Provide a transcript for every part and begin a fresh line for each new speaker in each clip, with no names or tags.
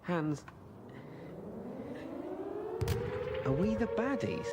Hands, are we the baddies?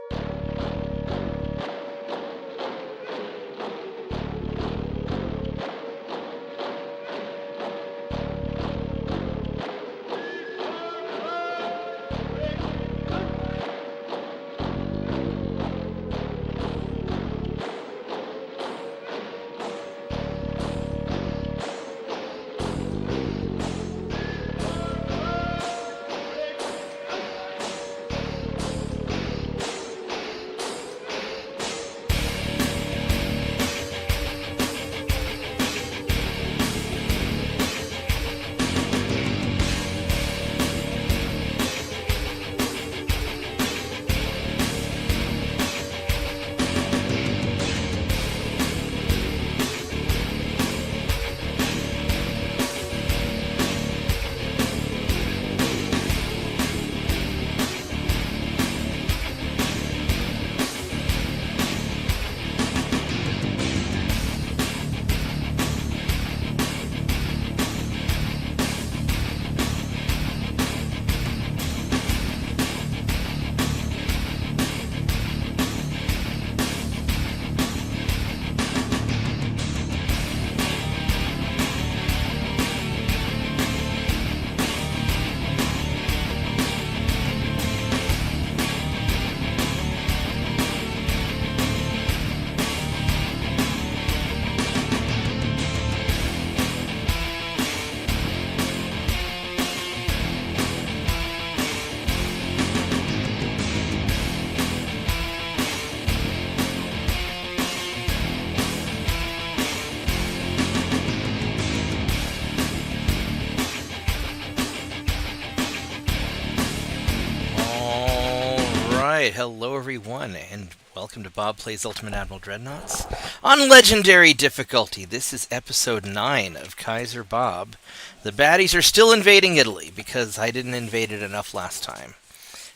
Hello everyone, and welcome to Bob Plays Ultimate Admiral Dreadnoughts on Legendary Difficulty. This is episode 9 of Kaiser Bob. The baddies are still invading Italy, because I didn't invade it enough last time.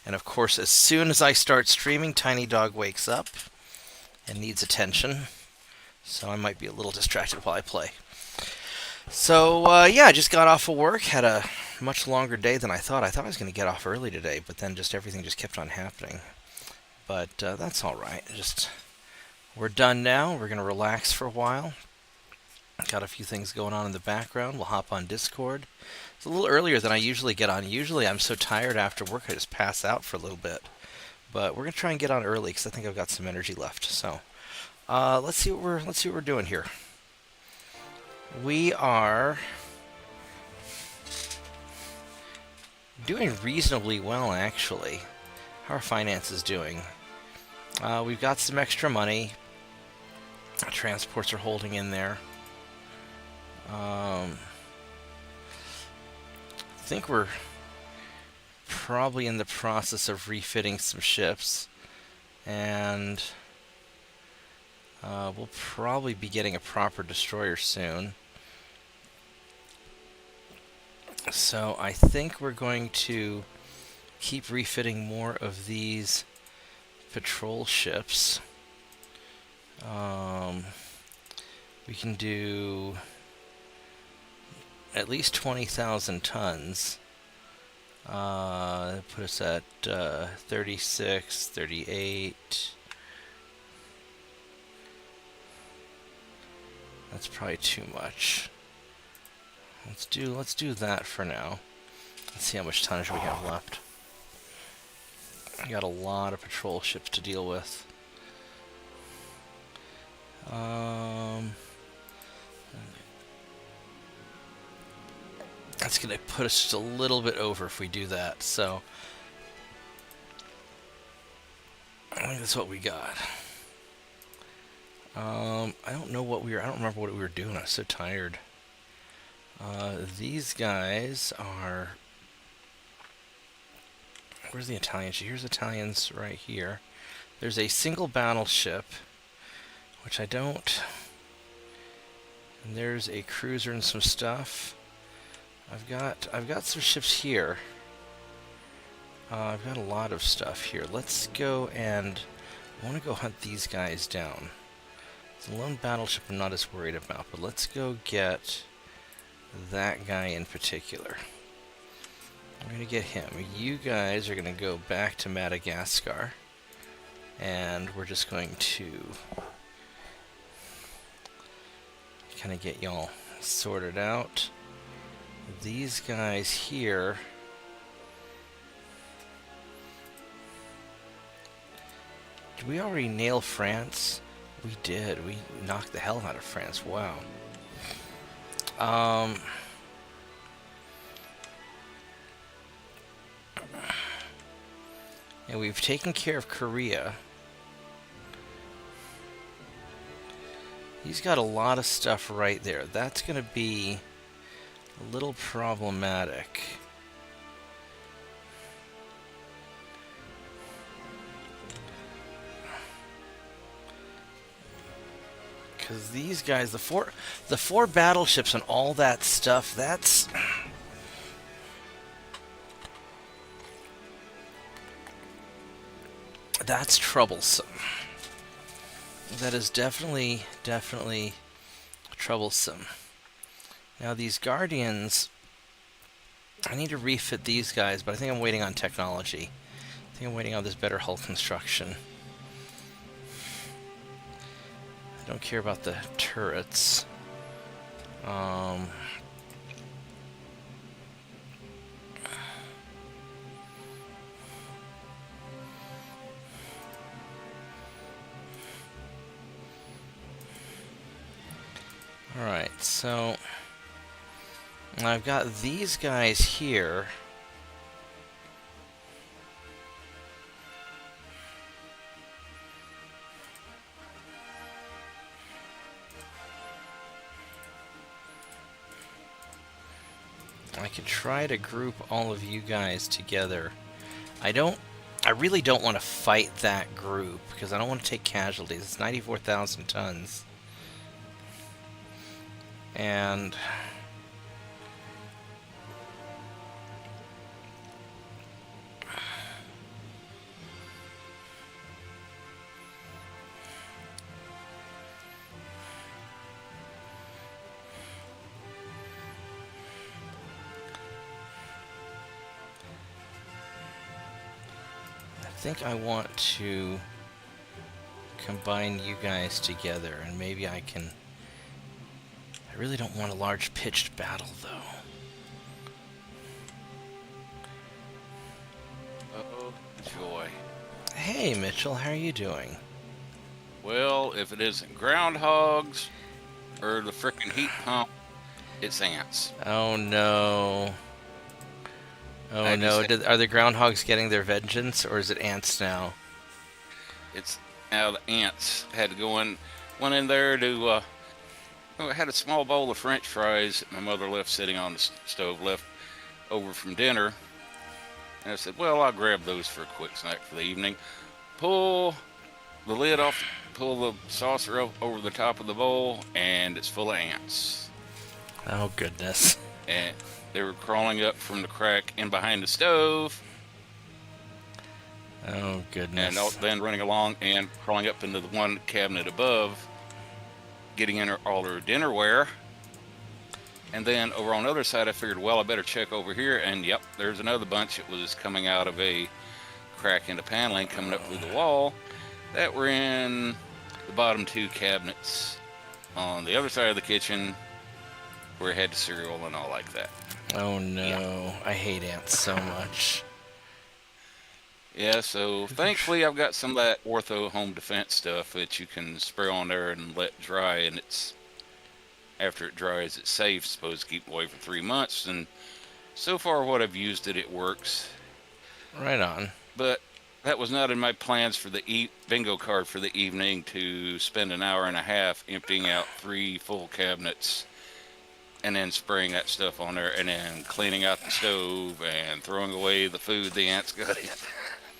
And of course, as soon as I start streaming, Tiny Dog wakes up and needs attention. So I might be a little distracted while I play. So, yeah, I just got off of work, had a much longer day than I thought. I thought I was going to get off early today, but then everything just kept on happening. But that's all right. We're done now. We're going to relax for a while. Got a few things going on in the background. We'll hop on Discord. It's a little earlier than I usually get on. Usually I'm so tired after work I just pass out for a little bit. But we're going to try and get on early because I think I've got some energy left. So let's see what we're doing here. We are doing reasonably well, actually. How are finances doing? We've got some extra money. Transports are holding in there. I think we're probably in the process of refitting some ships. And we'll probably be getting a proper destroyer soon. So I think we're going to keep refitting more of these patrol ships. We can do at least 20,000 tons. Put us at 36, 38. That's probably too much. Let's do that for now. Let's see how much tonnage we have left. We got a lot of patrol ships to deal with. That's going to put us just a little bit over if we do that. So I think that's what we got. I don't remember what we were doing. I was so tired. These guys are... Where's the Italian ship? Here's Italians right here. There's a single battleship, which I don't... And there's a cruiser and some stuff. I've got some ships here. I've got a lot of stuff here. Let's go and... I want to go hunt these guys down. The lone battleship I'm not as worried about, but let's go get that guy in particular. We're going to get him. You guys are going to go back to Madagascar. And we're just going to kind of get y'all sorted out. These guys here... Did we already nail France? We did. We knocked the hell out of France. Wow. And we've taken care of Korea. He's got a lot of stuff right there. That's going to be a little problematic. Because these guys, the four battleships and all that stuff, that's troublesome. That is definitely troublesome. Now these Guardians, I need to refit these guys, but I think I'm waiting on technology. I think I'm waiting on this better hull construction. I don't care about the turrets. Alright, so I've got these guys here. I could try to group all of you guys together. I really don't want to fight that group because I don't want to take casualties. It's 94,000 tons. And I think I want to combine you guys together, and maybe I can... I really don't want a large pitched battle, though.
Oh, joy.
Hey, Mitchell, how are you doing?
Well, if it isn't groundhogs or the frickin' heat pump, it's ants.
Oh, no. Oh, no. Are the groundhogs getting their vengeance, or is it ants now?
It's now the ants had to go in, went in there to, I had a small bowl of French fries that my mother left sitting on the stove, left over from dinner. And I said, well, I'll grab those for a quick snack for the evening. Pull the lid off, pull the saucer over the top of the bowl, and it's full of ants.
Oh, goodness.
And they were crawling up from the crack in behind the stove.
Oh, goodness.
And then running along and crawling up into the one cabinet above, getting in all their dinnerware. And then over on the other side, I figured, well, I better check over here. And yep, there's another bunch that was coming out of a crack in the paneling, coming up through the wall, that were in the bottom two cabinets on the other side of the kitchen, where it had the cereal and all like that.
Oh, no.
Yeah.
I hate ants so much.
Yeah, so thankfully I've got some of that Ortho home defense stuff that you can spray on there and let dry, and it's, after it dries, it's safe. It's supposed to keep it away for 3 months, and so far what I've used it works.
Right on.
But that was not in my plans for the bingo card for the evening, to spend an hour and a half emptying out 3 full cabinets and then spraying that stuff on there and then cleaning out the stove and throwing away the food the ants got in.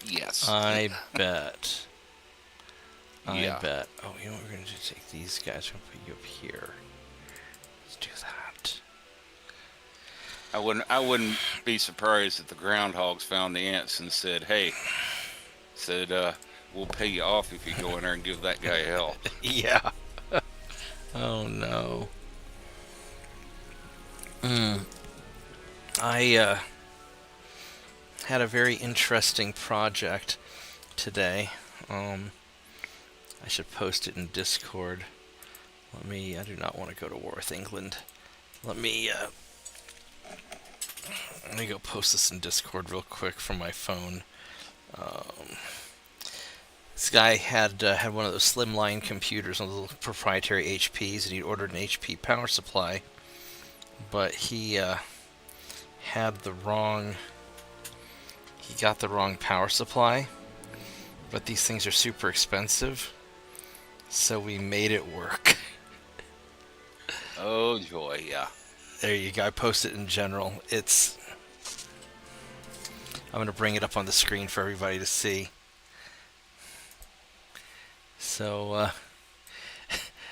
Yes.
I bet.
Yeah.
I bet. Oh, you know what we're going to do? Take these guys. We're going to put you up here. Let's do that.
I wouldn't be surprised if the groundhogs found the ants and said, hey, we'll pay you off if you go in there and give that guy hell.
Yeah. Oh, no. had a very interesting project today. I should post it in Discord. I do not want to go to war with England. Let me go post this in Discord real quick from my phone. This guy had one of those slimline computers, one of the little proprietary HPs, and he'd ordered an HP power supply, but he got the wrong power supply. But these things are super expensive, so we made it work.
Oh joy, yeah.
There you go. I posted it in general. I'm going to bring it up on the screen for everybody to see. So,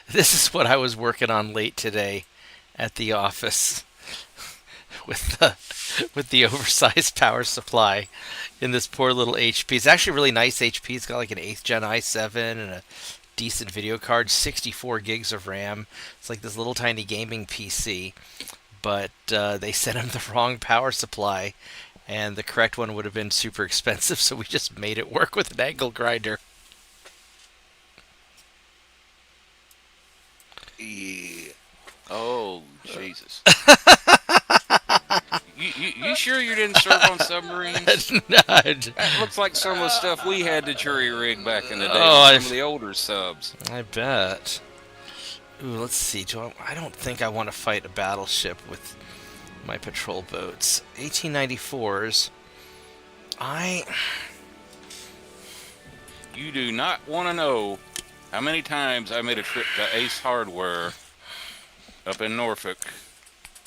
this is what I was working on late today at the office with the oversized power supply in this poor little HP. It's actually a really nice HP. It's got like an 8th gen i7 and a decent video card, 64 gigs of RAM. It's like this little tiny gaming PC, but they sent him the wrong power supply, and the correct one would have been super expensive, so we just made it work with an angle grinder.
Yeah. Oh, Jesus. You sure you didn't serve on submarines?
No,
That looks like some of the stuff we had to jury rig back in the day. Some of the older subs.
I bet. Ooh, let's see. I don't think I want to fight a battleship with my patrol boats. 1894s.
You do not want to know how many times I made a trip to Ace Hardware up in Norfolk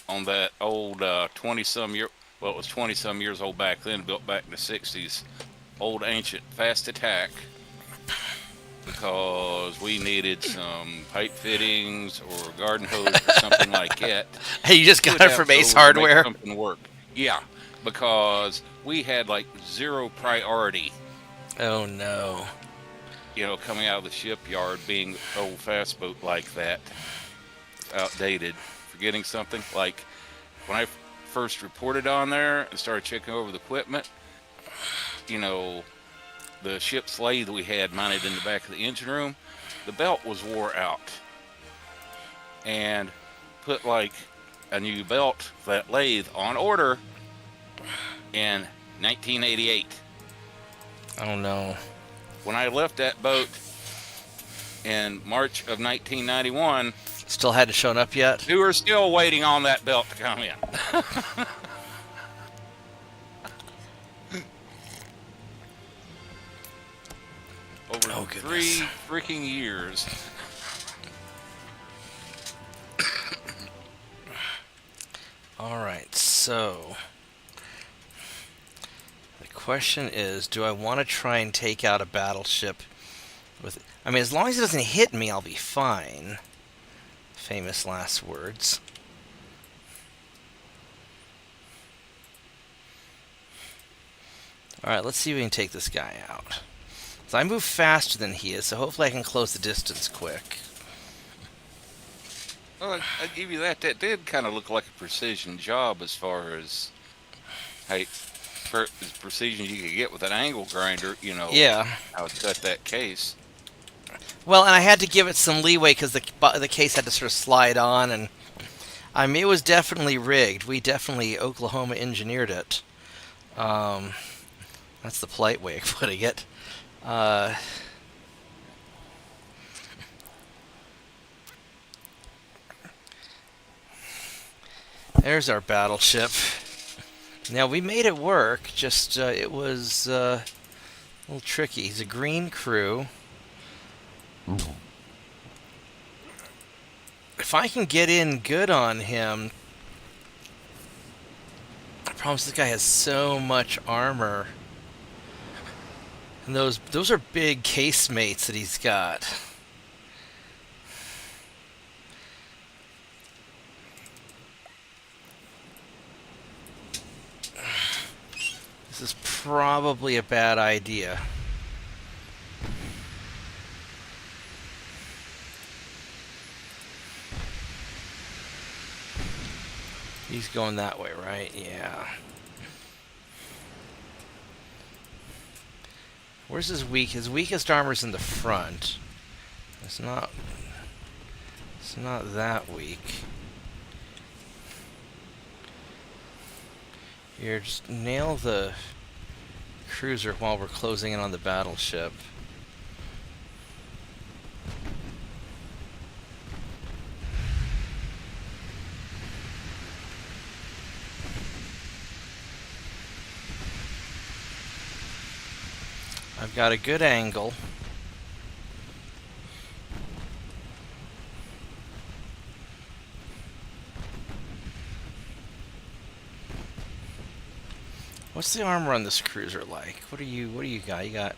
on that old 20-some year, well, it was 20-some years old back then, built back in the 60s, old ancient fast attack, because we needed some pipe fittings or garden hose or something like that.
Hey, you just got it from Ace Hardware?
Something work. Yeah, because we had like 0 priority.
Oh no.
You know, coming out of the shipyard, being old fast boat like that, outdated, forgetting something. Like when I first reported on there and started checking over the equipment, you know, the ship's lathe we had mounted in the back of the engine room, the belt was wore out, and put like a new belt for that lathe on order in 1988.
Oh no.
When I left that boat in March of 1991,
still hadn't shown up yet?
we were still waiting on that belt to come in. Over 3 freaking years.
Alright, so the question is, do I want to try and take out a battleship with... I mean, as long as it doesn't hit me, I'll be fine. Famous last words. Alright, let's see if we can take this guy out. So I move faster than he is, so hopefully I can close the distance quick.
Well, I'll give you that. That did kind of look like a precision job as far as, hey, as precision you could get with an angle grinder, you know.
Yeah.
How it cut that case.
Well, and I had to give it some leeway because the case had to sort of slide on, and I mean, it was definitely rigged. We definitely Oklahoma engineered it. That's the polite way of putting it. There's our battleship. Now, we made it work, just it was a little tricky. He's a green crew. If I can get in good on him... I promise this guy has so much armor. And those are big casemates that he's got. This is probably a bad idea. He's going that way, right? Yeah. Where's his weak? His weakest armor's in the front. It's not that weak. Here, just nail the cruiser while we're closing in on the battleship. I've got a good angle. What's the armor on this cruiser like? What do you got? You got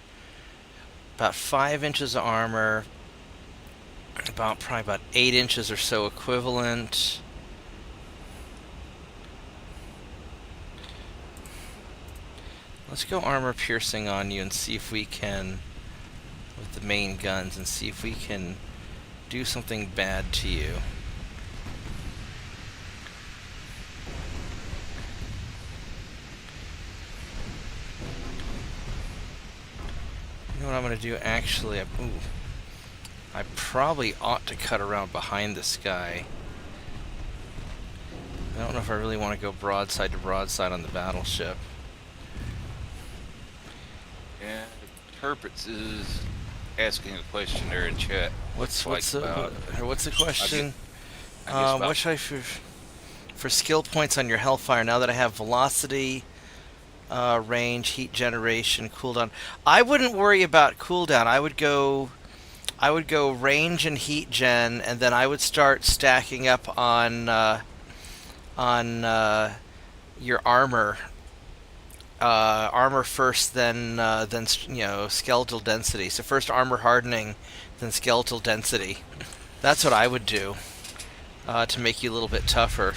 about 5 inches of armor, probably about 8 inches or so equivalent. Let's go armor piercing on you and see if we can, with the main guns, and see if we can do something bad to you. You know what I'm going to do? Actually, I probably ought to cut around behind this guy. I don't know if I really want to go broadside to broadside on the battleship.
Yeah, Herpets is asking a question there in chat.
What's the question?
I guess
What should I for skill points on your Hellfire? Now that I have velocity, range, heat generation, cooldown. I wouldn't worry about cooldown. I would go range and heat gen, and then I would start stacking up on your armor. Armor first, then skeletal density. So first armor hardening, then skeletal density. That's what I would do to make you a little bit tougher.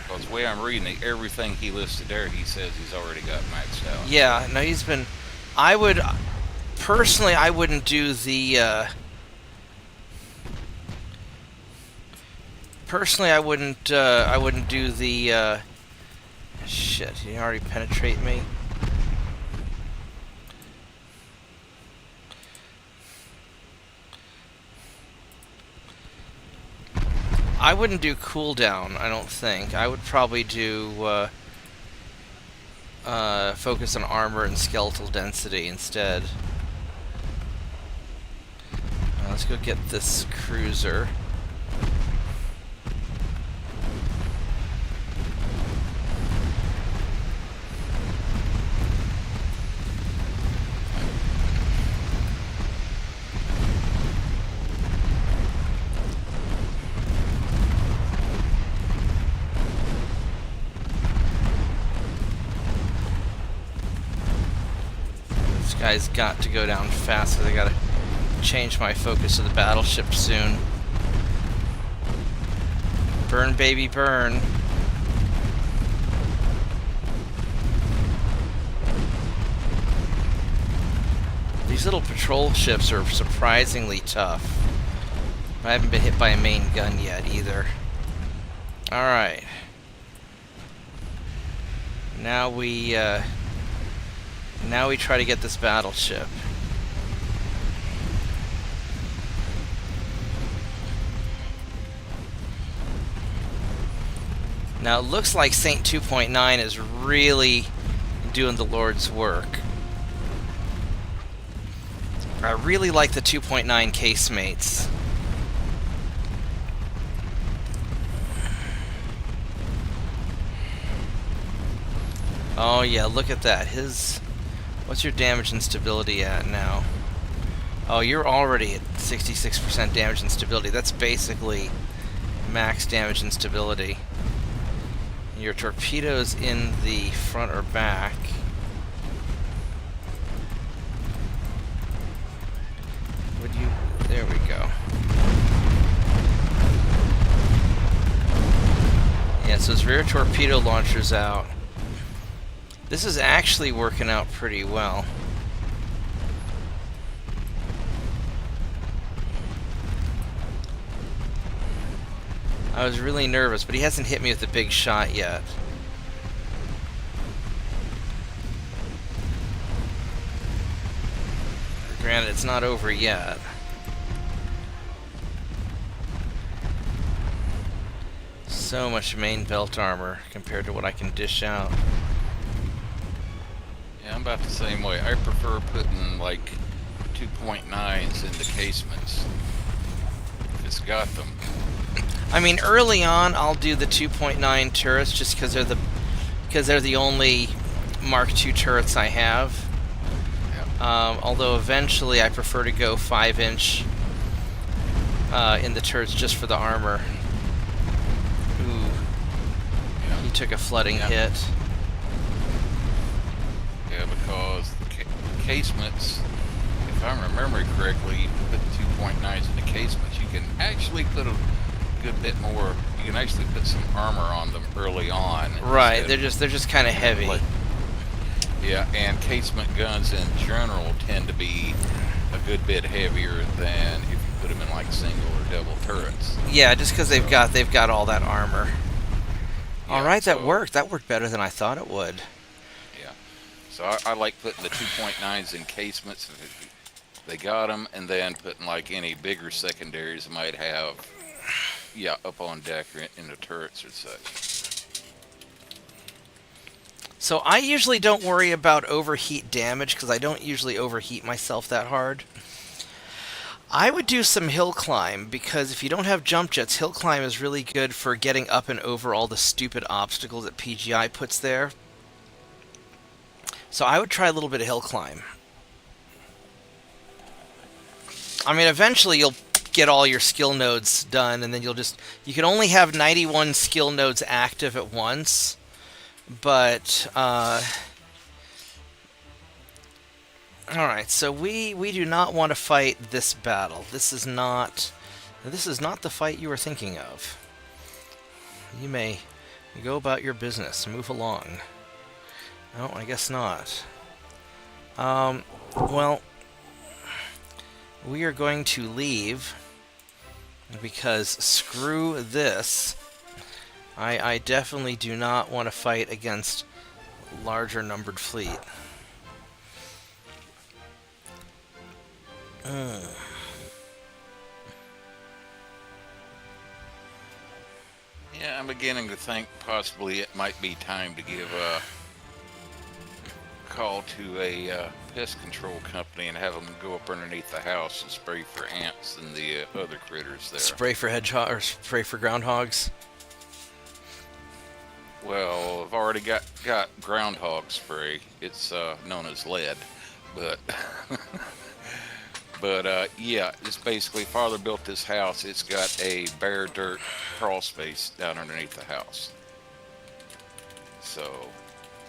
Because the way I'm reading it, everything he listed there, he says he's already got maxed out.
Yeah, no, he's been. I would personally, I wouldn't do the. Personally, I wouldn't do the. Shit, he already penetrate me. I wouldn't do cooldown, I don't think. I would probably do focus on armor and skeletal density instead. Let's go get this cruiser. Guy's got to go down fast because I gotta change my focus to the battleship soon. Burn, baby, burn. These little patrol ships are surprisingly tough. I haven't been hit by a main gun yet either. Alright. Now we try to get this battleship. Now it looks like Saint 2.9 is really doing the Lord's work. I really like the 2.9 casemates. Oh yeah, look at that. What's your damage and stability at now? Oh, you're already at 66% damage and stability. That's basically max damage and stability. Your torpedoes in the front or back. There we go. Yeah, so his rear torpedo launcher's out. This is actually working out pretty well. I was really nervous, but he hasn't hit me with a big shot yet. Granted, it's not over yet. So much main belt armor compared to what I can dish out.
Yeah, I'm about the same way. I prefer putting like 2.9s into casements if it's got them.
I mean, early on, I'll do the 2.9 turrets just because they're the only Mark II turrets I have. Although eventually, I prefer to go 5-inch in the turrets just for the armor. Ooh,
Yeah.
he took a flooding hit.
Yeah, because the casements, if I remember correctly, you put 2.9s in the casements, you can actually put a good bit more. You can actually put some armor on them early on.
Right, they're just kind of heavy.
Yeah, and casement guns in general tend to be a good bit heavier than if you put them in like single or double turrets.
Yeah, just because they've got all that armor.
Yeah,
All right, that
so-
worked. That worked better than I thought it would.
Yeah, so I like putting the 2.9s in casements if they got them, and then putting like any bigger secondaries I might have, yeah, up on deck or in the turrets or such.
So I usually don't worry about overheat damage because I don't usually overheat myself that hard. I would do some hill climb because if you don't have jump jets, hill climb is really good for getting up and over all the stupid obstacles that PGI puts there. So I would try a little bit of hill climb. I mean, eventually you'll get all your skill nodes done, and then you can only have 91 skill nodes active at once. But, alright, so we do not want to fight this battle. This is not the fight you were thinking of. You may go about your business. Move along. No, I guess not. Well, we are going to leave because screw this. I definitely do not want to fight against a larger numbered fleet.
Yeah, I'm beginning to think possibly it might be time to give a call to a pest control company and have them go up underneath the house and spray for ants and the other critters there.
Spray for hedgehog or spray for groundhogs.
Well, I've already got groundhog spray. It's known as lead, but but yeah, it's basically father built this house. It's got a bare dirt crawl space down underneath the house. So,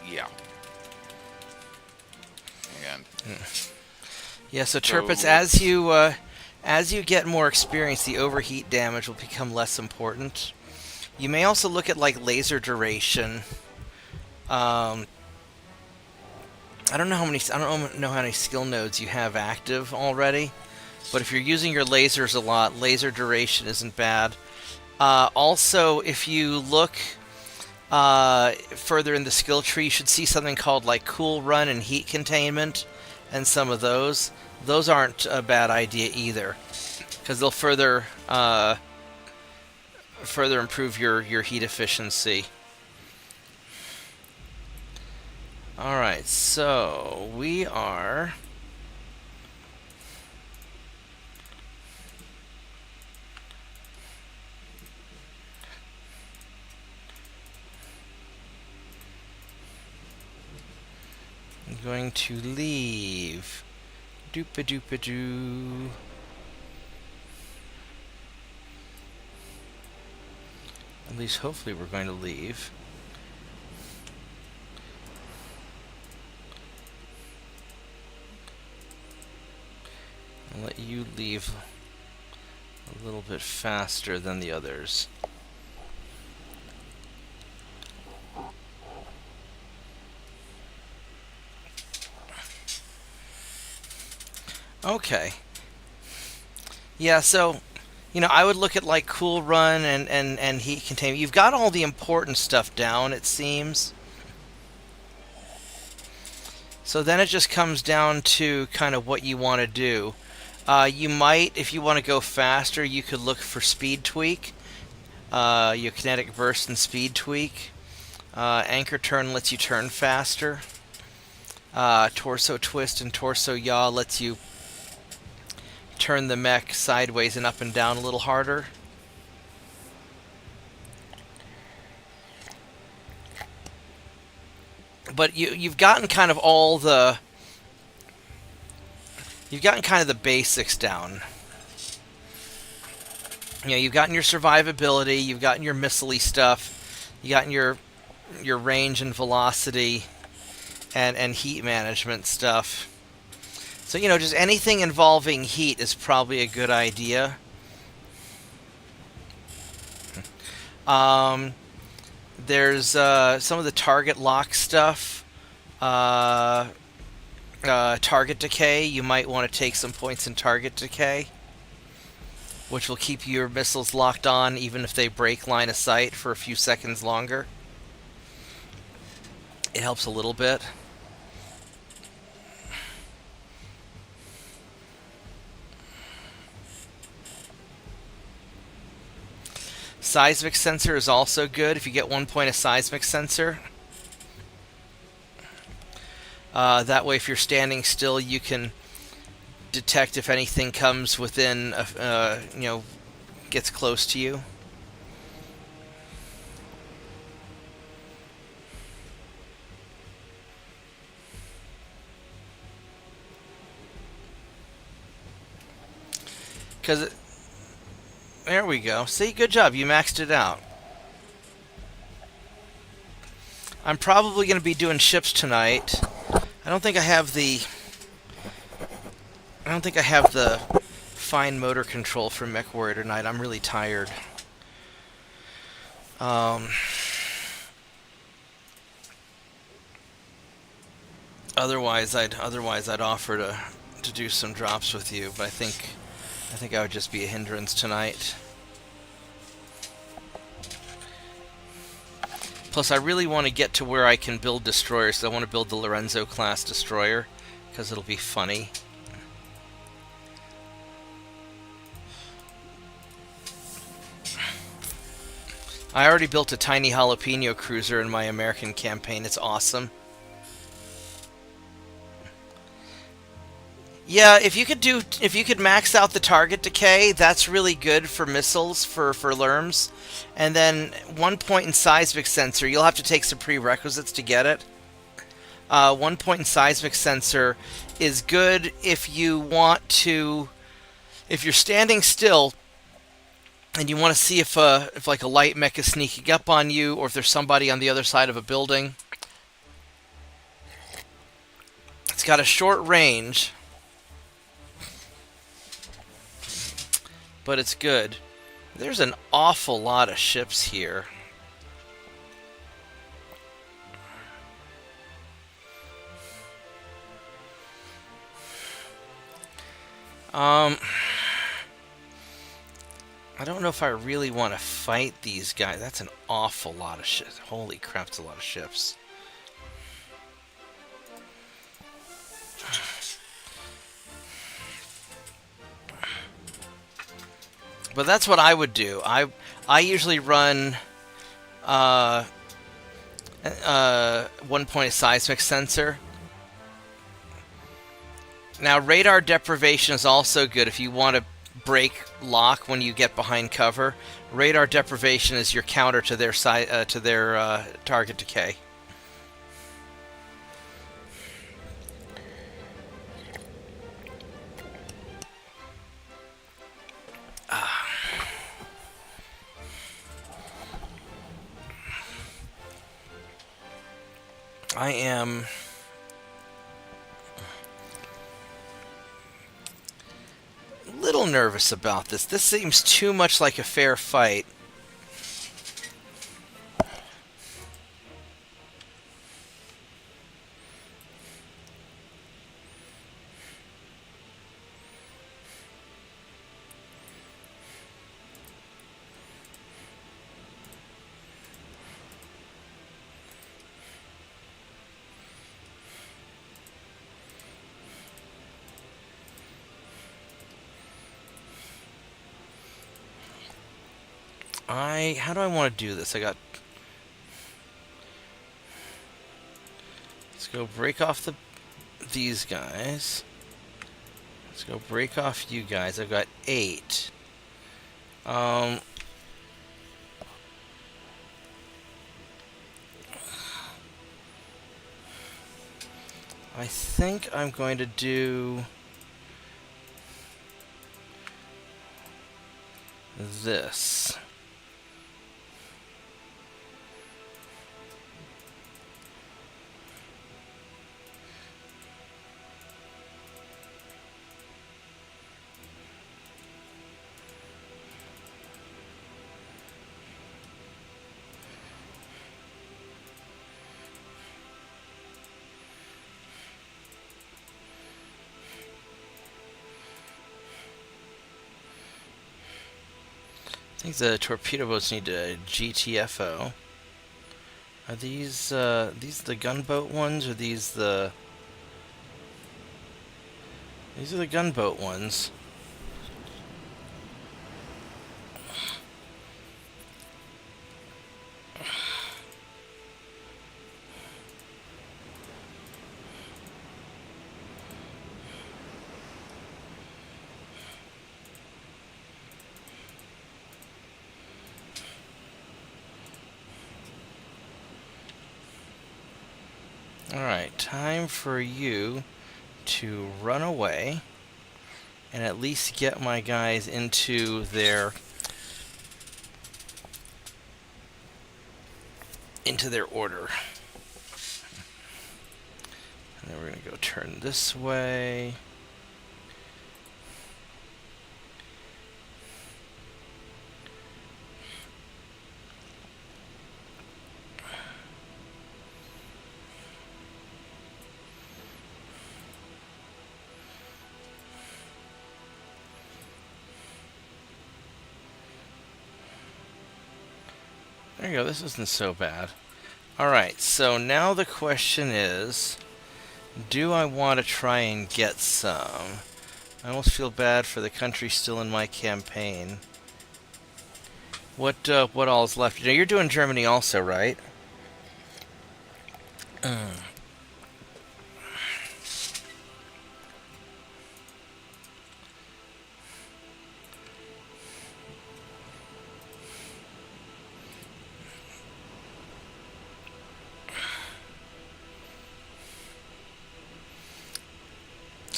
yeah. And
Yeah, so Turpitz, as you get more experience, the overheat damage will become less important. You may also look at like laser duration. I don't know how many skill nodes you have active already, but if you're using your lasers a lot, laser duration isn't bad. Also, if you look further in the skill tree, you should see something called like cool run and heat containment, and some of those. Those aren't a bad idea either, because they'll further improve your heat efficiency. Alright, so we are going to leave. Doop-a-doop-a-doo. At least hopefully we're going to leave. I'll let you leave a little bit faster than the others. Okay. Yeah, so, I would look at like cool run and heat containment. You've got all the important stuff down, it seems. So then it just comes down to kind of what you want to do. You might, if you want to go faster, you could look for speed tweak. Your kinetic burst and speed tweak. Anchor turn lets you turn faster. Torso twist and torso yaw lets you turn the mech sideways and up and down a little harder. But you've gotten kind of all the... You've gotten kind of the basics down. You know, you've gotten your survivability, you've gotten your missile-y stuff, you've gotten your range and velocity and heat management stuff. So, you know, just anything involving heat is probably a good idea. There's some of the target lock stuff. Target decay, you might want to take some points in target decay, which will keep your missiles locked on even if they break line of sight for a few seconds longer. It helps a little bit. Seismic sensor is also good if you get 1 point of seismic sensor. That way, if you're standing still, you can detect if anything comes within, you know, gets close to you. Because there we go. See, good job. You maxed it out. I'm probably going to be doing ships tonight. I don't think I have the fine motor control for MechWarrior tonight. I'm really tired. Otherwise I'd offer to do some drops with you, but I think I would just be a hindrance tonight. Plus, I really want to get to where I can build destroyers. So I want to build the Lorenzo class destroyer because it'll be funny. I already built a tiny jalapeno cruiser in my American campaign. It's awesome. Yeah, if you could max out the target decay, that's really good for missiles, for LRMs. And then 1 point in seismic sensor, you'll have to take some prerequisites to get it. 1 point in seismic sensor is good if you want to, if you're standing still and you want to see if like a light mech is sneaking up on you, or if there's somebody on the other side of a building. It's got a short range, but it's good. There's an awful lot of ships here. I don't know if I really want to fight these guys. That's an awful lot of ships. Holy crap, it's a lot of ships. But that's what I would do. I usually run 1 point of seismic sensor. Now, radar deprivation is also good if you want to break lock when you get behind cover. Radar deprivation is your counter to their target decay. I am a little nervous about this. This seems too much like a fair fight. How do I want to do this? Let's go break off these guys. Let's go break off you guys. I've got 8. I think I'm going to do this. I think the torpedo boats need a GTFO. Are these the gunboat ones, or these the... These are the gunboat ones. Alright, time for you to run away and at least get my guys into their order. And then we're going to go turn this way. There you go, this isn't so bad. Alright, so now the question is, do I want to try and get some? I almost feel bad for the country still in my campaign. What all is left? You know, you're doing Germany also, right?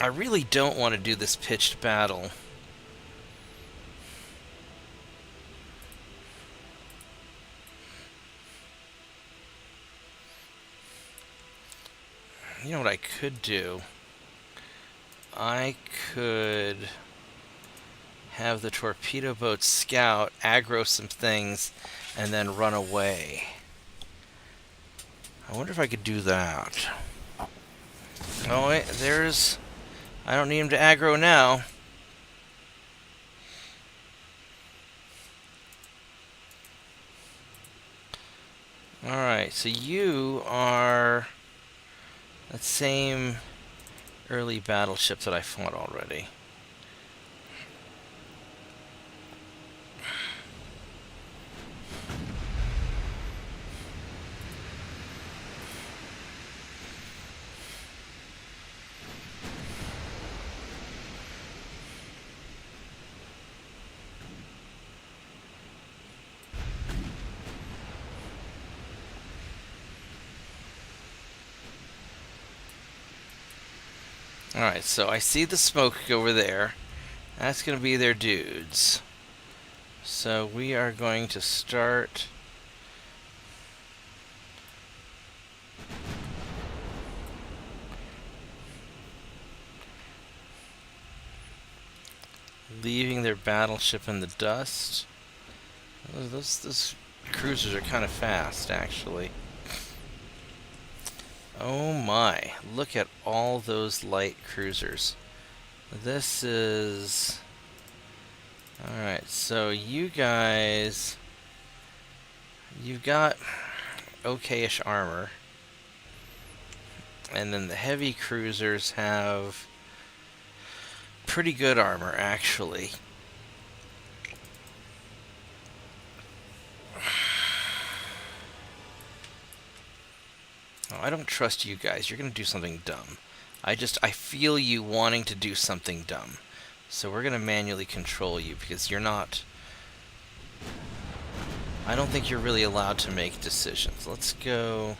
I really don't want to do this pitched battle. You know what I could do? I could have the torpedo boat scout, aggro some things, and then run away. I wonder if I could do that. Oh wait, there's... I don't need him to aggro now. Alright, so you are that same early battleship that I fought already. Alright, so I see the smoke over there. That's going to be their dudes. So we are going to start... leaving their battleship in the dust. Those cruisers are kind of fast, actually. Oh my, look at all those light cruisers. This is... Alright, so you guys... You've got okay-ish armor. And then the heavy cruisers have pretty good armor, actually. Oh, I don't trust you guys. You're going to do something dumb. I feel you wanting to do something dumb. So we're going to manually control you because you're not... I don't think you're really allowed to make decisions. Let's go...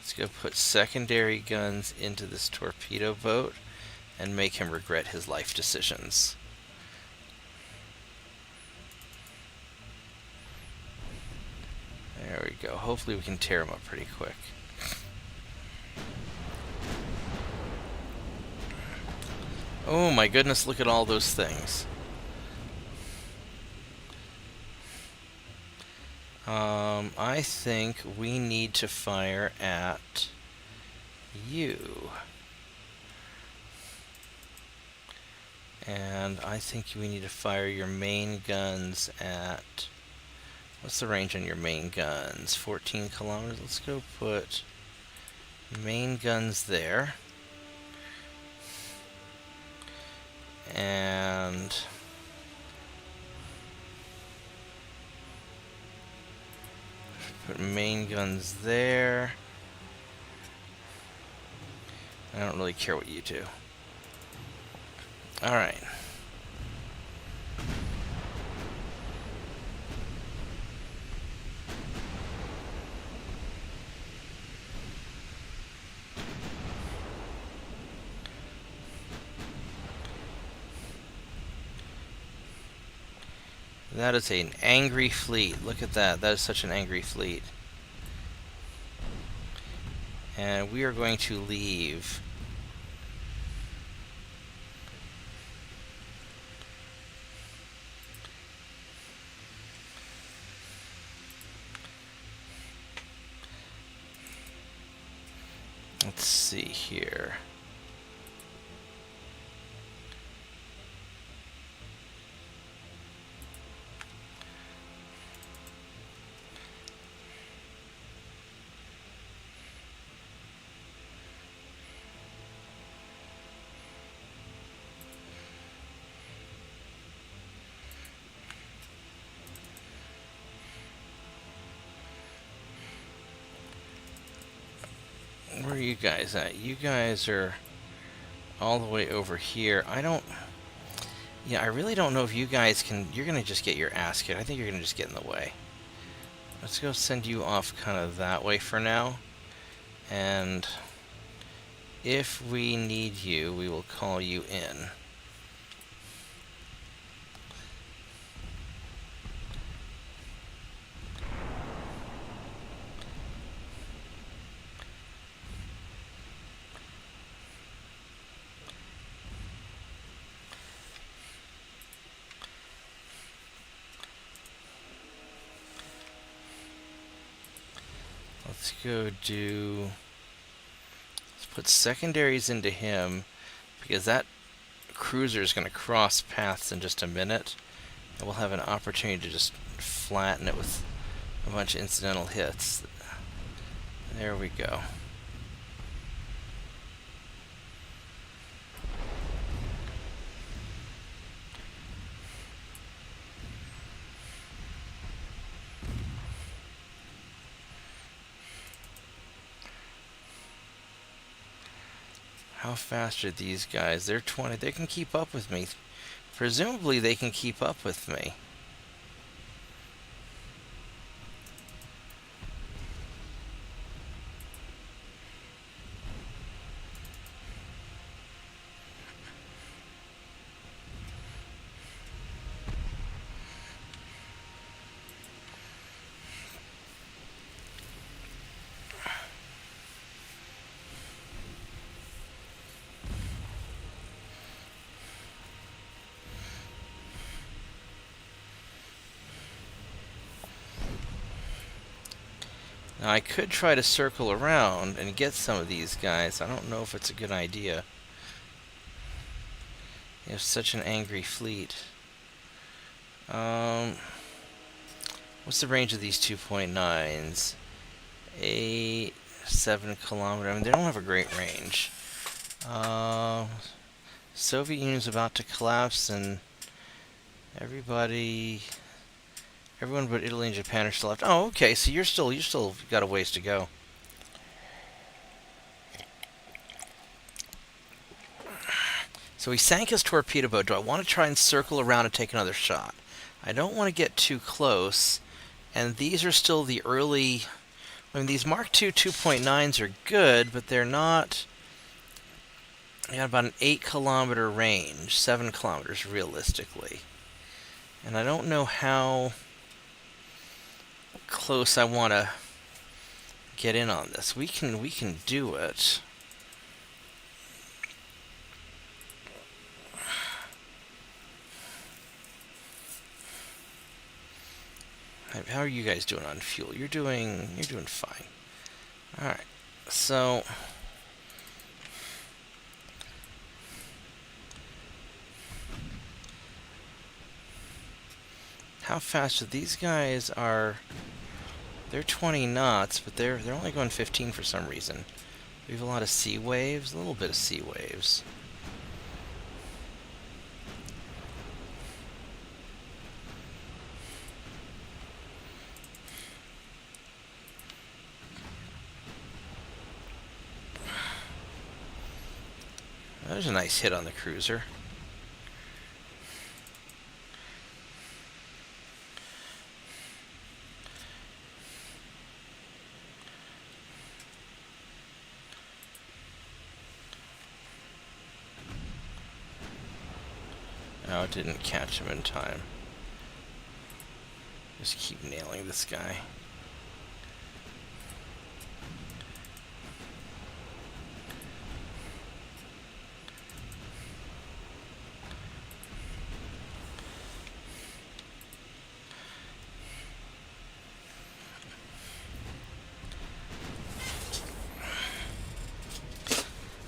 Let's go put secondary guns into this torpedo boat and make him regret his life decisions. There we go. Hopefully we can tear him up pretty quick. Oh my goodness, look at all those things. I think we need to fire at you. And I think we need to fire your main guns at... What's the range on your main guns? 14 kilometers? Let's go put main guns there. And... put main guns there. I don't really care what you do. Alright. That is an angry fleet. Look at that. That is such an angry fleet. And we are going to leave. Let's see here. Where are you guys at? You guys are all the way over here. I really don't know if you guys can... You're going to just get your ass kicked. I think you're going to just get in the way. Let's go send you off kind of that way for now. And if we need you, we will call you in. Let's go do... Let's put secondaries into him, because that cruiser is going to cross paths in just a minute, and we'll have an opportunity to just flatten it with a bunch of incidental hits. There we go. How fast are these guys? They're 20. They can keep up with me. Presumably they can keep up with me. Now I could try to circle around and get some of these guys. I don't know if it's a good idea. You have such an angry fleet. What's the range of these 2.9s? 7 kilometer. I mean, they don't have a great range. Soviet Union's about to collapse, and Everybody, everyone but Italy and Japan are still left. Oh, okay. So you still got a ways to go. So he sank his torpedo boat. Do I want to try and circle around and take another shot? I don't want to get too close. And these are still the early... I mean, these Mark II 2.9s are good, but they're not... They got about an 8-kilometer range. 7 kilometers, realistically. And I don't know how close I want to get in on this. We can do it. How are you guys doing on fuel? You're doing fine. All right. So how fast are these guys? They're 20 knots, but they're only going 15 for some reason. We have a lot of sea waves, a little bit of sea waves. There's a nice hit on the cruiser. No, it didn't catch him in time. Just keep nailing this guy.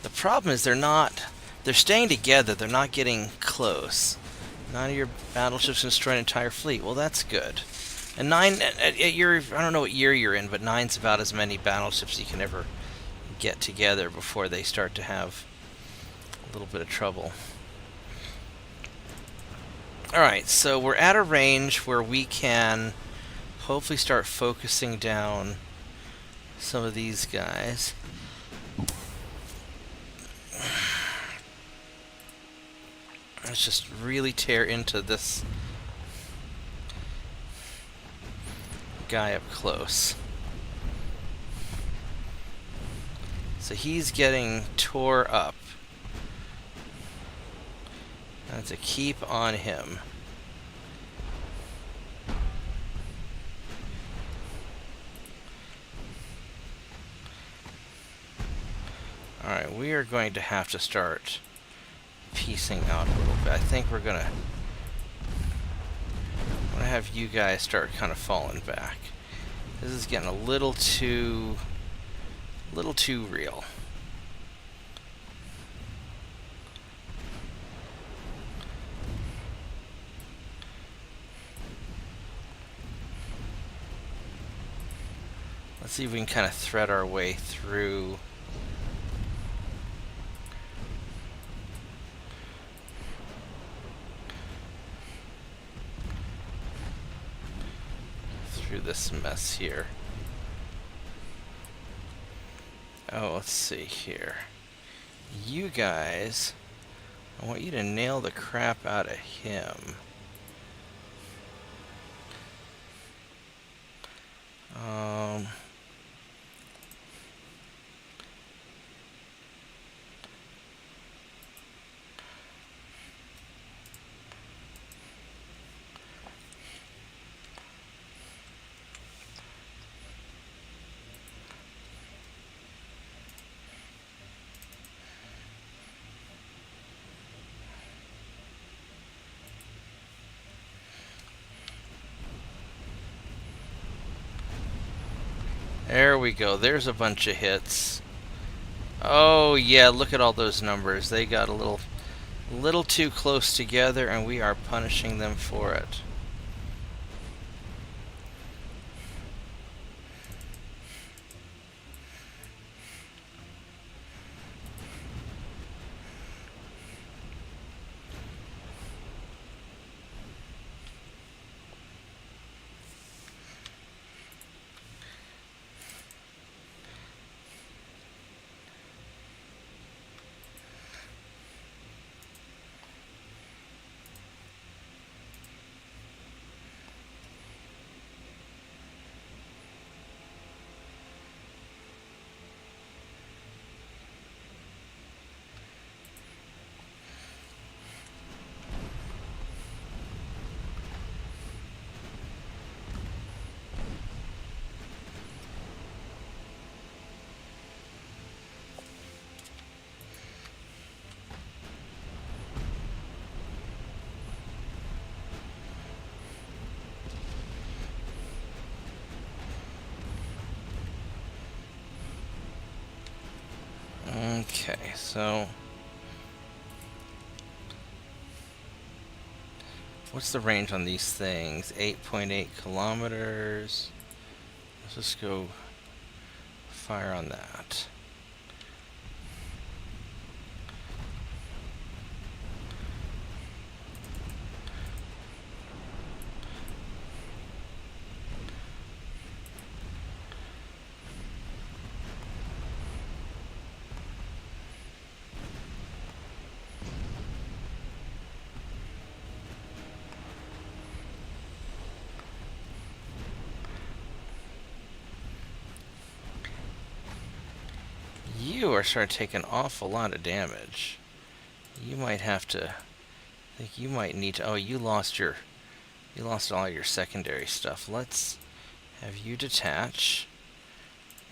The problem is they're staying together, they're not getting close. None of your battleships can destroy an entire fleet. Well, that's good. And 9, I don't know what year you're in, but 9's about as many battleships you can ever get together before they start to have a little bit of trouble. Alright, so we're at a range where we can hopefully start focusing down some of these guys. Let's just really tear into this guy up close. So he's getting tore up. I have to keep on him. Alright, we are going to have to start piecing out a little bit. I think we're gonna have you guys start kind of falling back. This is getting a little too real. Let's see if we can kind of thread our way through. This mess here. Oh, let's see here. You guys, I want you to nail the crap out of him. There we go. There's a bunch of hits. Oh yeah, look at all those numbers. They got a little too close together, and we are punishing them for it. Okay, so what's the range on these things? 8.8 kilometers. Let's just go fire on that. You are starting to take an awful lot of damage. You might have to. I think you might need to. Oh, you lost all your secondary stuff. Let's have you detach,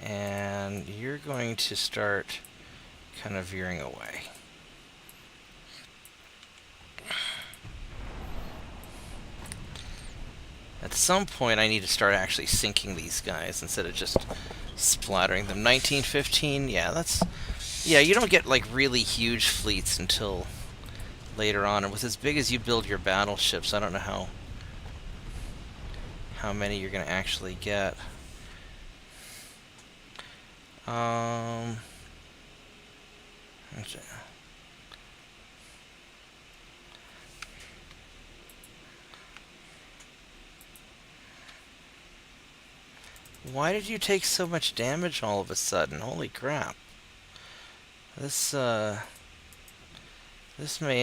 and you're going to start kind of veering away. At some point, I need to start actually sinking these guys instead of just splattering them. 1915, yeah, that's... Yeah, you don't get, like, really huge fleets until later on. And with as big as you build your battleships, I don't know how many you're going to actually get. Why did you take so much damage all of a sudden? Holy crap. This may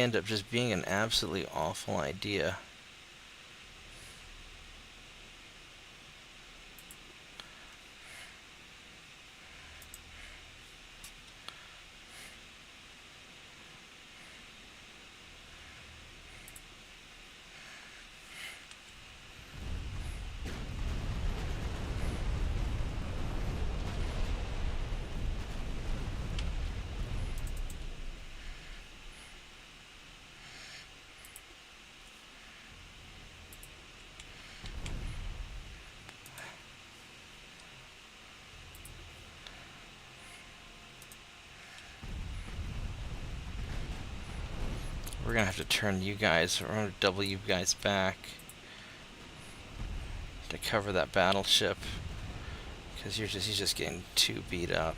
end up just being an absolutely awful idea. We're gonna have to turn you guys, we're gonna double you guys back to cover that battleship, because he's just getting too beat up.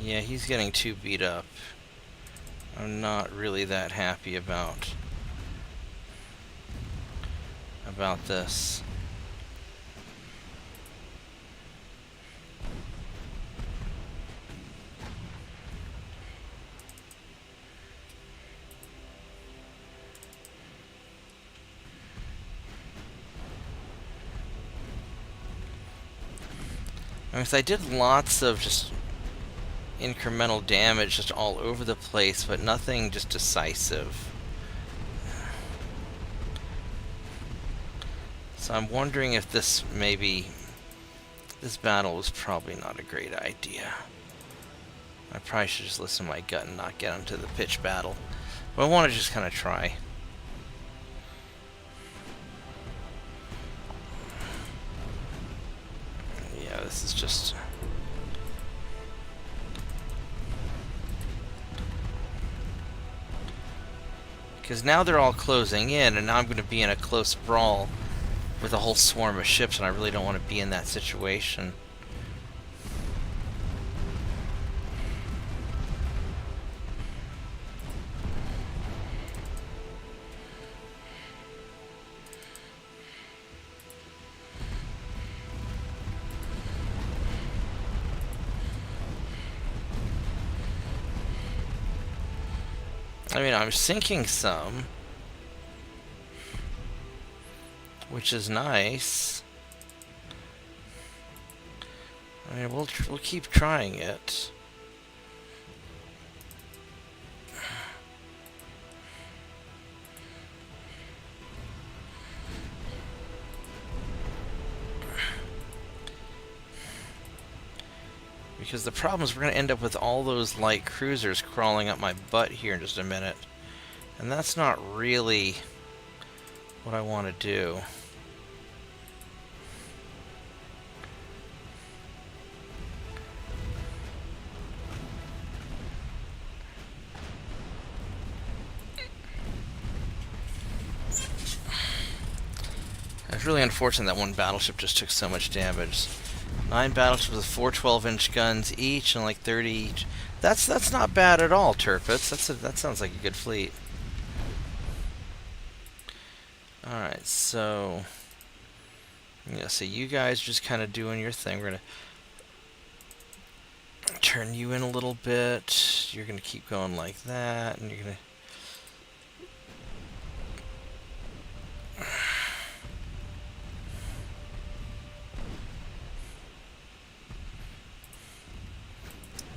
Yeah, he's getting too beat up. I'm not really that happy about this. I did lots of just incremental damage just all over the place, but nothing just decisive. So I'm wondering if this battle was probably not a great idea. I probably should just listen to my gut and not get into the pitch battle. But I want to just kind of try. Yeah, this is just... Because now they're all closing in, and now I'm going to be in a close brawl with a whole swarm of ships, and I really don't want to be in that situation. I mean, I'm sinking some, which is nice. I mean, we'll keep trying it. Because the problem is we're going to end up with all those light cruisers crawling up my butt here in just a minute. And that's not really what I want to do. It's really unfortunate that one battleship just took so much damage. 9 battleships with 4 12-inch guns each and like 30 each. That's not bad at all, Turpitz. That sounds like a good fleet. Alright, so... yeah, so you guys just kind of doing your thing. We're going to turn you in a little bit. You're going to keep going like that, and you're going to...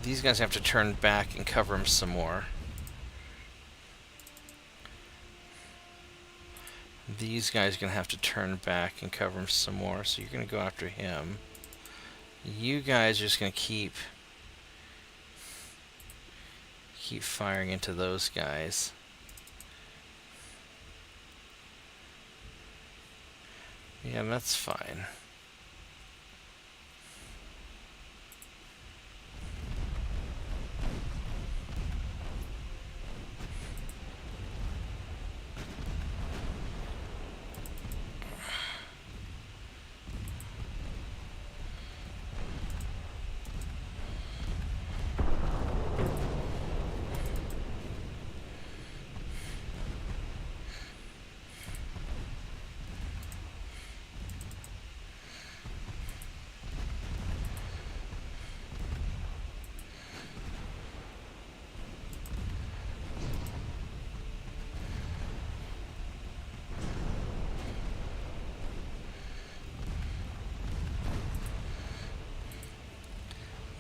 these guys have to turn back and cover him some more. These guys are going to have to turn back and cover him some more, so you're going to go after him. You guys are just going to keep firing into those guys. Yeah, that's fine.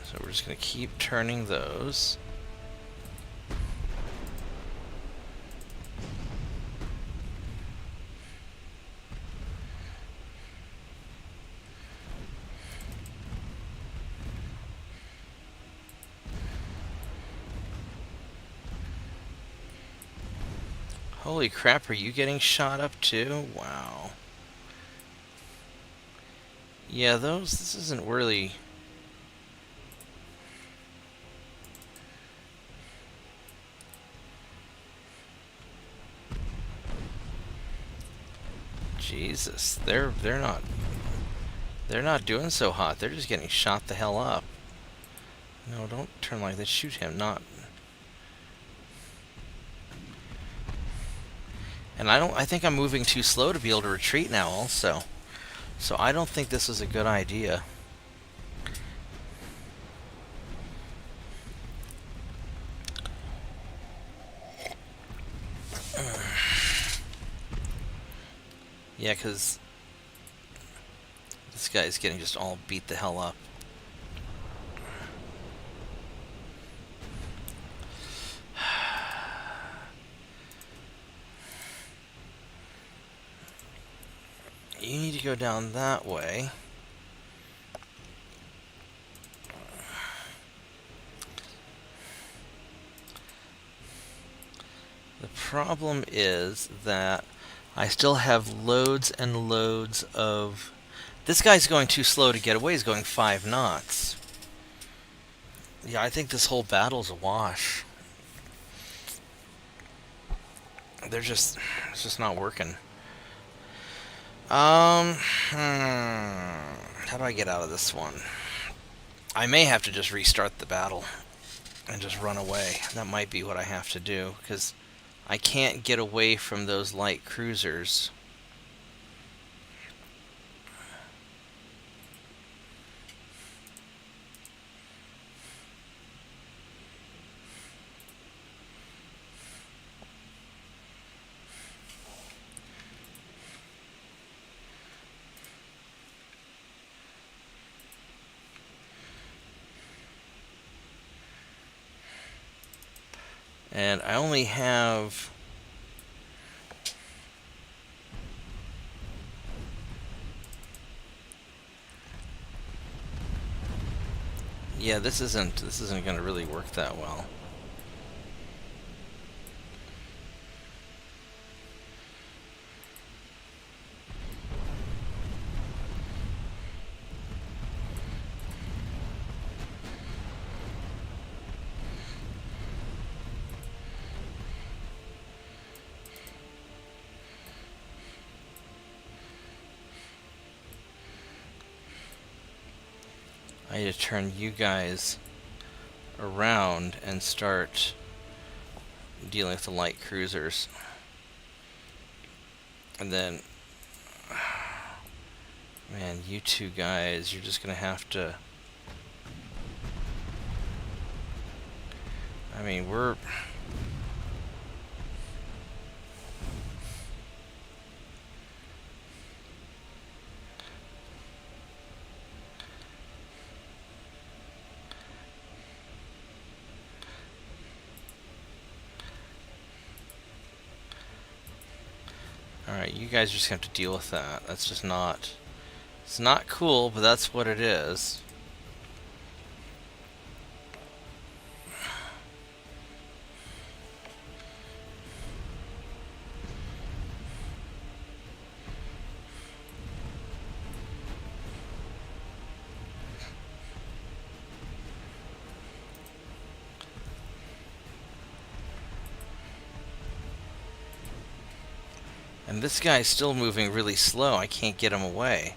So we're just going to keep turning those. Holy crap, are you getting shot up too? Wow. Yeah, this isn't really... Jesus, they're not doing so hot. They're just getting shot the hell up. No, don't turn like that. Shoot him, not. And I think I'm moving too slow to be able to retreat now also. So I don't think this is a good idea. Yeah, because this guy's getting just all beat the hell up. You need to go down that way. The problem is that I still have loads and loads of... This guy's going too slow to get away. He's going 5 knots. Yeah, I think this whole battle's a wash. It's just not working. How do I get out of this one? I may have to just restart the battle and just run away. That might be what I have to do, because I can't get away from those light cruisers. And I only have... Yeah, this isn't going to really work that well. I need to turn you guys around and start dealing with the light cruisers. And then, man, you two guys, you're just gonna have to... I mean, we're... Alright, you guys just have to deal with that. That's just not... It's not cool, but that's what it is. And this guy's still moving really slow. I can't get him away.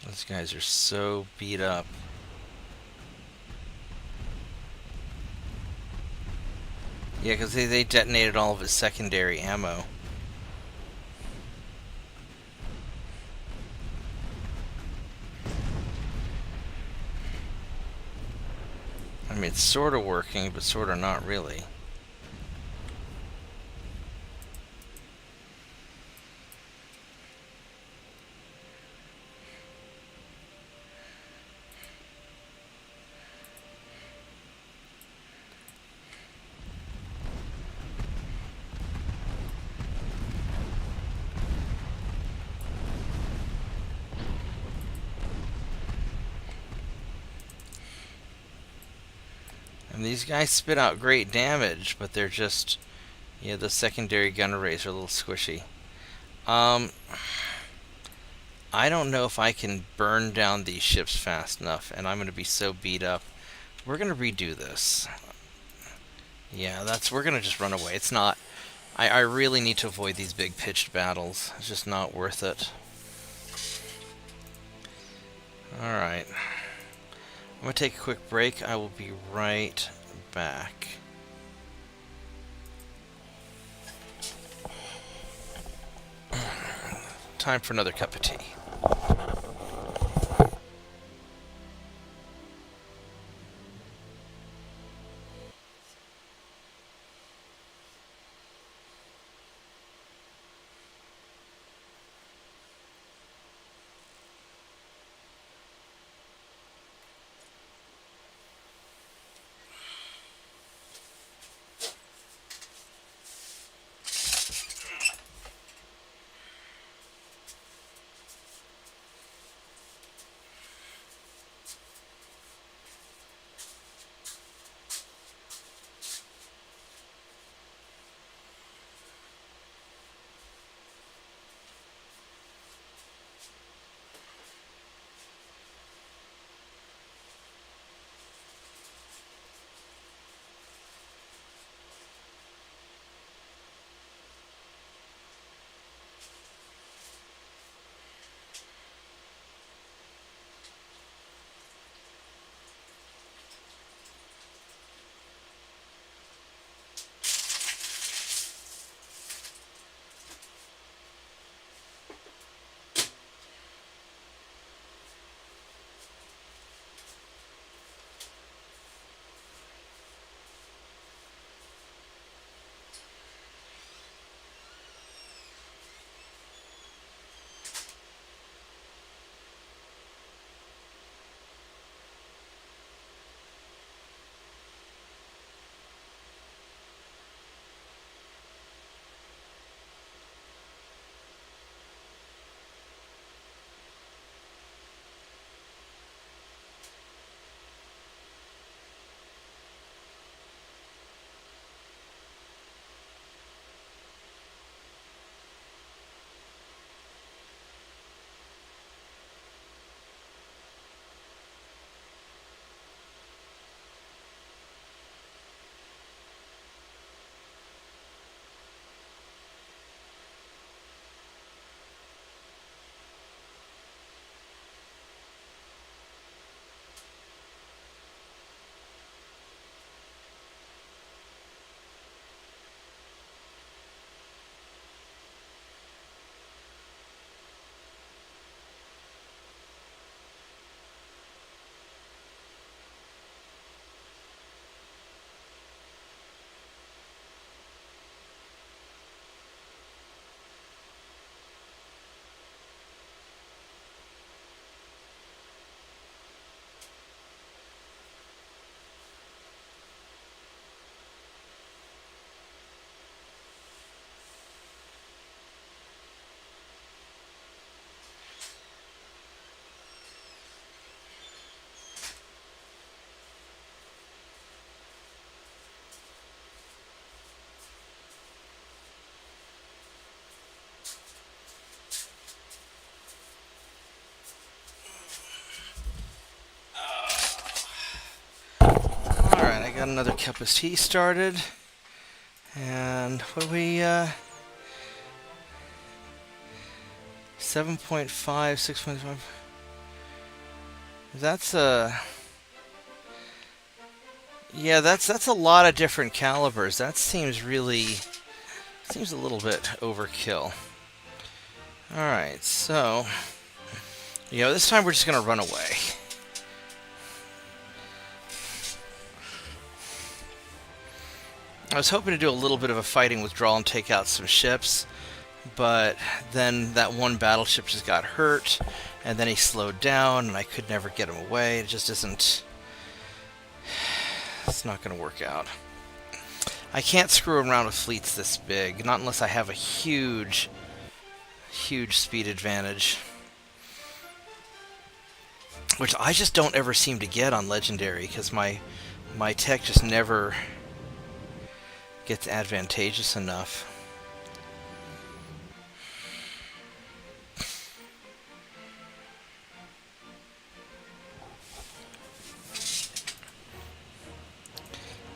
Those guys are so beat up. Yeah, because they detonated all of his secondary ammo. I mean, it's sort of working, but sort of not really. And these guys spit out great damage, but they're just, yeah, the secondary gun arrays are a little squishy. I don't know if I can burn down these ships fast enough, and I'm going to be so beat up. We're going to redo this. Yeah, we're going to just run away. It's not, I really need to avoid these big pitched battles. It's just not worth it. Alright. I'm going to take a quick break. I will be right back. Time for another cup of tea. another cup of tea started. And what do we, 7.5, 6.5. That's yeah, that's a lot of different calibers. That seems a little bit overkill. Alright, so, this time we're just gonna run away. I was hoping to do a little bit of a fighting withdrawal and take out some ships, but then that one battleship just got hurt, and then he slowed down, and I could never get him away. It just isn't... It's not going to work out. I can't screw around with fleets this big, not unless I have a huge speed advantage. Which I just don't ever seem to get on Legendary, because my tech just never gets advantageous enough.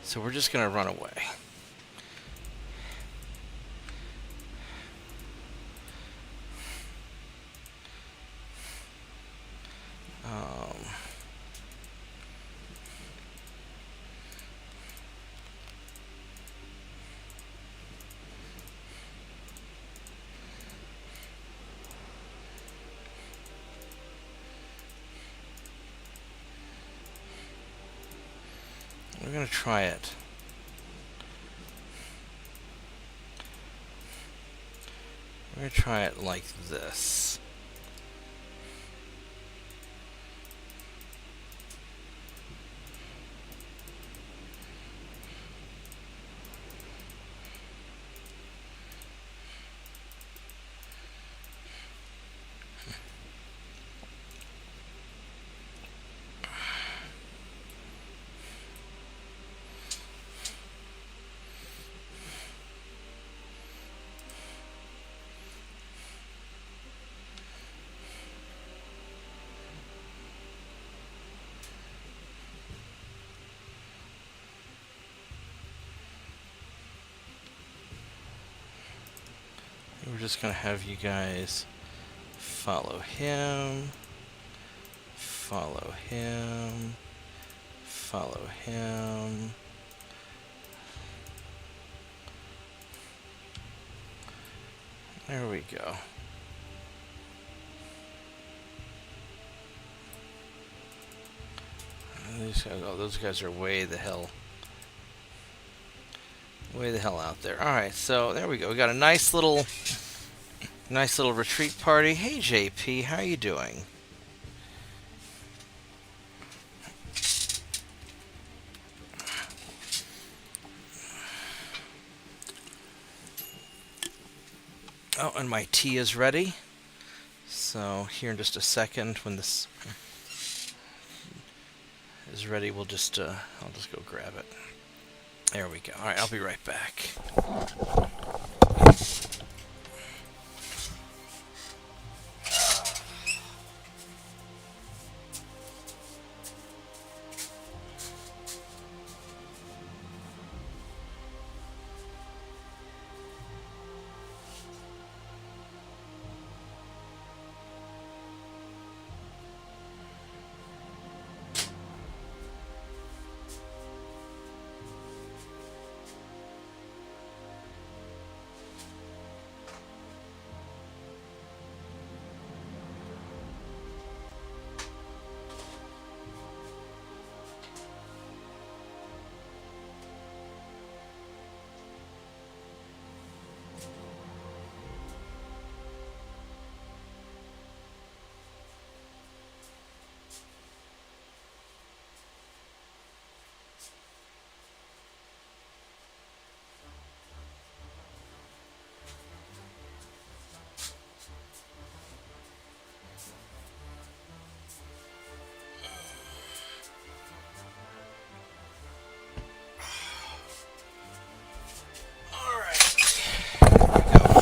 So we're just going to run away. We're going to try it. We're going to try it like this. We're just going to have you guys follow him, follow him, follow him. There we go. These guys, oh, those guys are way the hell out there. Alright, so there we go. We got a nice little retreat party. Hey JP, how are you doing? Oh, and my tea is ready. So here in just a second, when this is ready, we'll just I'll just go grab it. There we go. All right, I'll be right back.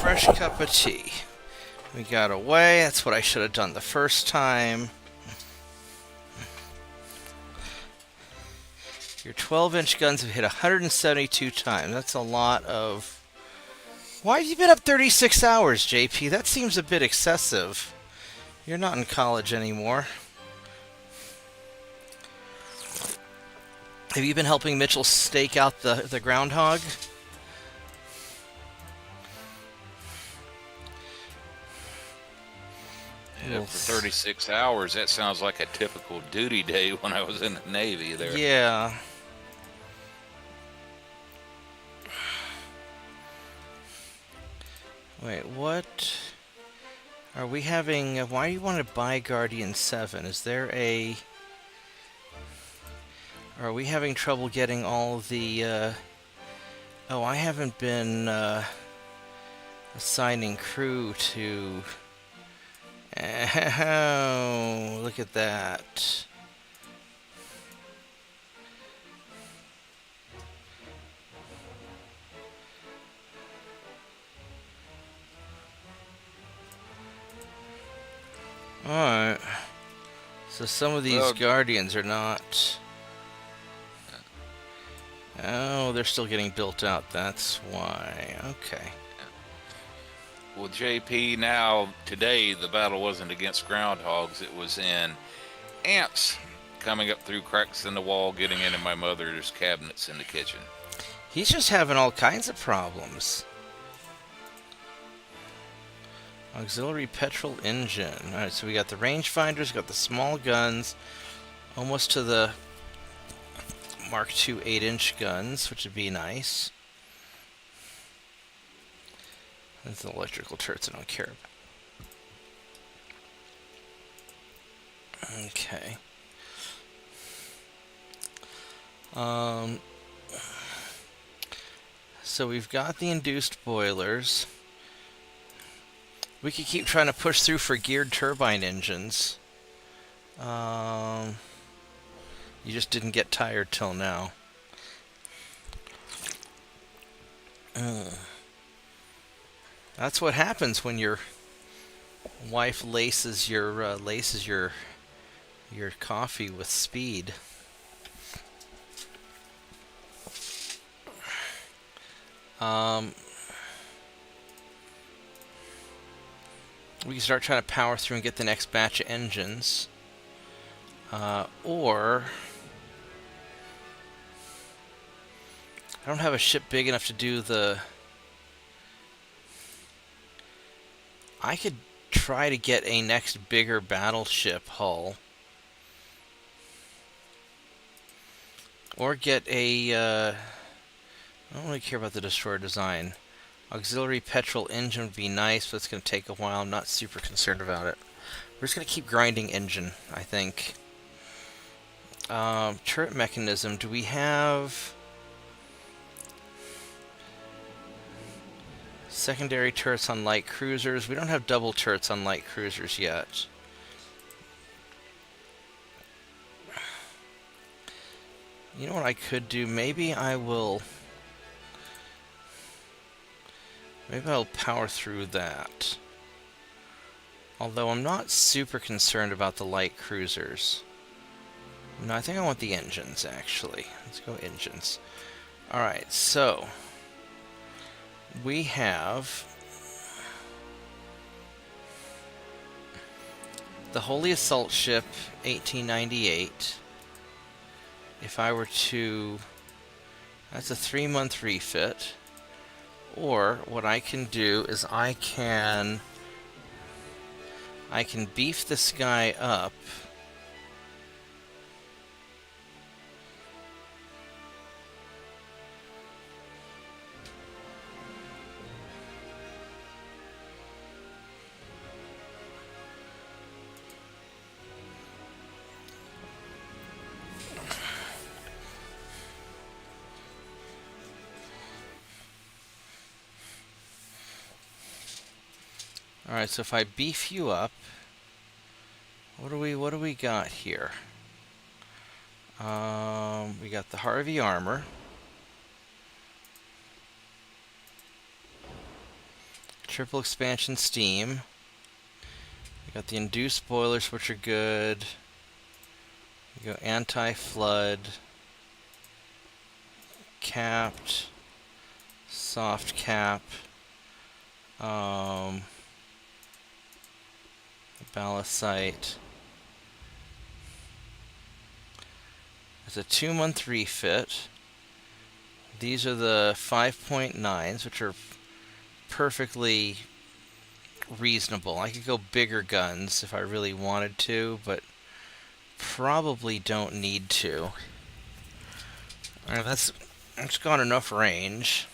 Fresh cup of tea. We got away. That's what I should have done the first time. Your 12-inch guns have hit 172 times. That's a lot of... Why have you been up 36 hours, JP? That seems a bit excessive. You're not in college anymore. Have you been helping Mitchell stake out the groundhog?
Yeah, for 36 hours, that sounds like a typical duty day when I was in the Navy there.
Yeah. Wait, what? Are we having... why do you want to buy Guardian 7? Is there a... Are we having trouble getting all the... Oh, I haven't been assigning crew to... Oh, look at that. Alright. So some of these Guardians are not... Oh, they're still getting built out. That's why. Okay.
Well, JP, now, today, the battle wasn't against groundhogs. It was in ants coming up through cracks in the wall, getting into my mother's cabinets in the kitchen.
He's just having all kinds of problems. Auxiliary petrol engine. Alright, so we got the rangefinders, got the small guns, almost to the Mark II 8-inch guns, which would be nice. That's the electrical turrets I don't care about. Okay. So we've got the induced boilers. We could keep trying to push through for geared turbine engines. You just didn't get tired till now. That's what happens when your wife laces your coffee with speed. We can start trying to power through and get the next batch of engines. Or... I don't have a ship big enough to do the... I could try to get a next bigger battleship hull. Or get a... I don't really care about the destroyer design. Auxiliary petrol engine would be nice, but it's going to take a while. I'm not super concerned about it. We're just going to keep grinding engine, I think. Turret mechanism. Do we have... secondary turrets on light cruisers? We don't have double turrets on light cruisers yet. You know what I could do? Maybe I'll power through that. Although I'm not super concerned about the light cruisers. No, I think I want the engines, actually. Let's go engines. Alright, so... we have... the Holy Assault Ship, 1898. If I were to... that's a 3-month refit. Or, what I can do is I can beef this guy up. Alright, so if I beef you up, what do we got here? We got the Harvey armor. Triple expansion steam. We got the induced boilers, which are good. We go anti-flood. capped, soft cap, ballast sight. It's a 2-month refit. These are the 5.9s, which are perfectly reasonable. I could go bigger guns if I really wanted to, but probably don't need to. Alright, that's got enough range.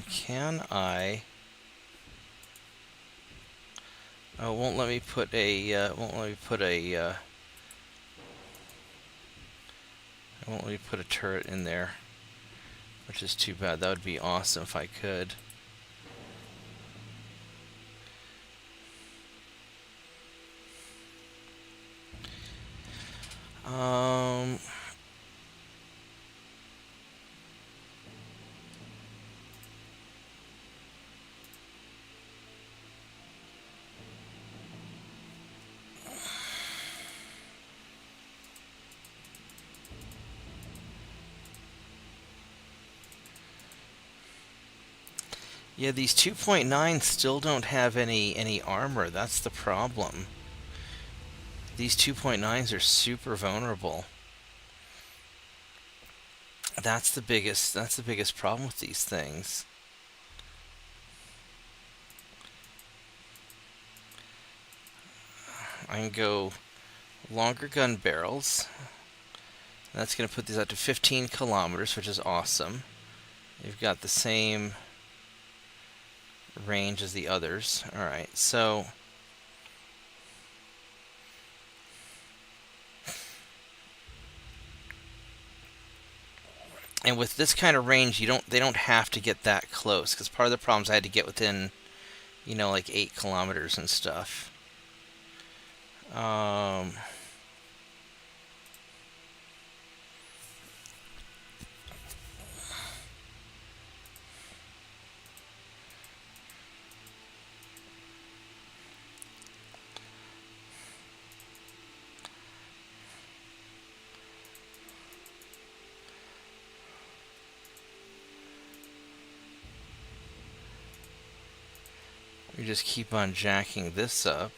Can I? Oh, it won't let me put a. It won't let me put a turret in there, which is too bad. That would be awesome if I could. Yeah, these 2.9 still don't have any armor. That's the problem. These 2.9s are super vulnerable. That's the biggest problem with these things. I can go longer gun barrels. That's going to put these out to 15 kilometers, which is awesome. You've got the same range as the others. Alright, so and with this kind of range, they don't have to get that close, because part of the problem is I had to get within, you know, like 8 kilometers and stuff. We just keep on jacking this up.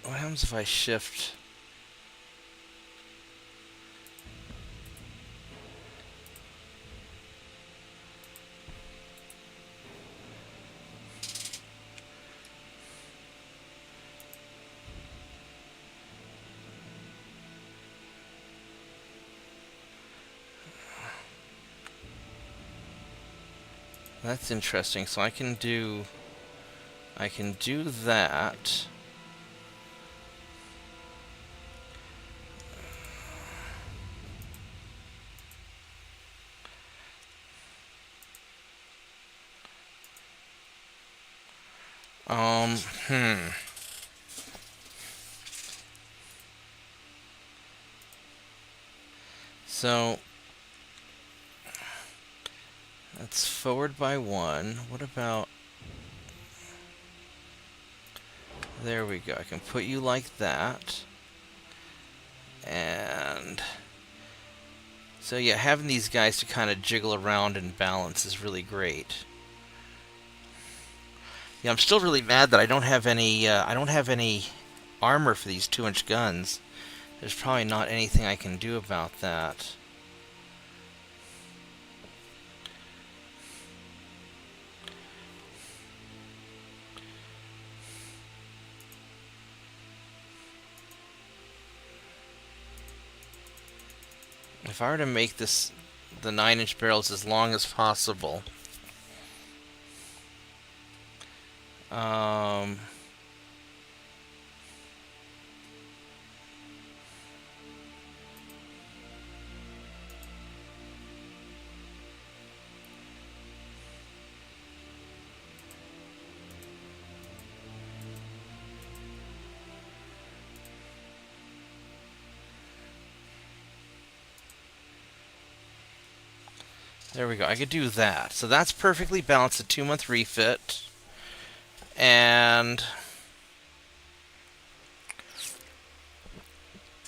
What happens if I shift? That's interesting. So I can do that. So that's forward by 1. What about... There we go. I can put you like that. And so yeah, having these guys to kind of jiggle around and balance is really great. Yeah, I'm still really mad that I don't have any armor for these 2-inch guns. There's probably not anything I can do about that. If I were to make the 9-inch barrels as long as possible, There we go. I could do that. So that's perfectly balanced. A 2-month refit. And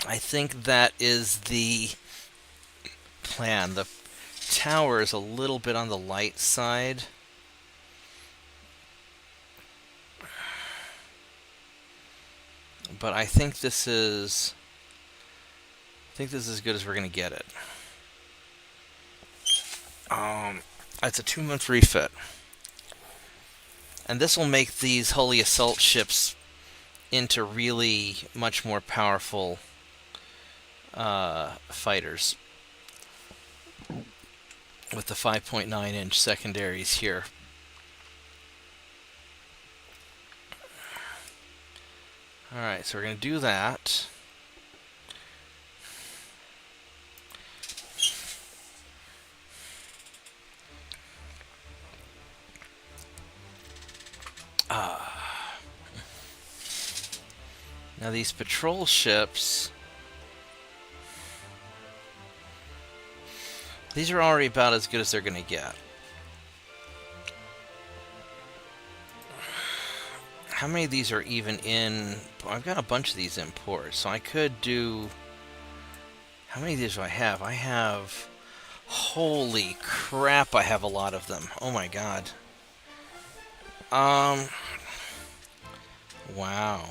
I think that is the plan. The tower is a little bit on the light side. But I think this is as good as we're going to get it. It's a 2-month refit. And this will make these Holy Assault ships into really much more powerful fighters. With the 5.9-inch secondaries here. Alright, so we're going to do that. Now these patrol ships, these are already about as good as they're going to get. How many of these are even in? I've got a bunch of these in port, so I could do. How many of these do I have? I have. Holy crap! I have a lot of them. Oh my god. Wow.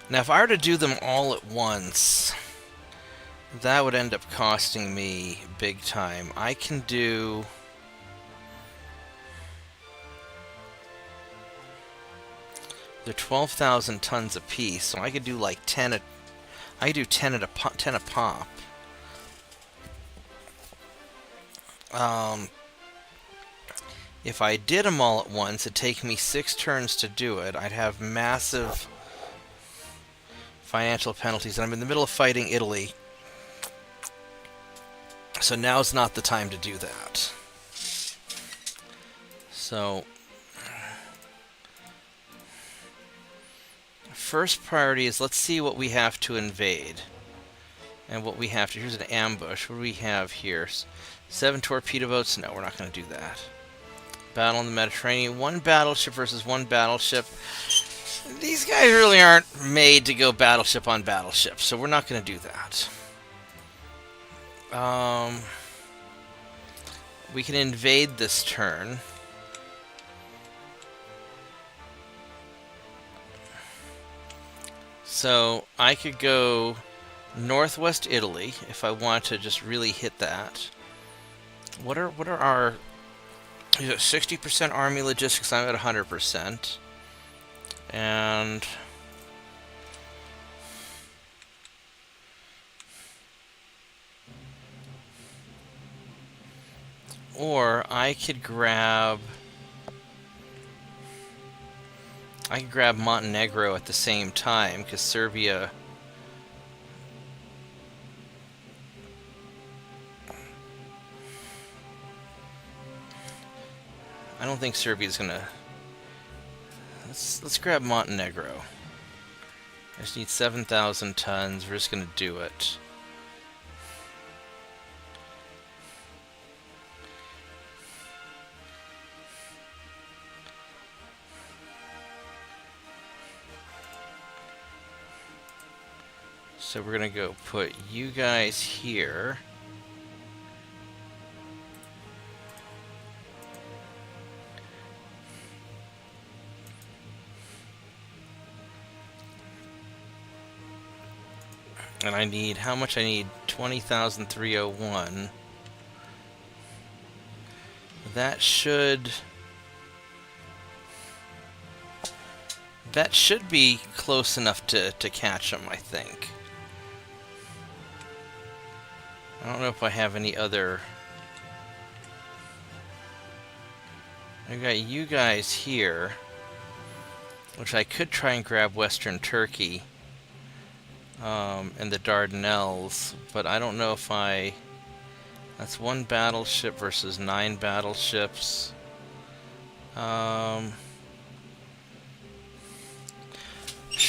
Now, if I were to do them all at once, that would end up costing me big time. I can do. They're 12,000 tons apiece, so I could do like 10 at. I could do 10 a pop. If I did them all at once, it'd take me 6 turns to do it. I'd have massive financial penalties, and I'm in the middle of fighting Italy. So now's not the time to do that. So first priority is let's see what we have to invade. And what we have to... Here's an ambush. What do we have here? 7 torpedo boats? No, we're not going to do that. Battle in the Mediterranean. 1 battleship versus 1 battleship. These guys really aren't made to go battleship on battleship, so we're not going to do that. We can invade this turn. So I could go northwest Italy if I want to just really hit that. What are our 60% army logistics? I'm at 100%. And or I could grab Montenegro at the same time, because Serbia I don't think Serbia's gonna. Let's grab Montenegro. I just need 7,000 tons. We're just gonna do it. So we're gonna go put you guys here. And I need, how much I need? 20,301. That should be close enough to catch them, I think. I don't know if I have any other. I've got you guys here, which I could try and grab Western Turkey. And the Dardanelles, but I don't know if I... That's 1 battleship versus 9 battleships.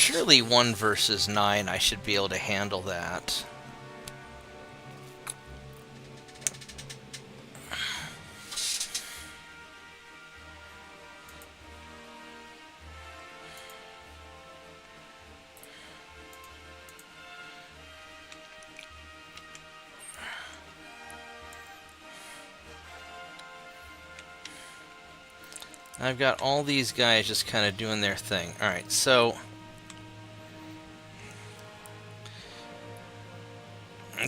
Surely 1 versus 9, I should be able to handle that. I've got all these guys just kind of doing their thing. Alright, so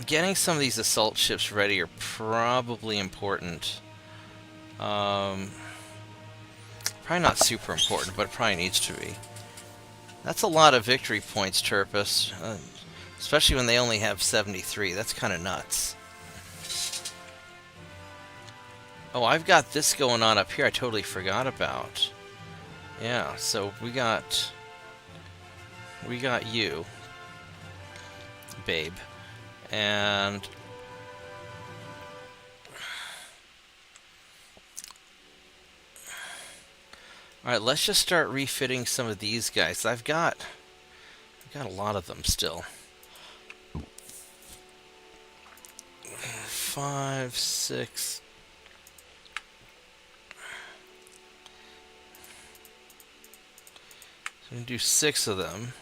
getting some of these assault ships ready are probably important. Probably not super important, but it probably needs to be. That's a lot of victory points, Turpus. Especially when they only have 73. That's kind of nuts. Oh, I've got this going on up here I totally forgot about. Yeah, so we got you, babe. And alright, let's just start refitting some of these guys. I've got a lot of them still. 5, 6. So we can do 6 of them.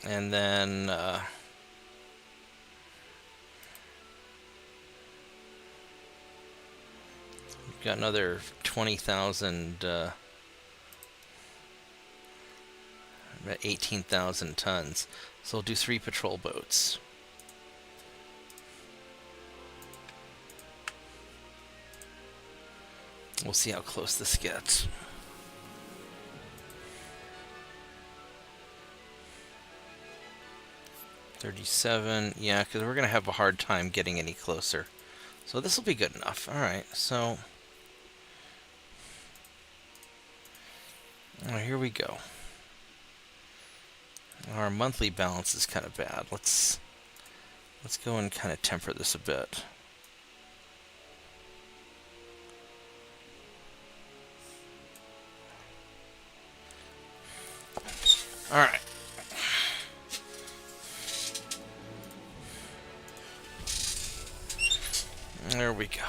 And then we've got another 20,000, about 18,000 tons. So we'll do 3 patrol boats. We'll see how close this gets. $37, yeah, because we're going to have a hard time getting any closer. So this will be good enough. Alright, so here we go. Our monthly balance is kind of bad. Let's go and kind of temper this a bit. Alright. There we go.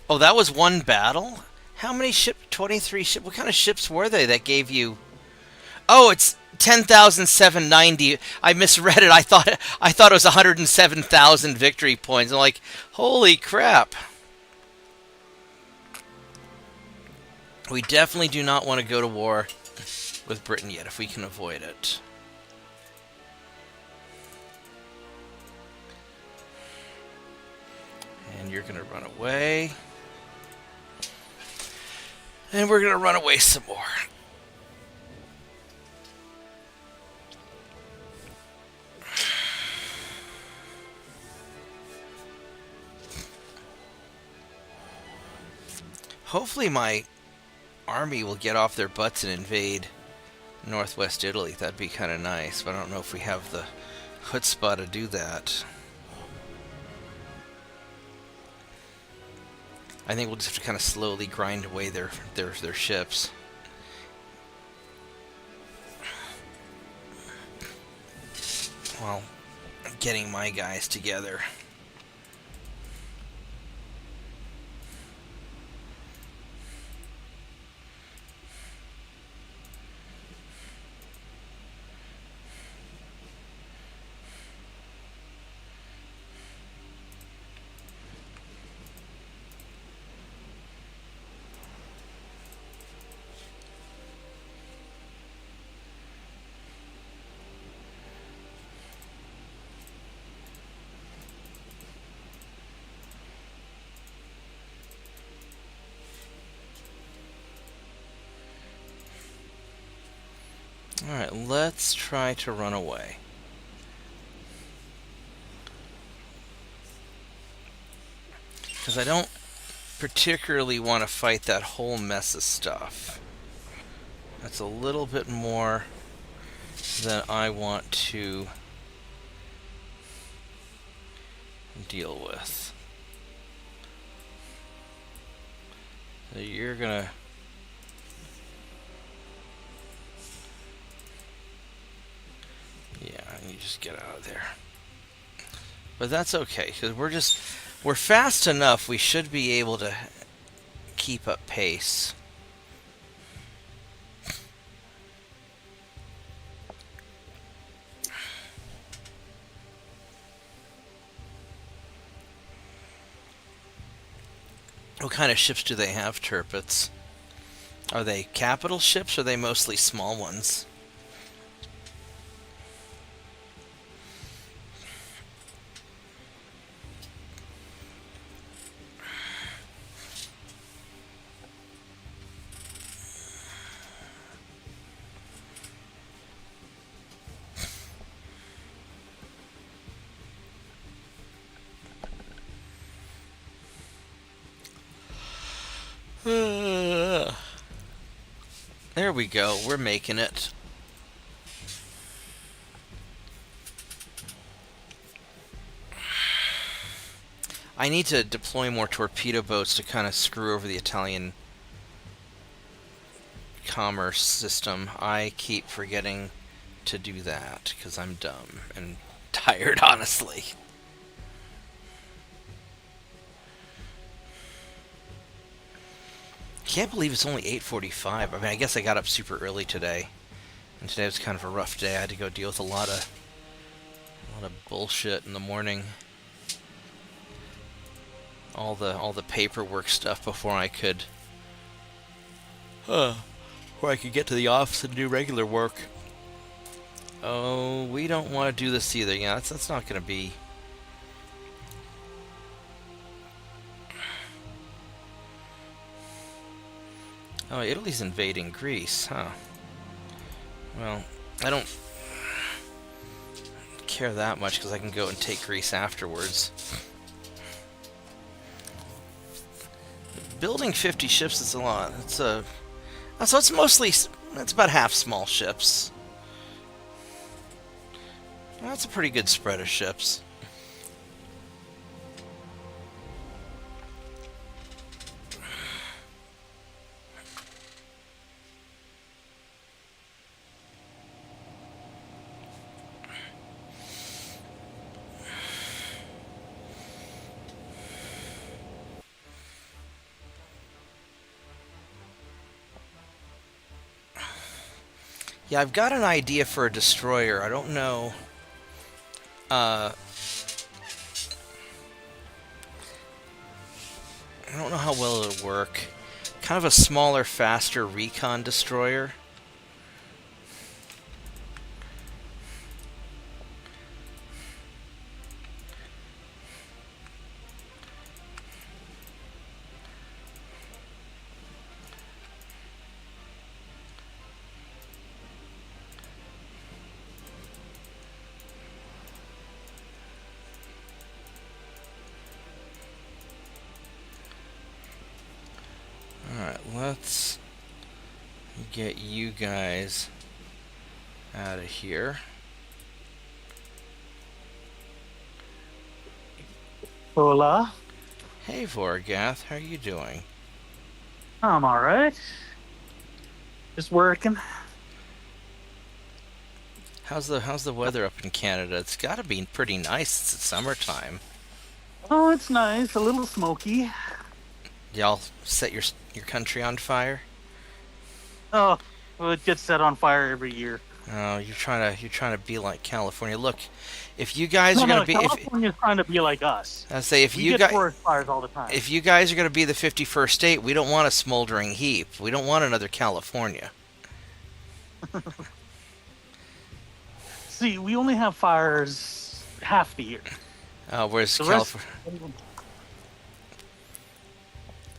Oh, that was one battle? How many ship? 23 ship. What kind of ships were they that gave you? Oh, it's 10,790. I misread it. I thought it was 107,000 victory points. I'm like, holy crap. We definitely do not want to go to war with Britain yet if we can avoid it. And you're going to run away. And we're going to run away some more. Hopefully my army will get off their butts and invade northwest Italy. That'd be kind of nice, but I don't know if we have the chutzpah to do that. I think we'll just have to kind of slowly grind away their ships. While getting my guys together. Alright, let's try to run away. Because I don't particularly want to fight that whole mess of stuff. That's a little bit more than I want to deal with. So you're gonna... Yeah, you just get out of there. But that's okay, because we're fast enough, we should be able to keep up pace. What kind of ships do they have, Turpits? Are they capital ships, or are they mostly small ones? There we go, we're making it. I need to deploy more torpedo boats to kind of screw over the Italian commerce system. I keep forgetting to do that because I'm dumb and tired, honestly. Can't believe it's only 8:45. I mean, I guess I got up super early today, and today was kind of a rough day. I had to go deal with a lot of bullshit in the morning. All the paperwork stuff before I could get to the office and do regular work. Oh, we don't want to do this either. Yeah, that's not going to be. Oh, Italy's invading Greece, huh? Well, I don't care that much because I can go and take Greece afterwards. Building 50 ships is a lot. So it's mostly, it's about half small ships. That's a pretty good spread of ships. Yeah, I've got an idea for a destroyer. I don't know. I don't know how well it'll work. Kind of a smaller, faster recon destroyer. Let's get you guys out of here.
Hola.
Hey, Vorgath, how are you doing?
I'm alright. Just working.
How's the weather up in Canada? It's got to be pretty nice. It's summertime.
Oh, it's nice. A little smoky.
Y'all set your country on fire?
Oh, well, it gets set on fire every year.
Oh, you're trying to be like California. Look, if you guys are gonna be,
California's trying to be like us.
I say if
we
you
get
guys
forest fires all the time.
If you guys are gonna be the 51st state, we don't want a smoldering heap. We don't want another California.
See, we only have fires half the year.
Whereas California.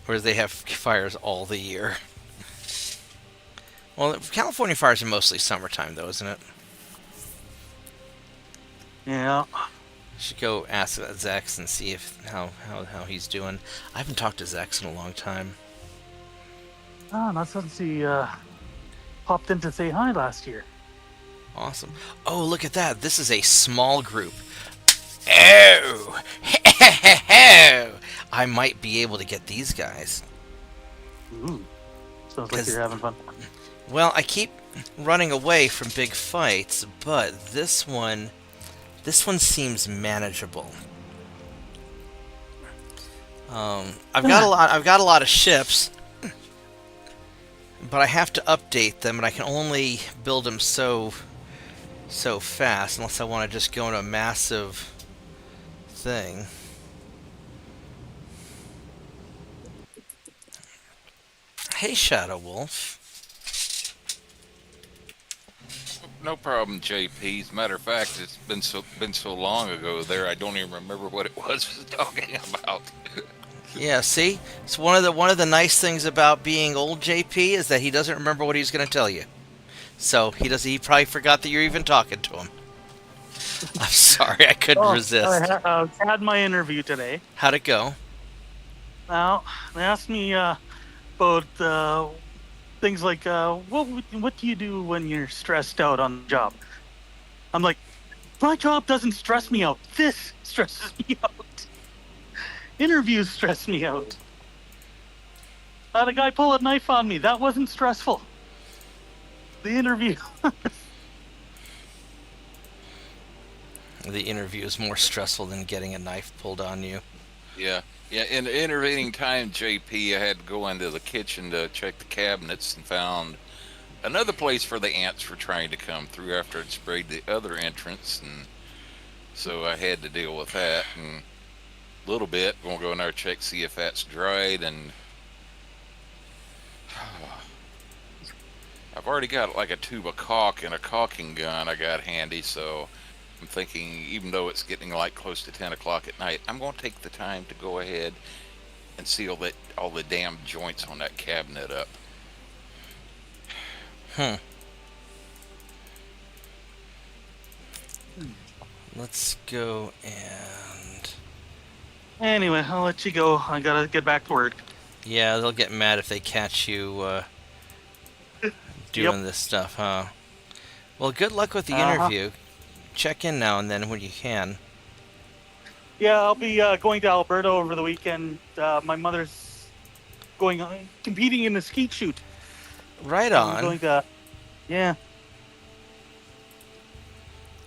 Whereas they have fires all the year. Well, California fires are mostly summertime, though, isn't it?
Yeah.
Should go ask Zex and see how he's doing. I haven't talked to Zex in a long time.
Oh, not since he popped in to say hi last year.
Awesome. Oh, look at that. This is a small group. Oh! I might be able to get these guys.
Ooh. Sounds like
'Cause-
you're having fun.
Well, I keep running away from big fights, but this one seems manageable. I've got a lot of ships, but I have to update them, and I can only build them so fast, unless I want to just go into a massive thing. Hey, Shadow Wolf.
No problem, JP. As a matter of fact, it's been so long ago there, I don't even remember what it was talking about.
Yeah, see, it's one of the nice things about being old JP is that he doesn't remember what he's going to tell you. So he probably forgot that you're even talking to him. I'm sorry, I couldn't resist.
I had my interview today.
How'd it go?
Now, they asked me about things like, what do you do when you're stressed out on the job? I'm like, my job doesn't stress me out. This stresses me out. Interviews stress me out. I had a guy pull a knife on me. That wasn't stressful. The interview.
The interview is more stressful than getting a knife pulled on you.
Yeah. In the intervening time, JP, I had to go into the kitchen to check the cabinets and found another place for the ants were trying to come through after I'd sprayed the other entrance, and so I had to deal with that. And a little bit, we'll go in there check, see if that's dried, and I've already got like a tube of caulk and a caulking gun I got handy, so I'm thinking, even though it's getting like close to 10 o'clock at night, I'm going to take the time to go ahead and seal all the damn joints on that cabinet up.
Let's go and...
Anyway, I'll let you go. I gotta get back to work.
Yeah, they'll get mad if they catch you doing this stuff, huh? Well, good luck with the interview. Check in now and then when you can.
Yeah, I'll be going to Alberta over the weekend. My mother's competing in the skeet shoot.
Right
I'm
on.
going to, yeah.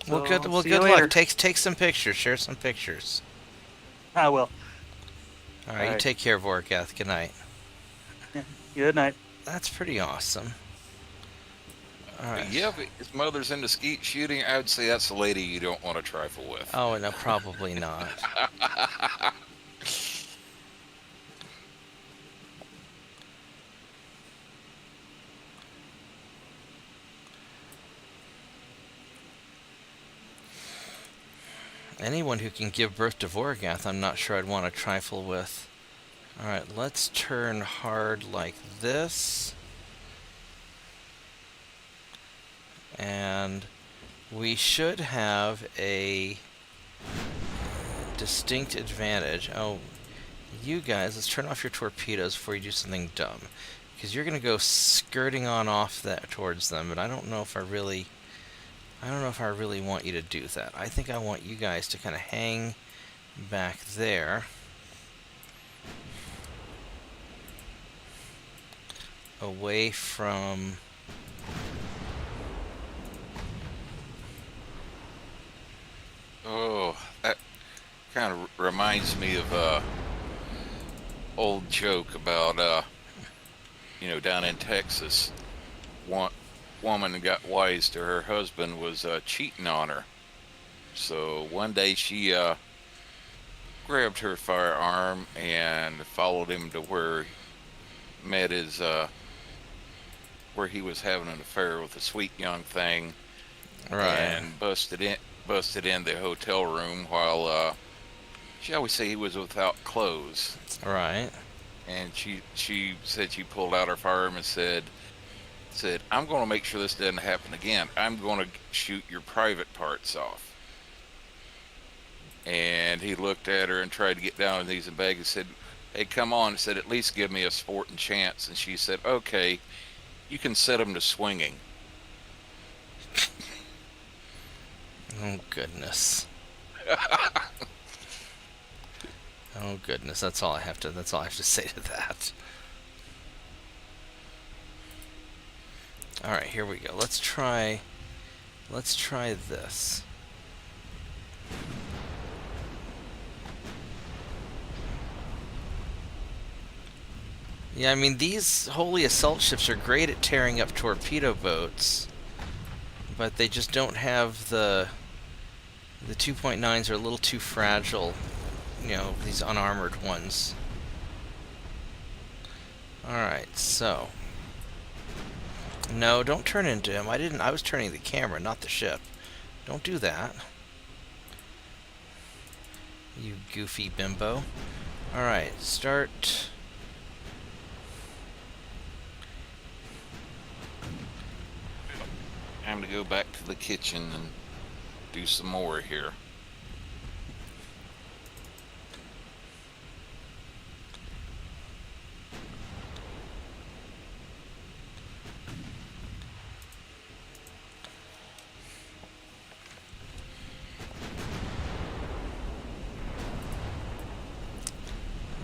Well,
So,
good. Well,
see you
good
later.
luck. Take some pictures. Share some pictures.
I will.
All right.
All
You
right.
take care, Vorkath. Good night.
Yeah. Good night.
That's pretty awesome. All right.
Yeah, but his mother's into skeet shooting. I would say that's a lady you don't want to trifle with.
Oh no, probably not. Anyone who can give birth to Vorgath, I'm not sure I'd want to trifle with. Alright, let's turn hard like this. And we should have a distinct advantage. Oh, you guys, let's turn off your torpedoes before you do something dumb. Because you're going to go skirting on off that towards them, but I don't know if I really want you to do that. I think I want you guys to kind of hang back there. Away from...
Oh, that kind of reminds me of a old joke about, down in Texas, one woman got wise to her husband was cheating on her. So one day she grabbed her firearm and followed him to where met his where he was having an affair with a sweet young thing,
Right.
and busted in the hotel room while shall we say he was without clothes.
Right.
And she said she pulled out her firearm and said, I'm going to make sure this doesn't happen again. I'm going to shoot your private parts off. And he looked at her and tried to get down on his knees and beg and said, hey, come on. He said, at least give me a sporting chance. And she said, okay, you can set him to swinging.
Oh, goodness. Oh, goodness. That's all I have to say to that. Alright, here we go. Let's try this. Yeah, I mean, these Holy Assault ships are great at tearing up torpedo boats, but they just don't have the 2.9s are a little too fragile, you know, these unarmored ones. Alright, so. No, don't turn into him. I was turning the camera, not the ship. Don't do that. You goofy bimbo. Alright, start.
Time to go back to the kitchen and do some more here.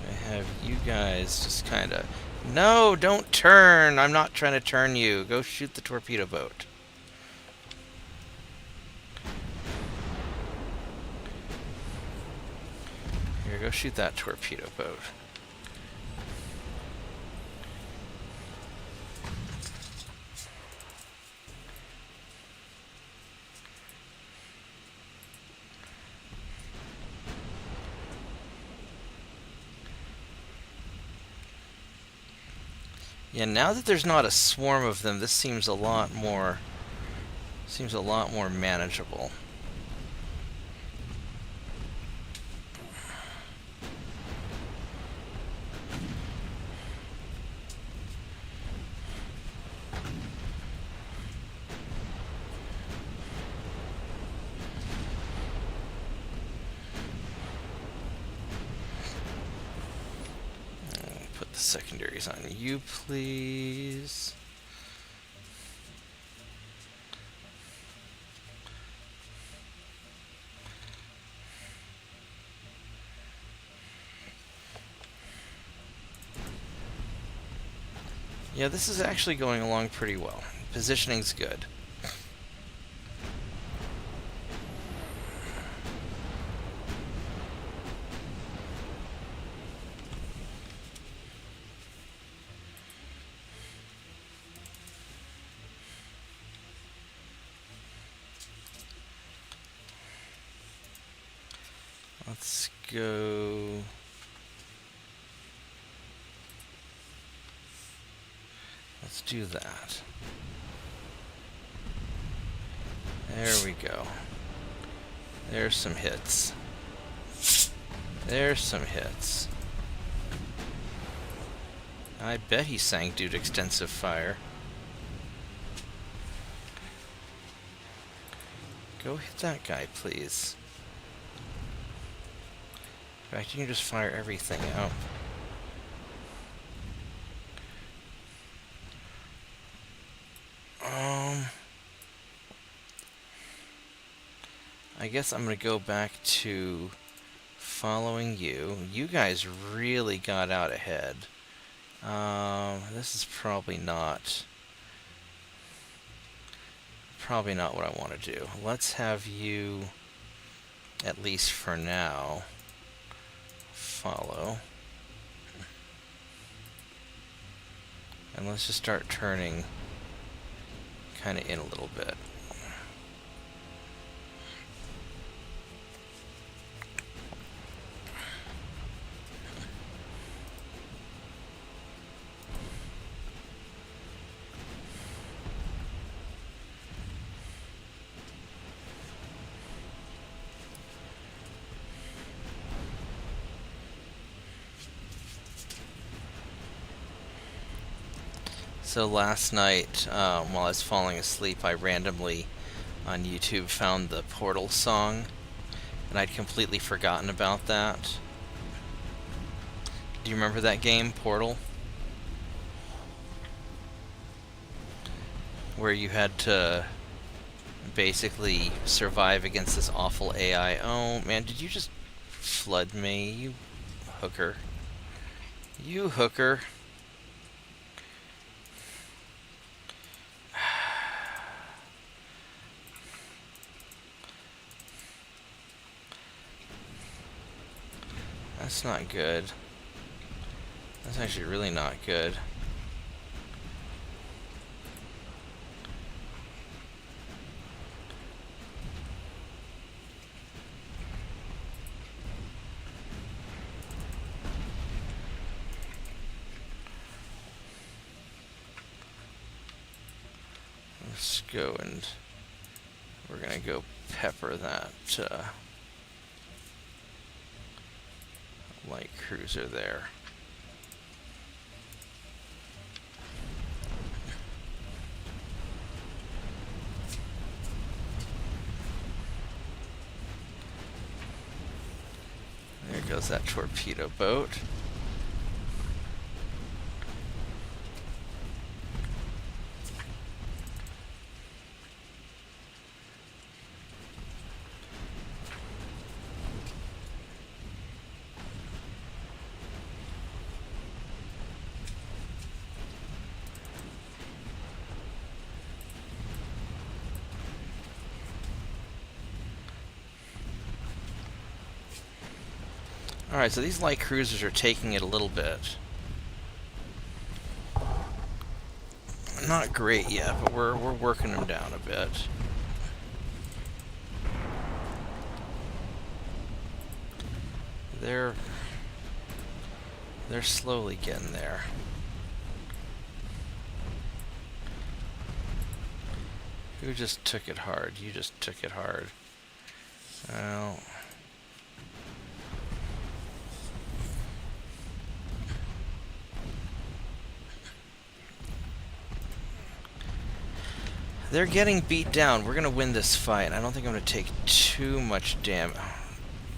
I have you guys just kind of... No, don't turn! I'm not trying to turn you. Go shoot the torpedo boat. Here, go shoot that torpedo boat. Yeah, now that there's not a swarm of them, this seems a lot more manageable. Put the secondaries on you, please. Yeah, this is actually going along pretty well. Positioning's good. Let's go. Let's do that. There we go. There's some hits. There's some hits. I bet he sank due to extensive fire. Go hit that guy, please. In fact, you can just fire everything out. I guess I'm going to go back to following you. You guys really got out ahead. This is probably not what I want to do. Let's have you, at least for now, follow. And let's just start turning kind of in a little bit. So last night, while I was falling asleep, I randomly on YouTube found the Portal song, and I'd completely forgotten about that. Do you remember that game, Portal? Where you had to basically survive against this awful AI. Oh man, did you just flood me, you hooker? You hooker. That's not good. That's actually really not good. Let's go and we're gonna go pepper that light cruiser there. There goes that torpedo boat. Alright, so these light cruisers are taking it a little bit. Not great yet, but we're working them down a bit. They're slowly getting there. Who just took it hard? You just took it hard. Well... They're getting beat down. We're gonna win this fight. I don't think I'm gonna take too much damage.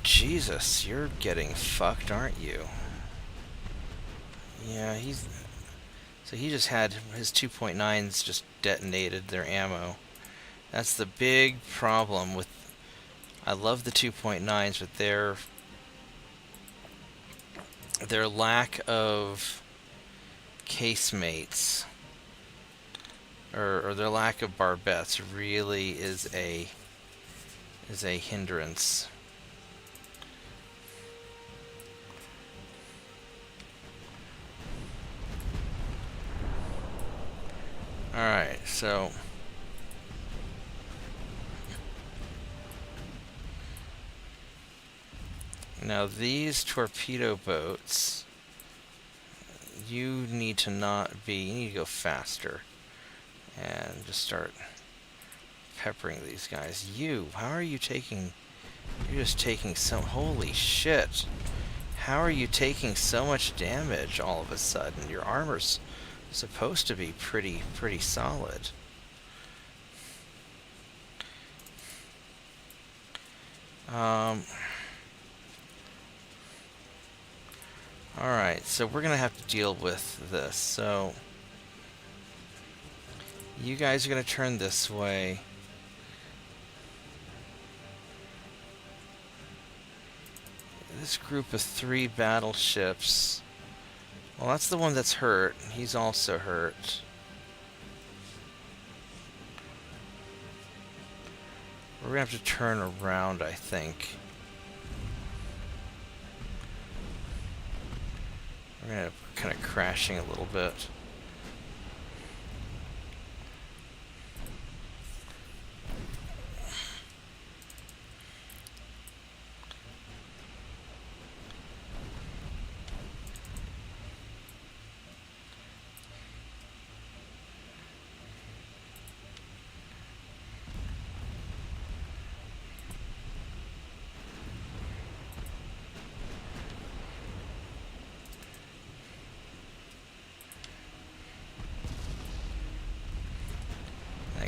Jesus, you're getting fucked, aren't you? Yeah, he's... So he just had his 2.9s just detonated their ammo. That's the big problem with... I love the 2.9s, but their lack of casemates... Or their lack of barbettes really is a hindrance. Alright, so now these torpedo boats, you need to go faster. And just start peppering these guys. How are you taking... You're just taking holy shit. How are you taking so much damage all of a sudden? Your armor's supposed to be pretty solid. Alright, so we're gonna have to deal with this. So... You guys are going to turn this way. This group of 3 battleships. Well, that's the one that's hurt. He's also hurt. We're going to have to turn around, I think. We're going to end up kind of crashing a little bit.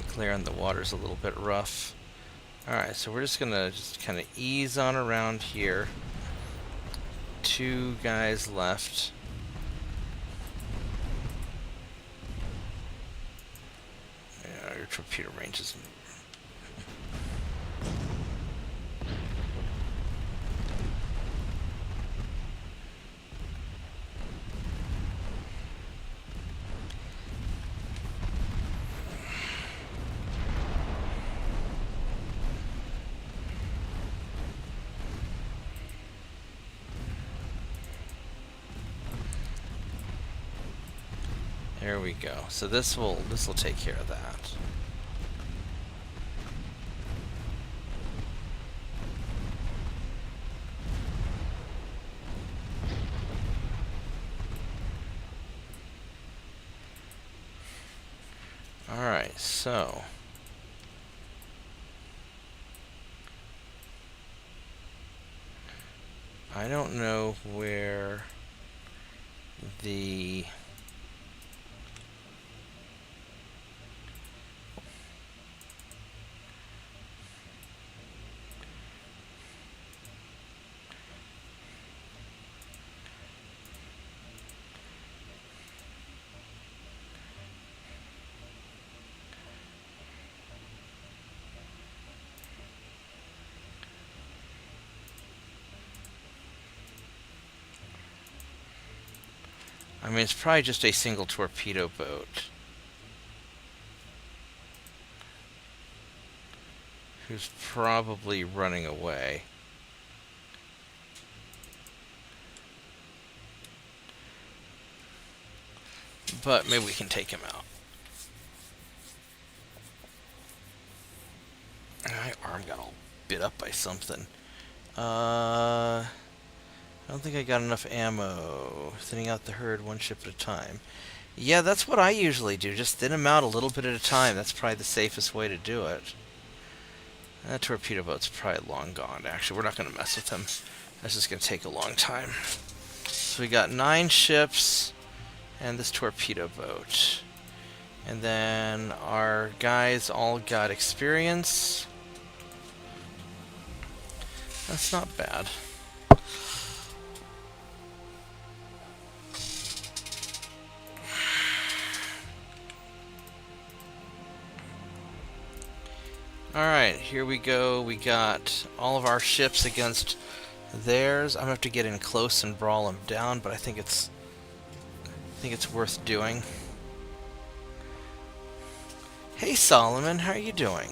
Clearing the water's a little bit rough. Alright, so we're just gonna kind of ease on around here. 2 guys left. Yeah, your torpedo range is... There we go. So this will take care of that. Alright, so I don't know where the I mean, it's probably just a single torpedo boat who's probably running away. But maybe we can take him out. My arm got all bit up by something. I don't think I got enough ammo. Thinning out the herd one ship at a time. Yeah, that's what I usually do. Just thin them out a little bit at a time. That's probably the safest way to do it. That torpedo boat's probably long gone, actually. We're not going to mess with him. That's just going to take a long time. So we got 9 ships and this torpedo boat. And then our guys all got experience. That's not bad. Alright, here we go. We got all of our ships against theirs. I'm gonna have to get in close and brawl them down, but I think it's worth doing. Hey Solomon, how are you doing?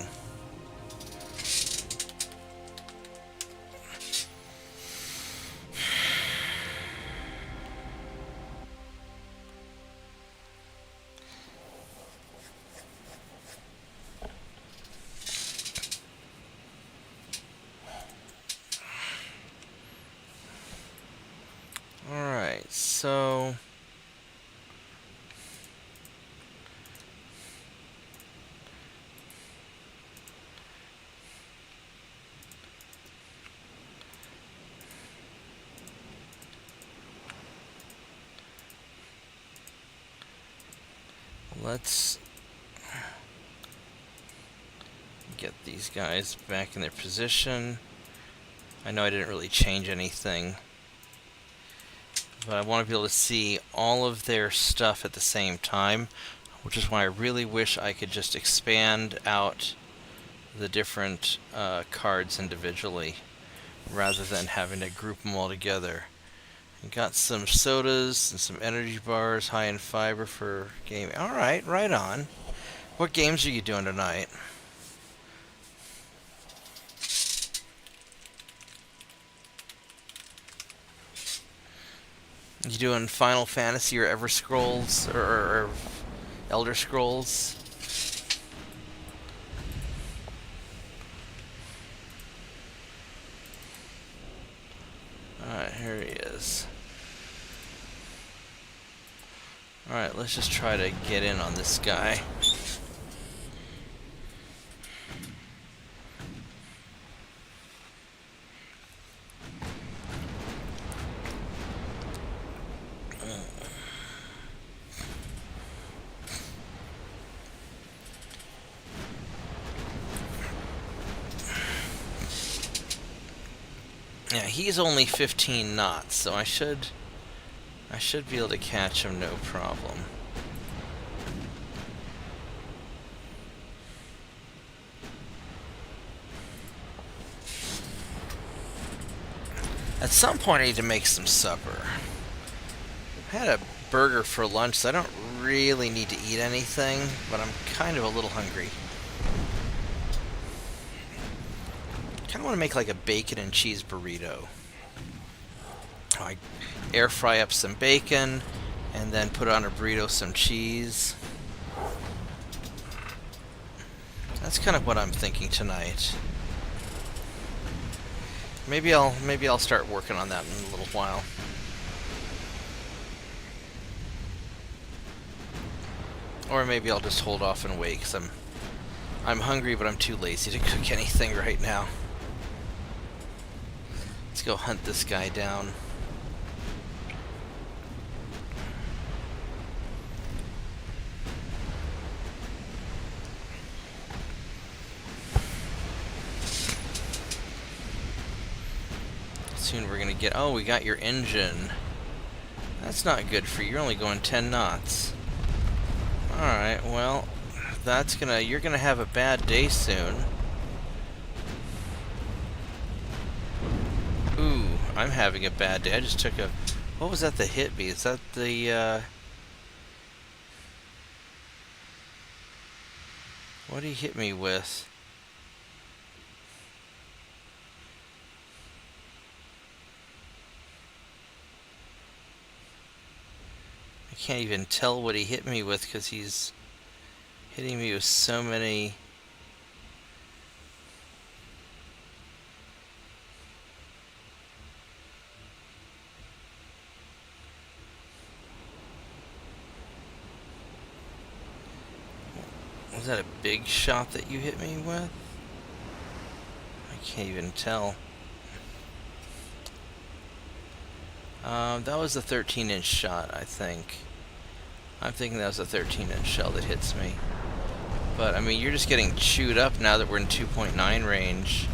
Alright, so let's get these guys back in their position. I know I didn't really change anything, but I want to be able to see all of their stuff at the same time, which is why I really wish I could just expand out the different cards individually rather than having to group them all together. I got some sodas and some energy bars, high in fiber for gaming. Alright, right on. What games are you doing tonight? You doing Final Fantasy or Ever Scrolls or Elder Scrolls? Alright, here he is. Alright, let's just try to get in on this guy. Yeah, he's only 15 knots, so I should be able to catch him no problem. At some point I need to make some supper. I had a burger for lunch, so I don't really need to eat anything, but I'm kind of a little hungry. I kind of want to make like a bacon and cheese burrito. I air fry up some bacon, And then put on a burrito some cheese. That's kind of what I'm thinking tonight. Maybe I'll start working on that in a little while. Or maybe I'll just hold off and wait, because I'm hungry, but I'm too lazy to cook anything right now. Let's go hunt this guy down. Soon we're gonna get... Oh, we got your engine. That's not good for you. You're only going 10 knots. Alright, well, that's gonna... You're gonna have a bad day soon. Ooh, I'm having a bad day. I just took a... What was that that hit me? Is that the, What did he hit me with? I can't even tell what he hit me with because he's hitting me with so many... Was that a big shot that you hit me with? I can't even tell. That was a 13-inch shot, I think. I'm thinking that was a 13-inch shell that hits me. But, I mean, you're just getting chewed up now that we're in 2.9 range.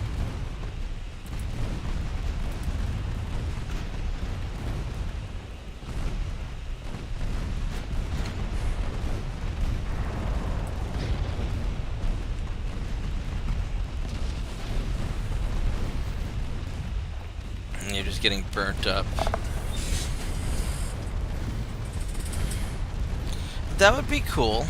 And you're just getting burnt up. That would be cool.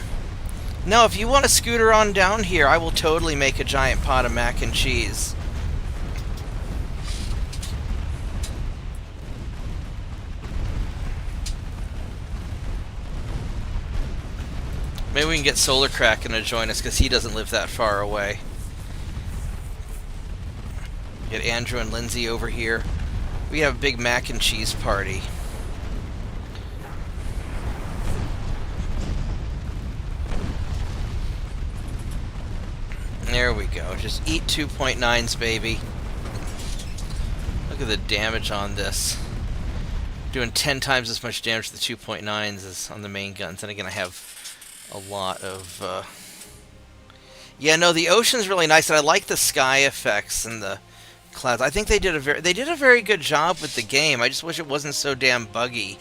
No, if you want to scooter on down here, I will totally make a giant pot of mac and cheese. Maybe we can get Solar Kraken to join us, because he doesn't live that far away. Get Andrew and Lindsay over here. We have a big mac and cheese party. There we go. Just eat 2.9s, baby. Look at the damage on this. Doing 10 times as much damage to the 2.9s as on the main guns. And again, I have a lot of... Yeah, no, the ocean's really nice, and I like the sky effects and the clouds. I think they did a very good job with the game. I just wish it wasn't so damn buggy.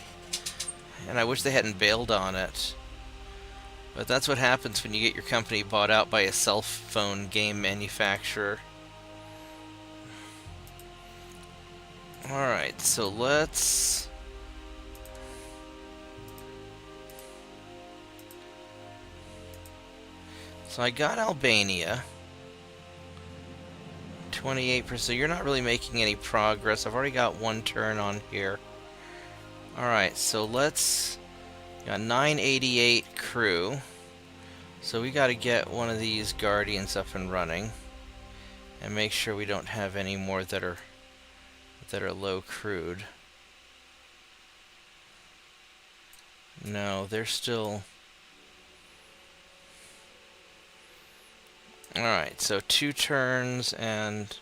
And I wish they hadn't bailed on it. But that's what happens when you get your company bought out by a cell phone game manufacturer. Alright, so let's... So I got Albania. 28%. So you're not really making any progress. I've already got one turn on here. Alright, so let's... Got 988 crew. So we got to get one of these Guardians up and running. And make sure we don't have any more that are low crewed. No, they're still... Alright, so 2 turns and...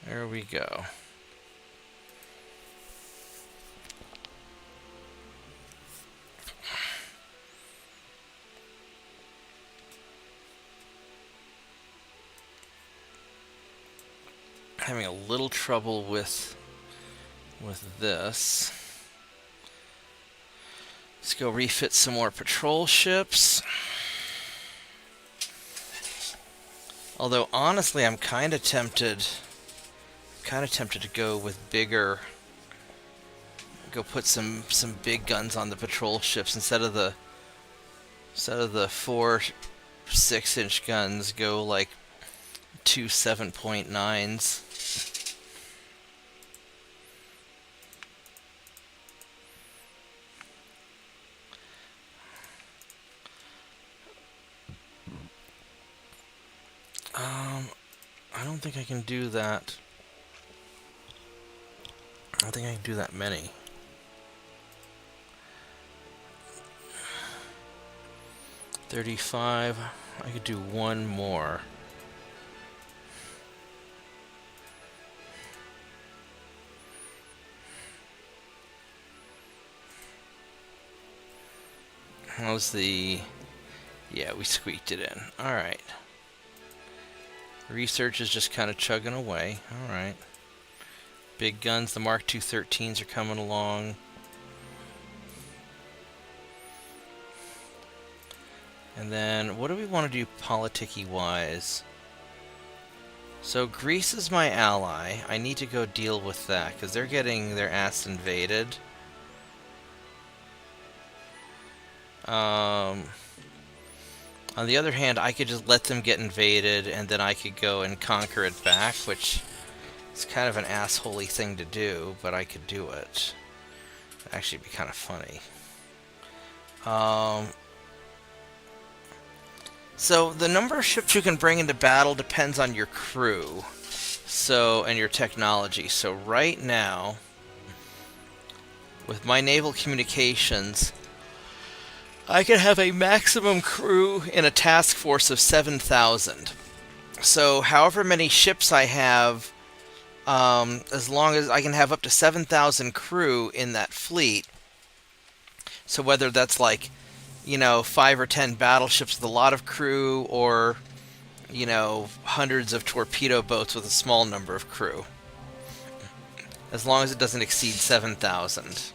There we go. Having a little trouble with this. Let's go refit some more patrol ships. Although honestly, I'm kind of tempted to go with bigger. Go put some big guns on the patrol ships instead of the So the 4 6-inch guns go like 2 7.9s. I don't think I can do that. I don't think I can do that many. $35. I could do one more. How's the... Yeah, we squeaked it in. Alright. Research is just kind of chugging away. Alright. Big guns, the Mark II 13s are coming along. And then, what do we want to do politic-wise? So, Greece is my ally. I need to go deal with that, because they're getting their ass invaded. On the other hand, I could just let them get invaded, and then I could go and conquer it back, which is kind of an assholey thing to do, but I could do it. It'd actually be kind of funny. So, the number of ships you can bring into battle depends on your crew, and your technology. So, right now, with my naval communications, I can have a maximum crew in a task force of 7,000. So, however many ships I have, as long as I can have up to 7,000 crew in that fleet. So, whether that's like, 5 or 10 battleships with a lot of crew, or, hundreds of torpedo boats with a small number of crew. As long as it doesn't exceed 7,000.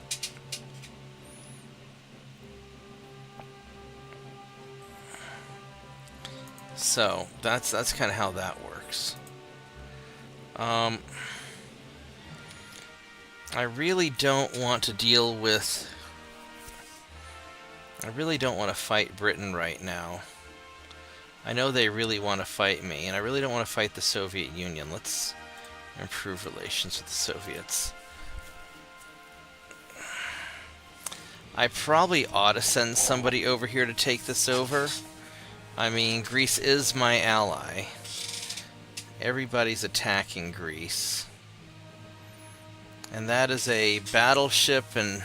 So, that's kind of how that works. I really don't want to deal with... I really don't want to fight Britain right now. I know they really want to fight me, and I really don't want to fight the Soviet Union. Let's improve relations with the Soviets. I probably ought to send somebody over here to take this over. I mean, Greece is my ally. Everybody's attacking Greece. And that is a battleship and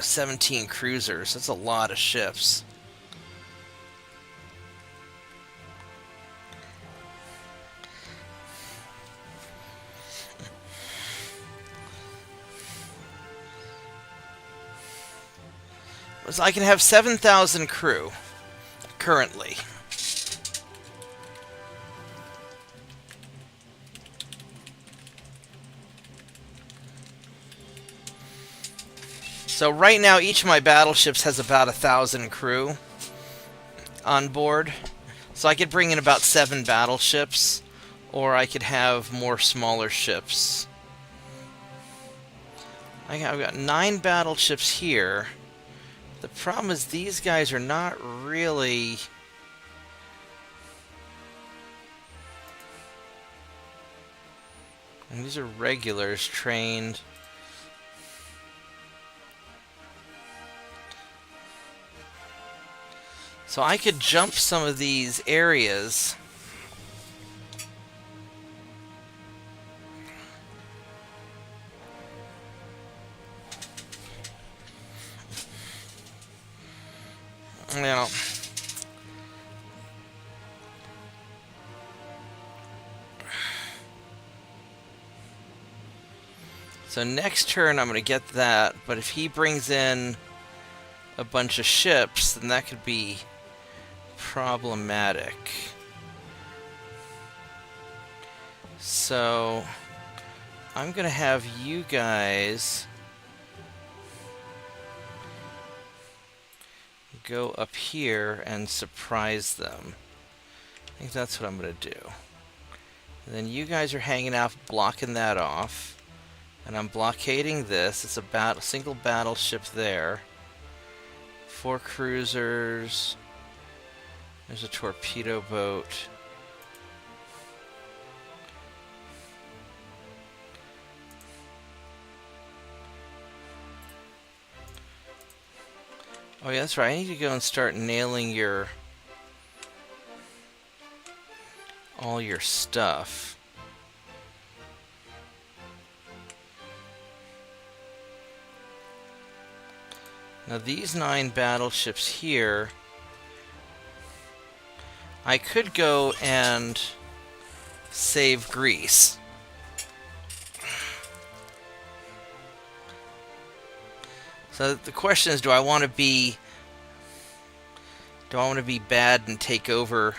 17 cruisers. That's a lot of ships. So I can have 7,000 crew, currently. So right now, each of my battleships has about 1,000 crew on board. So I could bring in about 7 battleships, or I could have more smaller ships. I've got 9 battleships here. The problem is these guys are not really... And these are regulars trained. So I could jump some of these areas. Now, so next turn I'm going to get that, but if he brings in a bunch of ships, then that could be problematic. So I'm going to have you guys go up here and surprise them. I think that's what I'm going to do. And then you guys are hanging out, blocking that off. And I'm blockading this. It's a single battleship there. 4 cruisers. There's a torpedo boat. Oh yeah, that's right. I need to go and start nailing all your stuff. Now these 9 battleships here, I could go and save Greece. So the question is, do I want to be bad and take over?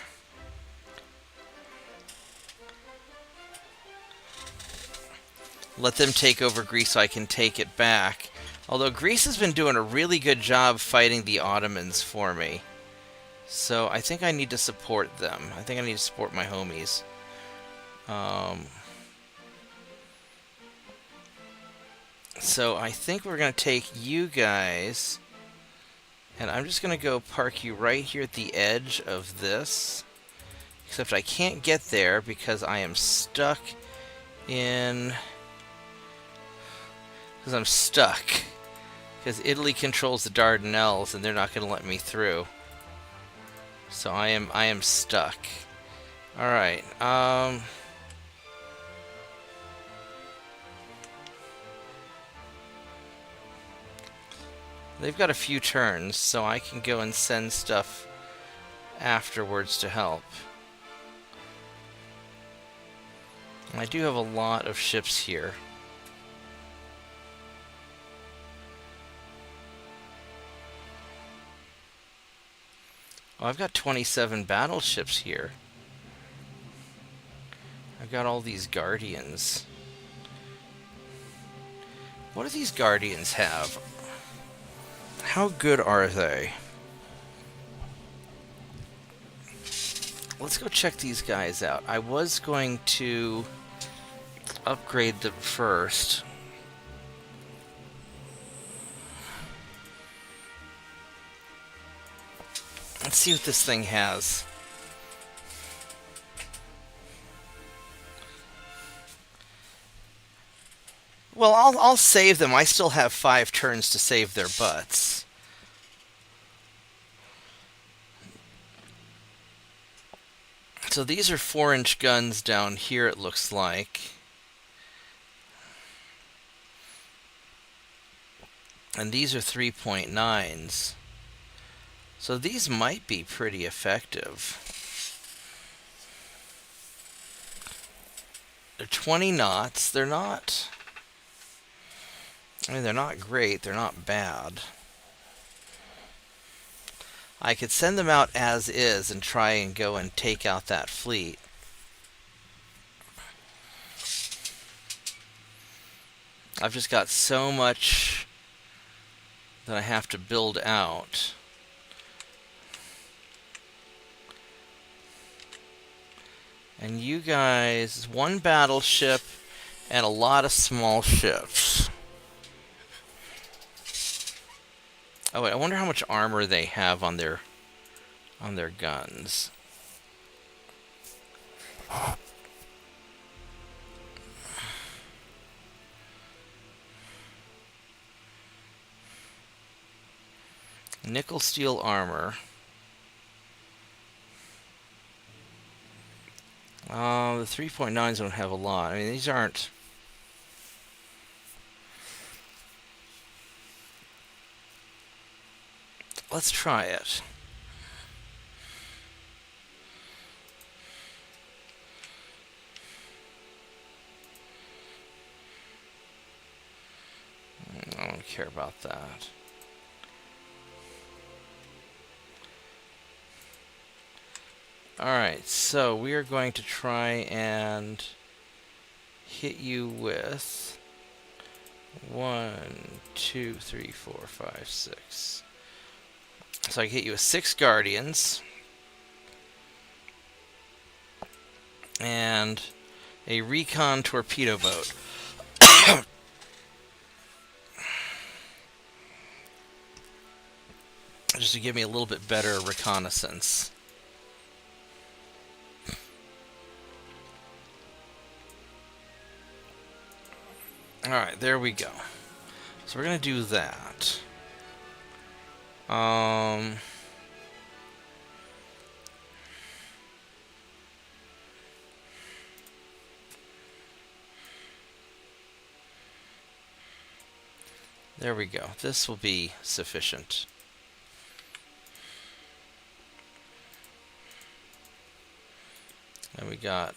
Let them take over Greece so I can take it back. Although Greece has been doing a really good job fighting the Ottomans for me. So I think I need to support them. I think I need to support my homies. So I think we're going to take you guys, and I'm just going to go park you right here at the edge of this. Except I can't get there because I am stuck in... Because I'm stuck. Because Italy controls the Dardanelles and they're not going to let me through. So I am stuck. Alright, they've got a few turns, so I can go and send stuff afterwards to help. I do have a lot of ships here. Oh, I've got 27 battleships here. I've got all these Guardians. What do these Guardians have? How good are they? Let's go check these guys out. I was going to upgrade them first. Let's see what this thing has. Well, I'll save them. I still have 5 turns to save their butts. So these are 4-inch guns down here, it looks like. And these are 3.9s. So these might be pretty effective. They're 20 knots. They're not... I mean, they're not great. They're not bad. I could send them out as is and try and go and take out that fleet. I've just got so much that I have to build out. And you guys, 1 battleship and a lot of small ships. Oh wait, I wonder how much armor they have on their guns. Nickel steel armor. The 3.9s don't have a lot. I mean, these aren't... Let's try it. I don't care about that. Alright, so we are going to try and hit you with 1, 2, 3, 4, 5, 6. So I can hit you with 6 Guardians and a recon torpedo boat. just to give me a little bit better reconnaissance. Alright, there we go. So we're going to do that. There we go. This will be sufficient. And we got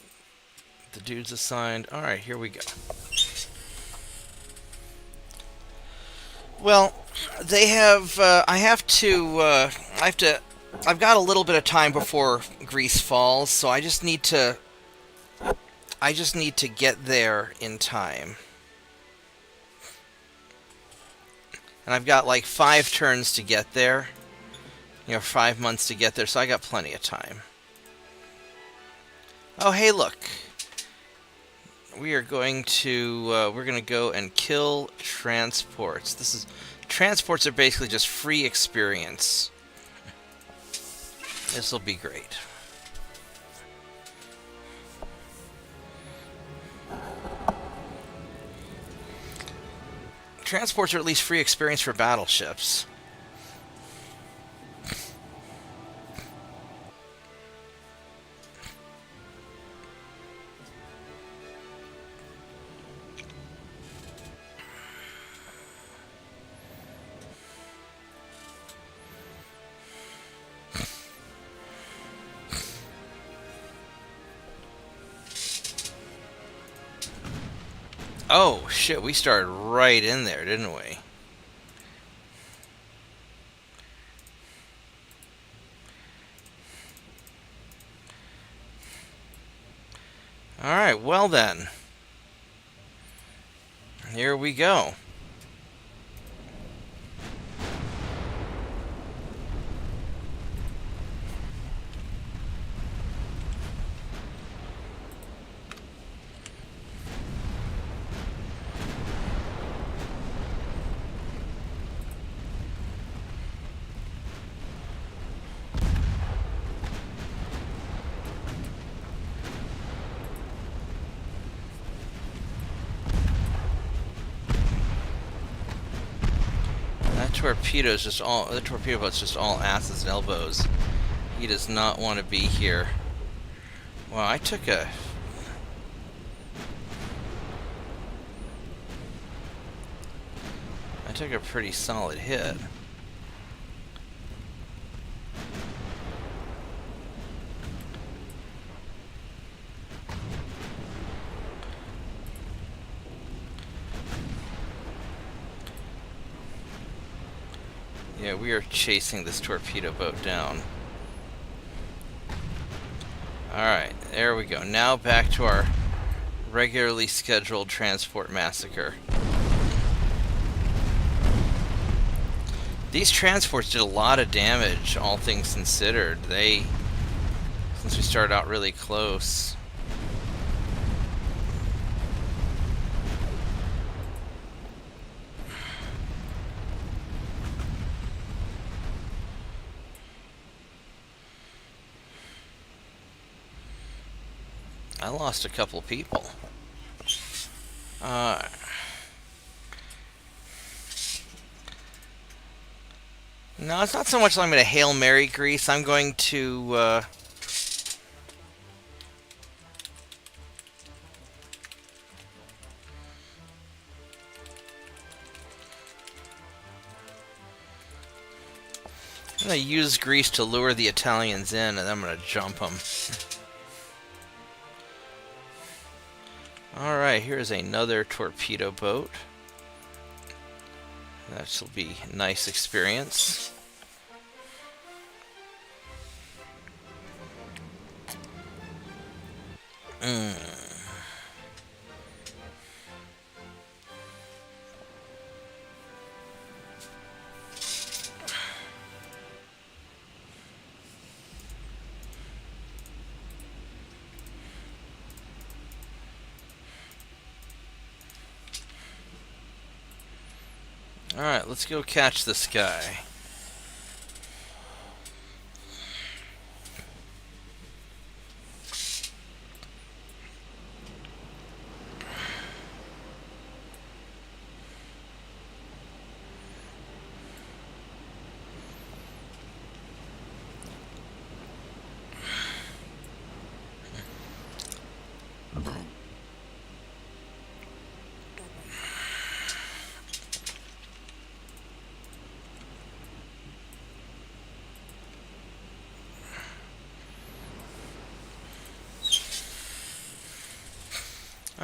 the dudes assigned. Alright, here we go. Well, they have, I've got a little bit of time before Greece falls, so I just need to get there in time. And I've got like 5 turns to get there. 5 months to get there, so I got plenty of time. Oh, hey, look. We are going to, we're going to go and kill transports. Transports are basically just free experience. This will be great. Transports are at least free experience for battleships. Oh, shit, we started right in there, didn't we? Alright, well then. Here we go. The torpedo boat's just all asses and elbows. He does not want to be here. Wow, I took a pretty solid hit. Yeah, we are chasing this torpedo boat down. Alright, there we go. Now back to our regularly scheduled transport massacre. These transports did a lot of damage, all things considered. Since we started out really close. I lost a couple people. No, it's not so much that I'm going to Hail Mary Greece. I'm going to... I'm going to use Greece to lure the Italians in, and then I'm going to jump them. Alright, here's another torpedo boat. That will be a nice experience. Alright, let's go catch this guy.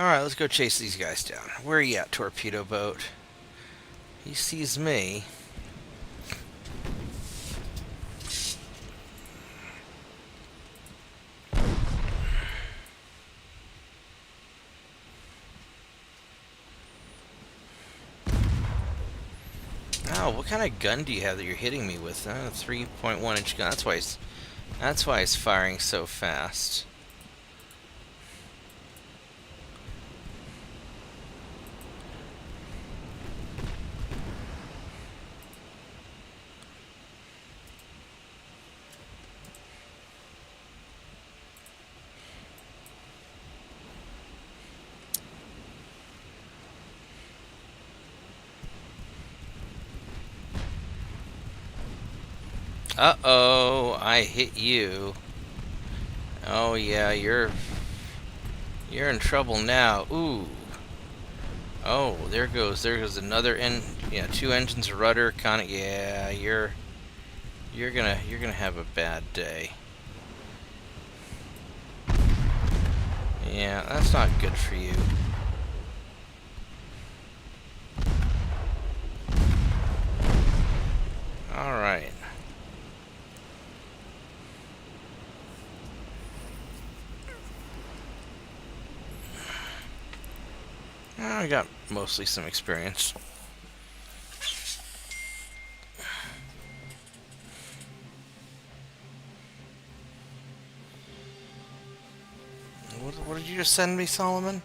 Alright, let's go chase these guys down. Where are you at, torpedo boat? He sees me. Oh, what kind of gun do you have that you're hitting me with? 3.1 inch gun. That's why he's firing so fast. Uh-oh, I hit you. Oh yeah, you're in trouble now. Ooh. Oh, there goes another two engines, a rudder, kind of. Yeah, you're gonna have a bad day. Yeah, that's not good for you. All right. I got mostly some experience. What did you just send me, Solomon?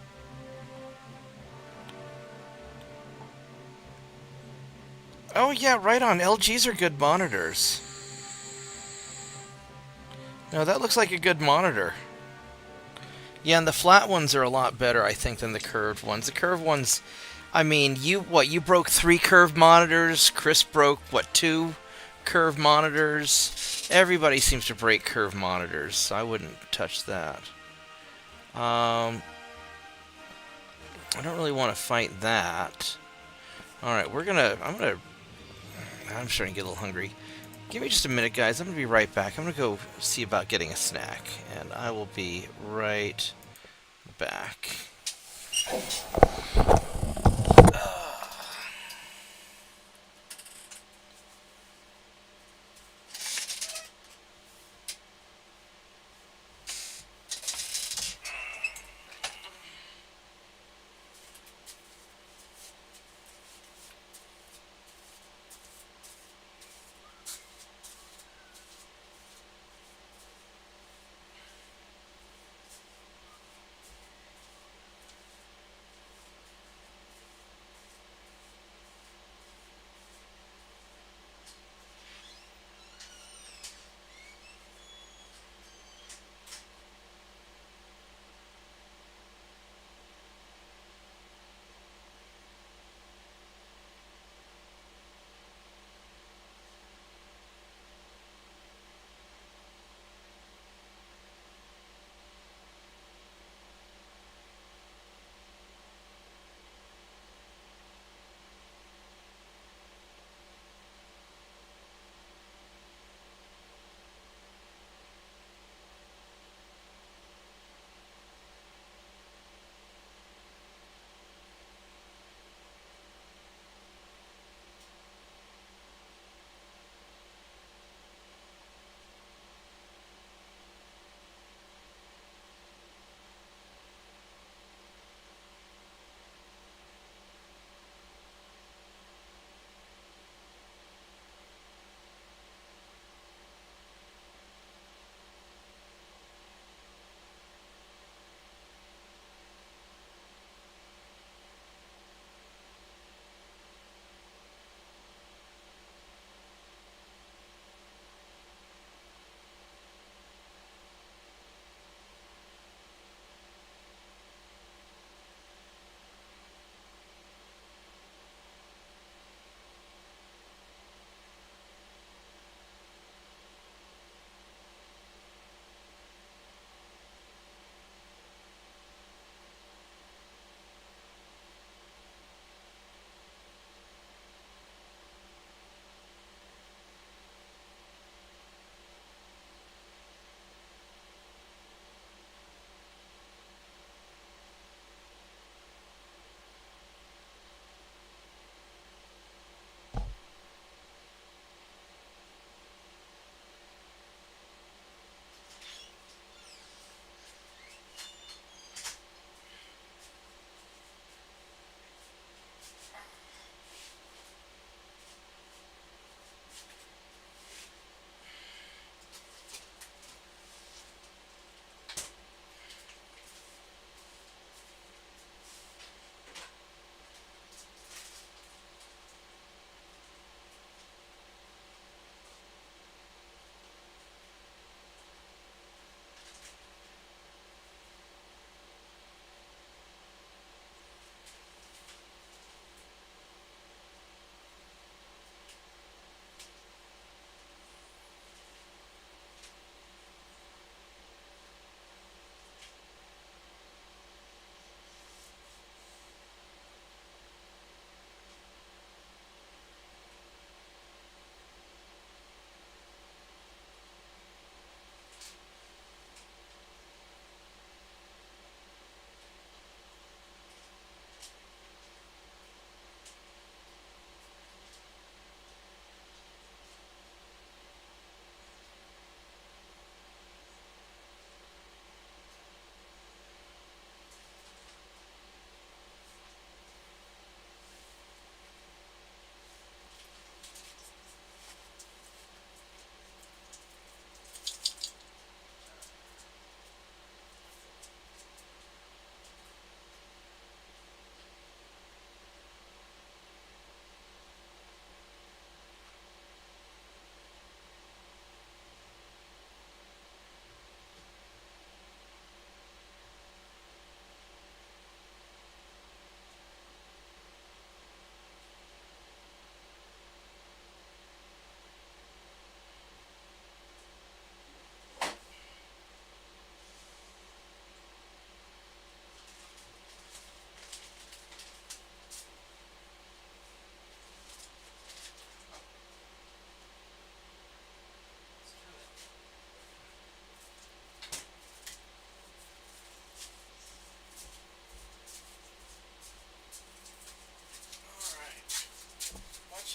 Oh yeah, right on. LGs are good monitors. No, that looks like a good monitor. Yeah, and the flat ones are a lot better, I think, than the curved ones. The curved ones, I mean, you broke 3 curved monitors. Chris broke, 2 curved monitors. Everybody seems to break curved monitors, so I wouldn't touch that. I don't really want to fight that. Alright, I'm starting to get a little hungry. Give me just a minute, guys. I'm going to be right back. I'm going to go see about getting a snack, and I will be right back.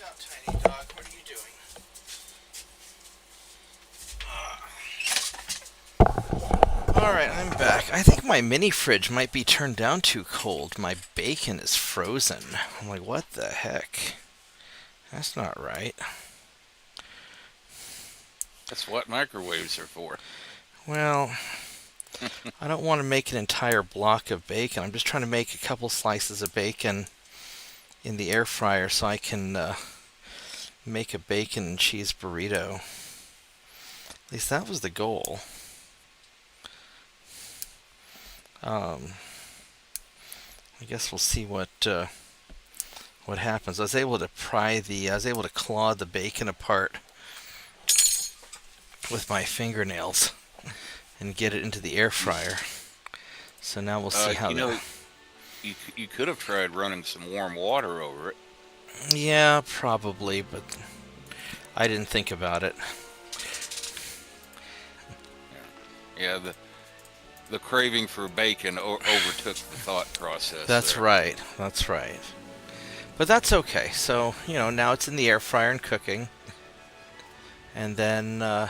out, tiny dog. What are you doing? Alright, I'm back. I think my mini fridge might be turned down too cold. My bacon is frozen. I'm like, what the heck? That's not right.
That's what microwaves are for.
Well, I don't want to make an entire block of bacon. I'm just trying to make a couple slices of bacon in the air fryer so I can make a bacon and cheese burrito. At least that was the goal. I guess we'll see what happens. I was able to claw the bacon apart with my fingernails and get it into the air fryer. So now we'll see how
you could have tried running some warm water over it.
Yeah, probably, but I didn't think about it.
Yeah, the craving for bacon overtook the thought process.
That's
there.
right. That's right. But that's okay. So, now it's in the air fryer and cooking. And then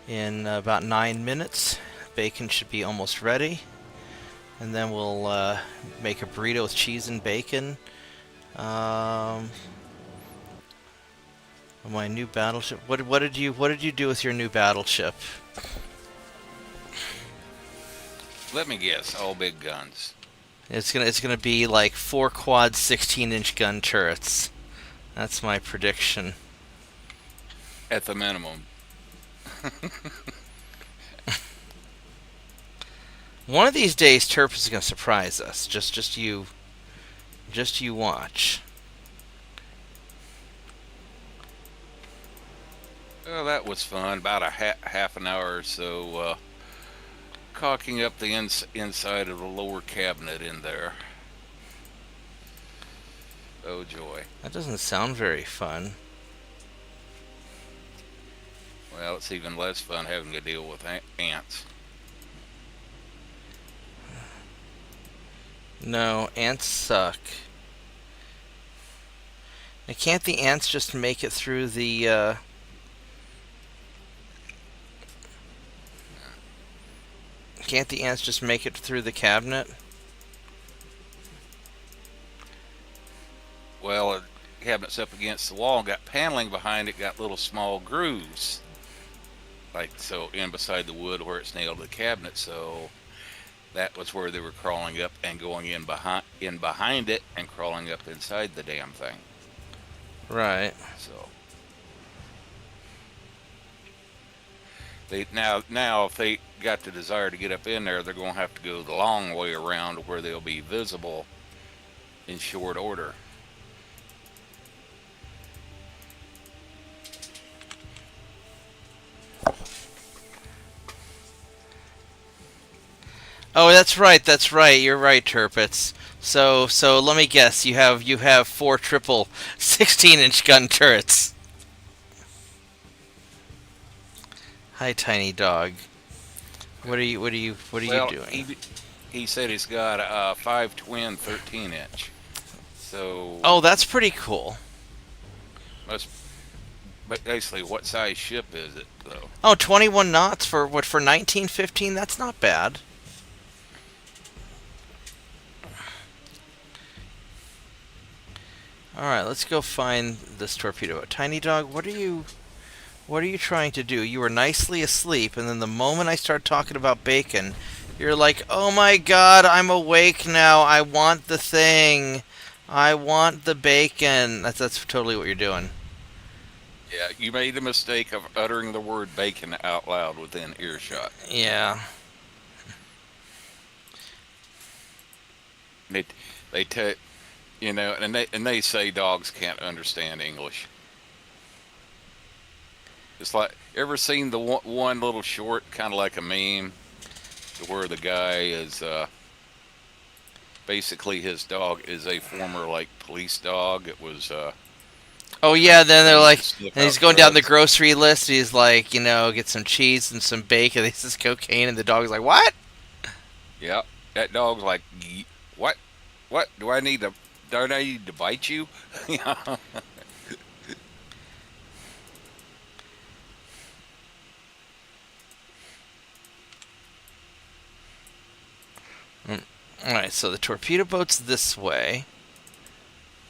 in about 9 minutes, bacon should be almost ready. And then we'll make a burrito with cheese and bacon. My new battleship. What did you do with your new battleship?
Let me guess, all big guns.
It's gonna be like 4 quad 16-inch gun turrets. That's my prediction.
At the minimum.
One of these days, Turp is gonna surprise us. Just you watch.
Well, that was fun. About a half an hour or so, caulking up the inside of the lower cabinet in there. Oh joy.
That doesn't sound very fun.
Well, it's even less fun having to deal with ants.
No, ants suck. Now, can't the ants just make it through the Can't the ants just make it through the cabinet?
Well, the cabinet's up against the wall and got paneling behind it, got little small grooves. Like so in beside the wood where it's nailed to the cabinet, so that was where they were crawling up and going in behind it and crawling up inside the damn thing.
Right.
So now if they got the desire to get up in there, they're going to have to go the long way around where they'll be visible in short order.
Oh, that's right. That's right. You're right, Turpitz. So let me guess. You have 4 triple 16-inch gun turrets. Hi, tiny dog. What are you doing?
He said he's got a 5 twin 13-inch. So.
Oh, that's pretty cool.
But basically, what size ship is it, though?
Oh, 21 knots for 1915? That's not bad. Alright, let's go find this torpedo. Tiny dog, what are you trying to do? You were nicely asleep, and then the moment I start talking about bacon, you're like, oh my god, I'm awake now. I want the thing. I want the bacon. That's totally what you're doing.
Yeah, you made the mistake of uttering the word bacon out loud within earshot.
Yeah.
And they say dogs can't understand English. It's like, ever seen the one little short, kind of like a meme, where the guy is basically his dog is a former police dog. It was.
Oh yeah, then they're like, and he's going down the grocery list. He's like, get some cheese and some bacon. He says cocaine, and the dog's like, what?
Yeah, that dog's like, what? What do I need to Don't I need to bite you? Yeah.
Alright, so the torpedo boat's this way.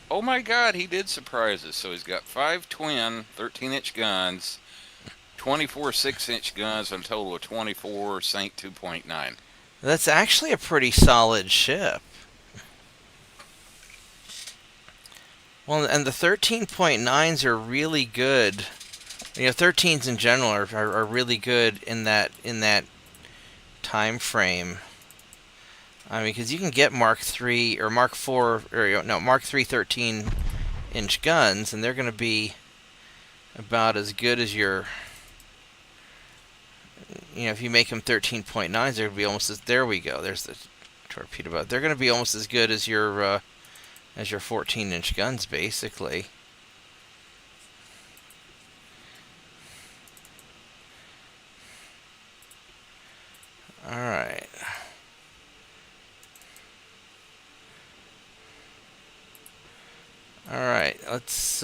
Oh my God, he did surprise us. So he's got 5 twin 13-inch guns, 24 6-inch guns, and a total of 24 Saint 2.9.
That's actually a pretty solid ship. Well, and the 13.9s are really good. 13s in general are really good in that time frame. I mean, because you can get Mark III or Mark IV, or no, Mark III 13-inch guns, and they're going to be about as good as your. If you make them 13.9s, they're going to be almost as. There we go. There's the torpedo boat. They're going to be almost as good as your 14-inch guns, basically. All right. All right. Let's.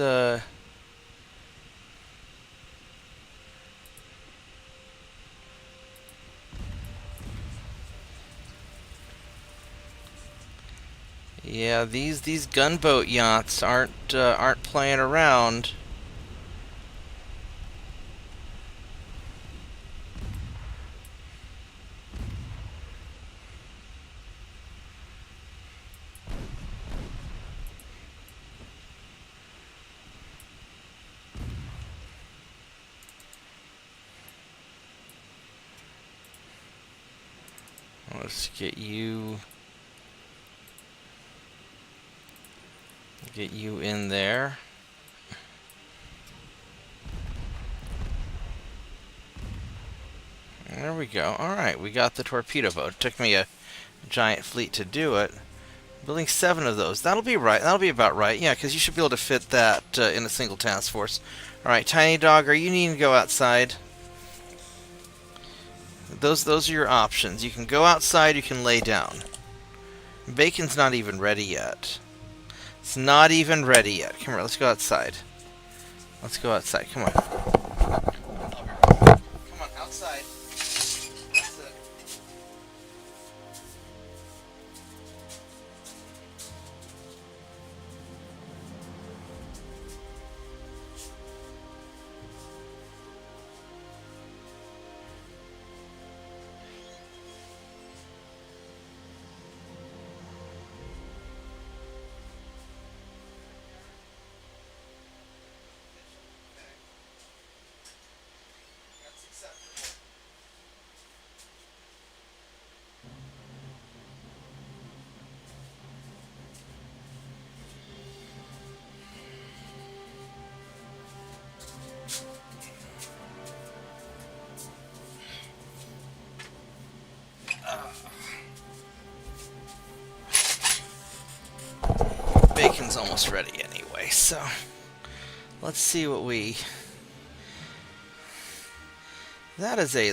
Yeah, these gunboat yachts aren't playing around. Let's get you in there. There we go. All right, we got the torpedo boat. It took me a giant fleet to do it. Building 7 of those. That'll be right. That'll be about right. Yeah, because you should be able to fit that in a single task force. All right, Tiny Dog, are you needing to go outside? Those are your options. You can go outside, you can lay down. Bacon's not even ready yet. It's not even ready yet. Come here, let's go outside. Let's go outside. Come on. Come on, outside. That's it. Bacon's almost ready anyway, so let's see what we... That is a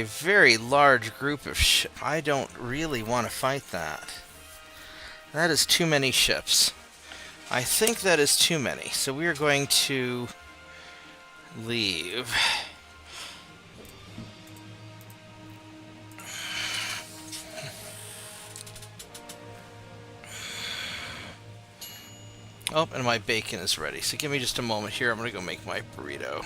very large group of ships. I don't really want to fight that. That is too many ships. I think that is too many, so we are going to leave. Oh, and my bacon is ready. So give me just a moment here. I'm going to go make my burrito.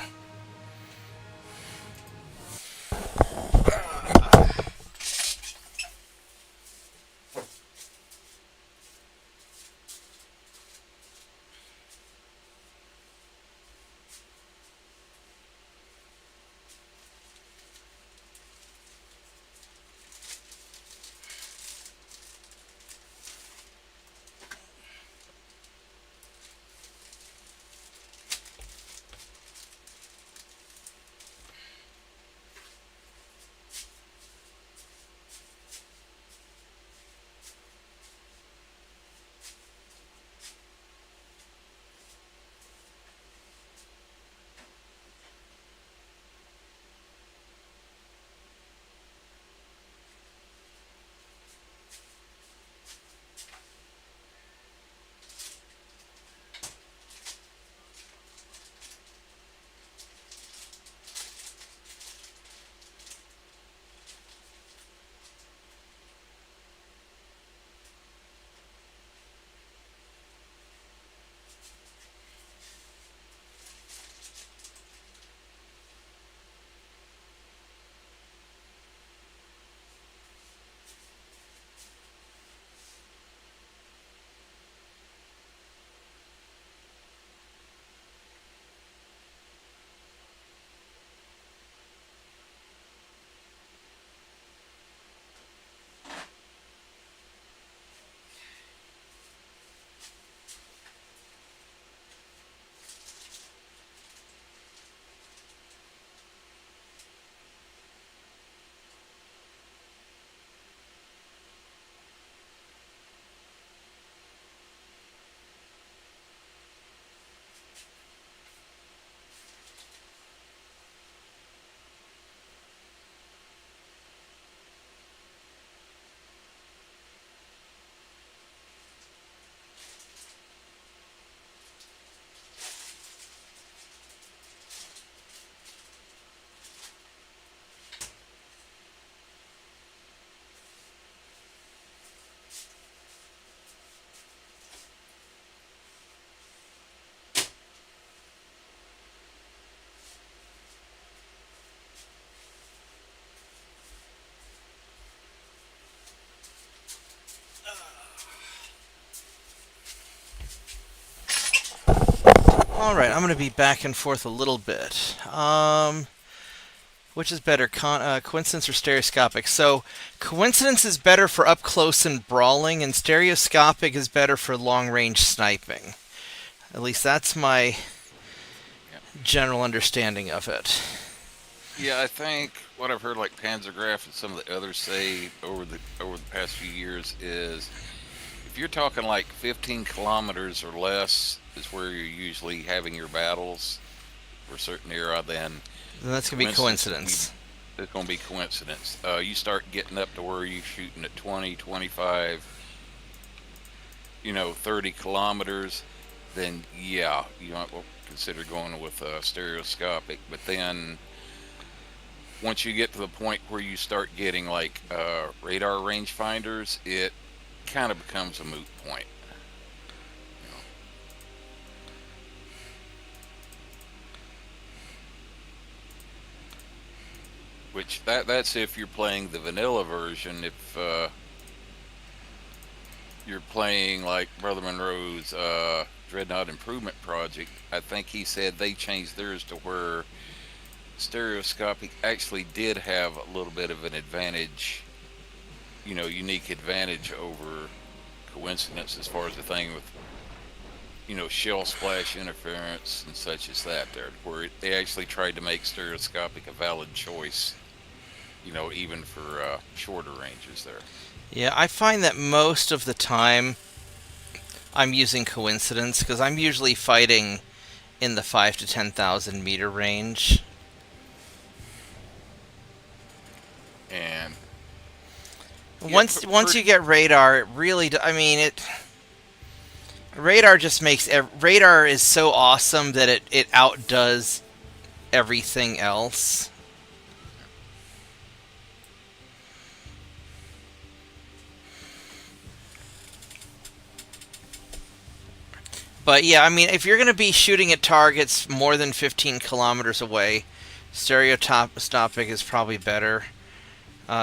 Alright, I'm going to be back and forth a little bit. Which is better, coincidence or stereoscopic? So, coincidence is better for up close and brawling, and stereoscopic is better for long-range sniping. At least that's my general understanding of it.
Yeah, I think what I've heard, like Panzergraph and some of the others say over the past few years is, if you're talking like 15 kilometers or less is where you're usually having your battles for a certain era, then
that's going to be coincidence.
It's going to be coincidence. You start getting up to where you're shooting at 20, 25, 30 kilometers, then yeah, you might consider going with stereoscopic. But then once you get to the point where you start getting like radar rangefinders, it kind of becomes a moot point. Which that's if you're playing the vanilla version. If you're playing like Brother Monroe's Dreadnought Improvement Project, I think he said they changed theirs to where stereoscopic actually did have a little bit of an advantage, unique advantage over coincidence as far as the thing with, shell splash interference and such as that there, where they actually tried to make stereoscopic a valid choice, even for shorter ranges there.
Yeah, I find that most of the time I'm using coincidence because I'm usually fighting in the 5 to 10,000 meter range.
And
once you get radar, it really radar just makes radar is so awesome that it outdoes everything else. But yeah, if you're going to be shooting at targets more than 15 kilometers away, stereoscopic is probably better.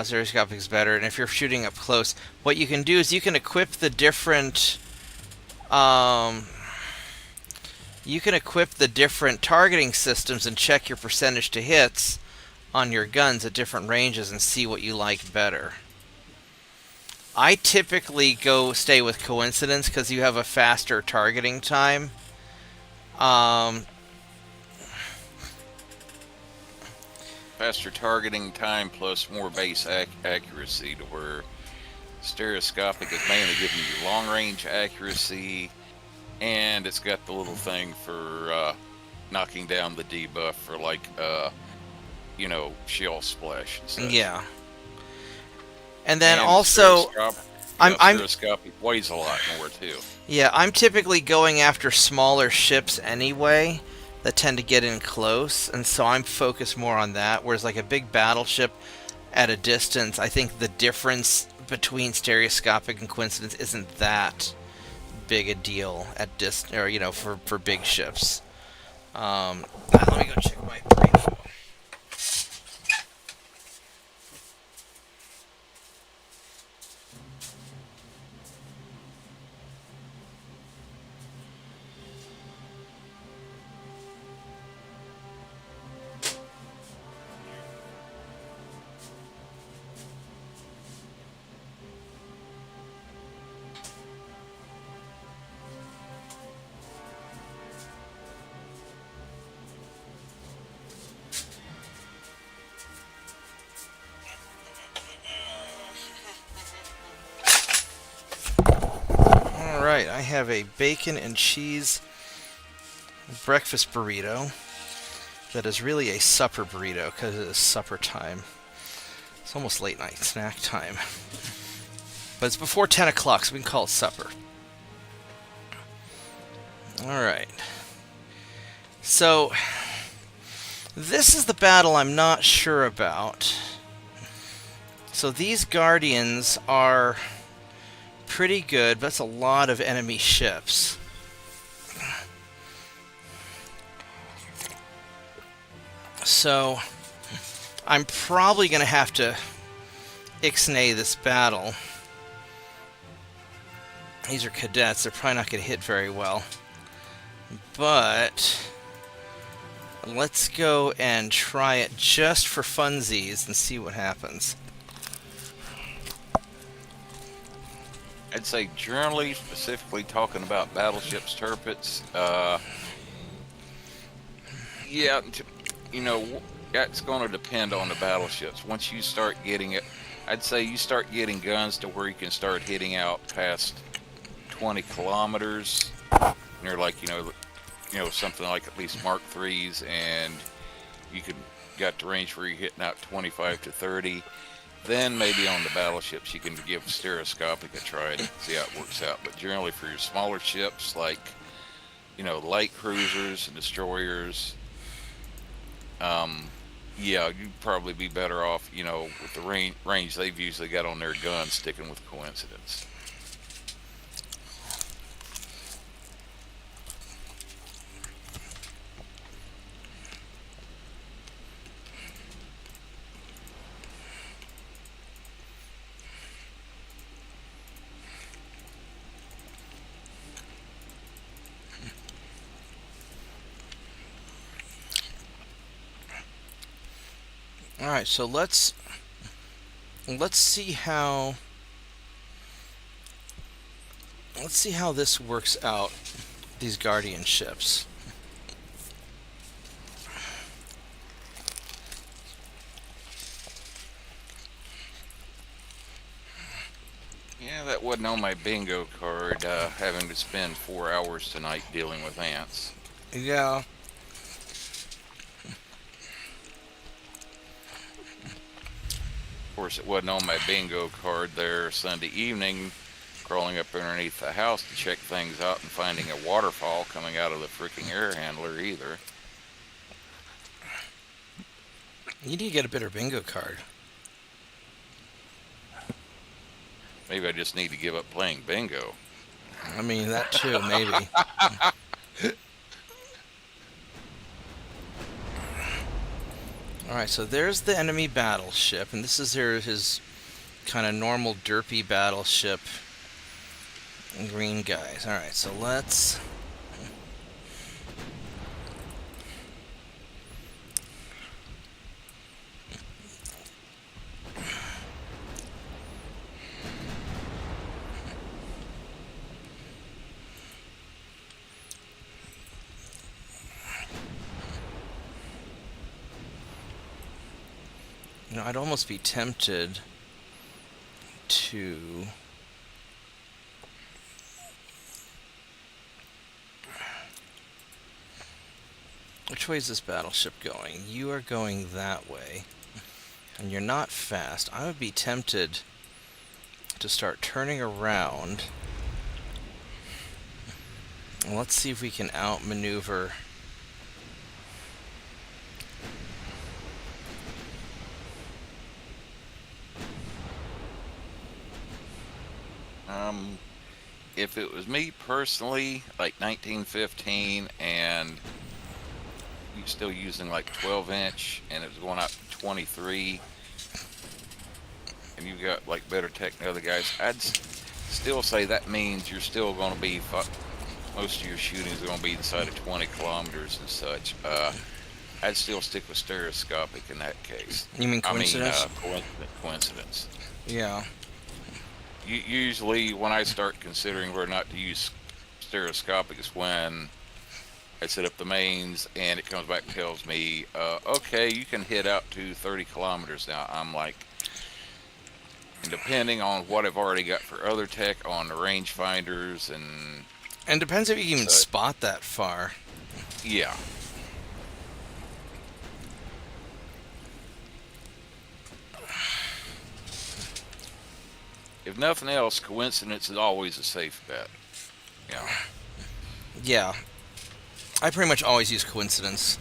Stereoscopic is better, and if you're shooting up close, what you can do is you can equip the different targeting systems and check your percentage to hits on your guns at different ranges and see what you like better. I typically stay with coincidence because you have a faster targeting time.
Faster targeting time plus more base accuracy, to where stereoscopic is mainly giving you long range accuracy, and it's got the little thing for knocking down the debuff for like shell splash and such.
Yeah. And then also
stereoscopic weighs a lot more too.
Yeah, I'm typically going after smaller ships anyway that tend to get in close, and so I'm focused more on that, whereas like a big battleship at a distance, I think the difference between stereoscopic and coincidence isn't that big a deal at for big ships. Let me go check my brief. Alright, I have a bacon and cheese breakfast burrito that is really a supper burrito because it is supper time. It's almost late night snack time. But it's before 10 o'clock, so we can call it supper. Alright. So, this is the battle I'm not sure about. So these Guardians are pretty good, but that's a lot of enemy ships. So, I'm probably going to have to ixnay this battle. These are cadets, they're probably not going to hit very well. But let's go and try it just for funsies and see what happens.
I'd say generally, specifically talking about battleships, turrets, yeah, that's going to depend on the battleships. Once you start getting it, I'd say you start getting guns to where you can start hitting out past 20 kilometers. And they're like, something like at least Mark IIIs, and you could got the range where you're hitting out 25 to 30. Then maybe on the battleships you can give stereoscopic a try to see how it works out. But generally for your smaller ships like, light cruisers and destroyers, yeah, you'd probably be better off, with the range they've usually got on their guns, sticking with coincidence.
All right, so let's see how this works out. These Guardian ships.
Yeah, that wasn't on my bingo card, having to spend 4 hours tonight dealing with ants.
Yeah.
Of course, it wasn't on my bingo card there Sunday evening, crawling up underneath the house to check things out and finding a waterfall coming out of the freaking air handler either.
You need to get a better bingo card.
Maybe I just need to give up playing bingo.
I mean, that too, maybe. Alright, so there's the enemy battleship, and this is his kind of normal derpy battleship. Green guys. Alright, so let's... I'd almost be tempted to... Which way is this battleship going? You are going that way. And you're not fast. I would be tempted to start turning around. And let's see if we can outmaneuver...
If it was me personally, like 1915, and you're still using like 12-inch, and it was going out to 23, and you got like better tech than other guys, I'd still say that means you're still going to be, most of your shooting is going to be inside of 20 kilometers and such. I'd still stick with stereoscopic in that case.
You mean coincidence?
I mean, coincidence.
Yeah.
Usually, when I start considering whether or not to use stereoscopic is when I set up the mains and it comes back and tells me, okay, you can hit out to 30 kilometers now. I'm like, and depending on what I've already got for other tech on the rangefinders
and depends if you can even spot that far.
Yeah. If nothing else, coincidence is always a safe bet. Yeah.
Yeah. I pretty much always use coincidence.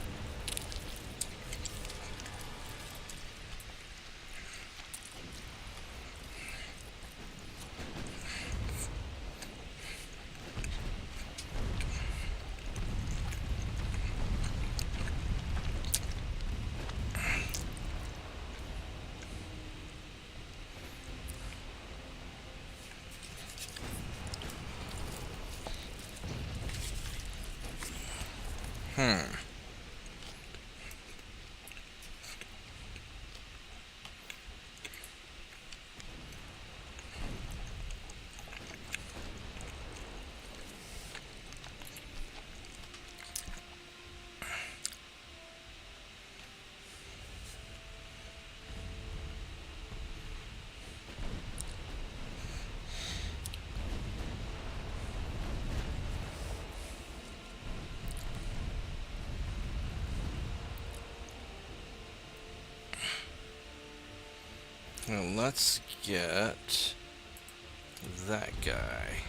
Now let's get that guy.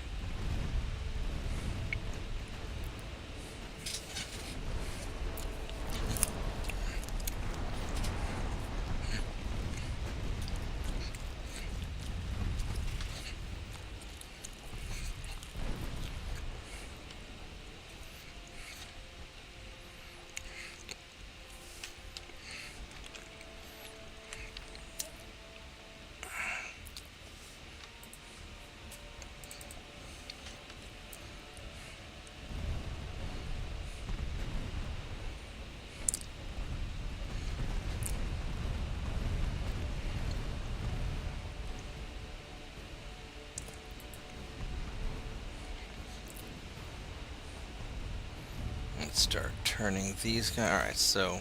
Let's start turning these guys. Alright, so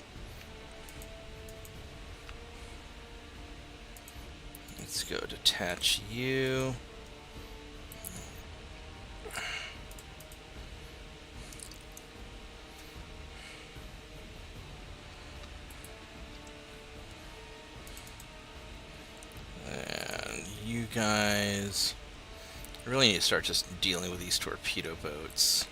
let's go detach you. And you guys, I really need to start just dealing with these torpedo boats.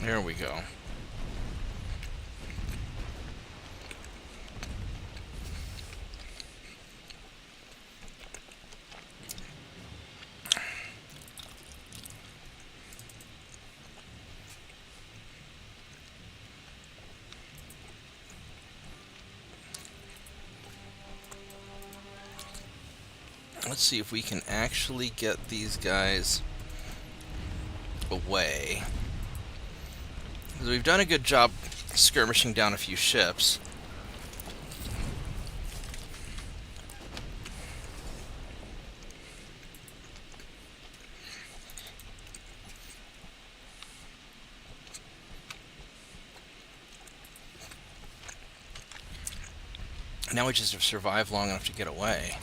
There we go. Let's see if we can actually get these guys away. Because we've done a good job skirmishing down a few ships. Now we just have survived long enough to get away.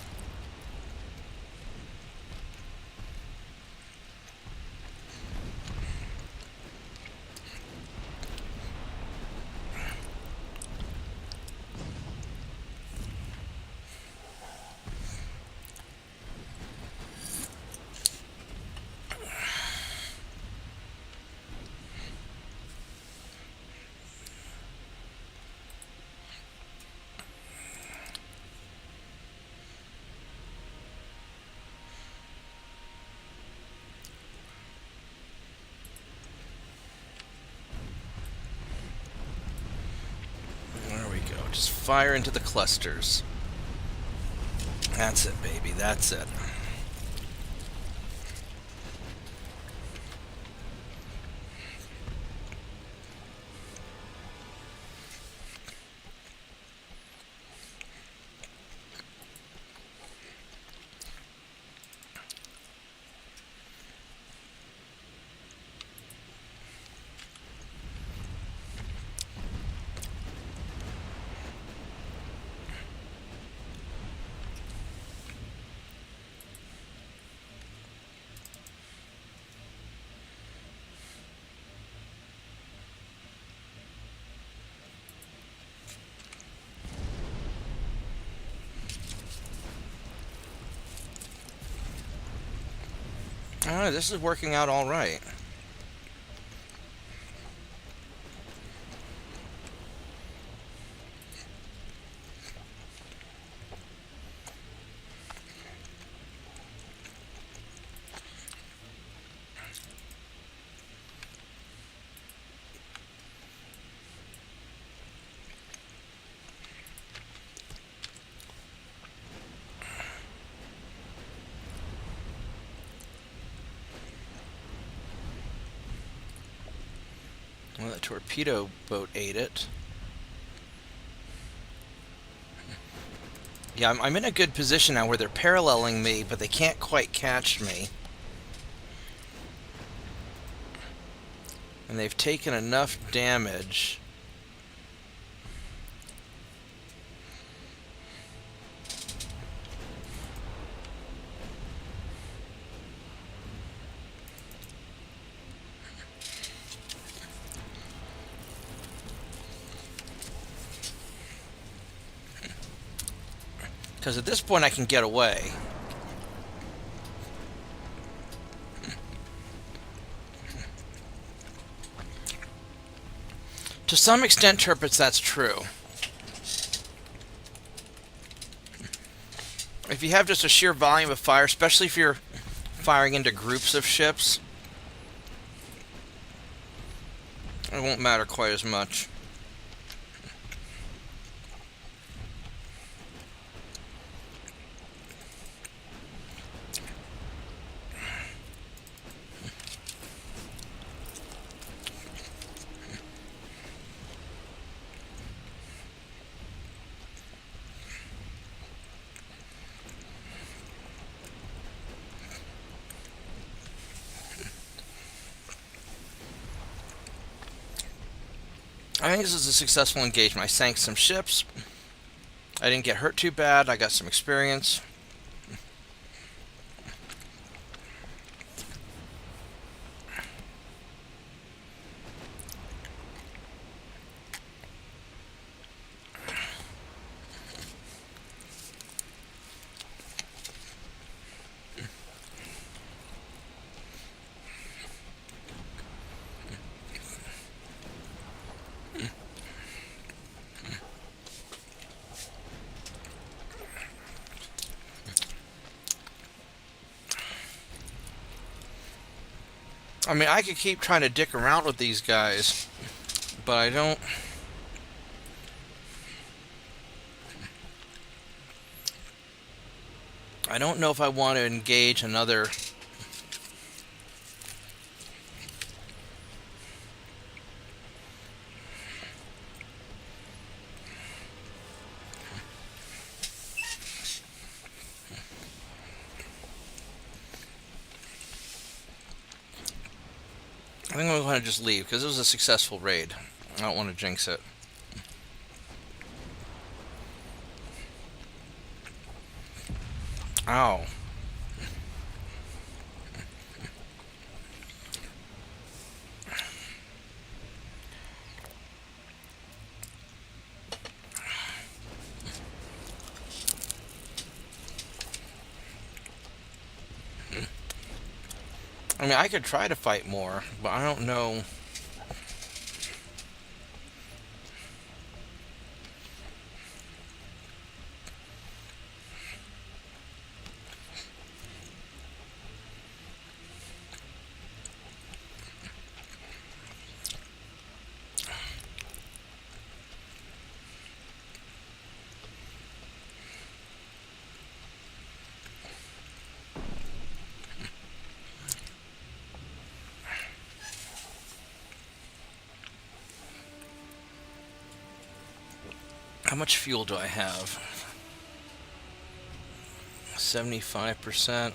Just fire into the clusters. That's it, baby. That's it. Alright, this is working out all right. Well, the torpedo boat ate it. Yeah, I'm in a good position now where they're paralleling me, but they can't quite catch me. And they've taken enough damage. Because at this point I can get away. To some extent, Turpits, that's true. If you have just a sheer volume of fire, especially if you're firing into groups of ships, it won't matter quite as much. I think this is a successful engagement. I sank some ships. I didn't get hurt too bad. I got some experience. I mean, I could keep trying to dick around with these guys, but I don't... I don't know if I want to engage another... I think I'm going to just leave, because it was a successful raid. I don't want to jinx it. Ow. I mean, I could try to fight more, but I don't know. How much fuel do I have? 75%.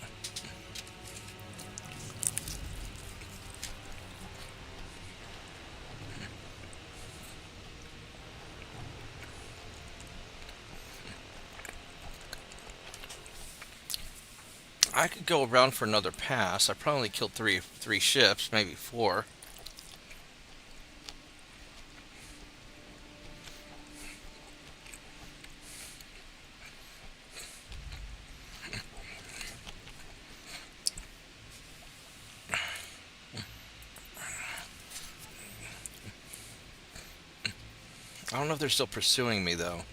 I could go around for another pass. I probably killed three ships, maybe 4. I don't know if they're still pursuing me, though.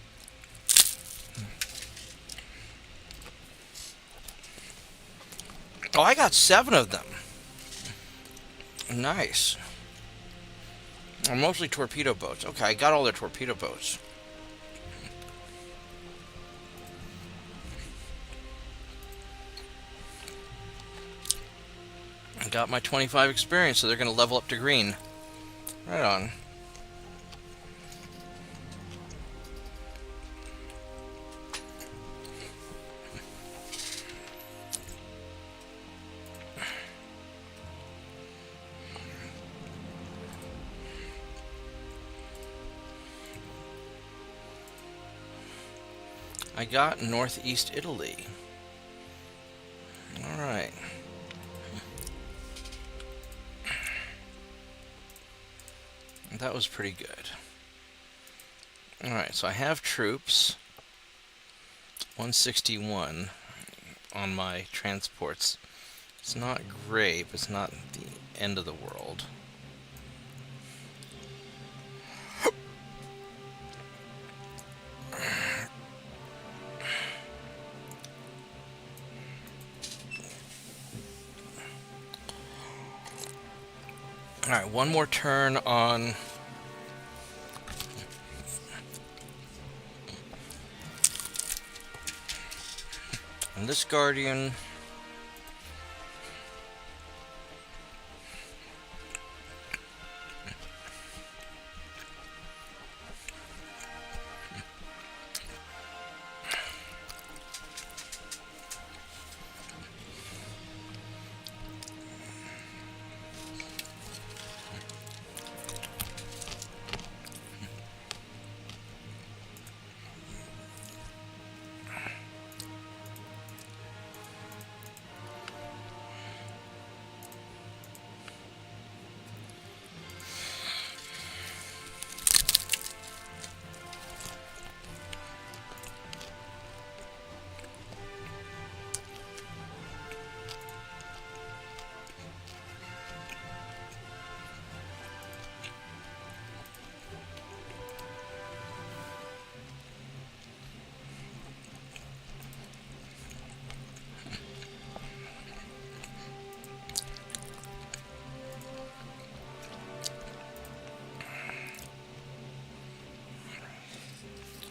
Oh, I got 7 of them. Nice. Well, mostly torpedo boats. Okay, I got all their torpedo boats. I got my 25 experience, so they're going to level up to green. Right on. I got Northeast Italy. Alright. That was pretty good. Alright, so I have troops. 161 on my transports. It's not great, but it's not the end of the world. Alright, one more turn on this Guardian.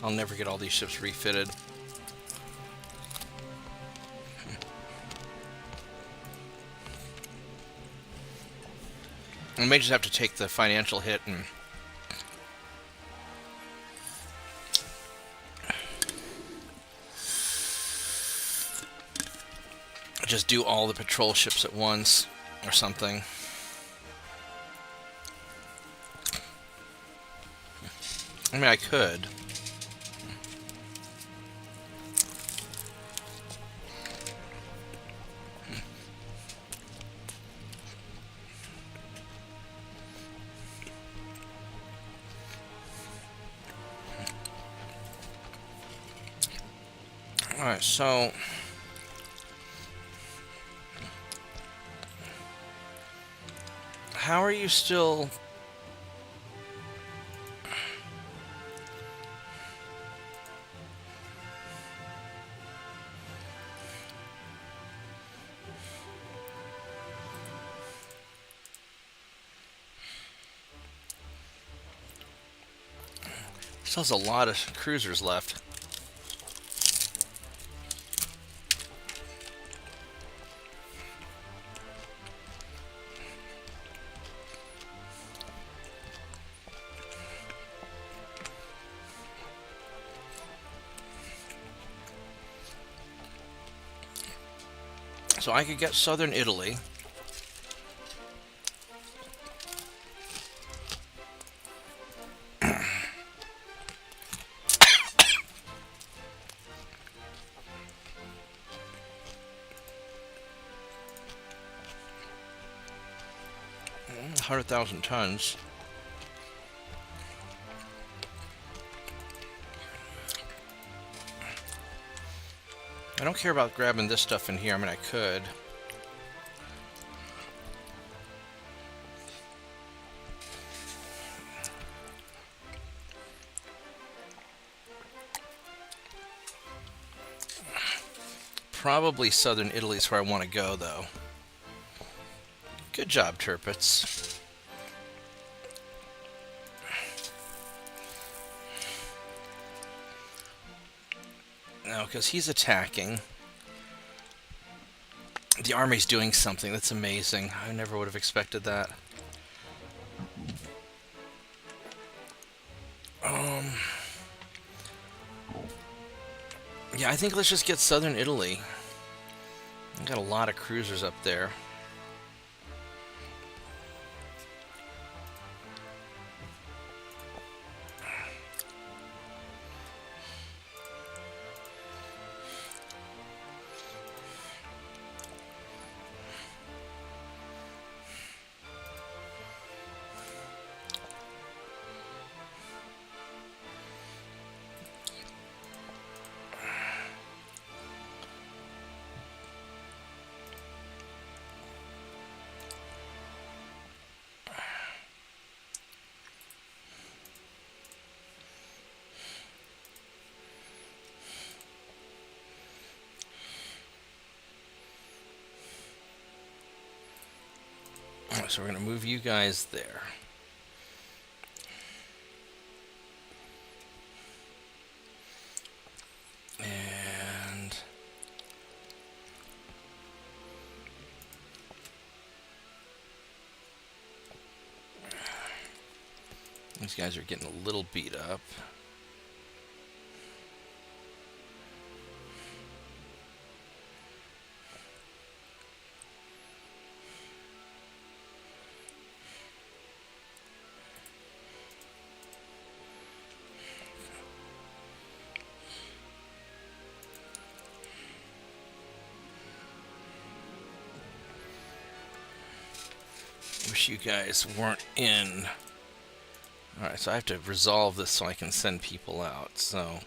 I'll never get all these ships refitted. I may just have to take the financial hit and just do all the patrol ships at once or something. I mean, I could. Alright, so how are you still still has a lot of cruisers left. So I could get southern Italy. $100,000 tons. I don't care about grabbing this stuff in here. I mean, I could. Probably southern Italy is where I want to go, though. Good job, Turpits. No, because he's attacking. The army's doing something. That's amazing. I never would have expected that. Yeah, I think let's just get southern Italy. We've got a lot of cruisers up there. So we're going to move you guys there. And these guys are getting a little beat up. Wish you guys weren't in. Alright, so I have to resolve this so I can send people out. So,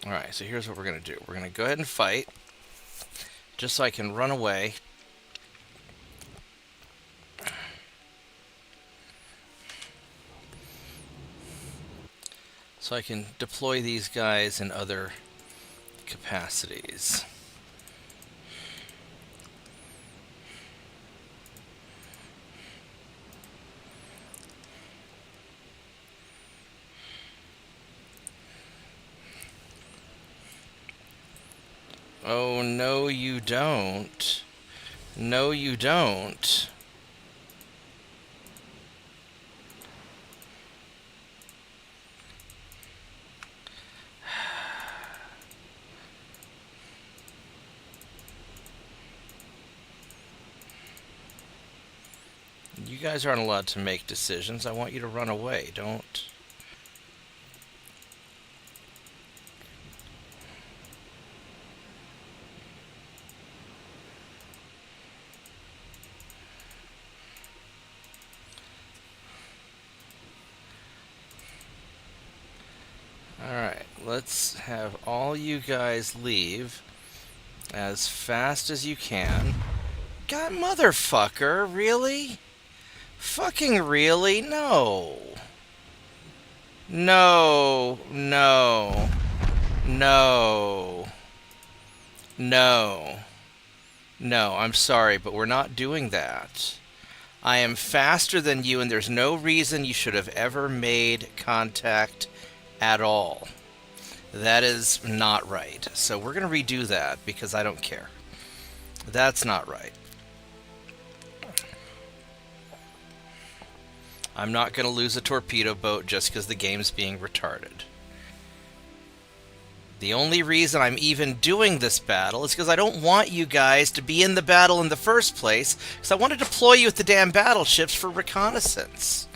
alright, so here's what we're going to do. We're going to go ahead and fight, just so I can run away. So I can deploy these guys in other capacities. Oh, no you don't. No you don't. You guys aren't allowed to make decisions. I want you to run away. Don't. Alright, let's have all you guys leave as fast as you can. God, motherfucker, really? Fucking really? No. No. No. No. No. No, I'm sorry, but we're not doing that. I am faster than you, and there's no reason you should have ever made contact at all. That is not right. So we're going to redo that because I don't care. That's not right. I'm not going to lose a torpedo boat just because the game's being retarded. The only reason I'm even doing this battle is because I don't want you guys to be in the battle in the first place, because I want to deploy you with the damn battleships for reconnaissance.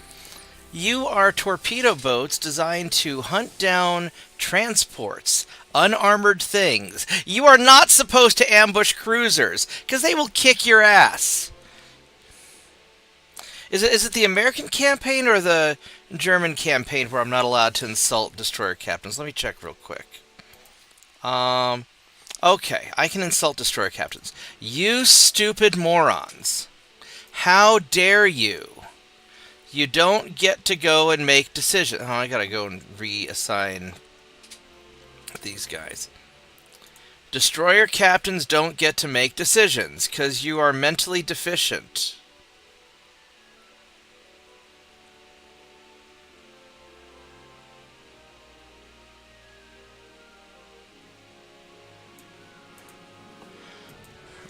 You are torpedo boats designed to hunt down transports, unarmored things. You are not supposed to ambush cruisers, because they will kick your ass. Is it the American campaign or the German campaign where I'm not allowed to insult destroyer captains? Let me check real quick. Okay, I can insult destroyer captains. You stupid morons. How dare you? You don't get to go and make decisions. Oh, I gotta go and reassign these guys. Destroyer captains don't get to make decisions because you are mentally deficient.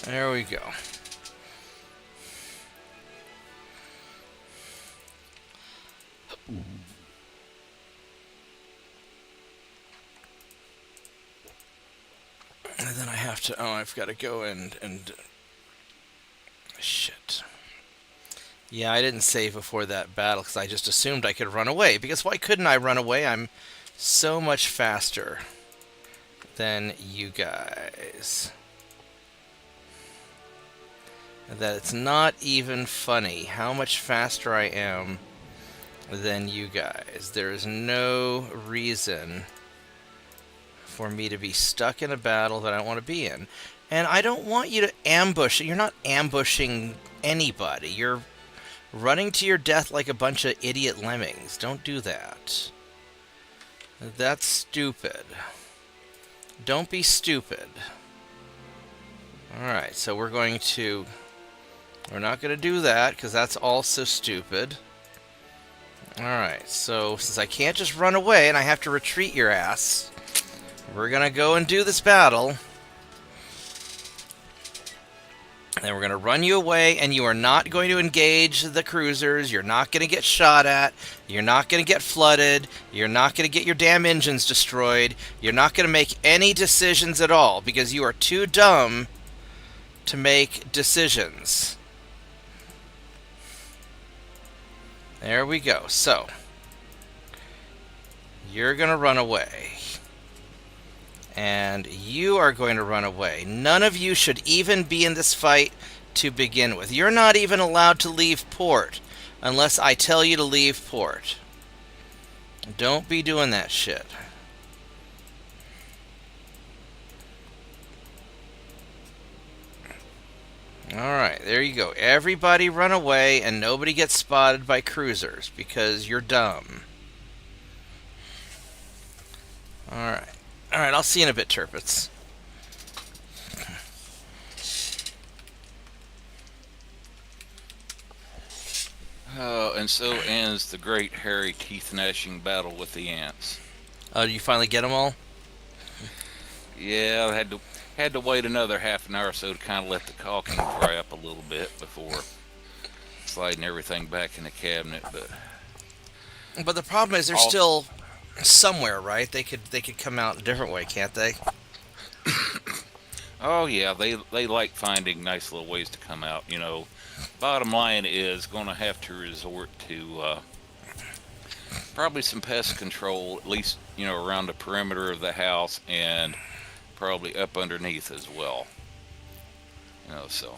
There we go. Oh, I've got to go and shit. Yeah, I didn't save before that battle because I just assumed I could run away. Because why couldn't I run away? I'm so much faster than you guys that it's not even funny how much faster I am than you guys. There is no reason for me to be stuck in a battle that I don't want to be in. And I don't want you to ambush. You're not ambushing anybody. You're running to your death like a bunch of idiot lemmings. Don't do that. That's stupid. Don't be stupid. Alright, so we're not going to do that because that's also stupid. Alright, so since I can't just run away and I have to retreat your ass, we're going to go and do this battle. And we're going to run you away, and you are not going to engage the cruisers. You're not going to get shot at. You're not going to get flooded. You're not going to get your damn engines destroyed. You're not going to make any decisions at all because you are too dumb to make decisions. There we go. So, you're going to run away. And you are going to run away. None of you should even be in this fight to begin with. You're not even allowed to leave port unless I tell you to leave port. Don't be doing that shit. Alright, there you go. Everybody run away and nobody gets spotted by cruisers because you're dumb. Alright. Alright, I'll see you in a bit, Turpits.
Oh, and so ends the great hairy teeth-gnashing battle with the ants.
Oh, did you finally get them all?
Yeah, I had to wait another half an hour or so to kind of let the caulking dry up a little bit before sliding everything back in the cabinet.
But the problem is they're still somewhere, right? They could come out a different way, can't they?
Oh yeah, they like finding nice little ways to come out. You know, bottom line is going to have to resort to probably some pest control, at least around the perimeter of the house and probably up underneath as well. So.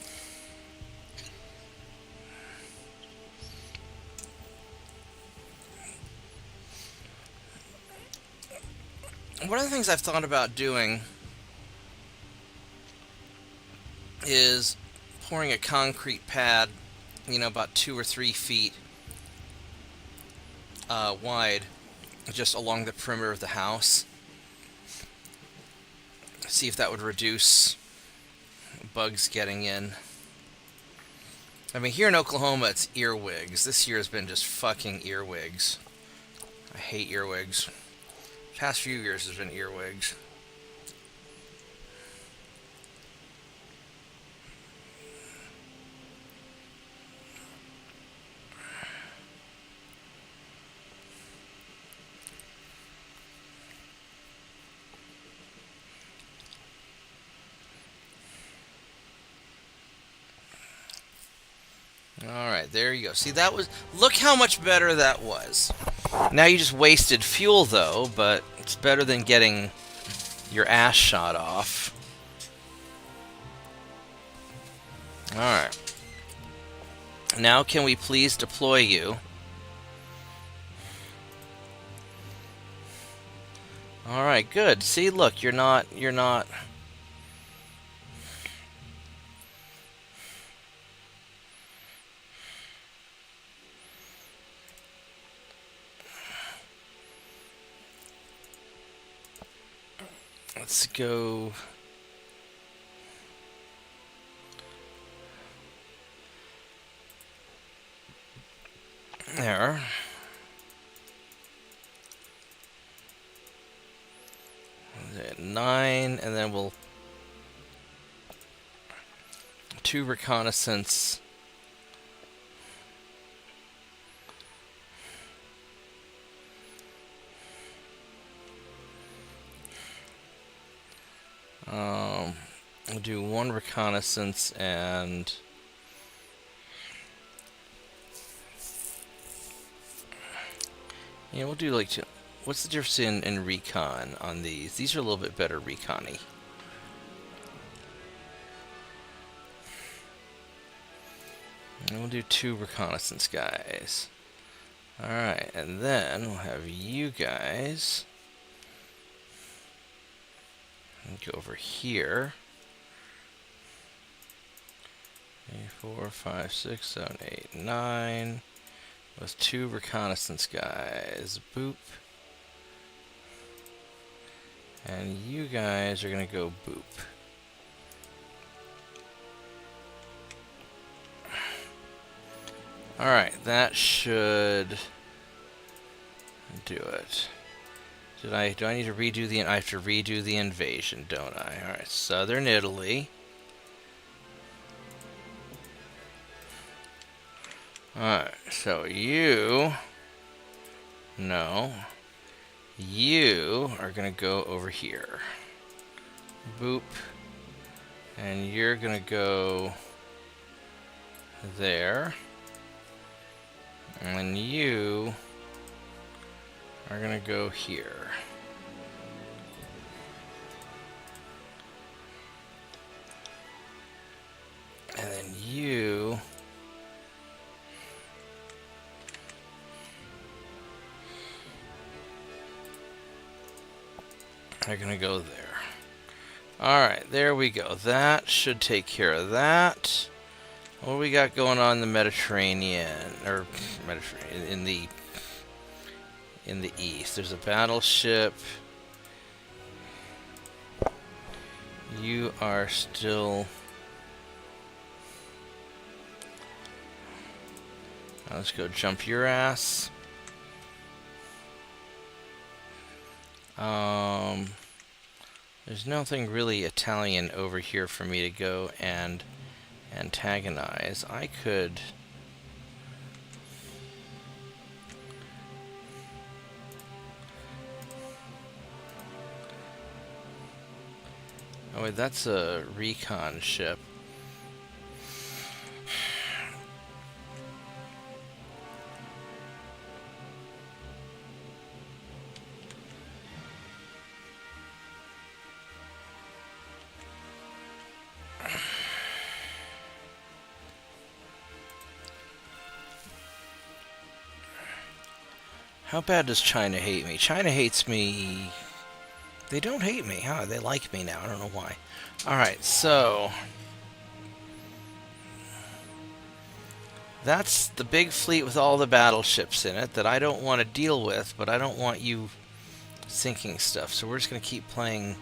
One of the things I've thought about doing is pouring a concrete pad, about 2 or 3 feet wide, just along the perimeter of the house. See if that would reduce bugs getting in. I mean, here in Oklahoma, it's earwigs. This year has been just fucking earwigs. I hate earwigs. Past few years has been earwigs. Alright, there you go. See, that was... Look how much better that was. Now you just wasted fuel, though, but it's better than getting your ass shot off. Alright. Now can we please deploy you? Alright, good. See, look, you're not... Let's go... There. At 9, and then we'll... 2 reconnaissance. We'll do one reconnaissance and... Yeah, we'll do like... What's the difference in recon on these? These are a little bit better recon-y. And we'll do 2 reconnaissance guys. Alright, and then we'll have you guys go over here. 3, 4, 5, 6, 7, 8, 9. With 2 reconnaissance guys. Boop. And you guys are gonna go boop. Alright, that should do it. Do I need to redo the... I have to redo the invasion, don't I? Alright, Southern Italy. Alright, so you... No. You are gonna go over here. Boop. And you're gonna go... there. And you are gonna go here. And then you are gonna go there. Alright, there we go. That should take care of that. What do we got going on in the Mediterranean, or Mediterranean, in the east? There's a battleship. You are still... Let's go jump your ass. There's nothing really Italian over here for me to go and antagonize. I could... Oh wait, that's a recon ship. How bad does China hate me? China hates me... They don't hate me, huh? They like me now. I don't know why. Alright, so... That's the big fleet with all the battleships in it that I don't want to deal with, but I don't want you sinking stuff. So we're just going to keep playing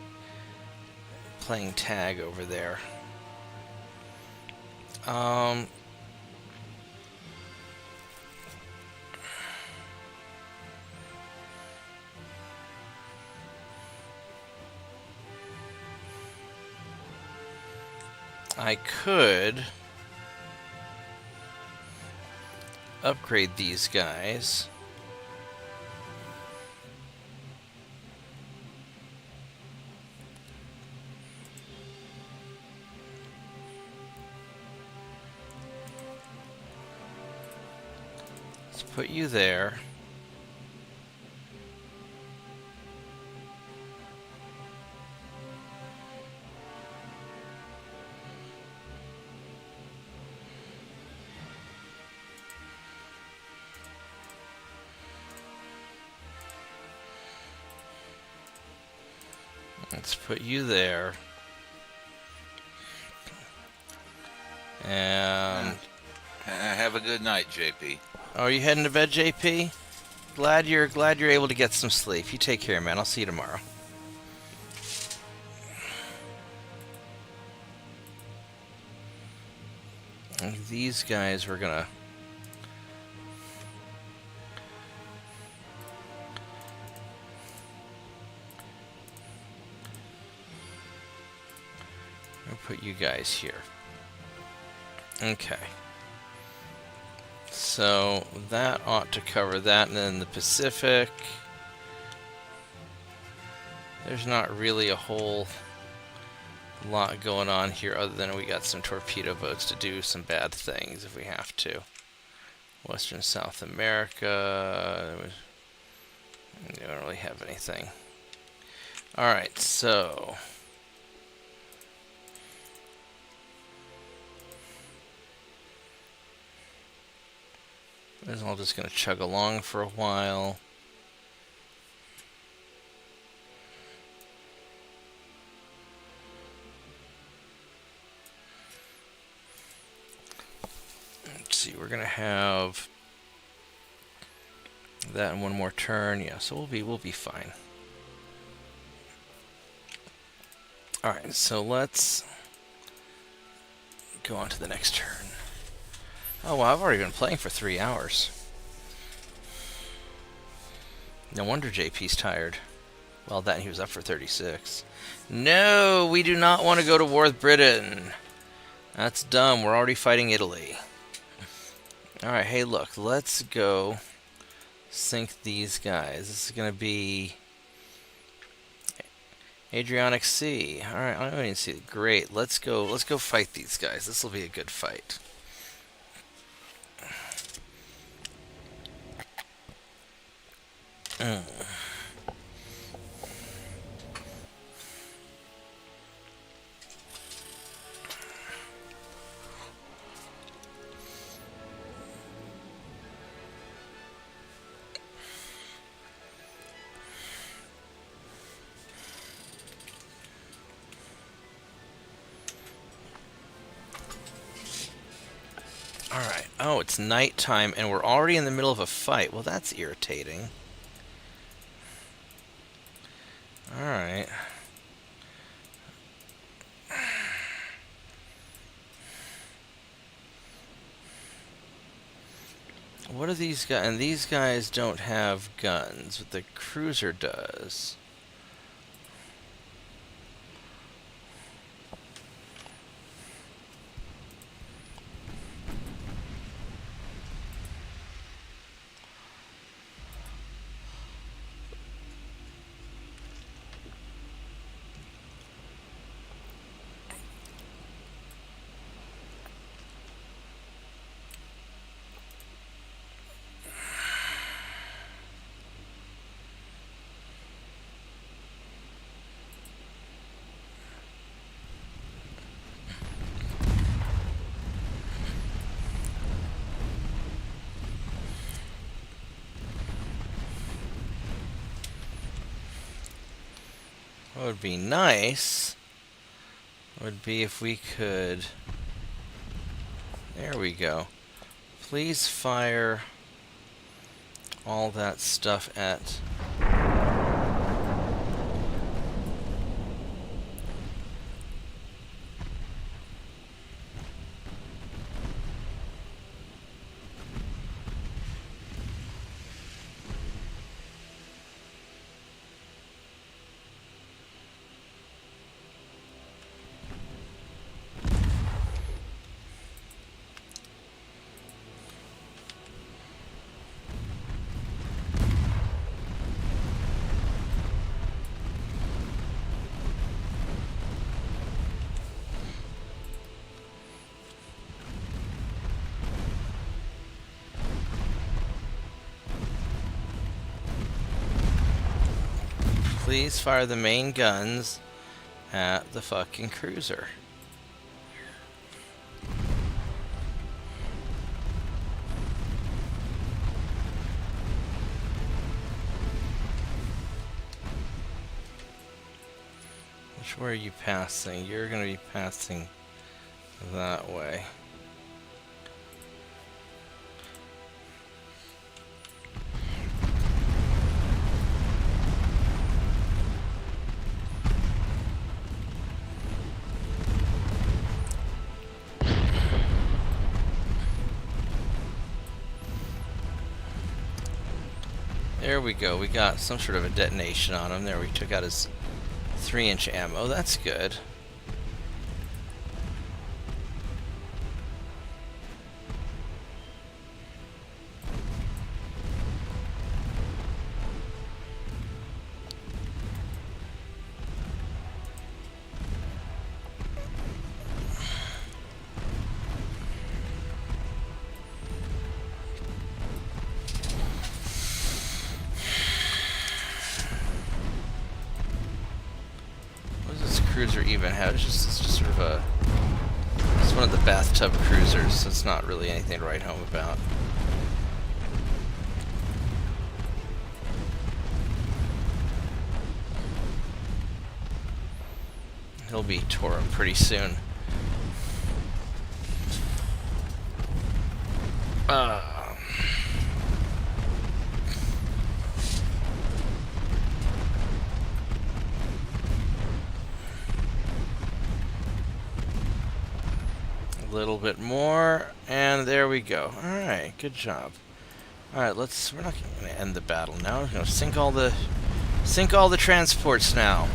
tag over there. I could upgrade these guys. Let's put you there. Let's put you there. And...
Have a good night, JP.
Oh, are you heading to bed, JP? Glad you're able to get some sleep. You take care, man. I'll see you tomorrow. And these guys we're gonna... I'll put you guys here. Okay. So that ought to cover that, and then the Pacific. There's not really a whole a lot going on here other than we got some torpedo boats to do some bad things if we have to. Western South America. We don't really have anything. Alright, so... this is all just going to chug along for a while. Let's see, we're going to have that in one more turn. Yeah, so we'll be fine. Alright, so let's go on to the next turn. Oh, wow, I've already been playing for 3 hours. No wonder JP's tired. Well, that and he was up for 36. No, we do not want to go to war with Britain. That's dumb. We're already fighting Italy. Alright, hey, look. Let's go sink these guys. This is going to be Adriatic Sea. Alright, I don't even see it. Great. Let's go fight these guys. This will be a good fight. Alright. Oh, it's nighttime and we're already in the middle of a fight. Well, that's irritating. Alright. What are these guys? And these guys don't have guns, but the cruiser does. What would be nice would be if we could... There we go. Please fire all that stuff at... Please fire the main guns at the fucking cruiser. Which way are you passing? You're going to be passing that way. There we go. We got some sort of a detonation on him. There, we took out his 3-inch ammo. That's good. cruiser even have? It's just sort of a... It's one of the bathtub cruisers, so it's not really anything to write home about. He'll be Torum pretty soon. A little bit more, and there we go. All right, good job. All right, let's. We're not going to end the battle now. We're going to sink all the transports now.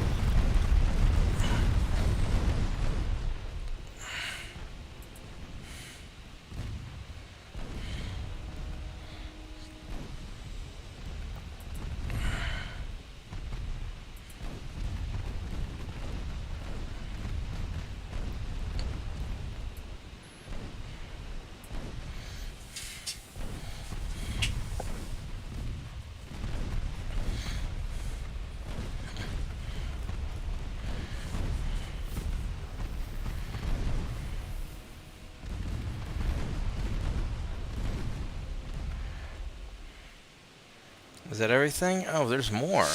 Is that everything? Oh, there's more.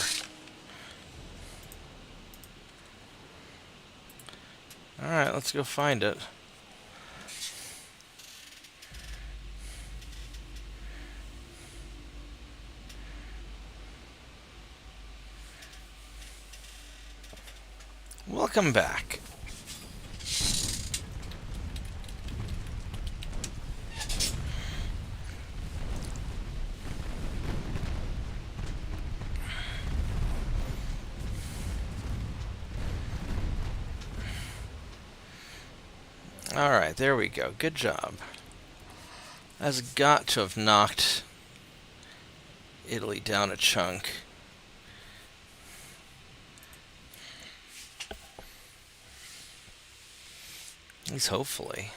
Alright, let's go find it. Welcome back. Alright, there we go. Good job. That's got to have knocked Italy down a chunk. At least hopefully.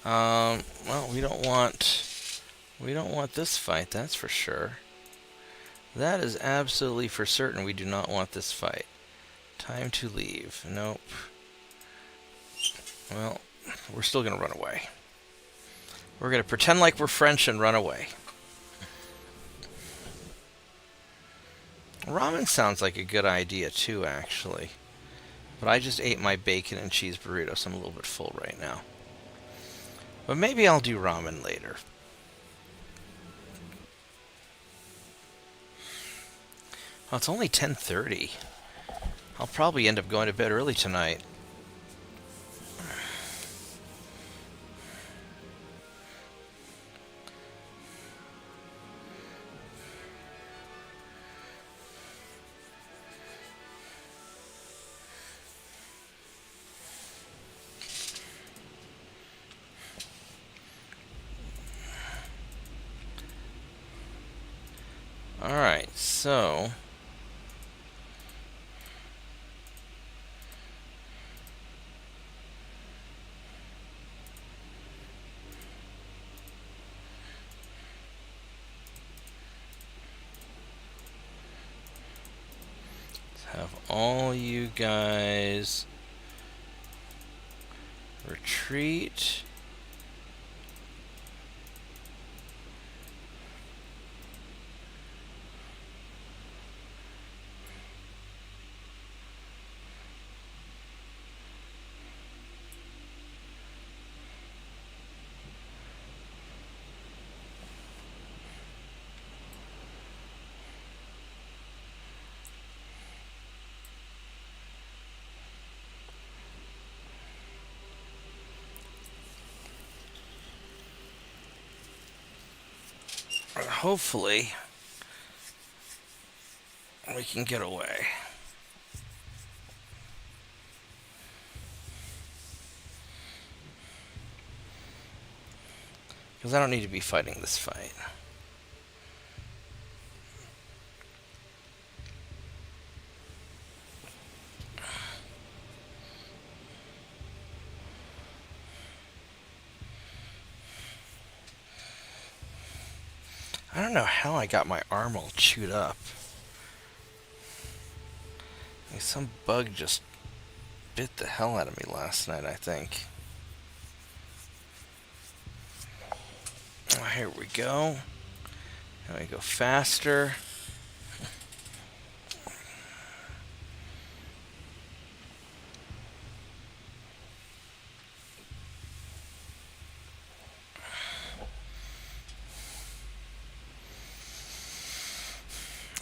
Well, we don't want this fight, that's for sure. That is absolutely for certain. We do not want this fight. Time to leave. Nope. Well, we're still gonna run away. We're gonna pretend like we're French and run away. Ramen sounds like a good idea too, actually. But I just ate my bacon and cheese burrito, so I'm a little bit full right now. But maybe I'll do ramen later. Oh, it's only 10:30. I'll probably end up going to bed early tonight. Alright, so... have all you guys retreat. Hopefully, we can get away. Because I don't need to be fighting this fight. I don't know how I got my arm all chewed up. Some bug just bit the hell out of me last night, I think. Here we go. Now we go faster.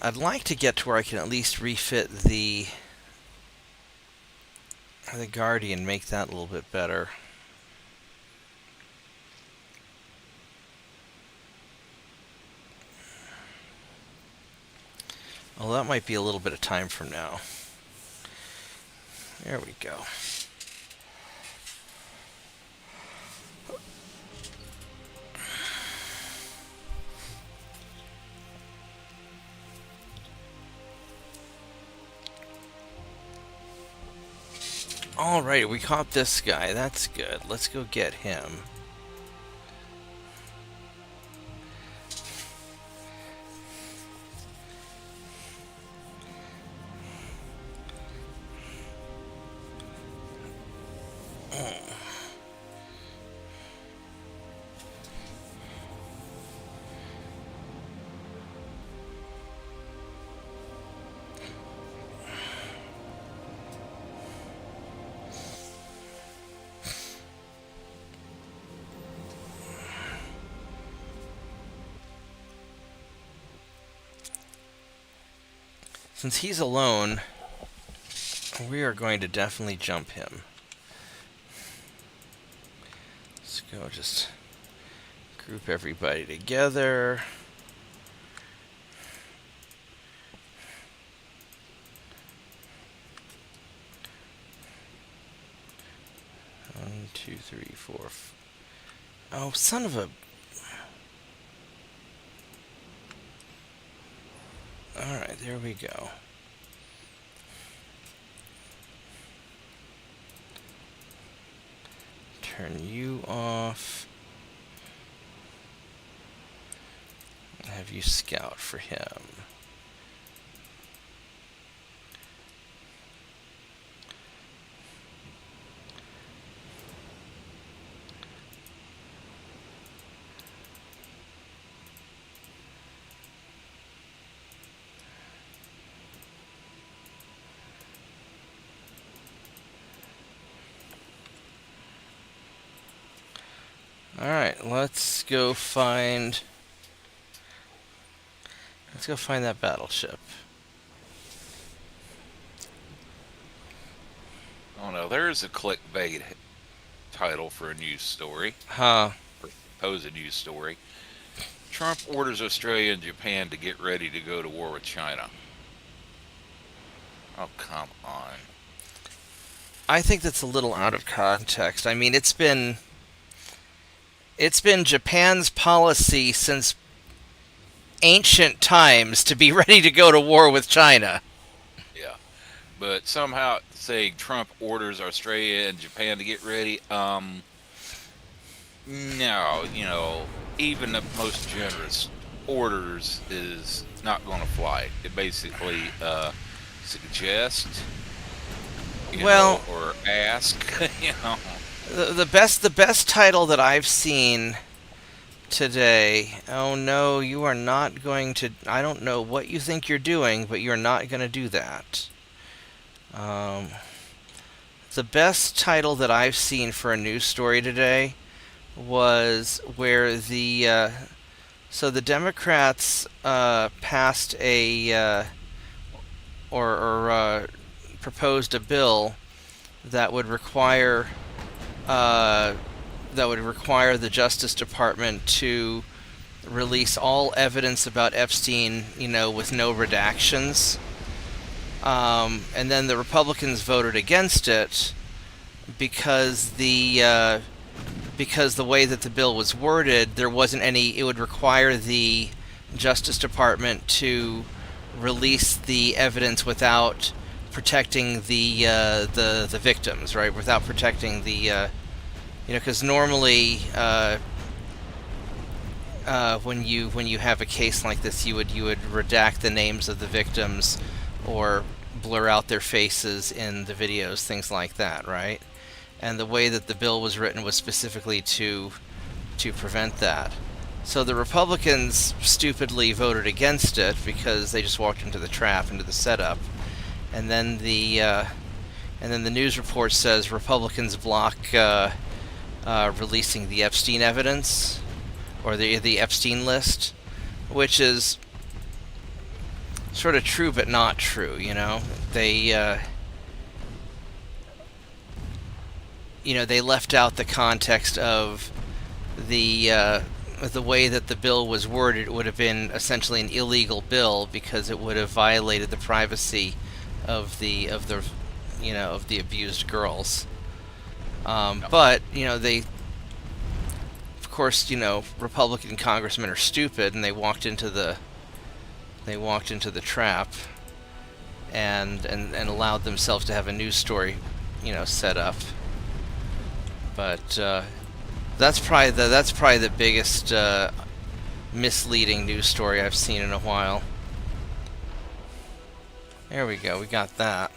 I'd like to get to where I can at least refit the Guardian, make that a little bit better. Well, that might be a little bit of time from now. There we go. Alright, we caught this guy. That's good. Let's go get him. Since he's alone, we are going to definitely jump him. Let's go just group everybody together. One, two, three, four. Oh, son of a... Alright, there we go. Turn you off. Have you scout for him. Alright, let's go find that battleship.
Oh no, there's a clickbait title for a news story.
Huh.
Or supposed news story. Trump orders Australia and Japan to get ready to go to war with China. Oh, come on.
I think that's a little out of context. I mean, it's been Japan's policy since ancient times to be ready to go to war with China.
Yeah. But somehow saying Trump orders Australia and Japan to get ready, no, even the most generous orders is not going to fly. It basically suggests, or ask,
The best title that I've seen today. Oh no, you are not going to. I don't know what you think you're doing, but you're not going to do that. The best title that I've seen for a news story today was where the Democrats passed or proposed a bill that would require the Justice Department to release all evidence about Epstein, with no redactions. And then the Republicans voted against it because the way that the bill was worded, there wasn't any. It would require the Justice Department to release the evidence without protecting the victims, right? Without protecting the because normally when you have a case like this, you would redact the names of the victims or blur out their faces in the videos, things like that, right? And the way that the bill was written was specifically to prevent that. So the Republicans stupidly voted against it because they just walked into the trap, into the setup. And then the news report says Republicans block releasing the Epstein evidence, or the Epstein list, which is sort of true but not true. They they left out the context of the way that the bill was worded. It would have been essentially an illegal bill because it would have violated the privacy of the abused girls. But they, of course, Republican congressmen are stupid, and they walked into the trap and allowed themselves to have a news story, set up. But that's probably the biggest misleading news story I've seen in a while. There we go. We got that.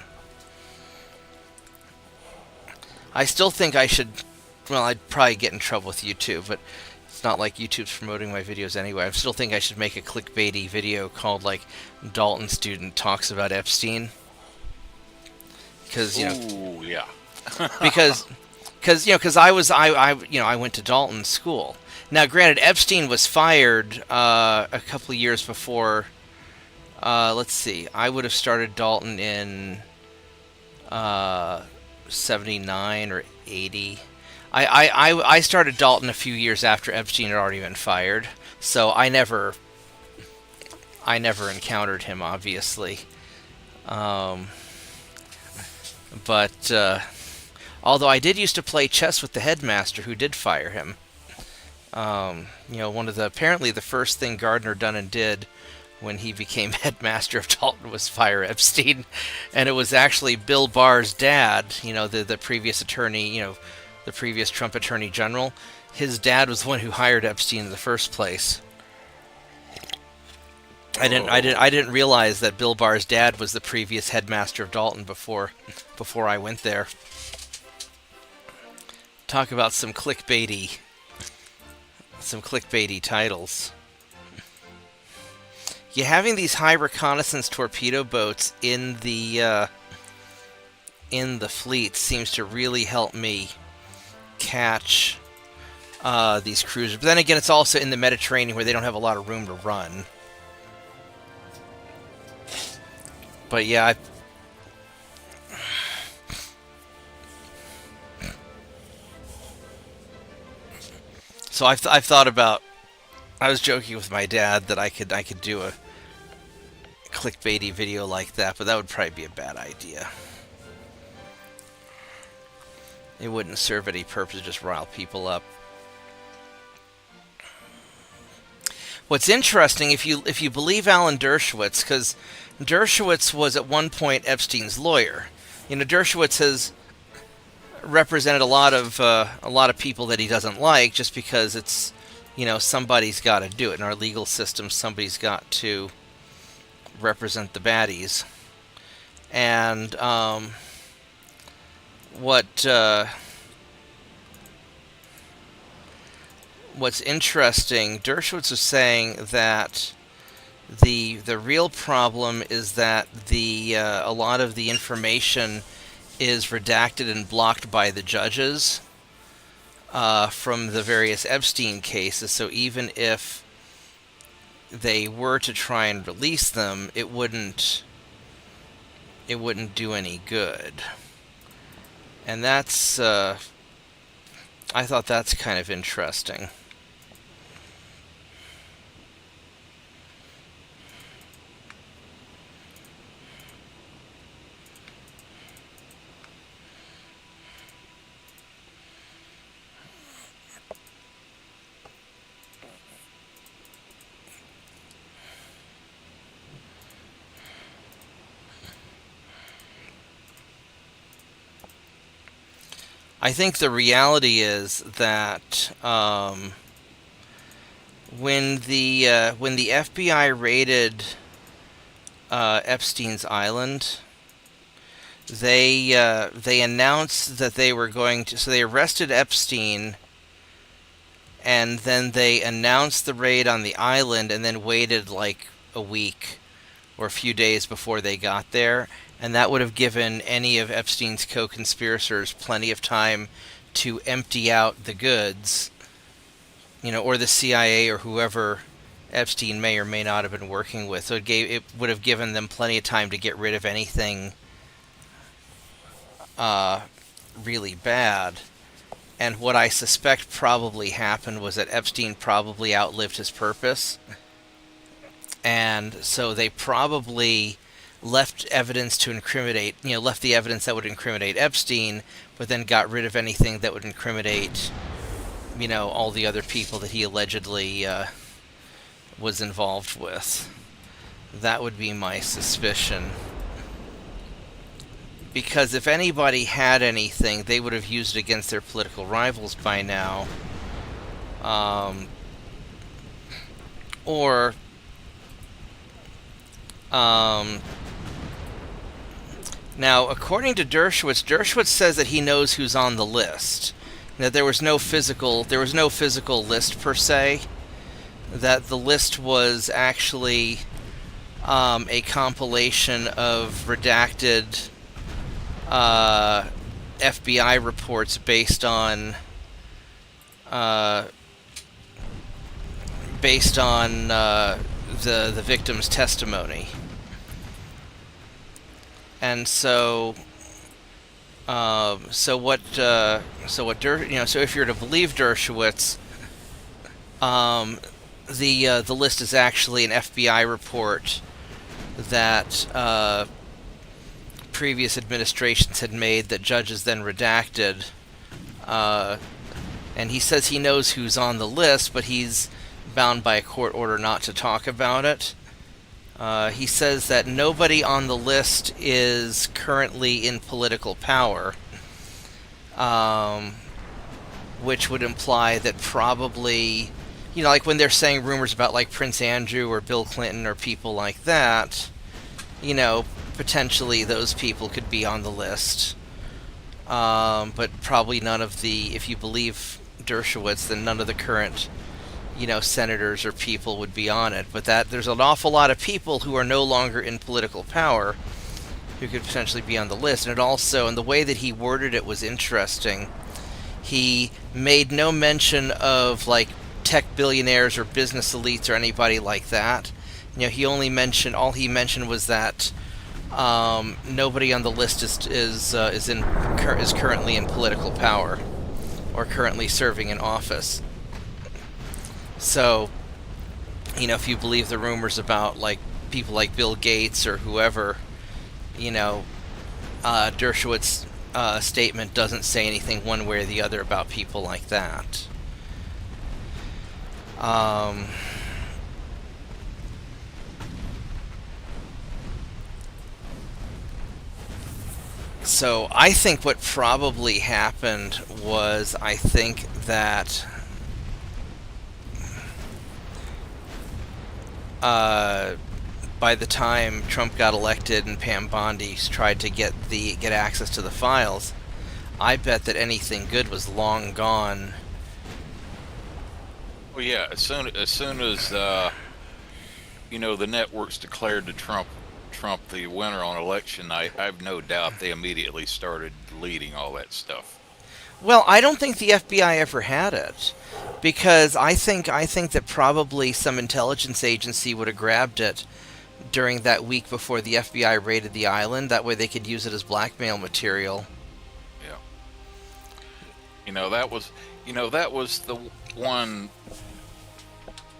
I still think I should. Well, I'd probably get in trouble with YouTube, but it's not like YouTube's promoting my videos anyway. I still think I should make a clickbaity video called like "Dalton Student Talks About Epstein," because
Ooh, yeah.
because I went to Dalton School. Now, granted, Epstein was fired a couple of years before. Let's see. I would have started Dalton in 79 or 80. I started Dalton a few years after Epstein had already been fired, so I never encountered him, obviously. But although I did used to play chess with the headmaster who did fire him. Apparently the first thing Gardner Dunn did when he became headmaster of Dalton was fire Epstein, and it was actually Bill Barr's dad, the previous attorney, the previous Trump attorney general. His dad was the one who hired Epstein in the first place. I didn't realize that Bill Barr's dad was the previous headmaster of Dalton before I went there. Talk about some clickbaity titles. Yeah, having these high reconnaissance torpedo boats in the fleet seems to really help me catch these cruisers. But then again, it's also in the Mediterranean where they don't have a lot of room to run. But yeah, so I've thought about. I was joking with my dad that I could do a clickbaity video like that, but that would probably be a bad idea. It wouldn't serve any purpose to just rile people up. What's interesting, if you believe Alan Dershowitz, because Dershowitz was at one point Epstein's lawyer. Dershowitz has represented a lot of people that he doesn't like, just because it's, somebody's got to do it in our legal system. Somebody's got to represent the baddies, and what's interesting, Dershowitz was saying that the real problem is that a lot of the information is redacted and blocked by the judges from the various Epstein cases. So even if they were to try and release them, it wouldn't do any good. And that's I thought that's kind of interesting. I think the reality is that when the FBI raided Epstein's island, They announced that they were going to. So they arrested Epstein, and then they announced the raid on the island, and then waited like a week or a few days before they got there, and that would have given any of Epstein's co-conspirators plenty of time to empty out the goods, or the CIA or whoever Epstein may or may not have been working with. So it would have given them plenty of time to get rid of anything really bad. And what I suspect probably happened was that Epstein probably outlived his purpose. And so they probably left evidence to incriminate, left the evidence that would incriminate Epstein, but then got rid of anything that would incriminate, all the other people that he allegedly was involved with. That would be my suspicion. Because if anybody had anything, they would have used it against their political rivals by now. Now, according to Dershowitz says that he knows who's on the list. That there was no physical list per se. That the list was actually a compilation of redacted FBI reports based on the victim's testimony. And so if you're to believe Dershowitz, the list is actually an FBI report that previous administrations had made that judges then redacted. And he says he knows who's on the list, but he's bound by a court order not to talk about it. He says that nobody on the list is currently in political power, which would imply that probably, like when they're saying rumors about like Prince Andrew or Bill Clinton or people like that, potentially those people could be on the list. But probably none of the, if you believe Dershowitz, then none of the current senators or people would be on it, but that there's an awful lot of people who are no longer in political power who could potentially be on the list. And the way that he worded it was interesting. He made no mention of like tech billionaires or business elites or anybody like that. All he mentioned was that nobody on the list is currently in political power or currently serving in office. So, if you believe the rumors about like people like Bill Gates or whoever, Dershowitz's statement doesn't say anything one way or the other about people like that. So I think what probably happened was, I think that by the time Trump got elected and Pam Bondi tried to get access to the files, I bet that anything good was long gone.
Well, yeah. As soon as the networks declared to Trump the winner on election night, I've no doubt they immediately started deleting all that stuff.
Well, I don't think the FBI ever had it, because I think that probably some intelligence agency would have grabbed it during that week before the FBI raided the island. That way they could use it as blackmail material.
Yeah. That was the one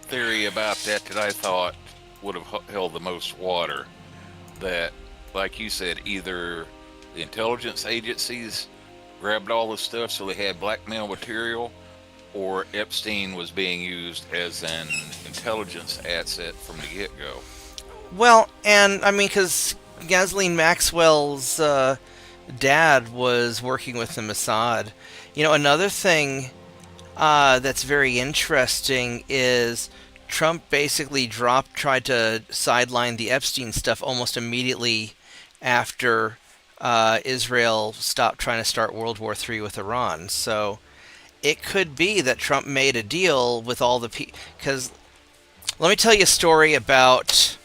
theory about that I thought would have held the most water. That, like you said, either the intelligence agencies grabbed all the stuff so they had blackmail material, or Epstein was being used as an intelligence asset from the get-go.
Well, and I mean, because Ghislaine Maxwell's dad was working with the Mossad. Another thing that's very interesting is Trump basically tried to sideline the Epstein stuff almost immediately after Israel stopped trying to start World War III with Iran. So it could be that Trump made a deal with all the people. Because let me tell you a story about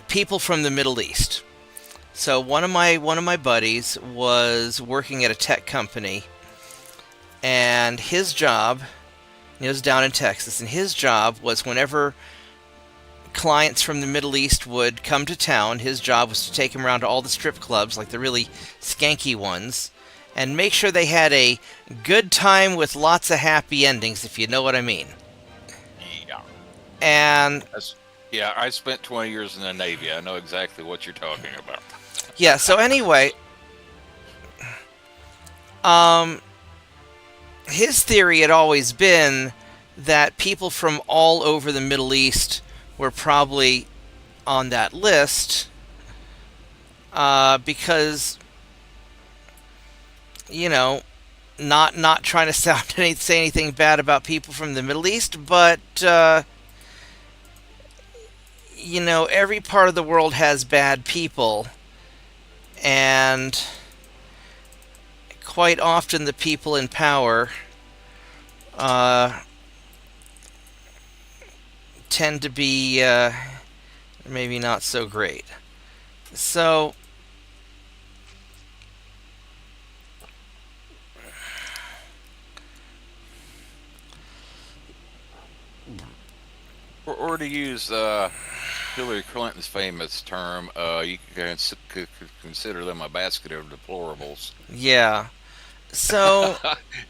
people from the Middle East. So one of my buddies was working at a tech company, and his job, he was down in Texas, and his job was whenever clients from the Middle East would come to town, his job was to take them around to all the strip clubs, like the really skanky ones, and make sure they had a good time with lots of happy endings, if you know what I mean.
Yeah.
And
yeah, I spent 20 years in the Navy. I know exactly what you're talking about.
yeah, so anyway, his theory had always been that people from all over the Middle East were probably on that list because, you know, not trying to say anything bad about people from the Middle East, but you know, every part of the world has bad people, and quite often the people in power tend to be maybe not so great. So
or to use Hillary Clinton's famous term, you can consider them a basket of deplorables.
yeah. So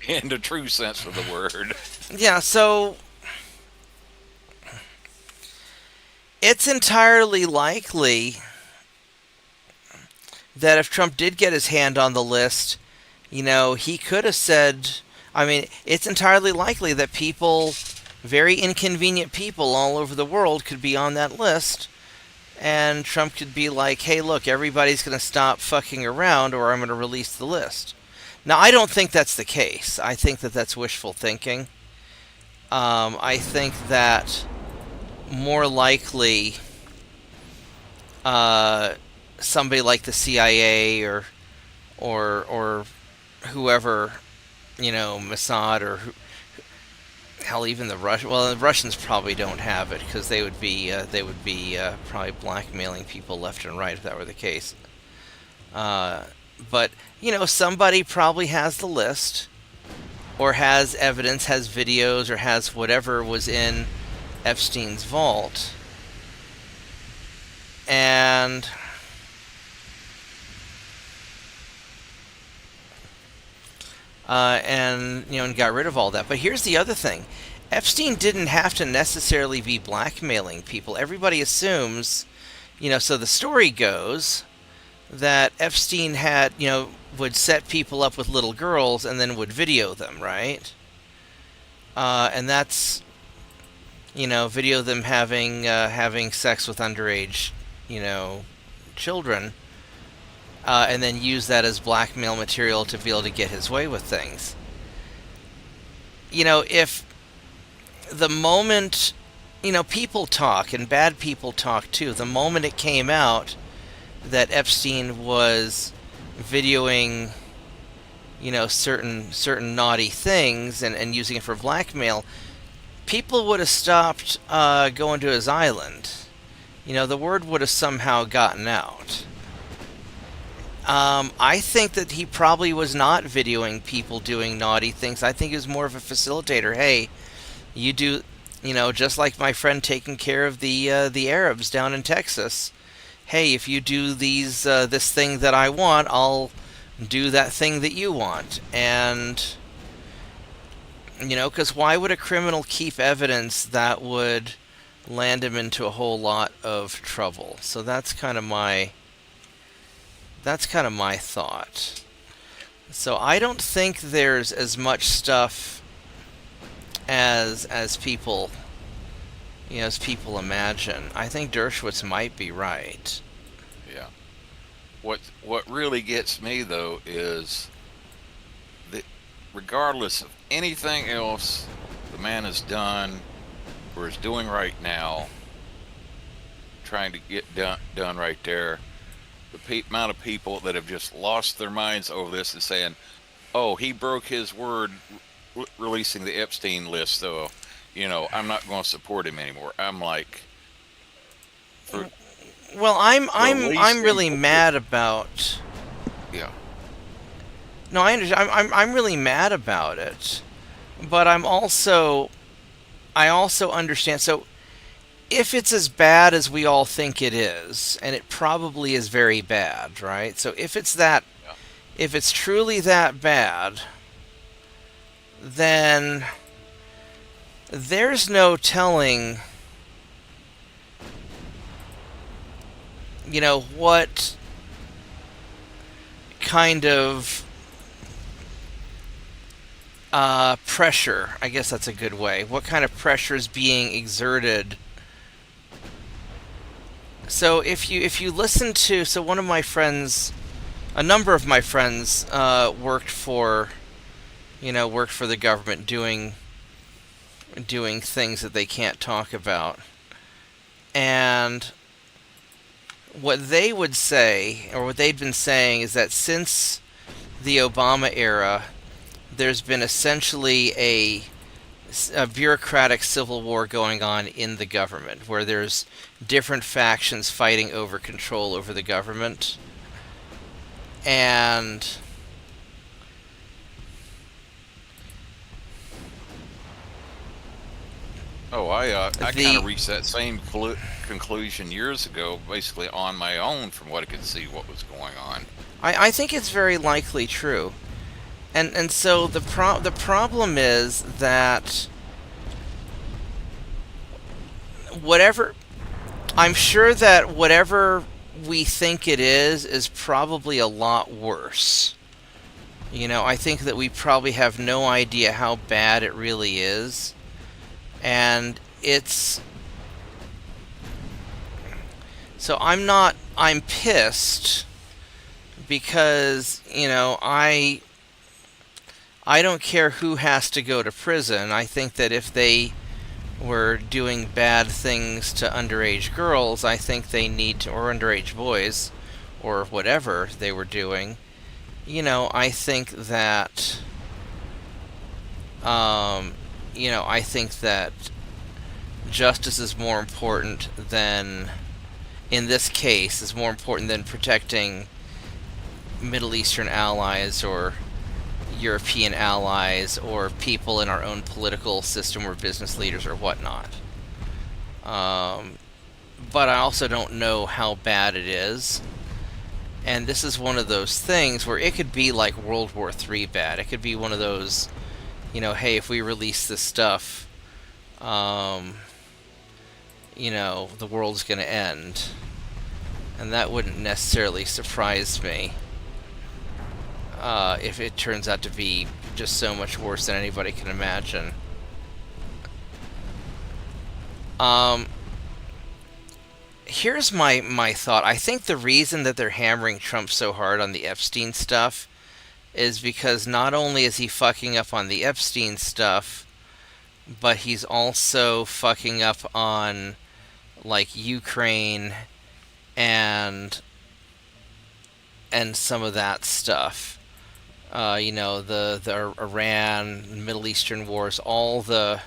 In the true sense of the word.
yeah, so it's entirely likely that if Trump did get his hand on the list, you know, he could have said, I mean, it's entirely likely that people, very inconvenient people all over the world, could be on that list, and Trump could be like, hey, look, everybody's going to stop fucking around or I'm going to release the list. Now, I don't think that's the case. I think that that's wishful thinking. I think that more likely somebody like the CIA or whoever, you know, Mossad or hell, even the Russians. Well, the Russians probably don't have it because they would be probably blackmailing people left and right if that were the case. But you know, somebody probably has the list, or has evidence, has videos, or has whatever was in Epstein's vault, and you know, and got rid of all that. But here's the other thing: Epstein didn't have to necessarily be blackmailing people. Everybody assumes, you know. So the story goes that Epstein had, you know, would set people up with little girls and then would video them, right? And that's, you know, video them having sex with underage, you know, children, and then use that as blackmail material to be able to get his way with things. You know, if the moment, you know, people talk, and bad people talk too, the moment it came out that Epstein was videoing, you know, certain naughty things and using it for blackmail, people would have stopped going to his island. You know, the word would have somehow gotten out. I think that he probably was not videoing people doing naughty things. I think he was more of a facilitator. Hey, you do, you know, just like my friend taking care of the Arabs down in Texas. Hey, if you do this thing that I want, I'll do that thing that you want. And, you know, because why would a criminal keep evidence that would land him into a whole lot of trouble? So that's kind of my thought. So I don't think there's as much stuff as people, you know, as people imagine. I think Dershowitz might be right.
Yeah. What really gets me though is that regardless of anything else the man has done or is doing right now, trying to get done right there, the amount of people that have just lost their minds over this and saying, "Oh, he broke his word, releasing the Epstein list, so I'm not going to support him anymore." I'm like, for
Well,
the
I'm
least
really
important,
mad about.
yeah.
No, I understand. I'm really mad about it, but I also understand. So if it's as bad as we all think it is, and it probably is very bad, right? So
Yeah.
if it's truly that bad, then there's no telling, what kind of pressure, I guess that's a good way, what kind of pressure is being exerted. So if you listen to, so one of my friends, a number of my friends worked for the government doing things that they can't talk about. And what they would say, or what they'd been saying, is that since the Obama era, there's been essentially a bureaucratic civil war going on in the government, where there's different factions fighting over control over the government. And
Oh, I kind
the
of reached that same conclusion years ago, basically on my own, from what I could see what was going on.
I think it's very likely true. And so the problem is that whatever I'm sure that whatever we think it is probably a lot worse. I think that we probably have no idea how bad it really is. And I'm pissed because, I don't care who has to go to prison. I think that if they were doing bad things to underage girls, I think they need to, or underage boys, or whatever they were doing, I think that, I think that justice is more important than, in this case, is more important than protecting Middle Eastern allies or European allies or people in our own political system or business leaders or whatnot. But I also don't know how bad it is. And this is one of those things where it could be like World War III bad. It could be one of those, hey, if we release this stuff, the world's going to end. And that wouldn't necessarily surprise me. If it turns out to be just so much worse than anybody can imagine. Here's my thought. I think the reason that they're hammering Trump so hard on the Epstein stuff is because not only is he fucking up on the Epstein stuff, but he's also fucking up on, like, Ukraine and some of that stuff. The Iran, Middle Eastern wars, all the...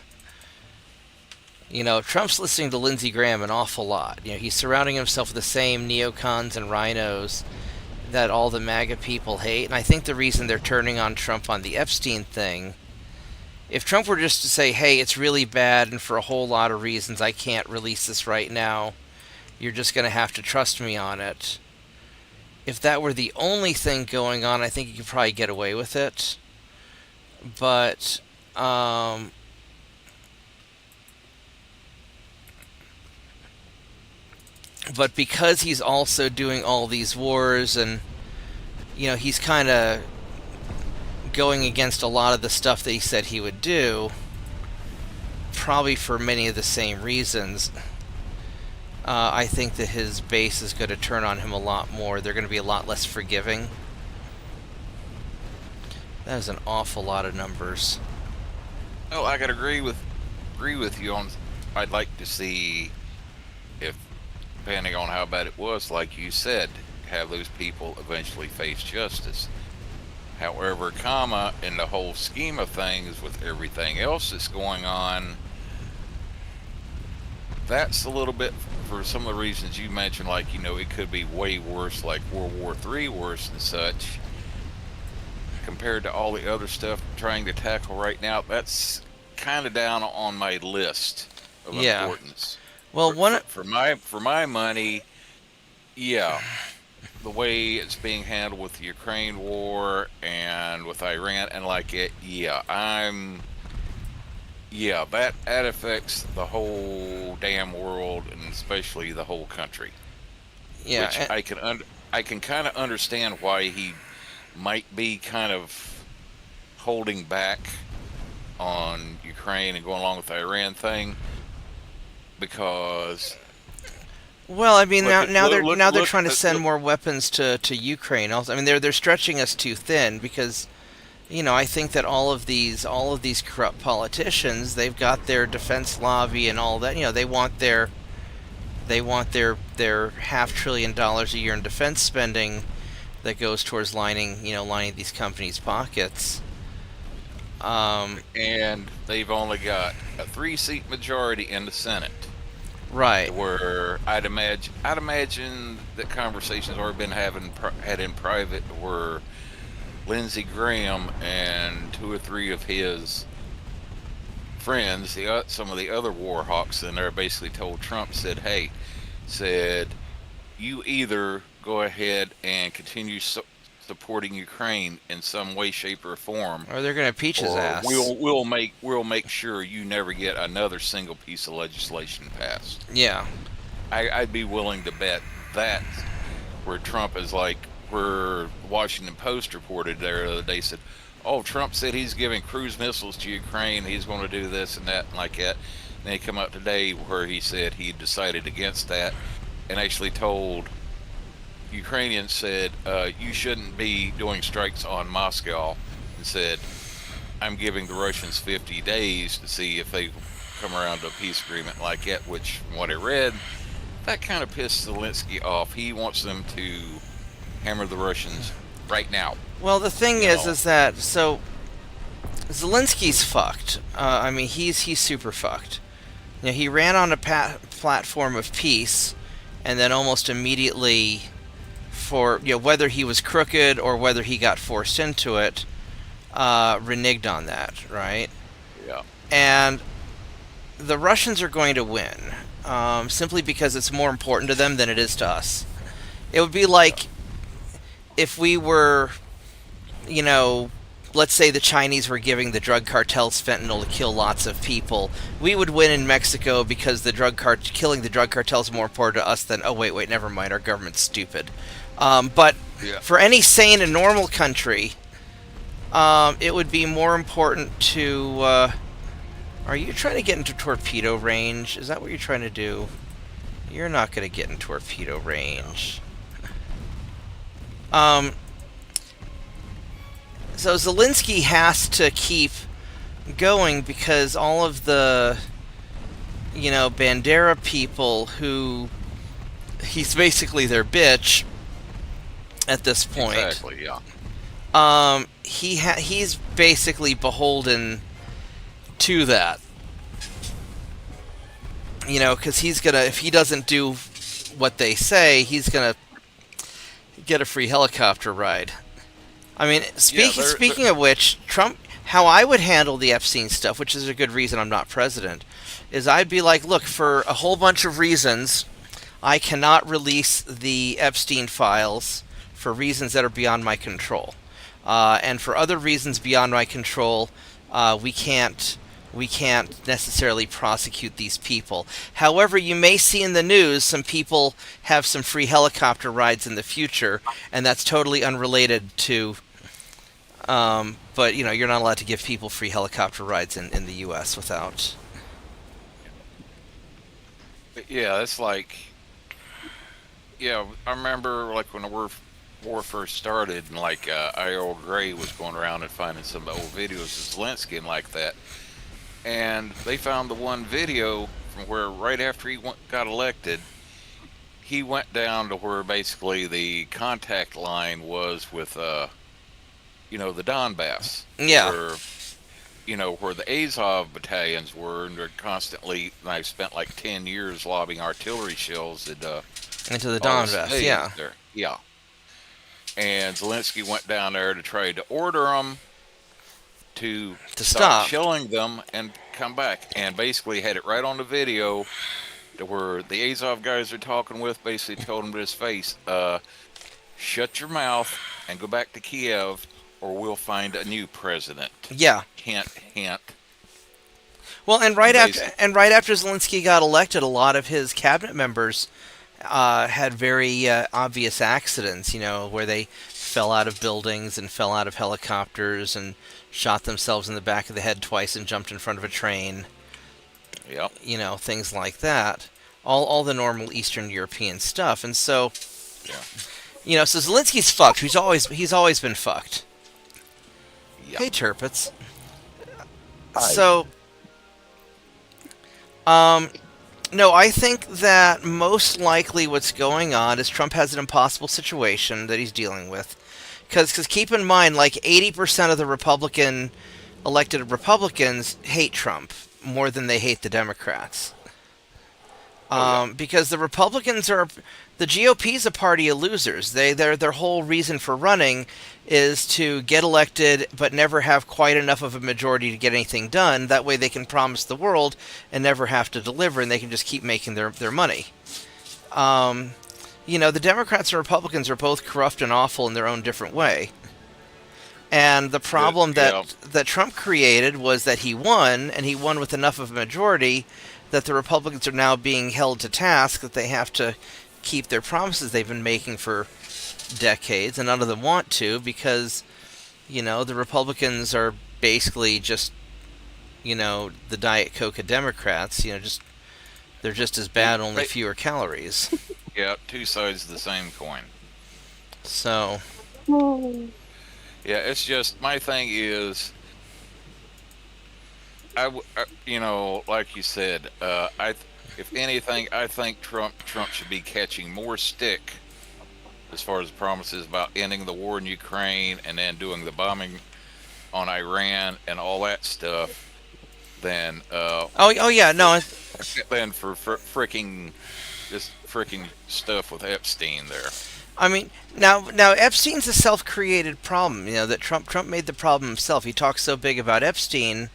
Trump's listening to Lindsey Graham an awful lot. He's surrounding himself with the same neocons and rhinos that all the MAGA people hate. And I think the reason they're turning on Trump on the Epstein thing, if Trump were just to say, hey, it's really bad and for a whole lot of reasons I can't release this right now, you're just going to have to trust me on it. If that were the only thing going on, I think you could probably get away with it. But, because he's also doing all these wars and, he's kind of going against a lot of the stuff that he said he would do, probably for many of the same reasons, I think that his base is going to turn on him a lot more. They're going to be a lot less forgiving. That is an awful lot of numbers.
Oh, I could agree with you on. I'd like to see if, depending on how bad it was, like you said, have those people eventually face justice. However, in the whole scheme of things with everything else that's going on, that's a little bit for some of the reasons you mentioned, like, it could be way worse, like World War III worse and such, compared to all the other stuff trying to tackle right now. That's kind of down on my list of importance.
Well,
for my money, yeah, the way it's being handled with the Ukraine war and with Iran and like it, that affects the whole damn world and especially the whole country.
Yeah,
which I can kind of understand why he might be kind of holding back on Ukraine and going along with the Iran thing, because
well, I mean, now they're trying to send more weapons to Ukraine. Also, I mean, they're stretching us too thin because, I think that all of these corrupt politicians, they've got their defense lobby and all that. They want their $500 billion a year in defense spending that goes towards lining these companies' pockets.
And they've only got a 3-seat majority in the Senate.
Right.
Where I'd imagine that conversations already been had in private, where Lindsey Graham and 2 or 3 of his friends, some of the other war hawks in there, basically told Trump, said, you either go ahead and continue supporting Ukraine in some way, shape, or form,
or they're going to impeach his ass.
We'll make sure you never get another single piece of legislation passed.
Yeah,
I'd be willing to bet that. Where Trump is like, where Washington Post reported there the other day, said, "Oh, Trump said he's giving cruise missiles to Ukraine. He's going to do this and that and like that." And then he come out today where he said he decided against that, and actually told Ukrainians, said, you shouldn't be doing strikes on Moscow, and said, I'm giving the Russians 50 days to see if they come around to a peace agreement like that, which, from what I read, that kind of pissed Zelensky off. He wants them to hammer the Russians right now.
Well, the thing is that, so, Zelensky's fucked. I mean, he's super fucked. He ran on a platform of peace, and then almost immediately, for whether he was crooked or whether he got forced into it, reneged on that, right?
Yeah.
And the Russians are going to win, simply because it's more important to them than it is to us. It would be like if we were, let's say the Chinese were giving the drug cartels fentanyl to kill lots of people. We would win in Mexico because killing the drug cartels is more important to us than, oh, wait, never mind, our government's stupid. But for any sane and normal country, it would be more important to... are you trying to get into torpedo range? Is that what you're trying to do? You're not going to get in torpedo range. So Zelensky has to keep going because all of the, Bandera people who... He's basically their bitch at this point.
Exactly, yeah.
He's basically beholden to that. Because he's gonna, if he doesn't do what they say, he's gonna get a free helicopter ride. I mean, speaking of which, Trump, how I would handle the Epstein stuff, which is a good reason I'm not president, is I'd be like, look, for a whole bunch of reasons, I cannot release the Epstein files for reasons that are beyond my control. And for other reasons beyond my control, we can't necessarily prosecute these people. However, you may see in the news some people have some free helicopter rides in the future, and that's totally unrelated to... but, you're not allowed to give people free helicopter rides in the U.S. without...
Yeah, it's like... Yeah, I remember, like, when the war first started, and, like, I.O. Gray was going around and finding some old videos of Zelensky and like that. And they found the one video from where, right after he got elected, he went down to where basically the contact line was with, the Donbass.
Yeah.
Where the Azov battalions were, and they're constantly. And I've spent like 10 years lobbing artillery shells at
Into the
all the
Donbass,
civilians
yeah.
there. Yeah. And Zelensky went down there to try to order them to
stop
shelling them and come back, and basically had it right on the video to where the Azov guys are talking with basically told him to his face, shut your mouth and go back to Kiev, or we'll find a new president.
Yeah.
Hint, hint.
Well, and right after Zelensky got elected, a lot of his cabinet members had very obvious accidents, where they fell out of buildings and fell out of helicopters and shot themselves in the back of the head twice and jumped in front of a train.
Yep.
Things like that. All the normal Eastern European stuff. And so, so Zelensky's fucked. He's always been fucked.
Yep.
Hey, Turpitz.
Hi.
So, no, I think that most likely what's going on is Trump has an impossible situation that he's dealing with. Because keep in mind, like 80% of the elected Republicans hate Trump more than they hate the Democrats. Because the GOP is a party of losers. Their whole reason for running is to get elected but never have quite enough of a majority to get anything done. That way they can promise the world and never have to deliver, and they can just keep making their money. The Democrats and Republicans are both corrupt and awful in their own different way. And the problem that Trump created was that he won, and he won with enough of a majority that the Republicans are now being held to task, that they have to keep their promises they've been making for decades, and none of them want to, because, the Republicans are basically just, the Diet Coke of Democrats, they're just as bad, only fewer calories.
Yeah, two sides of the same coin.
So...
Yeah, it's just, my thing is, like you said, if anything, I think Trump should be catching more stick as far as promises about ending the war in Ukraine and then doing the bombing on Iran and all that stuff than than for freaking stuff with Epstein there.
I mean, now Epstein's a self-created problem. That Trump made the problem himself. He talks so big about Epstein,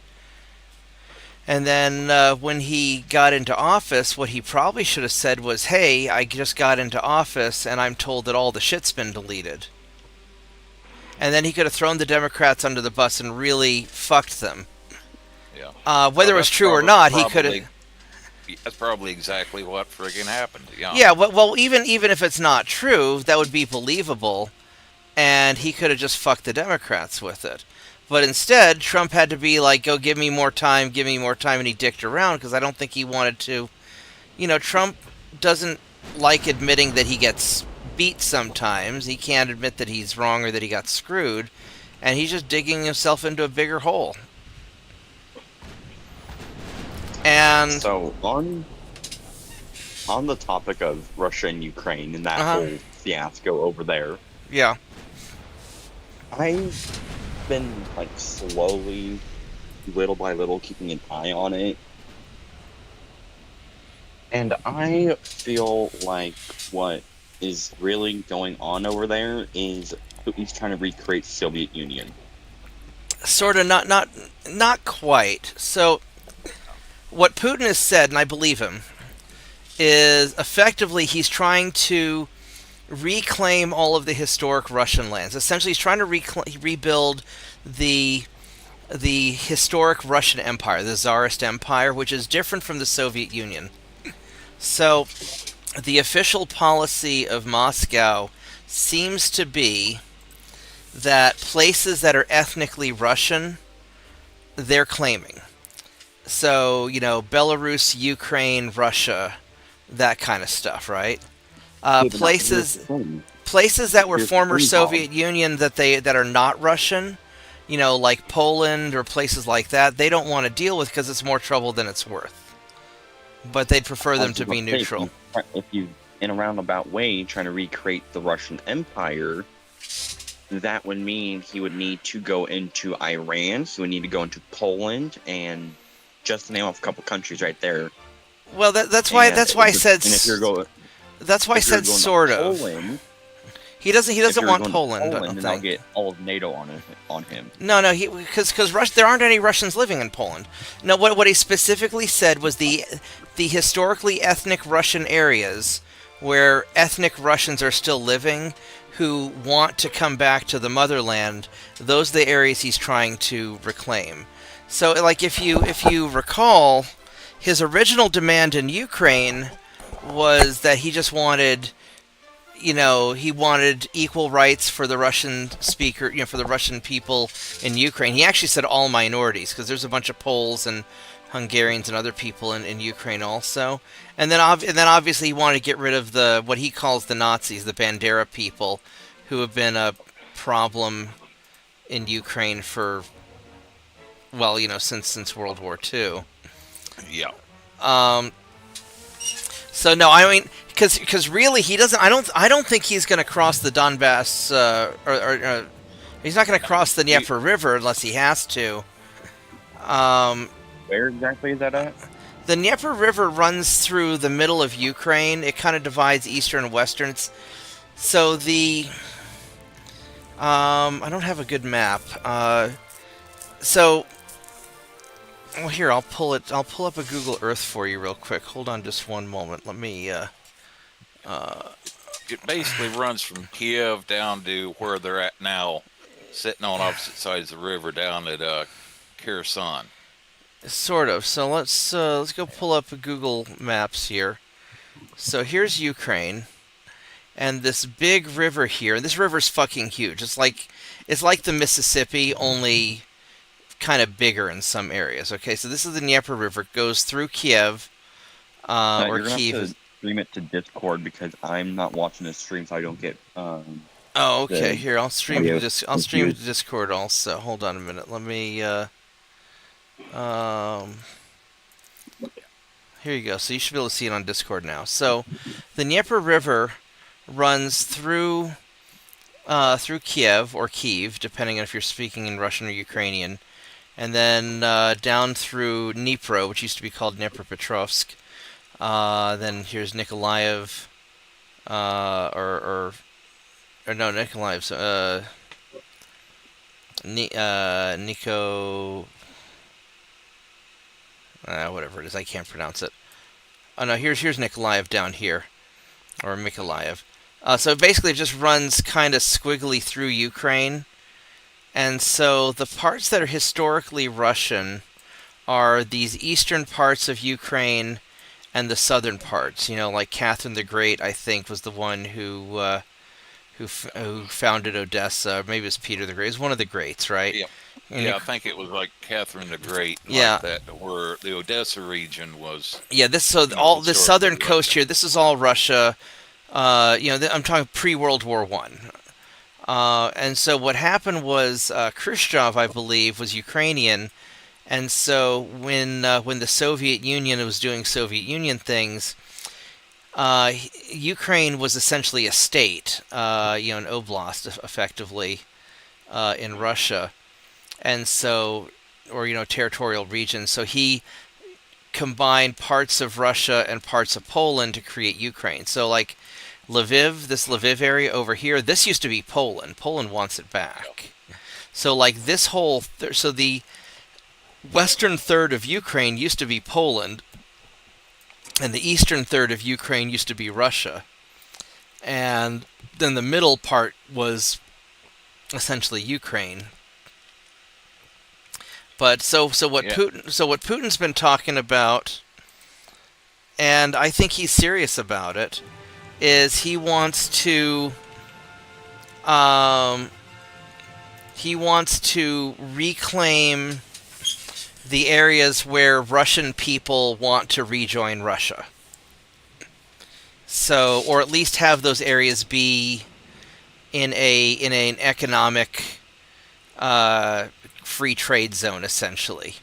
and then when he got into office, what he probably should have said was, "Hey, I just got into office, and I'm told that all the shit's been deleted." And then he could have thrown the Democrats under the bus and really fucked them.
Yeah.
Whether it was true or not, he could have.
That's probably exactly what friggin' happened.
Yeah. Well, even if it's not true, that would be believable, and he could have just fucked the Democrats with it. But instead, Trump had to be like, "Go, give me more time," and he dicked around because I don't think he wanted to. Trump doesn't like admitting that he gets beat sometimes. He can't admit that he's wrong or that he got screwed, and he's just digging himself into a bigger hole. And
so on the topic of Russia and Ukraine and that whole fiasco over there,
yeah,
I've been slowly, little by little, keeping an eye on it, and I feel like what is really going on over there is Putin's trying to recreate Soviet Union.
Sort of, not quite. So, what Putin has said, and I believe him, is effectively he's trying to reclaim all of the historic Russian lands. Essentially, he's trying to rebuild the historic Russian Empire, the Tsarist Empire, which is different from the Soviet Union. So, the official policy of Moscow seems to be that places that are ethnically Russian, they're claiming. So, Belarus, Ukraine, Russia, that kind of stuff, right? Places that were former Soviet Union that are not Russian, like Poland or places like that, they don't want to deal with because it's more trouble than it's worth. But they'd prefer them to be neutral.
in a roundabout way, trying to recreate the Russian Empire, that would mean he would need to go into Iran, he would need to go into Poland, and just to name off a couple countries right there.
Well, that's why I said.
And if you're going,
that's why I said sort of.
Poland,
He doesn't want Poland.
And I'll get all of NATO on him.
No, because there aren't any Russians living in Poland. No, what he specifically said was the historically ethnic Russian areas where ethnic Russians are still living who want to come back to the motherland. Those are the areas he's trying to reclaim. So, like, if you recall, his original demand in Ukraine was that he just wanted, he wanted equal rights for the Russian speaker, for the Russian people in Ukraine. He actually said all minorities, because there's a bunch of Poles and Hungarians and other people in Ukraine also. And then obviously he wanted to get rid of what he calls the Nazis, the Bandera people, who have been a problem in Ukraine for, well, since World War II.
Yeah.
So no, I mean, because really he doesn't. I don't think he's going to cross the Donbass, or he's not going to cross the Dnieper River unless he has to.
Where exactly is that at?
The Dnieper River runs through the middle of Ukraine. It kind of divides eastern and western. So I don't have a good map. Well, here, I'll pull up a Google Earth for you real quick. Hold on just one moment. Let me,
It basically runs from Kiev down to where they're at now, sitting on opposite sides of the river down at Kherson.
Sort of. So let's go pull up Google Maps here. So here's Ukraine, and this big river here. This river's fucking huge. It's like the Mississippi, only kind of bigger in some areas. Okay, so this is the Dnieper River. It goes through Kiev, or
you're
Kiev.
Have to stream it to Discord because I'm not watching this stream, so I don't get.
Oh, okay. Here, I'll stream to Discord also. Hold on a minute. Let me. Here you go. So you should be able to see it on Discord now. So, the Dnieper River runs through Kiev or Kyiv, depending on if you're speaking in Russian or Ukrainian. And then down through Dnipro, which used to be called Dnipropetrovsk. Then here's Nikolaev, Nikolaev's, Nico, whatever it is, I can't pronounce it. Oh no, here's Nikolaev down here, or Mykolaiv. So basically it just runs kind of squiggly through Ukraine. And so the parts that are historically Russian are these eastern parts of Ukraine and the southern parts. Like Catherine the Great, I think, was the one who founded Odessa. Maybe it was Peter the Great. It was one of the greats, right?
Yeah. Yeah, I think it was like Catherine the Great.
Yeah.
Like that, where the Odessa region was.
Yeah, all the southern coast here, this is all Russia. I'm talking pre-World War I. And so what happened was Khrushchev, I believe, was Ukrainian, and so when the Soviet Union was doing Soviet Union things, Ukraine was essentially a state, an oblast, effectively, in Russia, and so, or territorial region. So he combined parts of Russia and parts of Poland to create Ukraine. So like Lviv, this Lviv area over here, this used to be Poland. Poland wants it back. So like this whole, so the western third of Ukraine used to be Poland, and the eastern third of Ukraine used to be Russia. And then the middle part was essentially Ukraine. But so what Putin's been talking about, and I think he's serious about it, is he wants to reclaim the areas where Russian people want to rejoin Russia. So, or at least have those areas be in an economic free trade zone, essentially.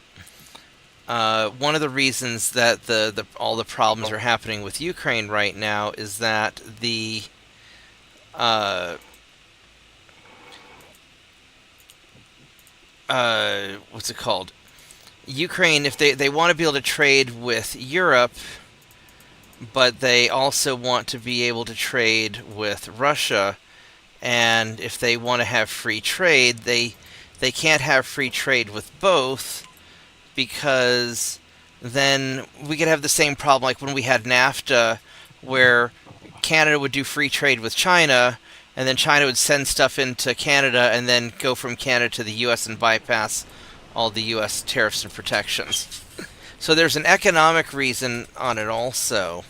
one of the reasons that all the problems are happening with Ukraine right now is that the what's it called? Ukraine, if they want to be able to trade with Europe, but they also want to be able to trade with Russia, and if they want to have free trade, they can't have free trade with both, because then we could have the same problem like when we had NAFTA, where Canada would do free trade with China, and then China would send stuff into Canada and then go from Canada to the U.S. and bypass all the U.S. tariffs and protections. So there's an economic reason on it also.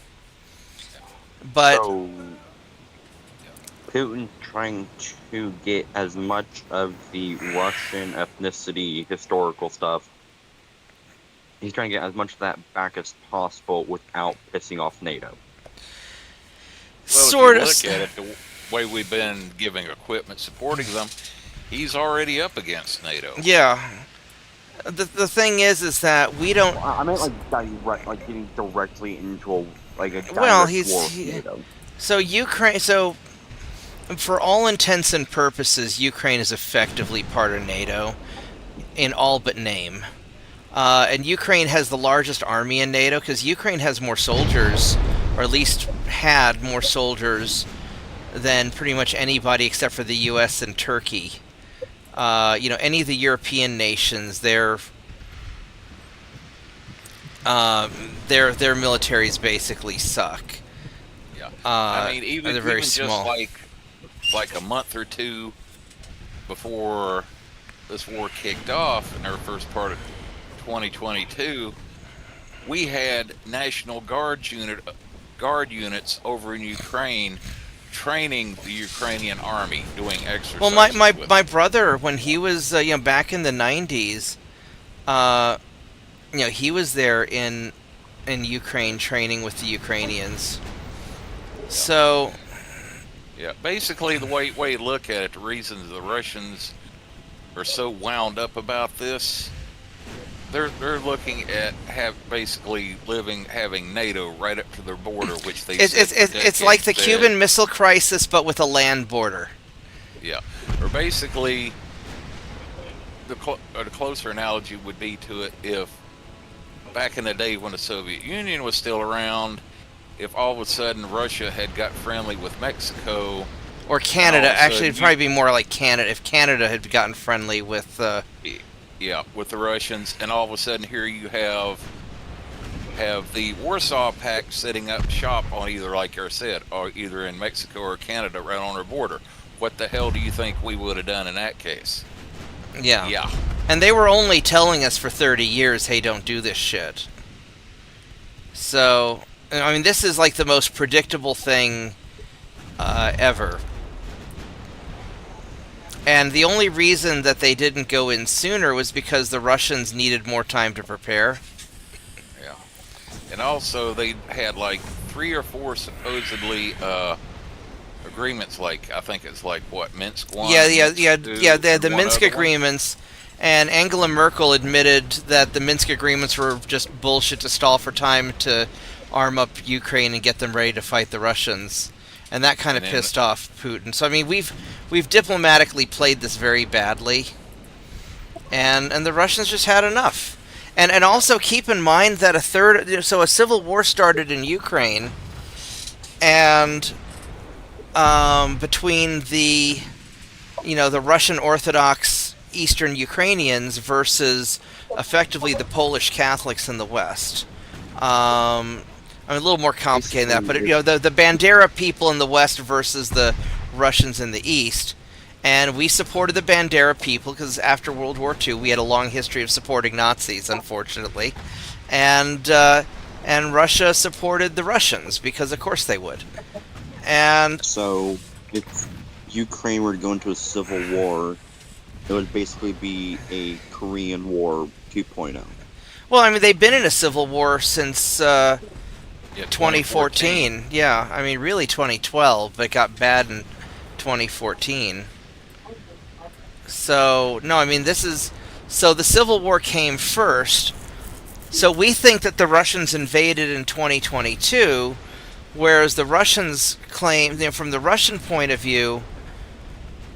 But
So, Putin trying to get as much of the Russian ethnicity, historical stuff, he's trying to get as much of that back as possible without pissing off NATO.
Well,
sort of.
if you look at it, the way we've been giving equipment supporting them, he's already up against NATO.
Yeah. The thing is that we don't.
I meant like getting directly into a direct
Well,
war with NATO.
So Ukraine. So for all intents and purposes, Ukraine is effectively part of NATO in all but name. And Ukraine has the largest army in NATO because Ukraine has more soldiers, or at least had more soldiers than pretty much anybody except for the U.S. and Turkey. Any of the European nations, their militaries basically suck.
Yeah, I mean, even
they're very
just
small.
like a month or two before this war kicked off in our first part of 2022, we had National Guard units over in Ukraine training the Ukrainian army, doing exercises.
Well, my brother, when he was back in the 90s, he was there in Ukraine training with the Ukrainians. So
yeah, basically the way you look at it, the reasons the Russians are so wound up about this, they're looking at having NATO right up to their border, which they
it's like the Cuban Missile Crisis, but with a land border.
Yeah, or basically the closer analogy would be to it if back in the day when the Soviet Union was still around, if all of a sudden Russia had got friendly with Mexico.
Or Canada. Actually, it'd probably be more like Canada. If Canada had gotten friendly with...
with the Russians, and all of a sudden here you have the Warsaw Pact setting up shop on either, like I said, or either in Mexico or Canada right on our border. What the hell do you think we would have done in that case?
Yeah.
Yeah.
And they were only telling us for 30 years, hey, don't do this shit. So, I mean, this is like the most predictable thing ever. And the only reason that they didn't go in sooner was because the Russians needed more time to prepare.
Yeah. And also they had like 3 or 4 supposedly agreements, like I think it's like what, Minsk 1?
The Minsk agreements, and Angela Merkel admitted that the Minsk agreements were just bullshit to stall for time to arm up Ukraine and get them ready to fight the Russians. And that kind of pissed off Putin. So I mean, we've diplomatically played this very badly, and the Russians just had enough. And also keep in mind that a civil war started in Ukraine, and between the Russian Orthodox Eastern Ukrainians versus effectively the Polish Catholics in the West. A little more complicated than that, but the Bandera people in the West versus the Russians in the East, and we supported the Bandera people because after World War II we had a long history of supporting Nazis, unfortunately, and Russia supported the Russians because of course they would. And
so if Ukraine were to go into a civil war, it would basically be a Korean War 2.0.
Well, I mean, they've been in a civil war since 2014. Yeah, I mean, really 2012, but it got bad in 2014. So, no, I mean, so the Civil War came first, So we think that the Russians invaded in 2022, whereas the Russians claim, from the Russian point of view,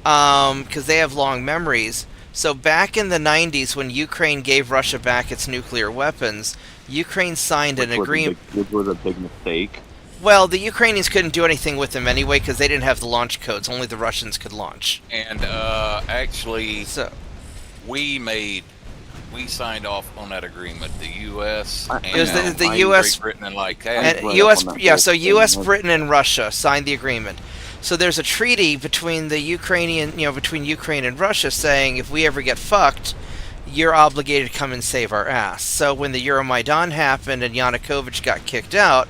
because they have long memories. So back in the 90s, when Ukraine gave Russia back its nuclear weapons, Ukraine signed an agreement.
Which was a big mistake.
Well, the Ukrainians couldn't do anything with them anyway because they didn't have the launch codes. Only the Russians could launch.
And actually,
So,
we signed off on that agreement. The U.S. and
it was the U.S.
Great Britain and like that.
And U.S. Yeah, so U.S., Britain, and Russia signed the agreement. So there's a treaty between the between Ukraine and Russia saying if we ever get fucked, you're obligated to come and save our ass. So when the Euromaidan happened and Yanukovych got kicked out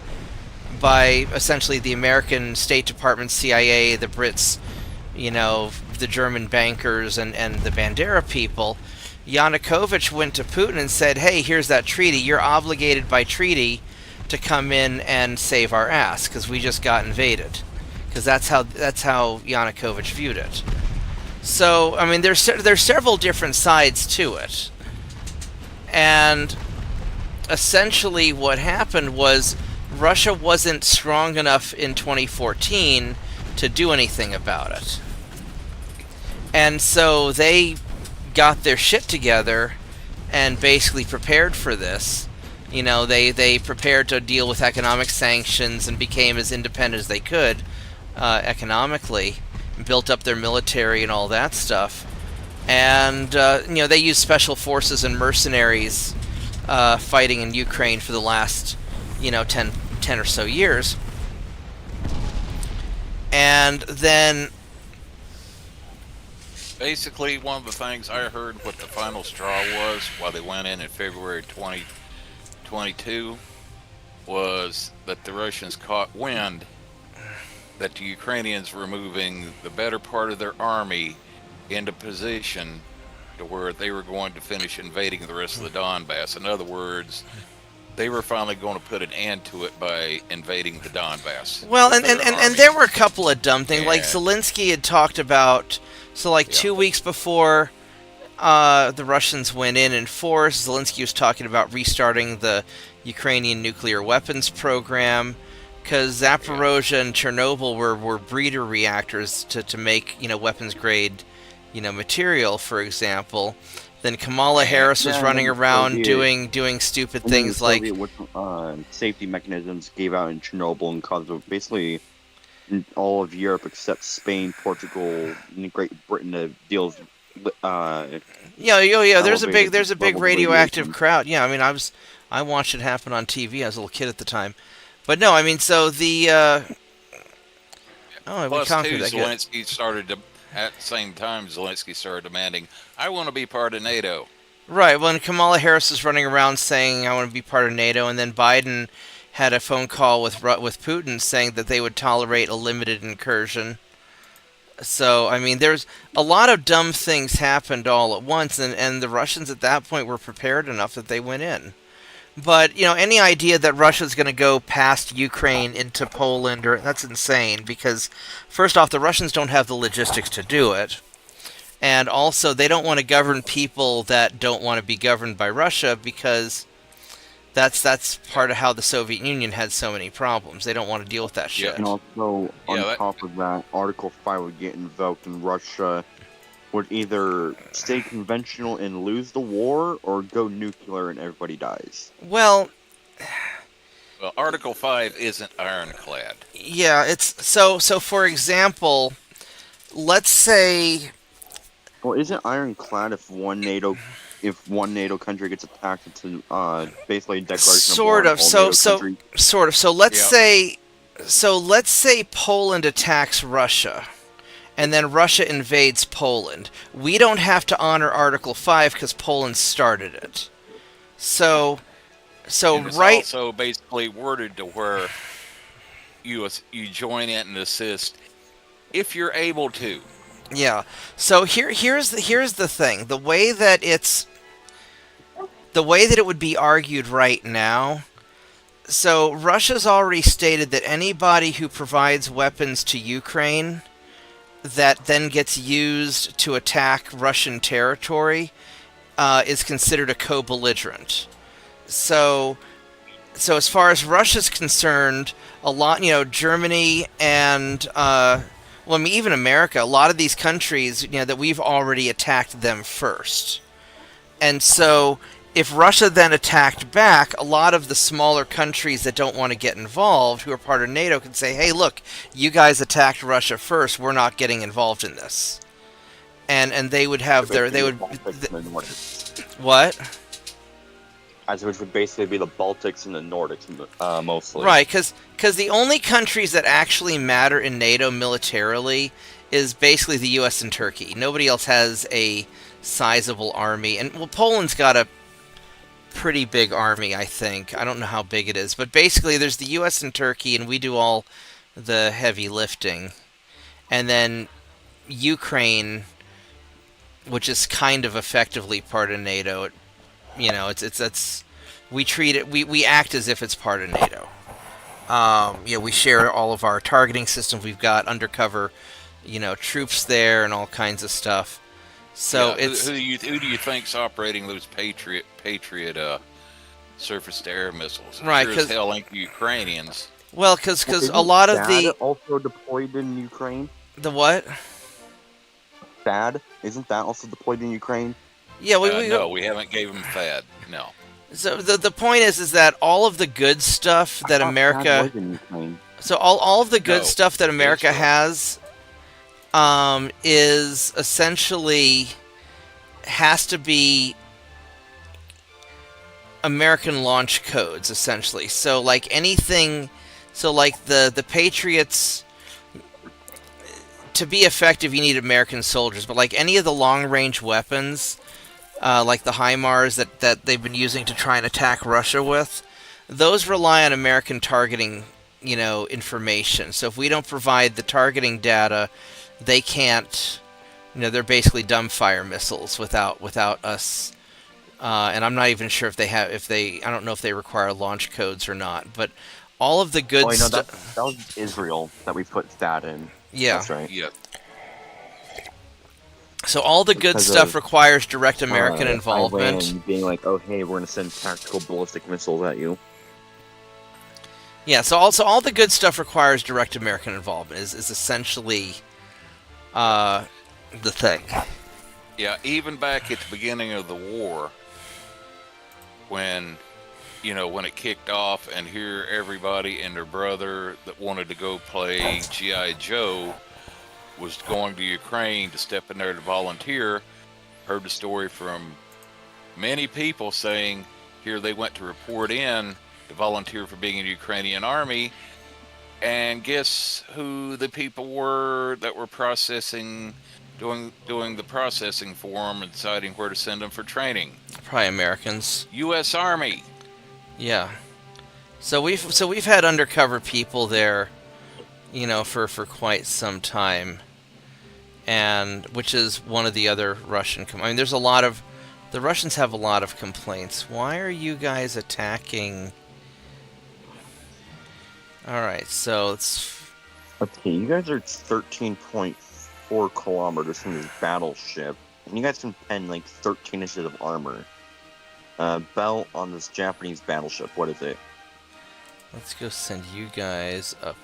by essentially the American State Department, CIA, the Brits, the German bankers, and the Bandera people, Yanukovych went to Putin and said, hey, here's that treaty. You're obligated by treaty to come in and save our ass because we just got invaded. Because that's how Yanukovych viewed it. So, I mean, there's several different sides to it. And essentially what happened was Russia wasn't strong enough in 2014 to do anything about it. And so they got their shit together and basically prepared for this. They prepared to deal with economic sanctions and became as independent as they could economically, built up their military and all that stuff. And, they used special forces and mercenaries fighting in Ukraine for the last, 10 or so years. And then
Basically, one of the things I heard what the final straw was while they went in February 2022 was that the Russians caught wind that the Ukrainians were moving the better part of their army into position to where they were going to finish invading the rest of the Donbass. In other words, they were finally going to put an end to it by invading the Donbass.
Well, and there were a couple of dumb things. Like Zelensky had talked about, 2 weeks before the Russians went in force, Zelensky was talking about restarting the Ukrainian nuclear weapons program, because Zaporozhye and Chernobyl were breeder reactors to make weapons grade material, for example. Then Kamala Harris was running around doing stupid things like
safety mechanisms gave out in Chernobyl and caused basically in all of Europe except Spain, Portugal, and Great Britain to deal with.
There's a big radioactive crowd. Yeah, I mean, I watched it happen on TV. I was a little kid at the time. But no, I mean, so the
plus too, Zelensky started to, at the same time, Zelensky started demanding, I want to be part of NATO.
Right. Well, and Kamala Harris is running around saying, I want to be part of NATO, and then Biden had a phone call with Putin saying that they would tolerate a limited incursion. So, I mean, there's a lot of dumb things happened all at once, and the Russians at that point were prepared enough that they went in. But, any idea that Russia's going to go past Ukraine into Poland, that's insane, because, first off, the Russians don't have the logistics to do it. And also, they don't want to govern people that don't want to be governed by Russia, because that's part of how the Soviet Union had so many problems. They don't want to deal with that shit.
And also, on top of that, Article 5 would get invoked, and Russia would either stay conventional and lose the war, or go nuclear and everybody dies.
Well,
Article 5 isn't ironclad.
Yeah, it's so for example, let's say.
Well, isn't ironclad if one NATO country gets attacked, it's basically a declaration of war on all NATO countries?
Sort of. So let's say Poland attacks Russia, and then Russia invades Poland. We don't have to honor Article 5 because Poland started it. So
and it's
right.
also basically worded to where you join in and assist if you're able to.
Yeah. So here's the thing. The way that it would be argued right now. So Russia's already stated that anybody who provides weapons to Ukraine that then gets used to attack Russian territory is considered a co-belligerent. so as far as Russia's concerned, a lot, Germany and well, I mean, even America, a lot of these countries, that we've already attacked them first. And so if Russia then attacked back, a lot of the smaller countries that don't want to get involved, who are part of NATO, can say, hey, look, you guys attacked Russia first, we're not getting involved in this. And they would have their, they would, what?
As which would basically be the Baltics and the Nordics, mostly.
Right, because the only countries that actually matter in NATO militarily is basically the U.S. and Turkey. Nobody else has a sizable army. And, well, Poland's got a pretty big army, I think. I don't know how big it is. But basically, there's the U.S. and Turkey, and we do all the heavy lifting. And then Ukraine, which is kind of effectively part of NATO, we treat it, we act as if it's part of NATO. We share all of our targeting systems. We've got undercover, troops there and all kinds of stuff. So it's
who do you think's operating those Patriot surface-to-air missiles?
Right,
sure as hell ain't the Ukrainians.
Well, because a lot of the
also deployed in Ukraine.
The what?
THAAD, isn't that also deployed in Ukraine?
Yeah,
no, we haven't gave them THAAD. No.
So the point is that all of the good stuff that America, so all of the good stuff that America has, is essentially has to be American launch codes, essentially. So like anything, so like the Patriots, to be effective, you need American soldiers. But like any of the long-range weapons, like the HIMARS that they've been using to try and attack Russia with, those rely on American targeting, information. So if we don't provide the targeting data, they can't, they're basically dumbfire missiles without us. And I'm not even sure I don't know if they require launch codes or not. But all of the good stuff.
That was Israel that we put that in.
Yeah.
That's right.
Yeah.
So all the good stuff requires direct American involvement.
Iran being like, oh hey, we're gonna send tactical ballistic missiles at you.
Yeah, so also all the good stuff requires direct American involvement is essentially the thing.
Yeah, even back at the beginning of the war, when it kicked off, and here everybody and their brother that wanted to go play G.I. Joe was going to Ukraine to step in there to volunteer. Heard the story from many people saying here they went to report in to volunteer for being in the Ukrainian army, and guess who the people were that were doing the processing for them and deciding where to send them for training?
Probably Americans.
U.S. Army.
Yeah. So we've had undercover people there, for quite some time. And which is one of the other Russian. There's a lot of the Russians have a lot of complaints. Why are you guys attacking? All right, so it's
okay. You guys are 13.4 kilometers from this battleship, and you guys can pen like 13 inches of armor. Belt on this Japanese battleship. What is it?
Let's go send you guys up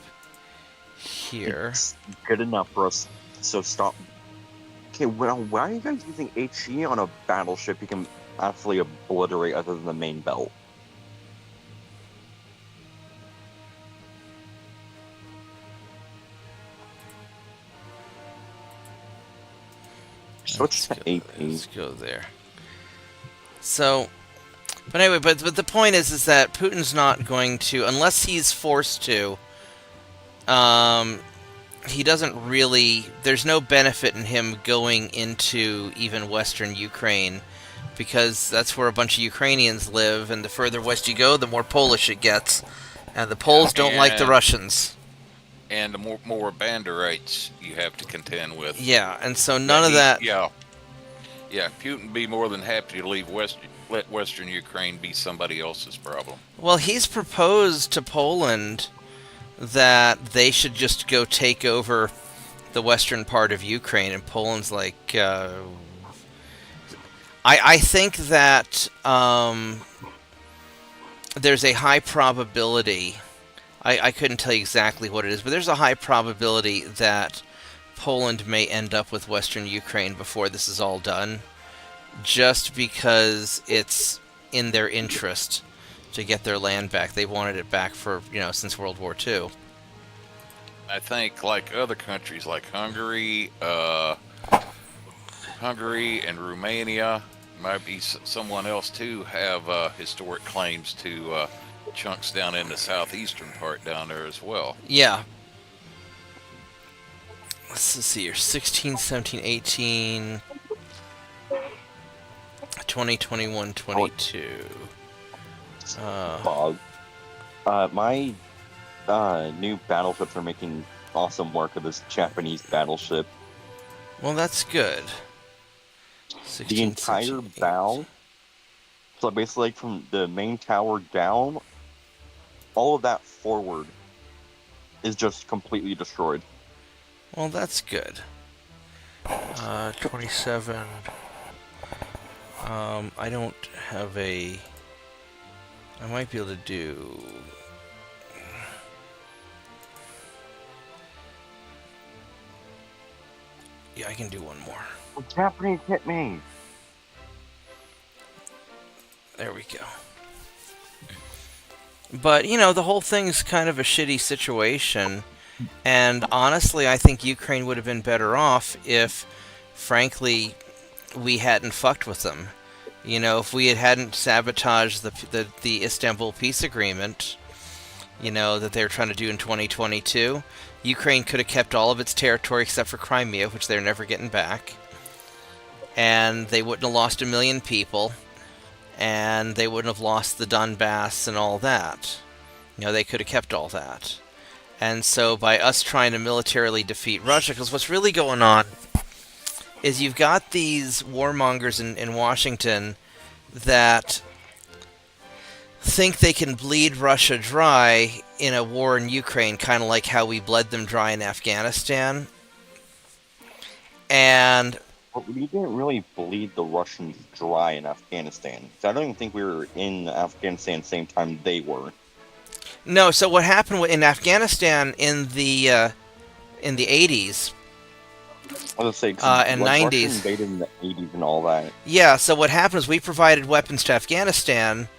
here.
It's good enough for us. So stop. Okay, well, why are you guys using HE on a battleship you can absolutely obliterate other than the main belt? Switch to AP.
Let's go there. So, but anyway, but the point is that Putin's not going to, unless he's forced to, he doesn't really, there's no benefit in him going into even western Ukraine, because that's where a bunch of Ukrainians live, and the further west you go, the more Polish it gets. And the Poles don't like the Russians.
And the more Banderites you have to contend with.
Yeah, and so none of that...
Yeah, Putin would be more than happy to let western Ukraine be somebody else's problem.
Well, he's proposed to Poland that they should just go take over the western part of Ukraine, and Poland's like, I think that there's a high probability. I couldn't tell you exactly what it is, but there's a high probability that Poland may end up with Western Ukraine before this is all done, just because it's in their interest to get their land back. They wanted it back for, since World War II.
I think like other countries like Hungary and Romania, might be someone else too, have historic claims to chunks down in the southeastern part down there as well.
Yeah. Let's see here. 16, 17, 18, 20, 21, 22.
Bob. My new battleships are making awesome work of this Japanese battleship.
Well, that's good. 16,
The entire
17,
bow, so basically like from the main tower down, all of that forward is just completely destroyed.
Well, that's good. 27. I don't have a... I might be able to do... Yeah, I can do one more.
The Japanese hit me!
There we go. But, the whole thing's kind of a shitty situation. And honestly, I think Ukraine would have been better off if, frankly, we hadn't fucked with them. If we hadn't sabotaged the Istanbul peace agreement, that they were trying to do in 2022, Ukraine could have kept all of its territory except for Crimea, which they're never getting back. And they wouldn't have lost 1 million people. And they wouldn't have lost the Donbass and all that. They could have kept all that. And so by us trying to militarily defeat Russia, because what's really going on is you've got these warmongers in Washington that think they can bleed Russia dry in a war in Ukraine, kind of like how we bled them dry in Afghanistan. And...
But we didn't really bleed the Russians dry in Afghanistan. So I don't even think we were in Afghanistan the same time they were.
No, so what happened in Afghanistan in the 80s and 90s...
Russia invaded in the 80s and all that.
Yeah, so what happened is we provided weapons to Afghanistan,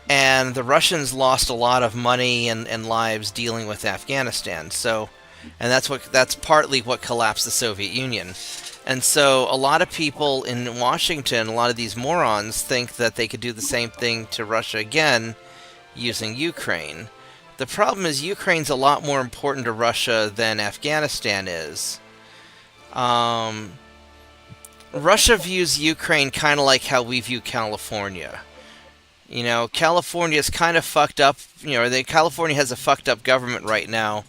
and the Russians lost a lot of money and lives dealing with Afghanistan. So, and that's partly what collapsed the Soviet Union. And so a lot of people in Washington, a lot of these morons, think that they could do the same thing to Russia again using Ukraine. The problem is Ukraine's a lot more important to Russia than Afghanistan is. Russia views Ukraine kind of like how we view California. California's kind of fucked up. California has a fucked up government right now,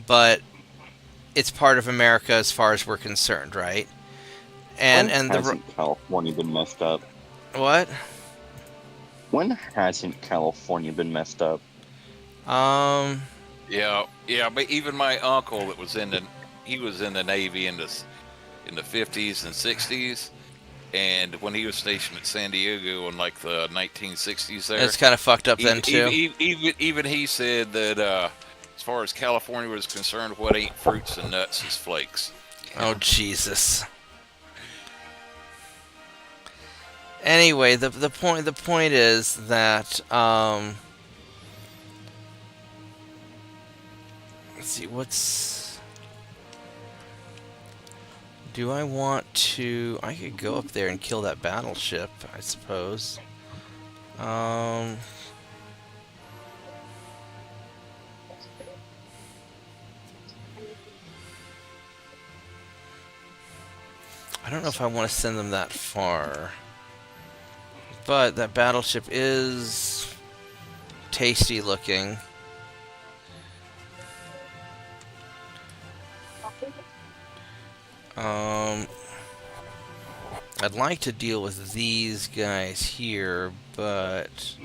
but it's part of America as far as we're concerned, right? And
hasn't California been messed up?
What?
When hasn't California been messed up?
Yeah, but even my uncle that was in the Navy in the 50s and 60s, and when he was stationed at San Diego in like the 1960s there,
it's kind of fucked up then too.
Even he said that as far as California was concerned, what ain't fruits and nuts is flakes.
Oh Jesus. Anyway, the point is that let's see, do I want to... I could go up there and kill that battleship, I suppose. I don't know if I want to send them that far. But that battleship is tasty looking. I'd like to deal with these guys here, but...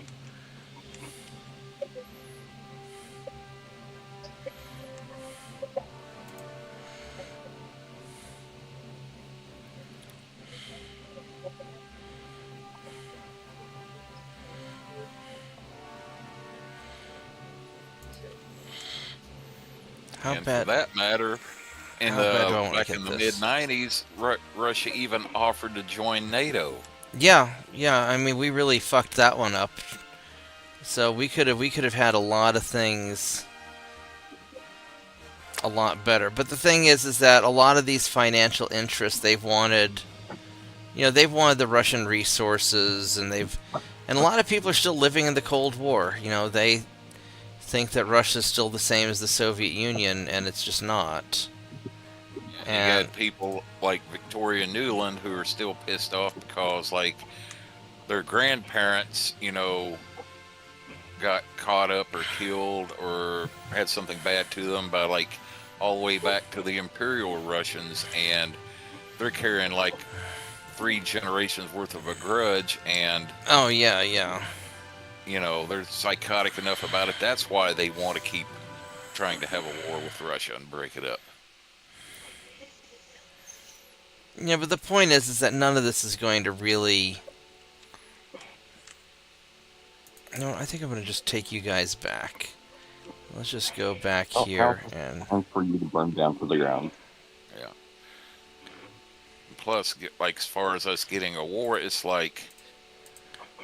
How
and
bad?
for that matter,
How bad do I wanna
back
get
in the
this?
mid-90s, Russia even offered to join NATO.
Yeah. I mean, we really fucked that one up. So we could have had a lot of things a lot better. But the thing is that a lot of these financial interests, they've wanted the Russian resources, and a lot of people are still living in the Cold War. They think that Russia's still the same as the Soviet Union, and it's just not.
You
And
got people like Victoria Nuland who are still pissed off because, like, their grandparents, got caught up or killed or had something bad to them by, like, all the way back to the Imperial Russians, and they're carrying, like, 3 generations worth of a grudge, and
oh yeah.
they're psychotic enough about it. That's why they want to keep trying to have a war with Russia and break it up.
Yeah, but the point is that none of this is going to really. I think I'm going to just take you guys back. Let's just go back here and.
Time for you to burn down to the ground.
Yeah. Plus, like, as far as us getting a war, it's like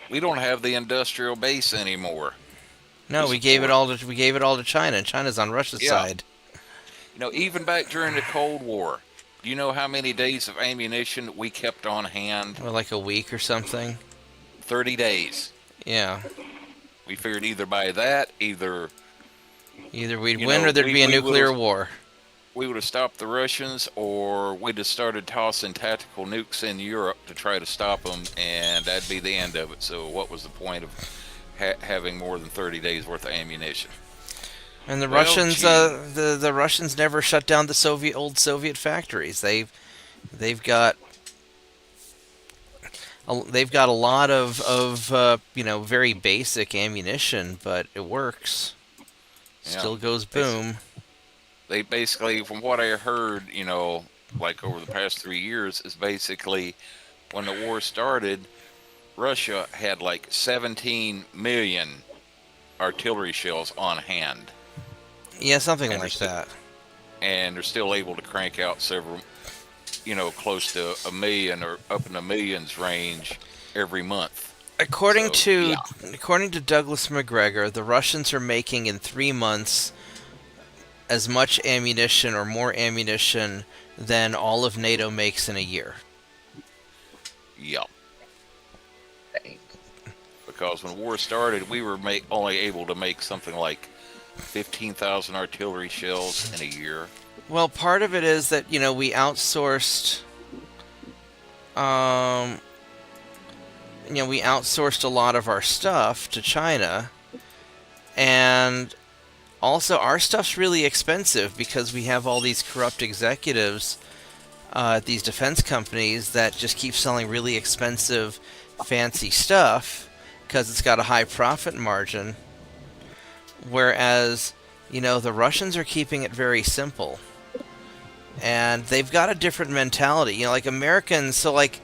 we don't have the industrial base anymore.
No, we gave it all to China, and China's on Russia's side.
Even back during the Cold War, do you know how many days of ammunition we kept on hand?
Or like a week or something.
30 days.
Yeah.
We figured either by that, either
we'd win or there'd be a nuclear war.
We would have stopped the Russians, or we'd have started tossing tactical nukes in Europe to try to stop them, and that'd be the end of it. So what was the point of having more than 30 days worth of ammunition?
And the Russians, the Russians never shut down the old Soviet factories. They've got a lot of very basic ammunition, but it works. Still goes boom.
They basically, from what I heard, like over the past 3 years, is basically when the war started, Russia had like 17 million artillery shells on hand.
Yeah, something like that.
And they're still able to crank out several, close to a million or up in the millions range every month.
According to Douglas McGregor, the Russians are making in 3 months as much ammunition or more ammunition than all of NATO makes in a year.
Yep. Because when war started, we were only able to make something like 15,000 artillery shells in a year.
Well, part of it is that, we outsourced we outsourced a lot of our stuff to China, and also our stuff's really expensive because we have all these corrupt executives at these defense companies that just keep selling really expensive, fancy stuff because it's got a high profit margin. Whereas, the Russians are keeping it very simple. And they've got a different mentality. Like Americans, so like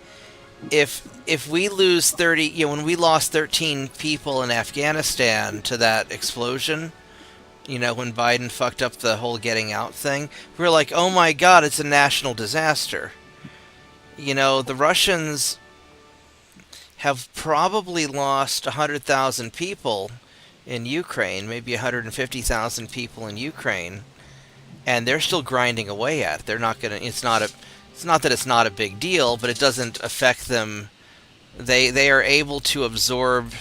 if we lose 30, when we lost 13 people in Afghanistan to that explosion, when Biden fucked up the whole getting out thing, we were like, oh my God, it's a national disaster. The Russians have probably lost 100,000 people in Ukraine, maybe 150,000 people in Ukraine, and they're still grinding away at it. They're not gonna. It's not that it's not a big deal, but it doesn't affect them. They are able to absorb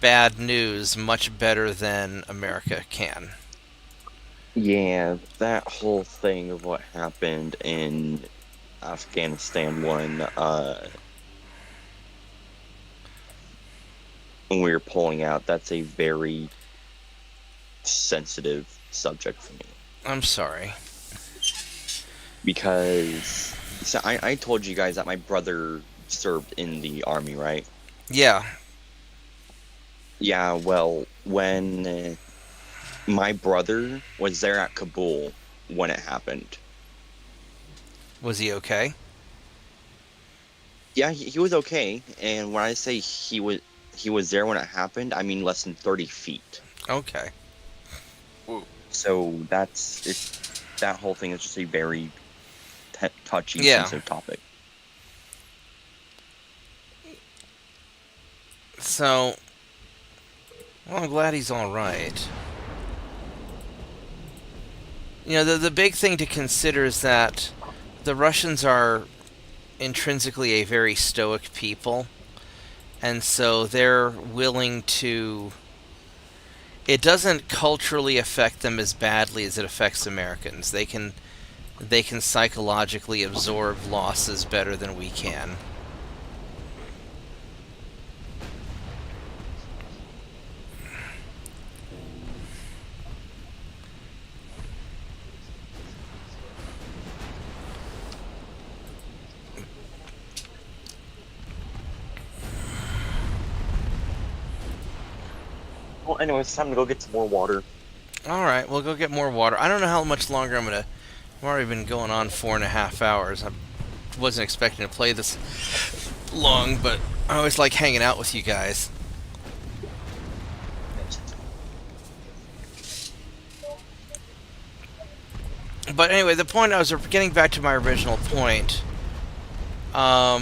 bad news much better than America can.
Yeah, that whole thing of what happened in Afghanistan when we were pulling out, that's a very sensitive subject for me.
I'm sorry.
Because I told you guys that my brother served in the army, right?
Yeah.
Yeah, well, when my brother was there at Kabul when it happened.
Was he okay?
Yeah, he was okay. And when I say he was there when it happened, I mean less than 30 feet.
Okay.
Ooh.
So that's it. That whole thing is just a very touchy,
Yeah.
sensitive topic.
So, well, I'm glad he's all right. You know, the big thing to consider is that the Russians are intrinsically a very stoic people, and so they're willing to. It doesn't culturally affect them as badly as it affects Americans. They can psychologically absorb losses better than we can.
Well, anyway, it's time to go get some more water.
All right, we'll go get more water. I don't know how much longer I'm gonna. I've already been going on 4.5 hours. I wasn't expecting to play this long, but I always like hanging out with you guys. But anyway, the point I was getting back to my original point. All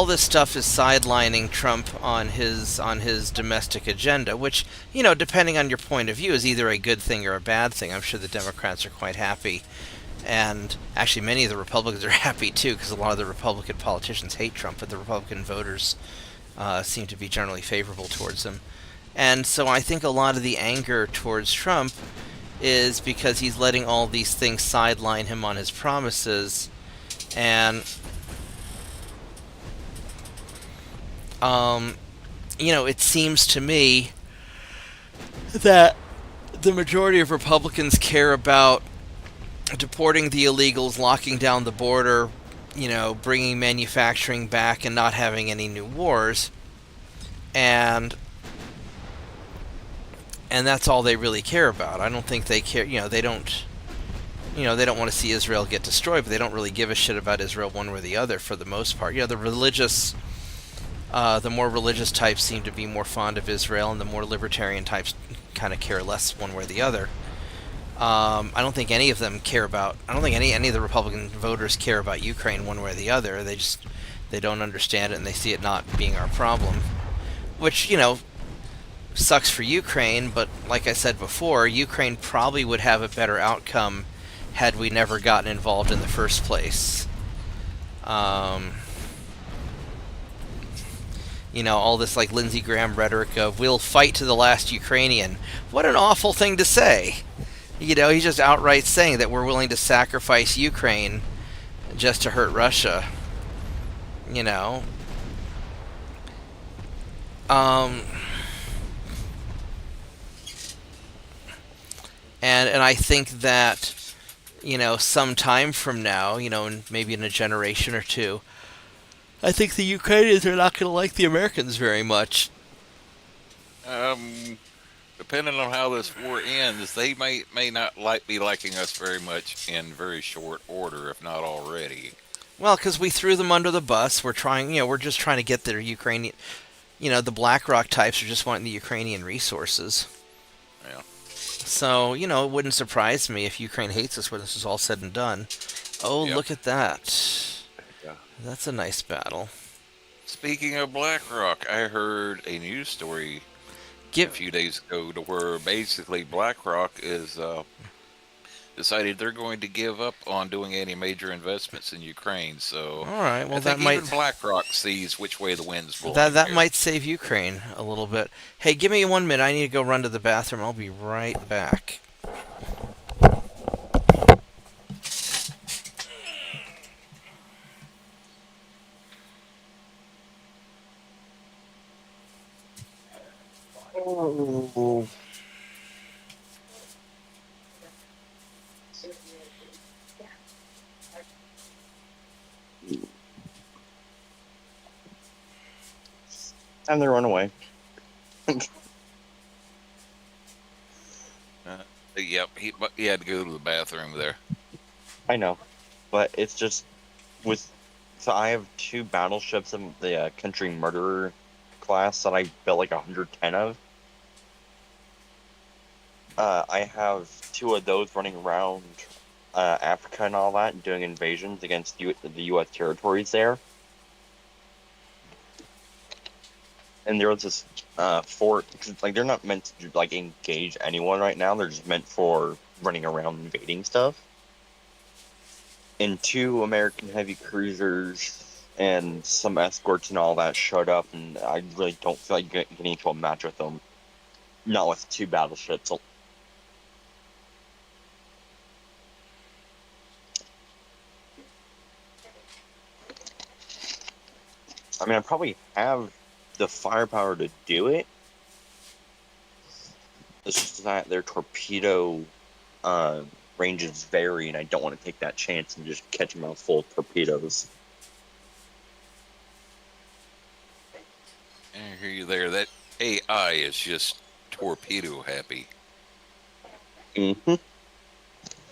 this stuff is sidelining Trump on his domestic agenda, which, you know, depending on your point of view, is either a good thing or a bad thing. I'm sure the Democrats are quite happy, and actually many of the Republicans are happy too, because a lot of the Republican politicians hate Trump, but the Republican voters seem to be generally favorable towards him. And so I think a lot of the anger towards Trump is because he's letting all these things sideline him on his promises, and you know, it seems to me that the majority of Republicans care about deporting the illegals, locking down the border, you know, bringing manufacturing back, and not having any new wars, and that's all they really care about. I don't think they care. They don't want to see Israel get destroyed, but they don't really give a shit about Israel one way or the other for the most part. The more religious types seem to be more fond of Israel, and the more libertarian types kind of care less one way or the other. I don't think any of them care about. I don't think any of the Republican voters care about Ukraine one way or the other. They don't understand it, and they see it not being our problem, which, you know, sucks for Ukraine. But like I said before, Ukraine probably would have a better outcome had we never gotten involved in the first place. You know, all this like Lindsey Graham rhetoric of "we'll fight to the last Ukrainian." What an awful thing to say. You know, he's just outright saying that we're willing to sacrifice Ukraine just to hurt Russia. You know. And I think that, you know, some time from now, you know, maybe in a generation or two, I think the Ukrainians are not going to like the Americans very much.
Depending on how this war ends, they may not be liking us very much in very short order, if not already.
Well, because we threw them under the bus. We're just trying to get their Ukrainian, you know, the BlackRock types are just wanting the Ukrainian resources.
Yeah.
So, you know, it wouldn't surprise me if Ukraine hates us when this is all said and done. Oh,
Yep.
Look at that.
Yeah.
That's a nice battle.
Speaking of BlackRock, I heard a news story a few days ago to where basically BlackRock is decided they're going to give up on doing any major investments in Ukraine. So,
all right, well,
I
that
think
might
even BlackRock sees which way the wind's blowing.
that
here.
might save Ukraine a little bit. Hey, give me 1 minute. I need to go run to the bathroom. I'll be right back.
Oh. Time to run away.
Yep, he had to go to the bathroom there.
I know, but it's just so I have 2 battleships in the country murderer class that I built like 110 of. I have 2 of those running around Africa and all that, doing invasions against the U.S. territories there. And there was this fort, cause, like, they're not meant to like engage anyone right now. They're just meant for running around invading stuff. And 2 American heavy cruisers and some escorts and all that showed up, and I really don't feel like getting into a match with them. Not with 2 battleships. I mean, I probably have the firepower to do it. It's just that their torpedo ranges vary, and I don't want to take that chance and just catch them out full of torpedoes.
I hear you there. That AI is just torpedo happy.
Mm-hmm.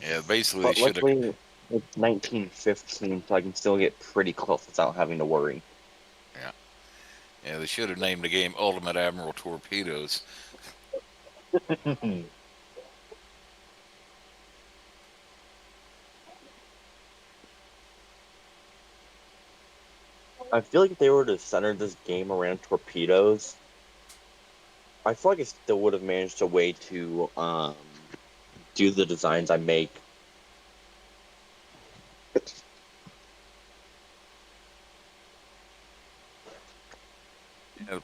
Yeah, basically
But
they should have.
luckily, it's 1915, so I can still get pretty close without having to worry.
Yeah, they should have named the game Ultimate Admiral Torpedoes.
I feel like if they were to center this game around torpedoes, I feel like I still would have managed a way to do the designs I make.
You know,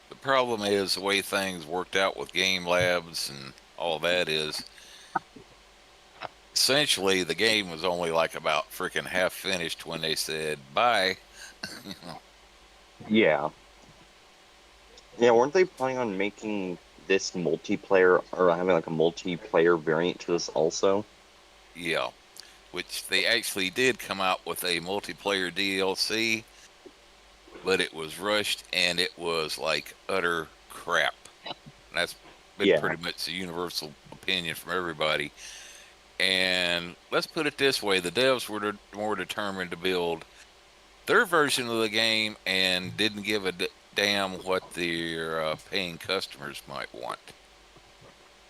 the problem is the way things worked out with game labs and all that is essentially the game was only like about freaking half finished when they said bye. You know,
Yeah. Yeah, weren't they planning on making this multiplayer, or having like a multiplayer variant to this also?
yeah, which they actually did come out with a multiplayer DLC, but it was rushed and it was like utter crap. And that's been
Yeah.
pretty much the universal opinion from everybody. And let's put it this way: the devs were more determined to build their version of the game and didn't give a damn what their paying customers might want.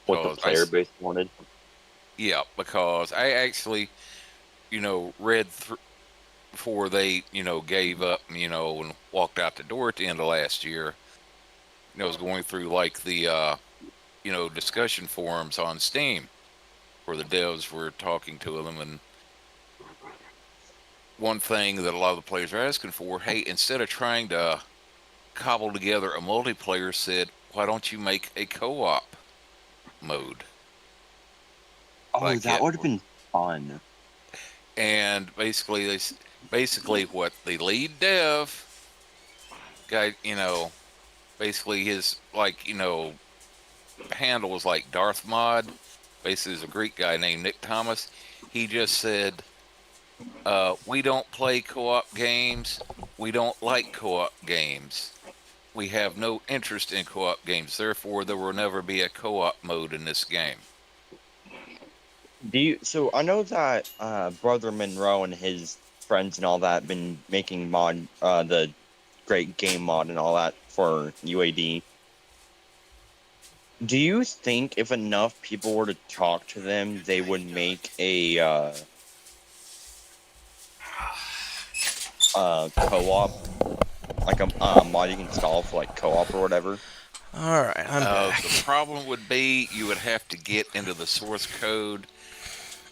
What the
Because
player base wanted.
yeah, because I actually, read before they, gave up, and walked out the door at the end of last year. I was going through like the, discussion forums on Steam where the devs were talking to them, and one thing that a lot of the players are asking for, hey, instead of trying to cobble together a multiplayer, said, why don't you make a co-op mode?
Oh,
Like
that
it,
would have been fun.
and basically what the lead dev guy, basically his handle was like Darth Mod. Basically, is a Greek guy named Nick Thomas. He just said, "We don't play co-op games. We don't like co-op games. We have no interest in co-op games. Therefore, there will never be a co-op mode in this game."
So I know that Brother Monroe and his friends and all that been making the great game mod and all that for UAD. Do you think if enough people were to talk to them, they would make a co-op, like a mod you can install for like co-op or whatever?
All right, I'm back.
The problem would be you would have to get into the source code,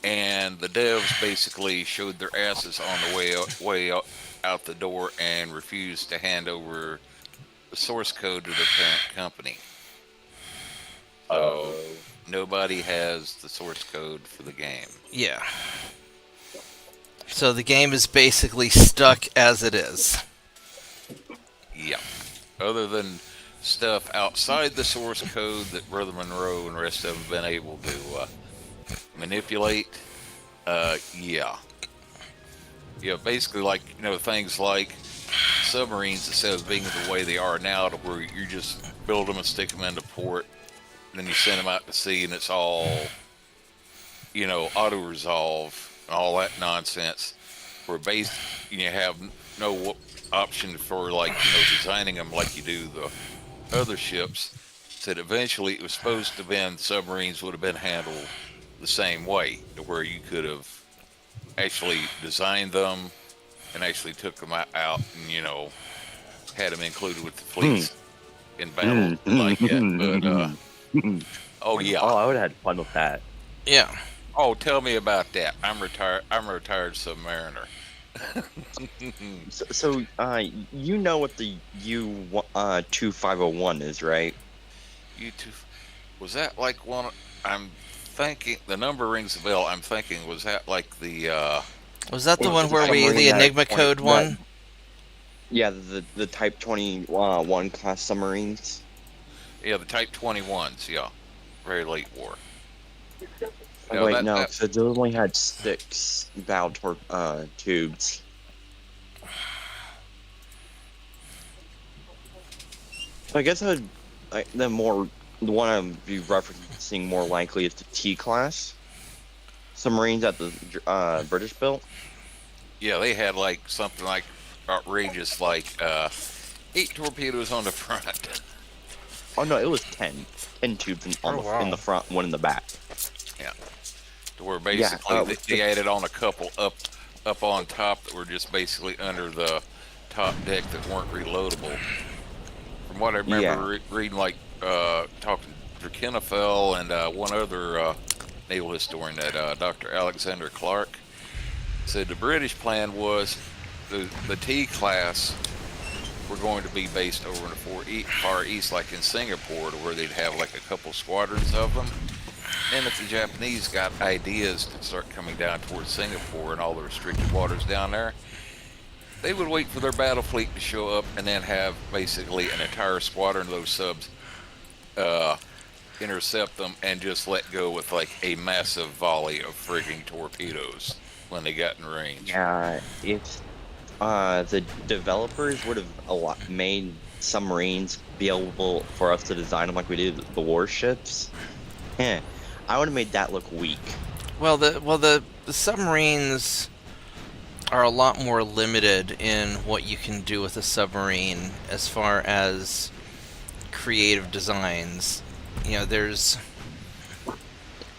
and the devs basically showed their asses on the way out the door and refused to hand over the source code to their parent company. So nobody has the source code for the game.
Yeah. So the game is basically stuck as it is.
Yeah. Other than stuff outside the source code that Brother Monroe and the rest of them have been able to manipulate. Yeah. Yeah, basically like, things like submarines, instead of being the way they are now, to where you just build them and stick them into port, and then you send them out to sea, and it's all, auto-resolve and all that nonsense. Where you have no option for, designing them like you do the other ships. said eventually it was supposed to have been submarines would have been handled the same way, to where you could have actually designed them and actually took them out and, you know, had them included with the fleets in battle like that. But, oh yeah.
Oh, I would have had fun with that.
Yeah.
Oh, tell me about that. I'm retired submariner.
So, you know what the U-2501 is, right?
Was that like one? I'm thinking the number rings a bell. I'm thinking, was that like the?
Was that the
Or
one
the
where
submarine
the
that
Enigma
point-
code
that-
one?
Yeah, the Type 21 class submarines.
Yeah, the Type 21s. Yeah, very late war.
Oh,
Yeah,
wait, no, so they only had 6 bow tubes. So I guess the one I'd be referencing more likely is the T-class submarines that the British built.
Yeah, they had like something like outrageous, like 8 torpedoes on the front.
Oh no, it was 10 tubes in the front, one in the back.
Yeah, to where basically they added on a couple up on top that were just basically under the top deck that weren't reloadable. From what I remember reading, like talking to Drakkenfell and one other naval historian, that Dr. Alexander Clark, said the British plan was the T class were going to be based over in the Far East, like in Singapore, to where they'd have like a couple squadrons of them. And if the Japanese got ideas to start coming down towards Singapore and all the restricted waters down there, they would wait for their battle fleet to show up and then have basically an entire squadron of those subs intercept them and just let go with like a massive volley of frigging torpedoes when they got in range.
Yeah, it's the developers would have made submarines be able for us to design them like we did the warships. I would have made that look weak.
Well, the submarines are a lot more limited in what you can do with a submarine as far as creative designs. You know, there's,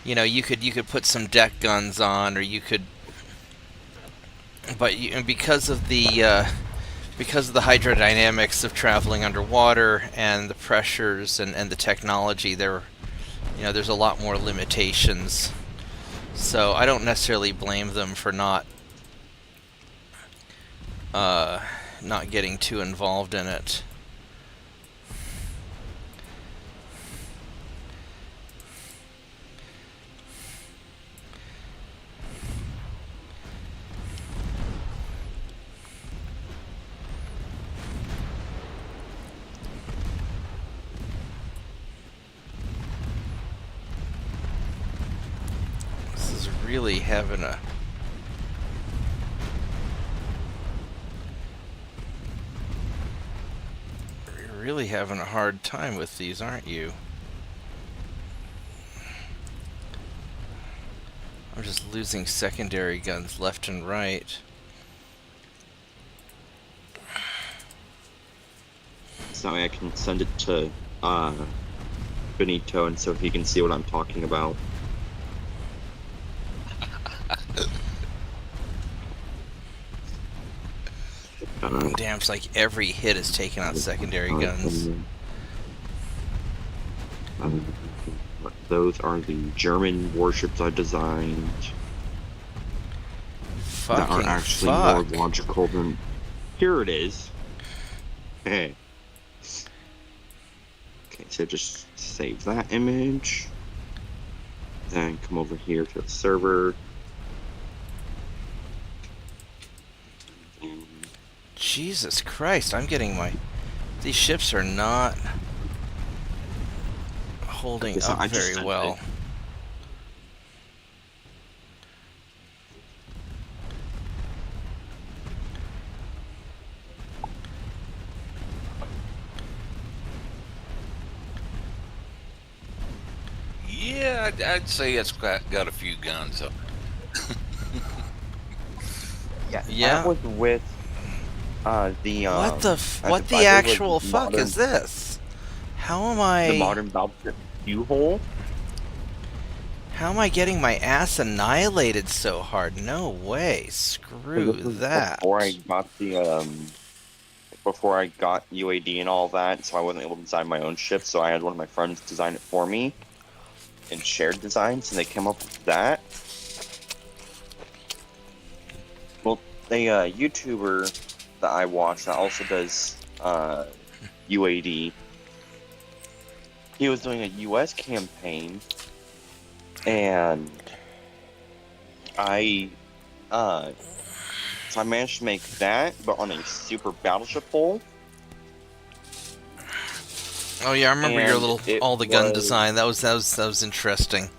you know, you could put some deck guns on, or you could, but because of the hydrodynamics of traveling underwater and the pressures and the technology, there's a lot more limitations. So I don't necessarily blame them for not getting too involved in it. This is really having a really having a hard time with these, aren't you? I'm just losing secondary guns left and right.
So I can send it to Benito, and so he can see what I'm talking about.
Damn, it's like every hit is taking out secondary guns.
Those are the German warships I designed. That are actually more logical than... Here it is. Okay, so just save that image. Then come over here to the server.
Jesus Christ, I'm getting these ships are not holding up very well.
Yeah, I'd say it's got a few guns up.
Yeah.
That was with what
the actual fuck is this? How am
The
I...
modern battleship U-hole.
How am I getting my ass annihilated so hard? No way.
So
Screw
this was
that.
before I got UAD and all that, so I wasn't able to design my own ship, so I had one of my friends design it for me and shared designs, and they came up with that. Well, a YouTuber that I watch that also does UAD, he was doing a US campaign, and so I managed to make that, but on a super battleship hull.
Oh yeah, I remember your
And
little
it
all the gun
was-
design. That was interesting.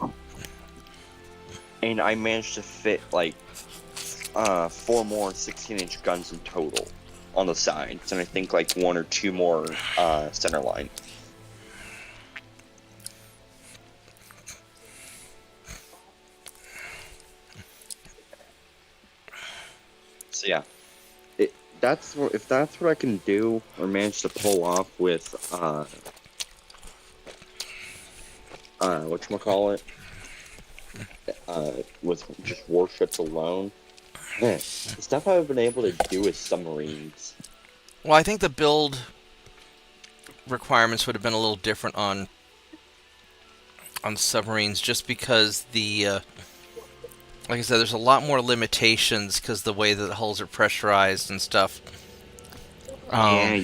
And I managed to fit like 4 more 16-inch guns in total on the sides, and I think like 1 or 2 more center line. So yeah, if that's what I can do or manage to pull off with whatchamacallit, with just warships alone. Man, the stuff I've been able to do with submarines.
Well, I think the build requirements would have been a little different on submarines, just because the like I said, there's a lot more limitations because the way that the hulls are pressurized and stuff.
Yeah.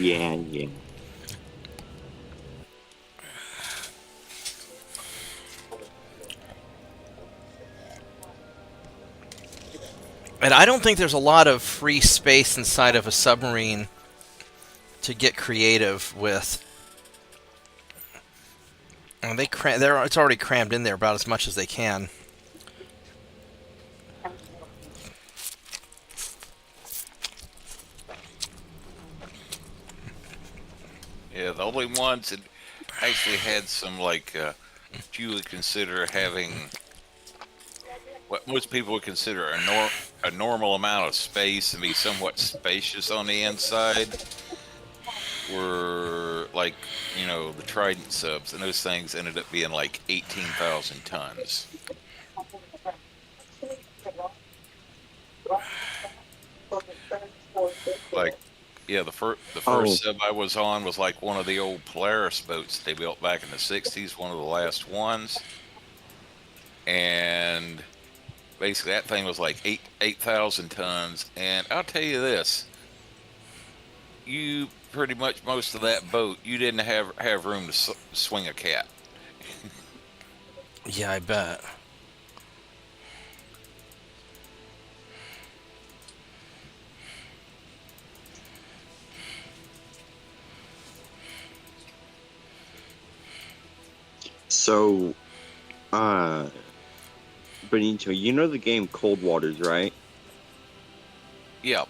And I don't think there's a lot of free space inside of a submarine to get creative with. And it's already crammed in there about as much as they can.
Yeah, the only ones that actually had some, like, you would consider having what most people would consider a normal amount of space and be somewhat spacious on the inside were, like, you know, the Trident subs, and those things ended up being like 18,000 tons. Like, yeah, the first sub I was on was like one of the old Polaris boats they built back in the 60s, one of the last ones. And basically that thing was like 8,000 tons. And I'll tell you this, you pretty much, most of that boat, you didn't have room to swing a cat.
Yeah, I bet.
So, Benito, you know the game Cold Waters, right?
Yep.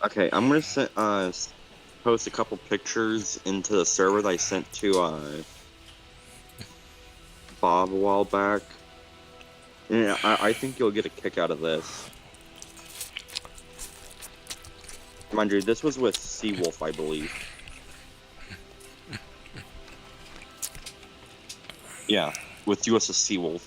Okay, I'm gonna post a couple pictures into the server that I sent to Bob a while back. And I think you'll get a kick out of this. Mind you, this was with Seawolf, I believe. Yeah, with USS Seawolf.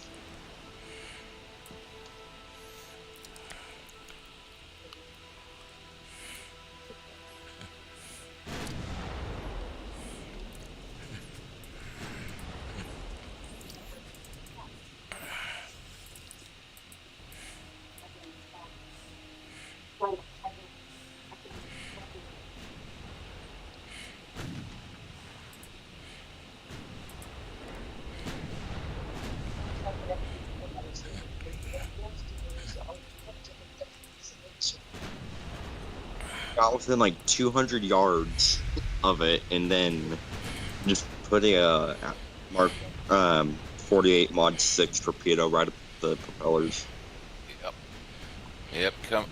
Got within like 200 yards of it, and then just put a Mark 48 Mod 6 torpedo right up the propellers.
Yep. Come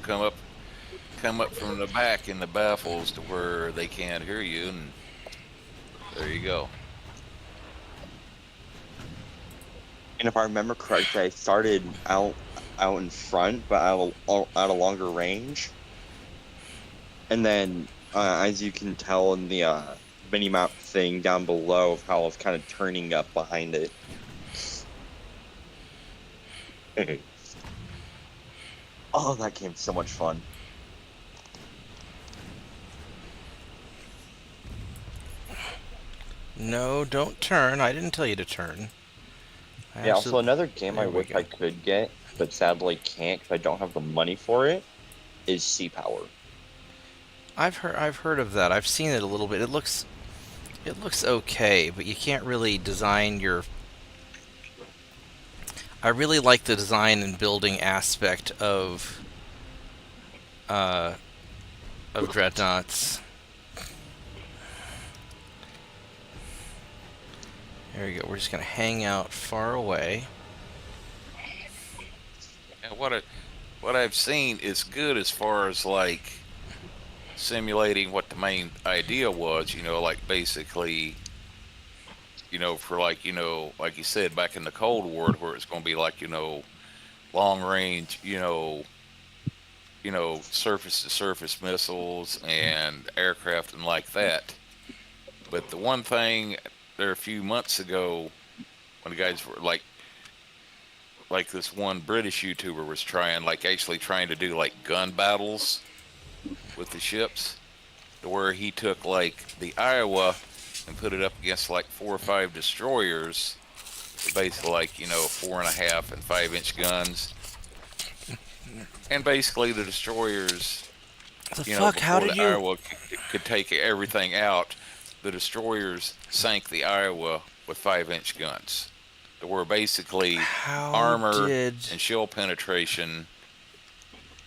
up from the back in the baffles to where they can't hear you, and there you go.
And if I remember correctly, I started out in front, but at a longer range. And then, as you can tell in the mini map thing down below of how it's kind of turning up behind it. Oh, that game's so much fun.
No, don't turn. I didn't tell you to turn.
Yeah, also another game I
There we
wish
go.
I could get, but sadly can't because I don't have the money for it, is Sea Power.
I've heard of that. I've seen it a little bit. It looks okay, but you can't really design your. I really like the design and building aspect of Dreadnoughts. There we go. We're just gonna hang out far away.
And what I've seen is good as far as like simulating what the main idea was. Like basically, for like like you said back in the Cold War, where it's going to be like long range, surface to surface missiles and aircraft and like that. But the one thing there a few months ago when the guys were like this one British YouTuber was actually trying to do like gun battles with the ships, to where he took like the Iowa and put it up against like 4 or 5 destroyers, basically like 4.5 and 5-inch guns, and basically the destroyers,
The fuck? How
before
did
the
you?
Iowa could take everything out, the destroyers sank the Iowa with 5-inch guns, to where basically
How
armor
did?
and shell penetration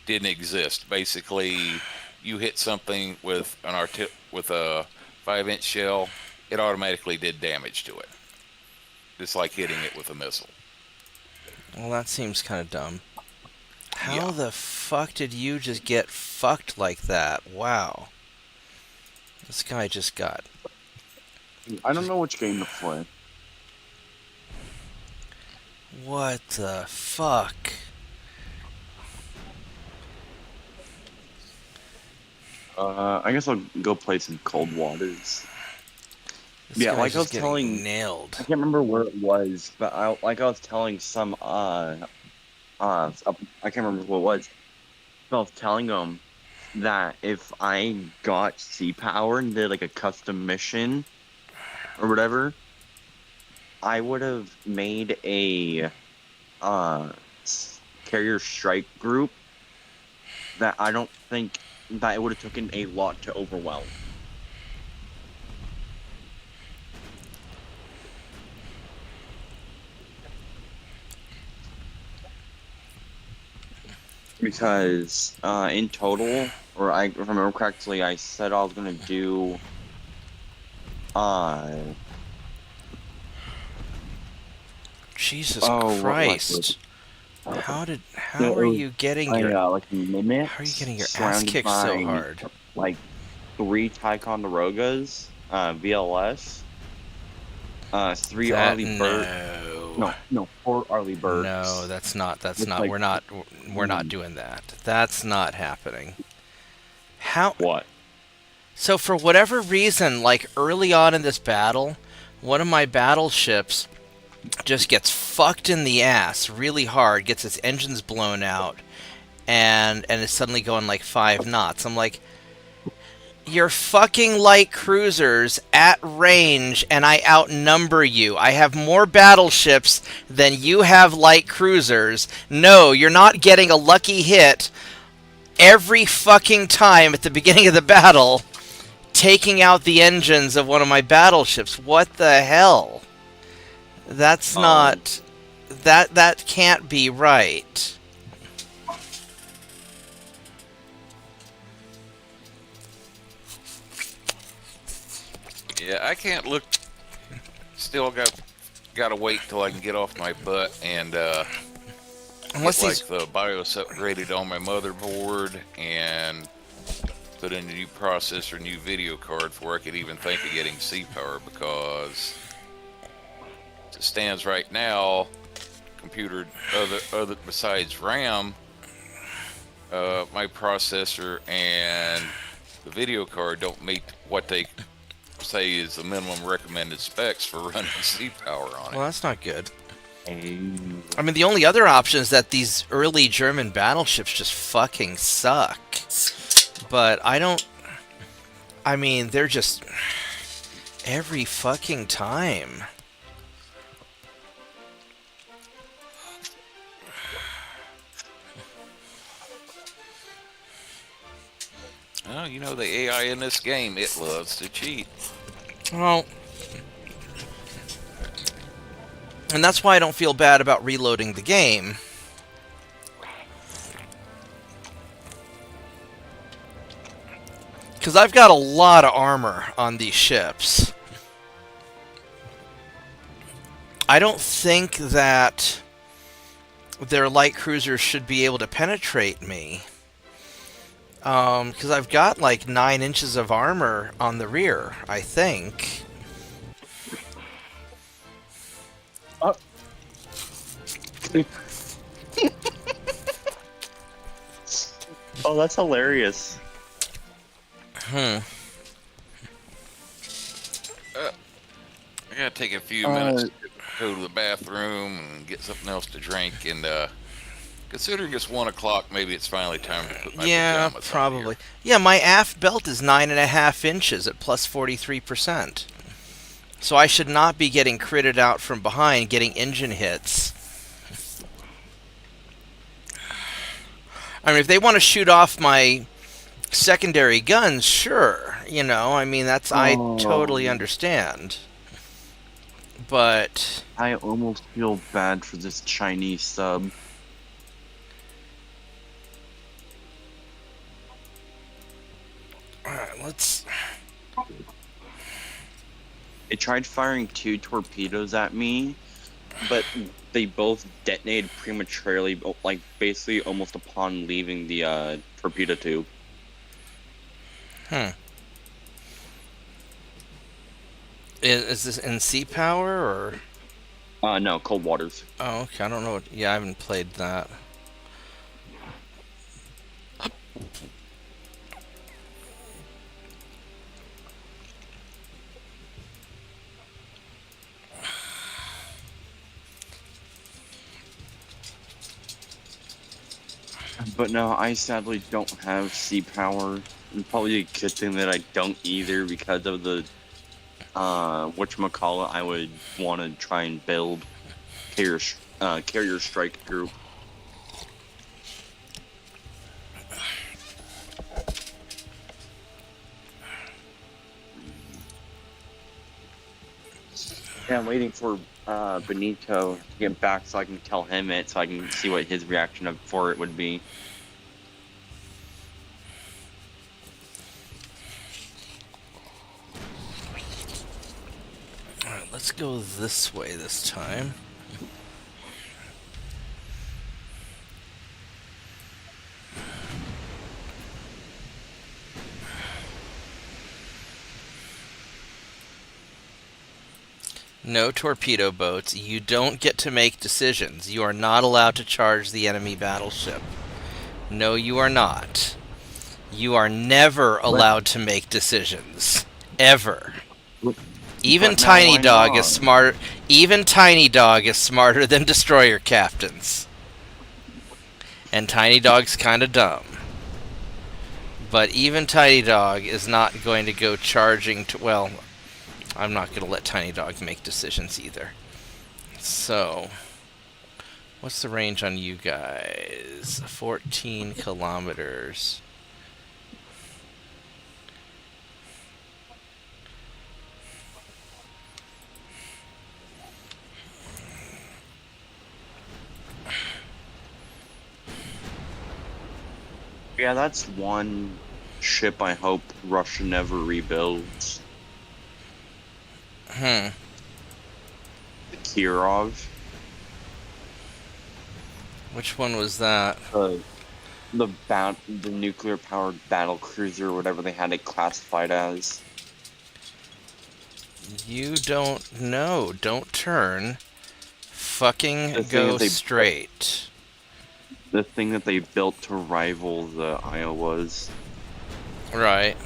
didn't exist. Basically, you hit something with with a 5-inch shell, it automatically did damage to it, just like hitting it with a missile.
Well, that seems kind of dumb. How
Yeah.
the fuck did you just get fucked like that? Wow. This guy just got.
I don't know which game to play.
What the fuck?
I guess I'll go play some Cold Waters.
This
Yeah,
guy's
like I was
just getting
telling-
nailed.
I can't remember where it was, but I was telling some I can't remember what it was. But I was telling them that if I got Sea Power and did like a custom mission or whatever, I would have made a carrier strike group that I don't think that it would have taken a lot to overwhelm. Because in total, or if I remember correctly, I said I was gonna do
Jesus
Oh, what was
Christ. How
No, it
are
was-
you getting your
like mimics.
how are you getting your ass
surrounded
kicked so
by,
hard?
Like 3 Ticonderogas, VLS, 3 Arleigh Bird. No, 4 Arleigh Birds.
No, that's not
With, like,
we're not doing that. That's not happening. How
What?
So for whatever reason, like early on in this battle, one of my battleships just gets fucked in the ass really hard, gets its engines blown out, and is suddenly going like 5 knots. I'm like, you're fucking light cruisers at range, and I outnumber you. I have more battleships than you have light cruisers. No, you're not getting a lucky hit every fucking time at the beginning of the battle, taking out the engines of one of my battleships. What the hell? That's not... That can't be right.
Yeah, I can't look. Still gotta wait till I can get off my butt and
Unless
get,
these...
like the BIOS upgraded on my motherboard and put in a new processor, new video card before I could even think of getting Sea Power, because as it stands right now, computer other besides RAM, my processor and the video card don't meet what they say is the minimum recommended specs for running sea power on it.
Well, that's not good.
Oh.
I mean, the only other option is that these early German battleships just fucking suck. But I don't... I mean, they're just... every fucking time.
Well, you know the AI in this game, it loves to cheat.
Well... and that's why I don't feel bad about reloading the game. Because I've got a lot of armor on these ships. I don't think that their light cruisers should be able to penetrate me. Because I've got like 9 inches of armor on the rear, I think.
Oh, that's hilarious.
I gotta take a few minutes to go to the bathroom and get something else to drink, and considering it's 1 o'clock, maybe it's finally time to put my
Yeah,
pajamas on
probably.
here.
Yeah, my aft belt is 9.5 inches at plus 43%. So I should not be getting critted out from behind, getting engine hits. I mean, if they want to shoot off my secondary guns, sure. You know, I mean, that's... I totally understand. But...
I almost feel bad for this Chinese sub.
Alright, let's...
It tried firing 2 torpedoes at me, but they both detonated prematurely, like basically almost upon leaving the torpedo tube.
Is this in sea power, or...
No, cold waters.
Oh, okay, I don't know what... yeah, I haven't played that.
But no, I sadly don't have sea power. And probably a good thing that I don't either because of the whatchamacallit I would want to try and build carrier strike group. Yeah, I'm waiting for Benito to get back so I can tell him it, so I can see what his reaction for it would be.
Alright, let's go this way this time. No torpedo boats. You don't get to make decisions. You are not allowed to charge the enemy battleship. No, you are not. You are never allowed to make decisions. Ever. Even
But now
Tiny
why
Dog
not?
is smart. Even Tiny Dog is smarter than destroyer captains. And Tiny Dog's kind of dumb. But even Tiny Dog is not going to go charging to... well, I'm not going to let Tiny Dog make decisions either. So, what's the range on you guys? 14 kilometers.
Yeah, that's one ship I hope Russia never rebuilds. The Kirov.
Which one was that?
The nuclear-powered battle cruiser, whatever they had it classified as.
You don't know. Don't turn. Fucking
The thing
go
is they-
straight.
The thing that they built to rival the Iowas.
Right.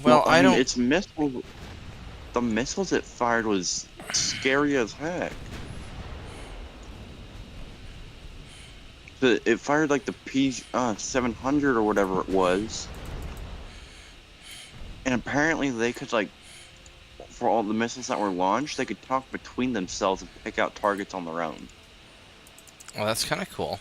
Well,
No,
I
mean,
don't.
It's missiles. The missiles it fired was scary as heck. It fired like the P700 or whatever it was, and apparently they could like, for all the missiles that were launched, they could talk between themselves and pick out targets on their own.
Well, that's kind of cool.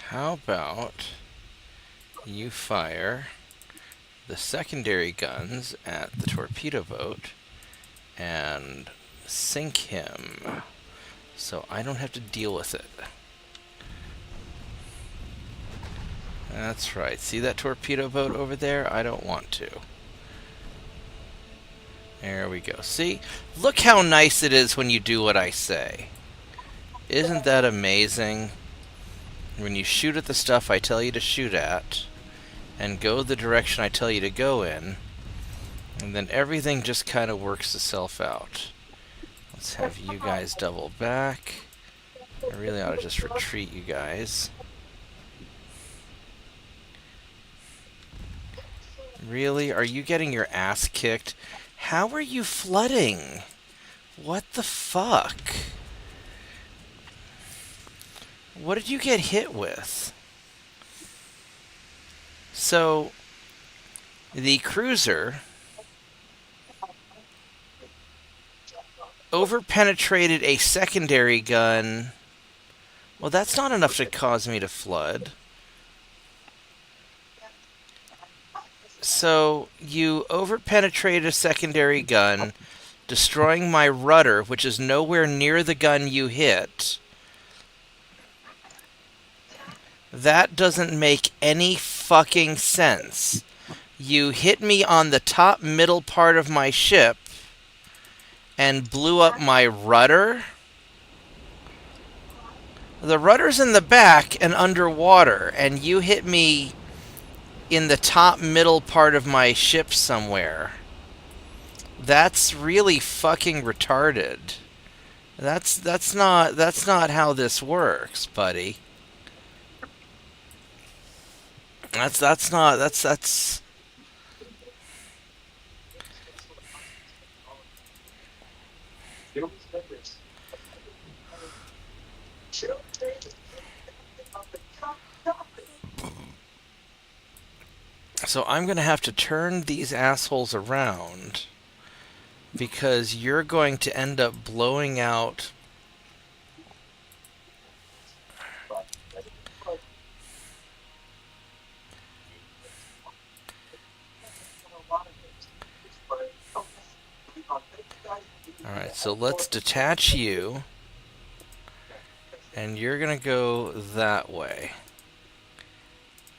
How about you fire the secondary guns at the torpedo boat and sink him so I don't have to deal with it. That's right. See that torpedo boat over there? I don't want to. There we go. See? Look how nice it is when you do what I say. Isn't that amazing? When you shoot at the stuff I tell you to shoot at, and go the direction I tell you to go in, and then everything just kind of works itself out. Let's have you guys double back. I really ought to just retreat you guys. Really? Are you getting your ass kicked? How are you flooding? What the fuck? What did you get hit with? So, the cruiser overpenetrated a secondary gun. Well, that's not enough to cause me to flood. So, you overpenetrated a secondary gun, destroying my rudder, which is nowhere near the gun you hit. That doesn't make any fucking sense. You hit me on the top middle part of my ship and blew up my rudder. The rudder's in the back and underwater, and you hit me in the top middle part of my ship somewhere. That's really fucking retarded. That's not how this works, buddy. That's not. So I'm going to have to turn these assholes around because you're going to end up blowing out. Alright, so let's detach you. And you're going to go that way.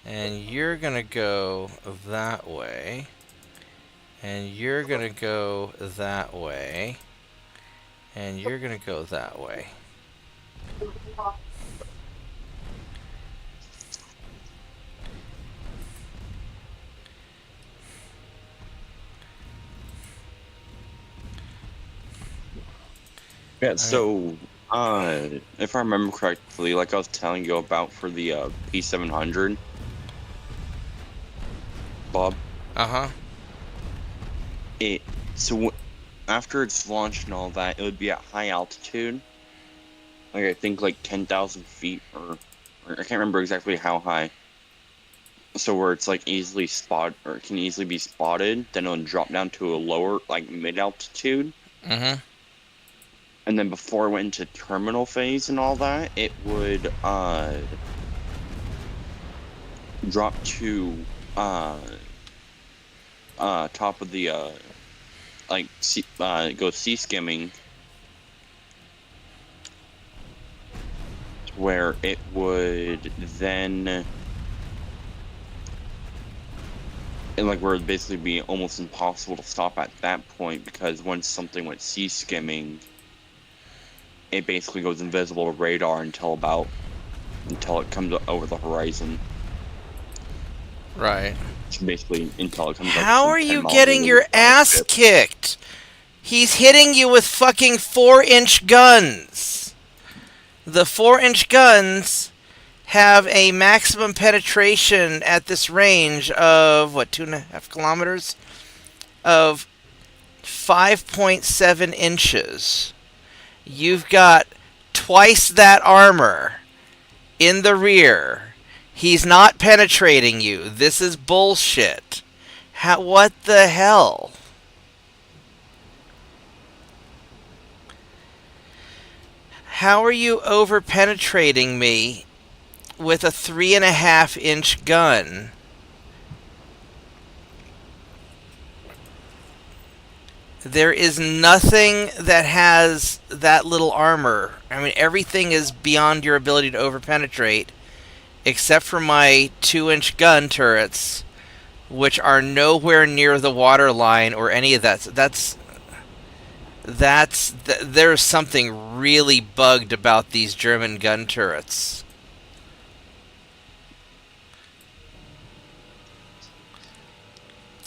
And you're going to go that way. And you're going to go that way. And you're going to go that way.
Yeah, so, if I remember correctly, like I was telling you about for the P700, Bob.
Uh-huh.
After it's launched and all that, it would be at high altitude. Like, I think like 10,000 feet, or I can't remember exactly how high. So where it's like easily can easily be spotted, then it'll drop down to a lower, like mid-altitude.
Mm-hmm.
And then before it went into terminal phase and all that, it would drop to top of the go sea skimming, where it would then where it'd basically be almost impossible to stop at that point, because once something went sea skimming, it basically goes invisible to radar until it comes over the horizon.
Right.
basically until it comes up to
How
some
are
10
you
mile
getting
radius
your ass
battleship.
kicked? He's hitting you with fucking 4-inch guns. The 4-inch guns have a maximum penetration at this range of, what, 2.5 kilometers? Of 5.7 inches. You've got twice that armor in the rear. He's not penetrating you. This is bullshit. What the hell? How are you over penetrating me with a 3.5-inch gun? There is nothing that has that little armor. I mean, everything is beyond your ability to over-penetrate, except for my 2-inch gun turrets, which are nowhere near the water line or any of that. There's something really bugged about these German gun turrets.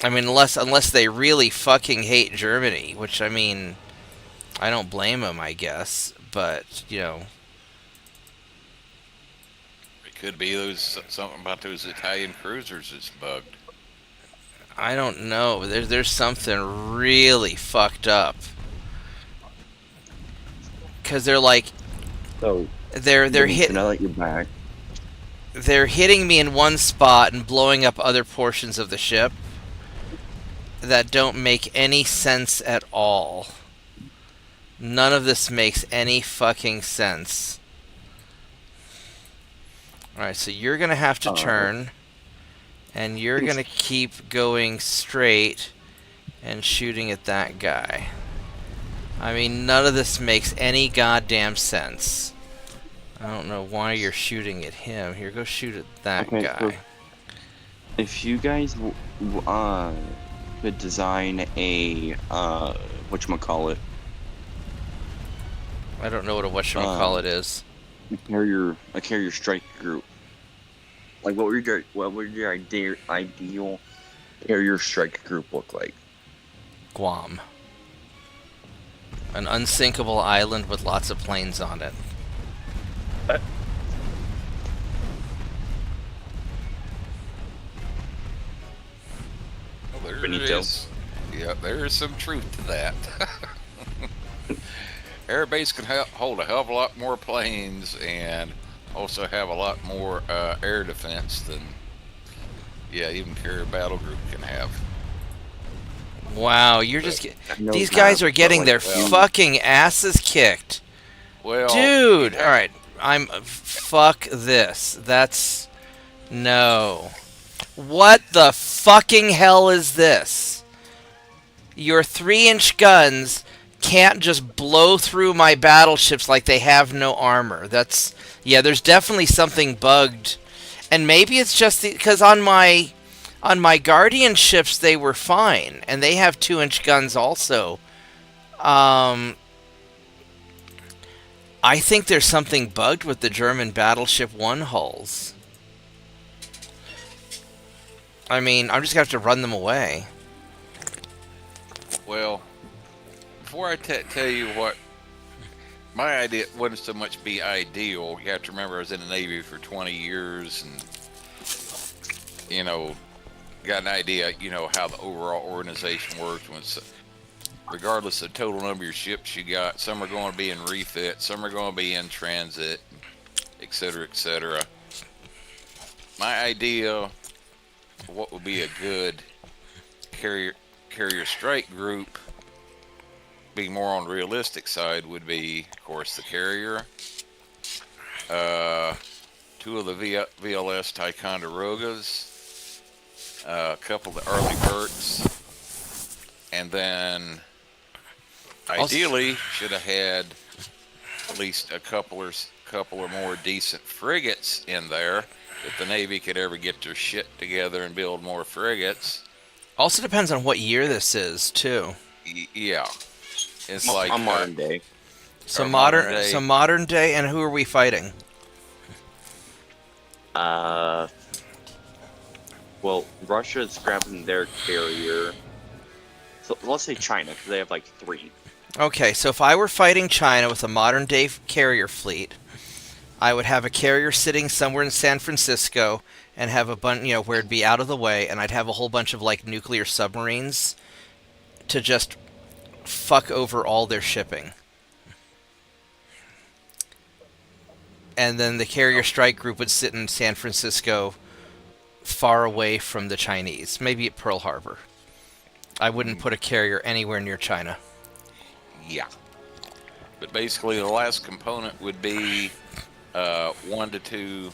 I mean, unless they really fucking hate Germany, which, I mean, I don't blame them, I guess. But, you know,
It could be something about those Italian cruisers that's bugged.
I don't know. There's something really fucked up. Because they're like,
So
they're hit.
now that you're back,
They're hitting me in one spot and blowing up other portions of the ship that don't make any sense at all. None of this makes any fucking sense. Alright, so you're going to have to turn, and you're going to keep going straight and shooting at that guy. I mean, none of this makes any goddamn sense. I don't know why you're shooting at him. Here, go shoot at that
Okay,
guy.
so if you guys could design a whatchamacallit,
I don't know what a whatchamacallit is.
a carrier strike group. Like, what would your ideal carrier strike group look like?
Guam. An unsinkable island with lots of planes on it.
Well, there
Benito.
is. Yeah, there is some truth to that. Airbase can hold a hell of a lot more planes and also have a lot more air defense than, even carrier battle group can have.
Wow, you're just
No
these guys
map,
are getting
but,
their
like,
fucking asses kicked.
Well,
Dude, all right. Fuck this. That's no. What the fucking hell is this? Your 3-inch guns can't just blow through my battleships like they have no armor. There's definitely something bugged. And maybe it's just because on my Guardian ships they were fine, and they have 2-inch guns also. I think there's something bugged with the German Battleship 1 hulls. I mean, I'm just going to have to run them away.
well, before I tell you what, my idea wouldn't so much be ideal. You have to remember I was in the Navy for 20 years and, got an idea, how the overall organization works. Regardless of the total number of your ships you got, some are going to be in refit, some are going to be in transit, etc., etc. My idea of what would be a good carrier strike group, being more on the realistic side, would be, of course, the carrier, 2 of the VLS Ticonderogas, a couple of the early Burks, and then ideally should have had at least a couple or more decent frigates in there if the Navy could ever get their shit together and build more frigates.
Also depends on what year this is, too.
Yeah. It's like
modern day.
So
modern day.
So modern day, and who are we fighting?
What well, Russia's grabbing their carrier. So let's say China, because they have like 3.
Okay, so if I were fighting China with a modern-day carrier fleet, I would have a carrier sitting somewhere in San Francisco and have a bunch, where it'd be out of the way, and I'd have a whole bunch of, like, nuclear submarines to just fuck over all their shipping. And then the carrier strike group would sit in San Francisco, far away from the Chinese, maybe at Pearl Harbor. I wouldn't put a carrier anywhere near China.
Yeah. But basically, the last component would be 1 to 2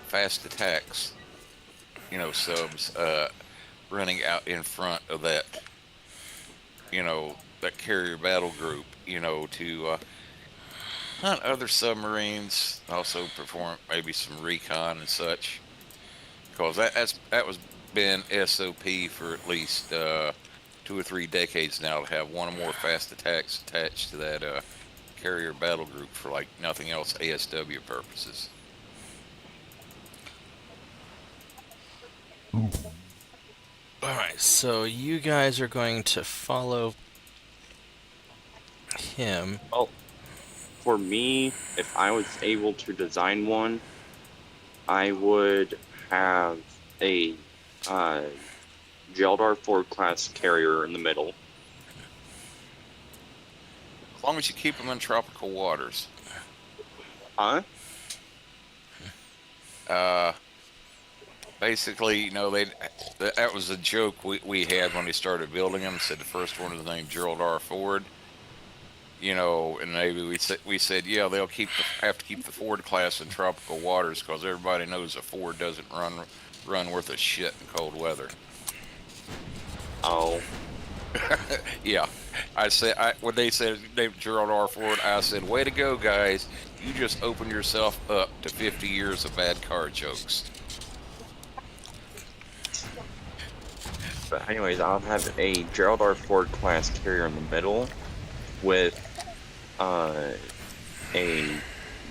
fast attacks, subs running out in front of that, that carrier battle group, to hunt other submarines, also perform maybe some recon and such, because that was been SOP for at least 2 or 3 decades now, to have 1 or more fast attacks attached to that carrier battle group for like nothing else, ASW purposes.
Alright, so you guys are going to follow him.
Well, for me, if I was able to design one, I would have a Geldar 4 class carrier in the middle.
As long as you keep them in tropical waters.
Huh?
Basically, that was a joke we had when we started building them. Said the first one was named Gerald R. Ford. And maybe we said, yeah, they'll have to keep the Ford class in tropical waters, because everybody knows a Ford doesn't run worth a shit in cold weather.
Oh.
Yeah, when they said Gerald R. Ford, I said, way to go, guys. You just opened yourself up to 50 years of bad car jokes.
But anyways, I'll have a Gerald R. Ford class carrier in the middle with a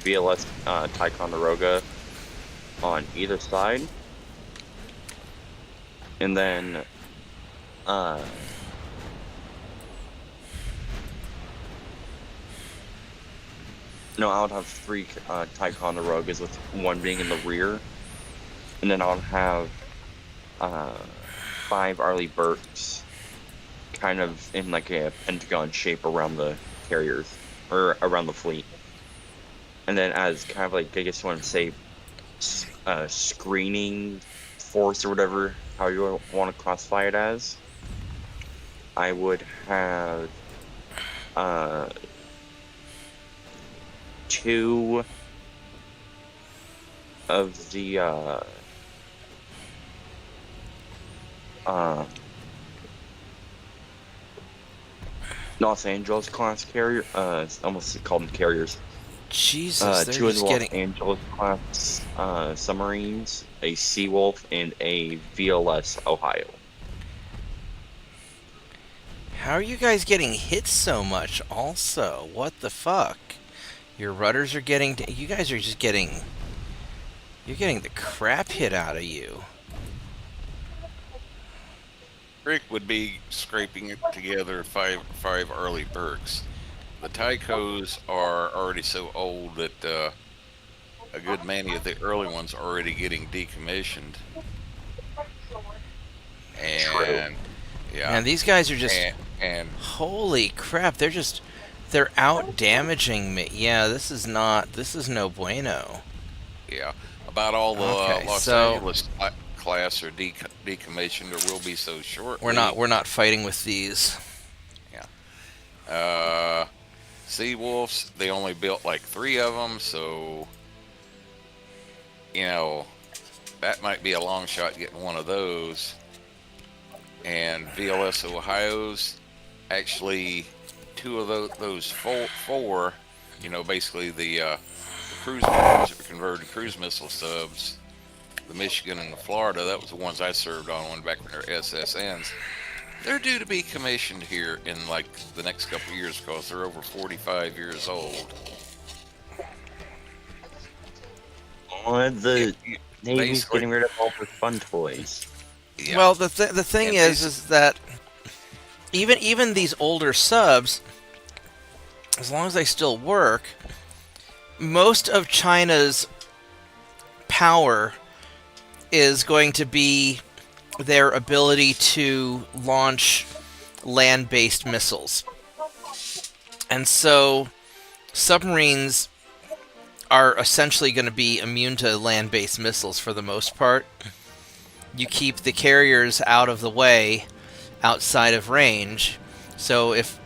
VLS Ticonderoga on either side. And then no, I would have 3 Ticonderogas, with 1 being in the rear. And then I would have 5 Arleigh Burkes, kind of in like a pentagon shape around the carriers, or around the fleet. And then as kind of like, I guess you want to say, screening force or whatever, how you want to classify it as, I would have 2 of the Los Angeles class carrier, almost called them carriers.
Jesus, they're
2 of
just
the Los
getting...
Angeles class submarines, a Seawolf, and a VLS Ohio.
How are you guys getting hit so much also? What the fuck? Your rudders are getting... You guys are just getting... You're getting the crap hit out of you.
Rick would be scraping it together 5 Arleigh Burkes. The Tycos are already so old that a good many of the early ones are already getting decommissioned. And yeah,
And these guys are just...
and
Holy crap, they're out damaging me. Yeah, this is no bueno.
yeah, about all the
Okay,
Los
so-
Angeles class are decommissioned, or will be so shortly.
We're not fighting with these.
Seawolves, they only built like 3 of them, so that might be a long shot getting one of those. And VLS Ohio's, actually 2 of those 4, basically the cruise missiles, converted cruise missile subs, the Michigan and the Florida, that was the ones I served on back when they were SSNs. They're due to be commissioned here in like the next couple of years, because they're over 45 years old.
Oh, The Navy's
basically-
getting rid of all their fun toys.
Yeah.
Well, the thing
And
is that even these older subs, as long as they still work, most of China's power is going to be their ability to launch land-based missiles. And so submarines are essentially going to be immune to land-based missiles for the most part. You keep the carriers out of the way, outside of range. So if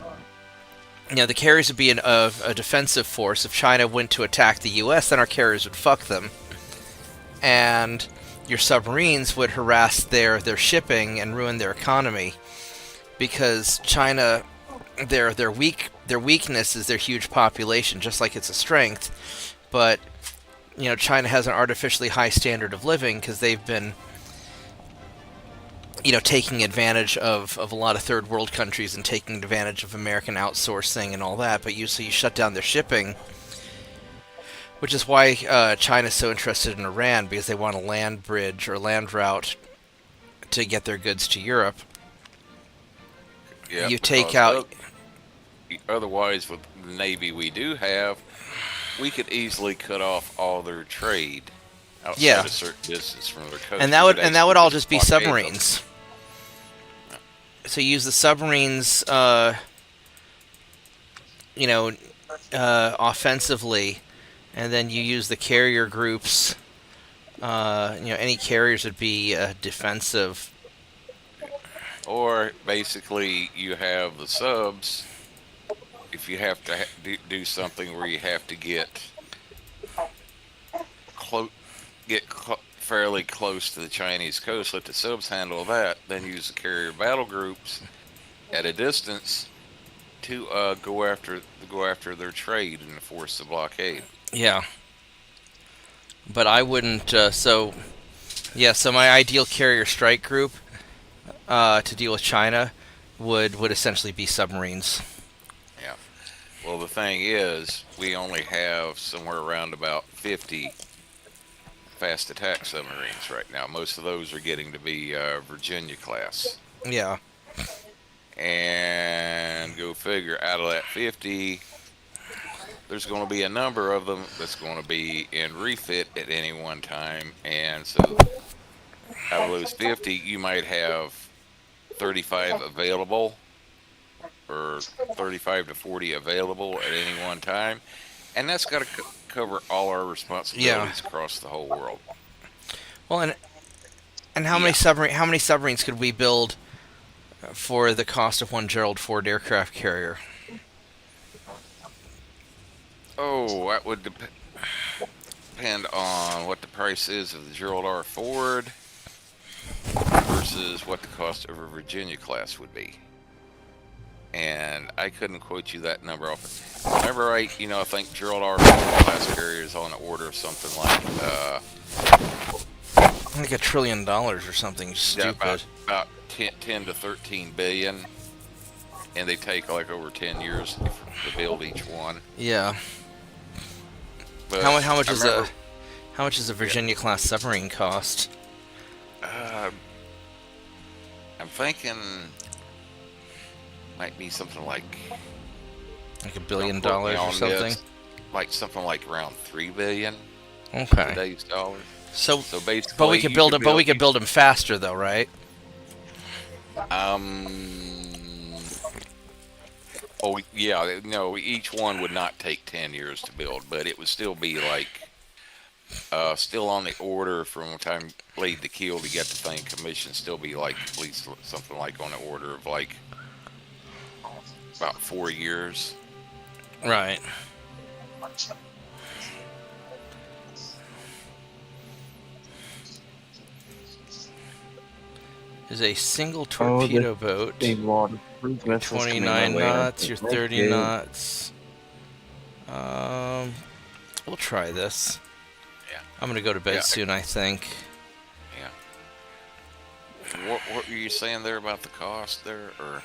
the carriers would be a defensive force. If China went to attack the U.S., then our carriers would fuck them, and your submarines would harass their shipping and ruin their economy, because China, their weakness is their huge population, just like it's a strength. But China has an artificially high standard of living because they've been taking advantage of a lot of third world countries and taking advantage of American outsourcing and all that. But you shut down their shipping, which is why China's so interested in Iran, because they want a land bridge or land route to get their goods to Europe.
Yeah,
You take
because
out...
Otherwise, with the Navy we do have, we could easily cut off all their trade outside
Yeah.
a certain distance from their coast.
And that would all just be
blockade them.
submarines. So you use the submarines, offensively, and then you use the carrier groups. Any carriers would be defensive.
Or basically, you have the subs. If you have to do something where you have to get fairly close to the Chinese coast, let the subs handle that. Then use the carrier battle groups at a distance to go after their trade and force the blockade.
Yeah. But I wouldn't. So my ideal carrier strike group to deal with China would essentially be submarines.
Yeah. Well, the thing is, we only have somewhere around about 50 fast attack submarines right now. Most of those are getting to be Virginia class.
Yeah.
And go figure, out of that 50, there's going to be a number of them that's going to be in refit at any one time. And so out of those 50, you might have 35 available, or 35 to 40 available at any one time. And that's got to cover all our responsibilities across the whole world.
Well, and how many submarines could we build for the cost of one Gerald Ford aircraft carrier?
Oh, that would depend on what the price is of the Gerald R. Ford versus what the cost of a Virginia class would be. And I couldn't quote you that number off. Remember, right? I think Gerald R. Ford class carrier is on the order of something like
Like $1 trillion or something stupid.
About 10 to 13 billion, and they take like over 10 years to build each one.
Yeah.
But
How much is a Virginia class submarine cost?
I'm thinking might be something like
$1 billion or something.
This, like something like around 3 billion.
Okay.
Today's dollars.
So
basically,
but we could build them. But we could build them faster, though, right?
Oh yeah. No, each one would not take 10 years to build, but it would still be like still on the order from the time blade to keel to get the thing commissioned. Still be like at least something like on the order of like about 4 years.
Right. Is a single torpedo boat. 29 knots, you're 30 knots. We'll try this.
Yeah.
I'm gonna go to bed soon, I think.
Yeah. What were you saying there about the cost there, or?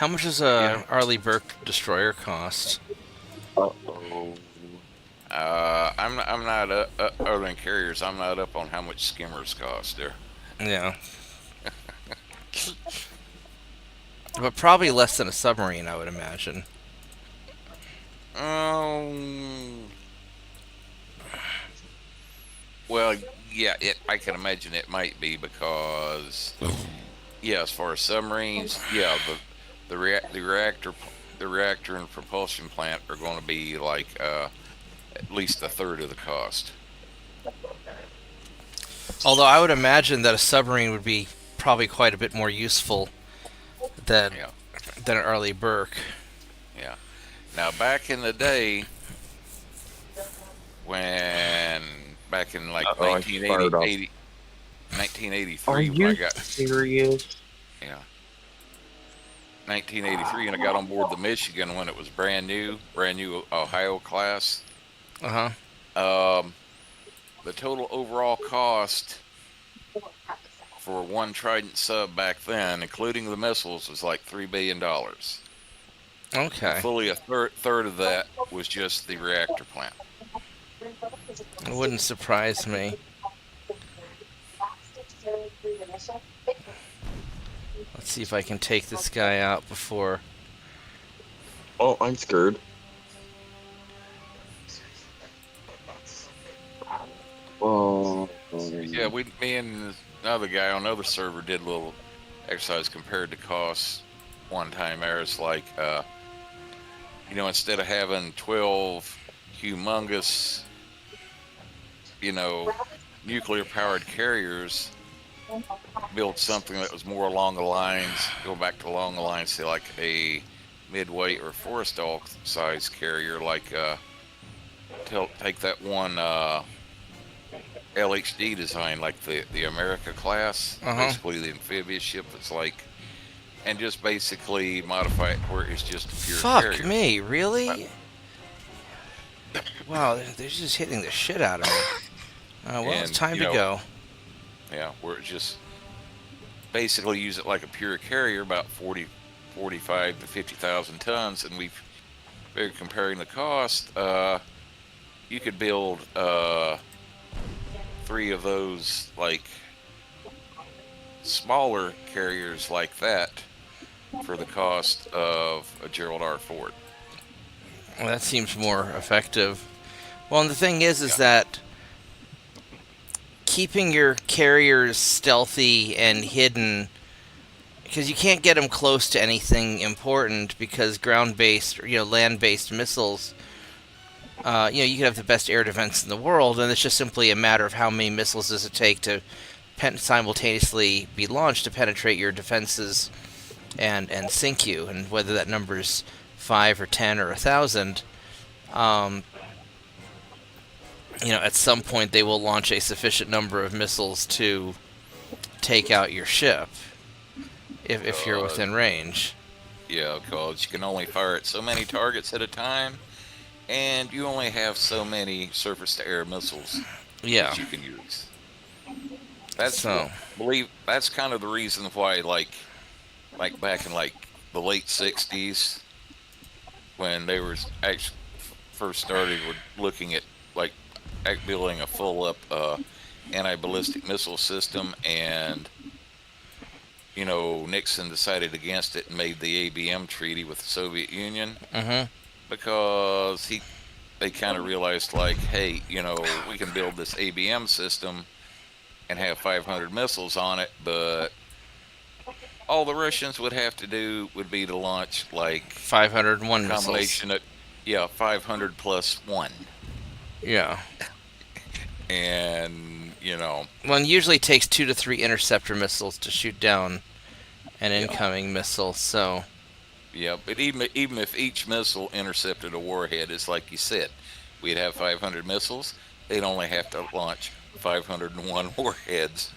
How much does
Yeah.
a Arleigh Burke destroyer cost?
Uh-oh.
I'm not other than carriers. I'm not up on how much skimmers cost there.
Yeah. But probably less than a submarine, I would imagine.
Um. Well, yeah. I can imagine it might be because, yeah, as far as submarines, yeah, the reactor and propulsion plant are going to be like at least a third of the cost.
Although I would imagine that a submarine would be probably quite a bit more useful than
Yeah.
than an Arleigh Burke.
Yeah. Now, back in the day, when back in like
Uh-oh, I fired off.
1983,
Are
when
you
I got
serious?
yeah, 1983, and I got on board the Michigan when it was brand new Ohio class.
Uh huh.
The total overall cost for one Trident sub back then, including the missiles, was like $3 billion.
Okay.
Fully a third of that was just the reactor plant.
It wouldn't surprise me. Let's see if I can take this guy out before.
Oh, I'm scared. Oh.
Yeah, me and another guy on another server did a little exercise compared to costs one time. There's like, instead of having 12 humongous, nuclear powered carriers, build something that was more along the lines, go back to along the lines, say like a midweight or Forrestal size carrier, like take that one LHD design, like the America class, basically the amphibious ship that's like, and just basically modify it where it's just a pure
Fuck
carrier.
me, really? Wow, they're just hitting the shit out of me. Well, it's
And,
time to go.
Yeah, where it just basically use it like a pure carrier, about 45 to 50,000 tons, and we've figured comparing the cost, you could build 3 of those like smaller carriers like that for the cost of a Gerald R. Ford.
Well, that seems more effective. Well, and the thing is
Yeah.
that keeping your carriers stealthy and hidden, because you can't get them close to anything important, because ground-based, land-based missiles, you could have the best air defense in the world, and it's just simply a matter of how many missiles does it take to simultaneously be launched to penetrate your defenses and sink you, and whether that number's 5 or 10 or 1,000. At some point they will launch a sufficient number of missiles to take out your ship, if you're within range.
Yeah, because you can only fire at so many targets at a time, and you only have so many surface-to-air missiles
Yeah.
that you can use. That's
So.
that's kind of the reason why, like back in like the late '60s, when they were actually first started with looking at like building a full-up anti-ballistic missile system, and Nixon decided against it and made the ABM treaty with the Soviet Union, because they kind of realized, like, hey, we can build this ABM system and have 500 missiles on it, but all the Russians would have to do would be to launch like
501
a
missiles.
combination of 500 plus 1,
Yeah.
and
Well, it usually takes 2 to 3 interceptor missiles to shoot down an incoming missile, so.
yeah, but even if each missile intercepted a warhead, it's like you said, we'd have 500 missiles. They'd only have to launch 501 warheads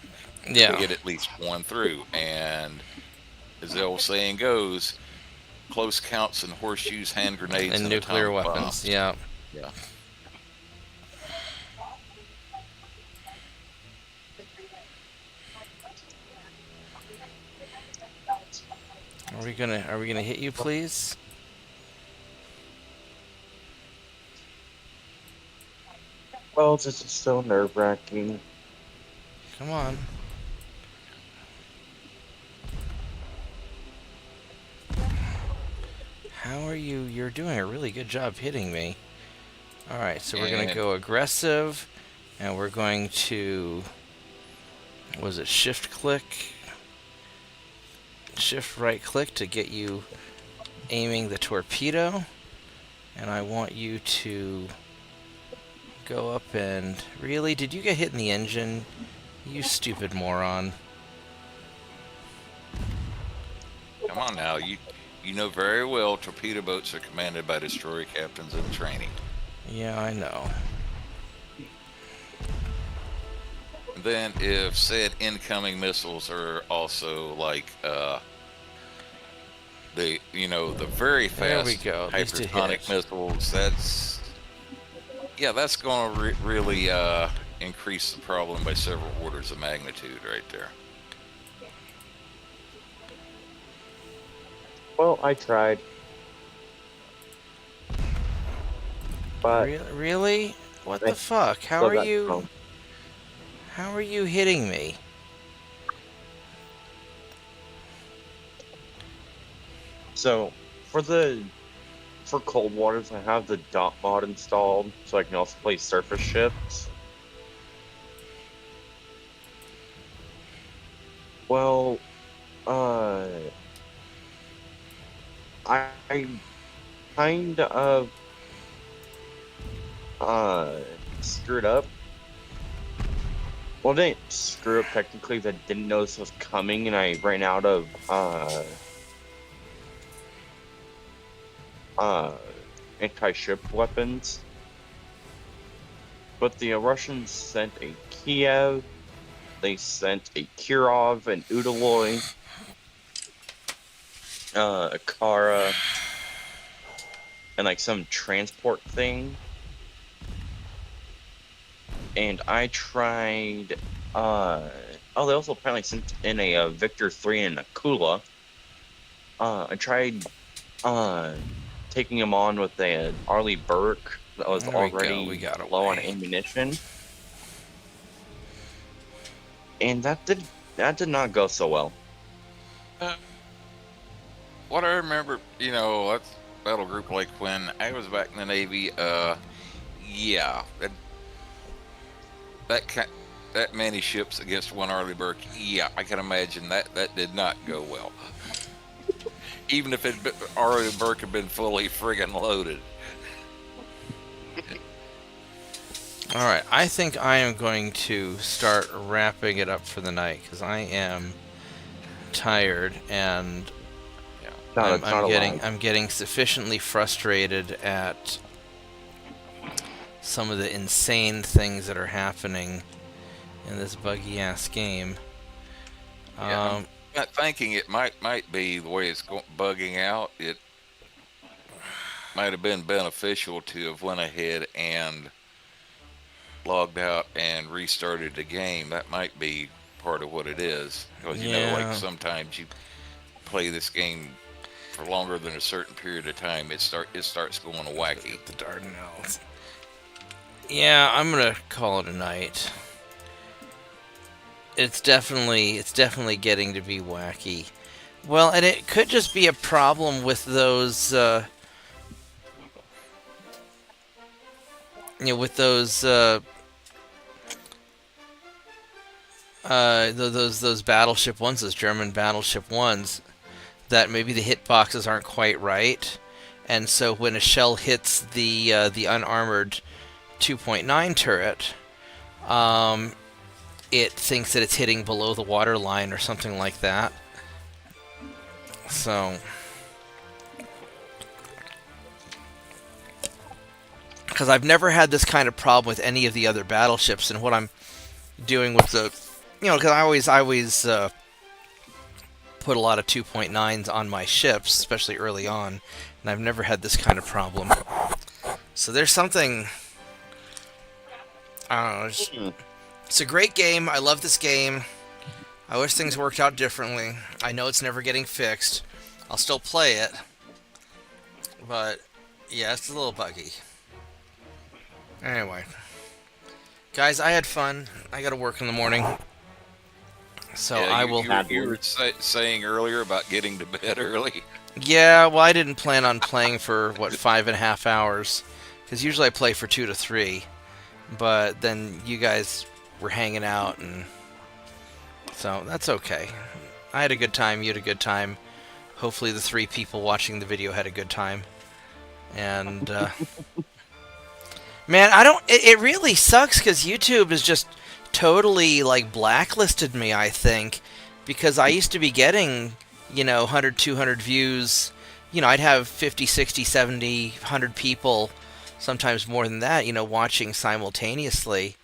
Yeah.
to get at least one through. And as the old saying goes, close counts and horseshoes, hand grenades,
And nuclear
atomic
weapons,
bombs.
yeah.
Yeah.
Are we gonna hit you, please?
Well, this is so nerve-wracking.
Come on. How are you? You're doing a really good job hitting me. Alright, so we're going to go aggressive, and we're going to... Was it shift click? Shift right click to get you aiming the torpedo. And I want you to go up and... Really? Did you get hit in the engine? You stupid moron.
Come on now, you know very well torpedo boats are commanded by destroyer captains in training.
Yeah, I know.
Then if said incoming missiles are also like the very
There
fast
we go. At least it
hypersonic
hit.
missiles, that's going to really increase the problem by several orders of magnitude right there.
Well, I tried. But
Really? What the fuck? How
so
are
that's
you?
wrong.
How are you hitting me?
So, for Cold Waters, I have the dot mod installed, so I can also play surface ships. Well, I kind of screwed up. Well, I didn't screw up technically, 'cause I didn't know this was coming, and I ran out of anti-ship weapons. But the Russians sent a Kiev, they sent a Kirov, an Udaloy, a Kara, and like some transport thing. And I tried, they also apparently sent in a Victor 3 and a Kula. I tried, taking him on with an Arleigh Burke that was
There we go,
already
we got
low on
away.
ammunition. And that did not go so well.
What I remember, that's battle group like when I was back in the Navy. That many ships against one Arleigh Burke. Yeah, I can imagine that did not go well. Even if Arleigh Burke had been fully friggin' loaded.
Alright, I think I am going to start wrapping it up for the night, because I am tired, and
No, that's not allowed.
I'm getting sufficiently frustrated at some of the insane things that are happening in this buggy-ass game.
Yeah, I'm not thinking it might be the way it's bugging out. It might have been beneficial to have went ahead and logged out and restarted the game. That might be part of what it is, because like sometimes you play this game for longer than a certain period of time, it starts going wacky.
The Dardanelles. Yeah, I'm gonna call it a night. It's definitely getting to be wacky. Well, and it could just be a problem with those, those battleship ones, those German battleship ones, that maybe the hitboxes aren't quite right, and so when a shell hits the unarmored 2.9 turret, it thinks that it's hitting below the water line or something like that. So, because I've never had this kind of problem with any of the other battleships, and what I'm doing with the, because I always put a lot of 2.9s on my ships, especially early on, and I've never had this kind of problem. So there's something, I don't know, it's a great game. I love this game. I wish things worked out differently. I know it's never getting fixed. I'll still play it, but yeah, it's a little buggy. Anyway, guys, I had fun. I got to work in the morning, so
Yeah,
I will.
You were saying earlier about getting to bed early.
Yeah, well, I didn't plan on playing for what 5.5 hours, because usually I play for 2 to 3, but then you guys were hanging out, and so that's okay. I had a good time. You had a good time. Hopefully, the 3 people watching the video had a good time. And man, I don't. It really sucks because YouTube is just totally like blacklisted me. I think because I used to be getting 100, 200 views. I'd have 50, 60, 70, 100 people, sometimes more than that, watching simultaneously.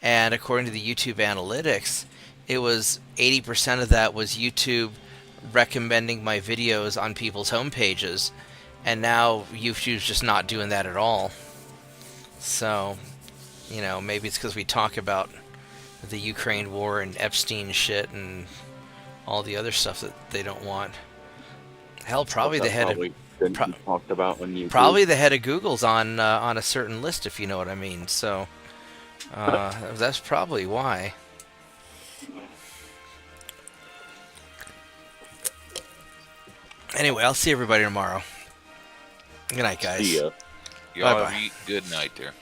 And according to the YouTube analytics, it was 80% of that was YouTube recommending my videos on people's homepages. And now YouTube's just not doing that at all. So, maybe it's because we talk about the Ukraine war and Epstein shit and all the other stuff that they don't want. Hell, probably the head of
talked about when you
probably the head of Google's on a certain list, if you know what I mean. So that's probably why. Anyway, I'll see everybody tomorrow. Good night, guys.
See ya.
Y'all
Bye-bye.
eat good night there.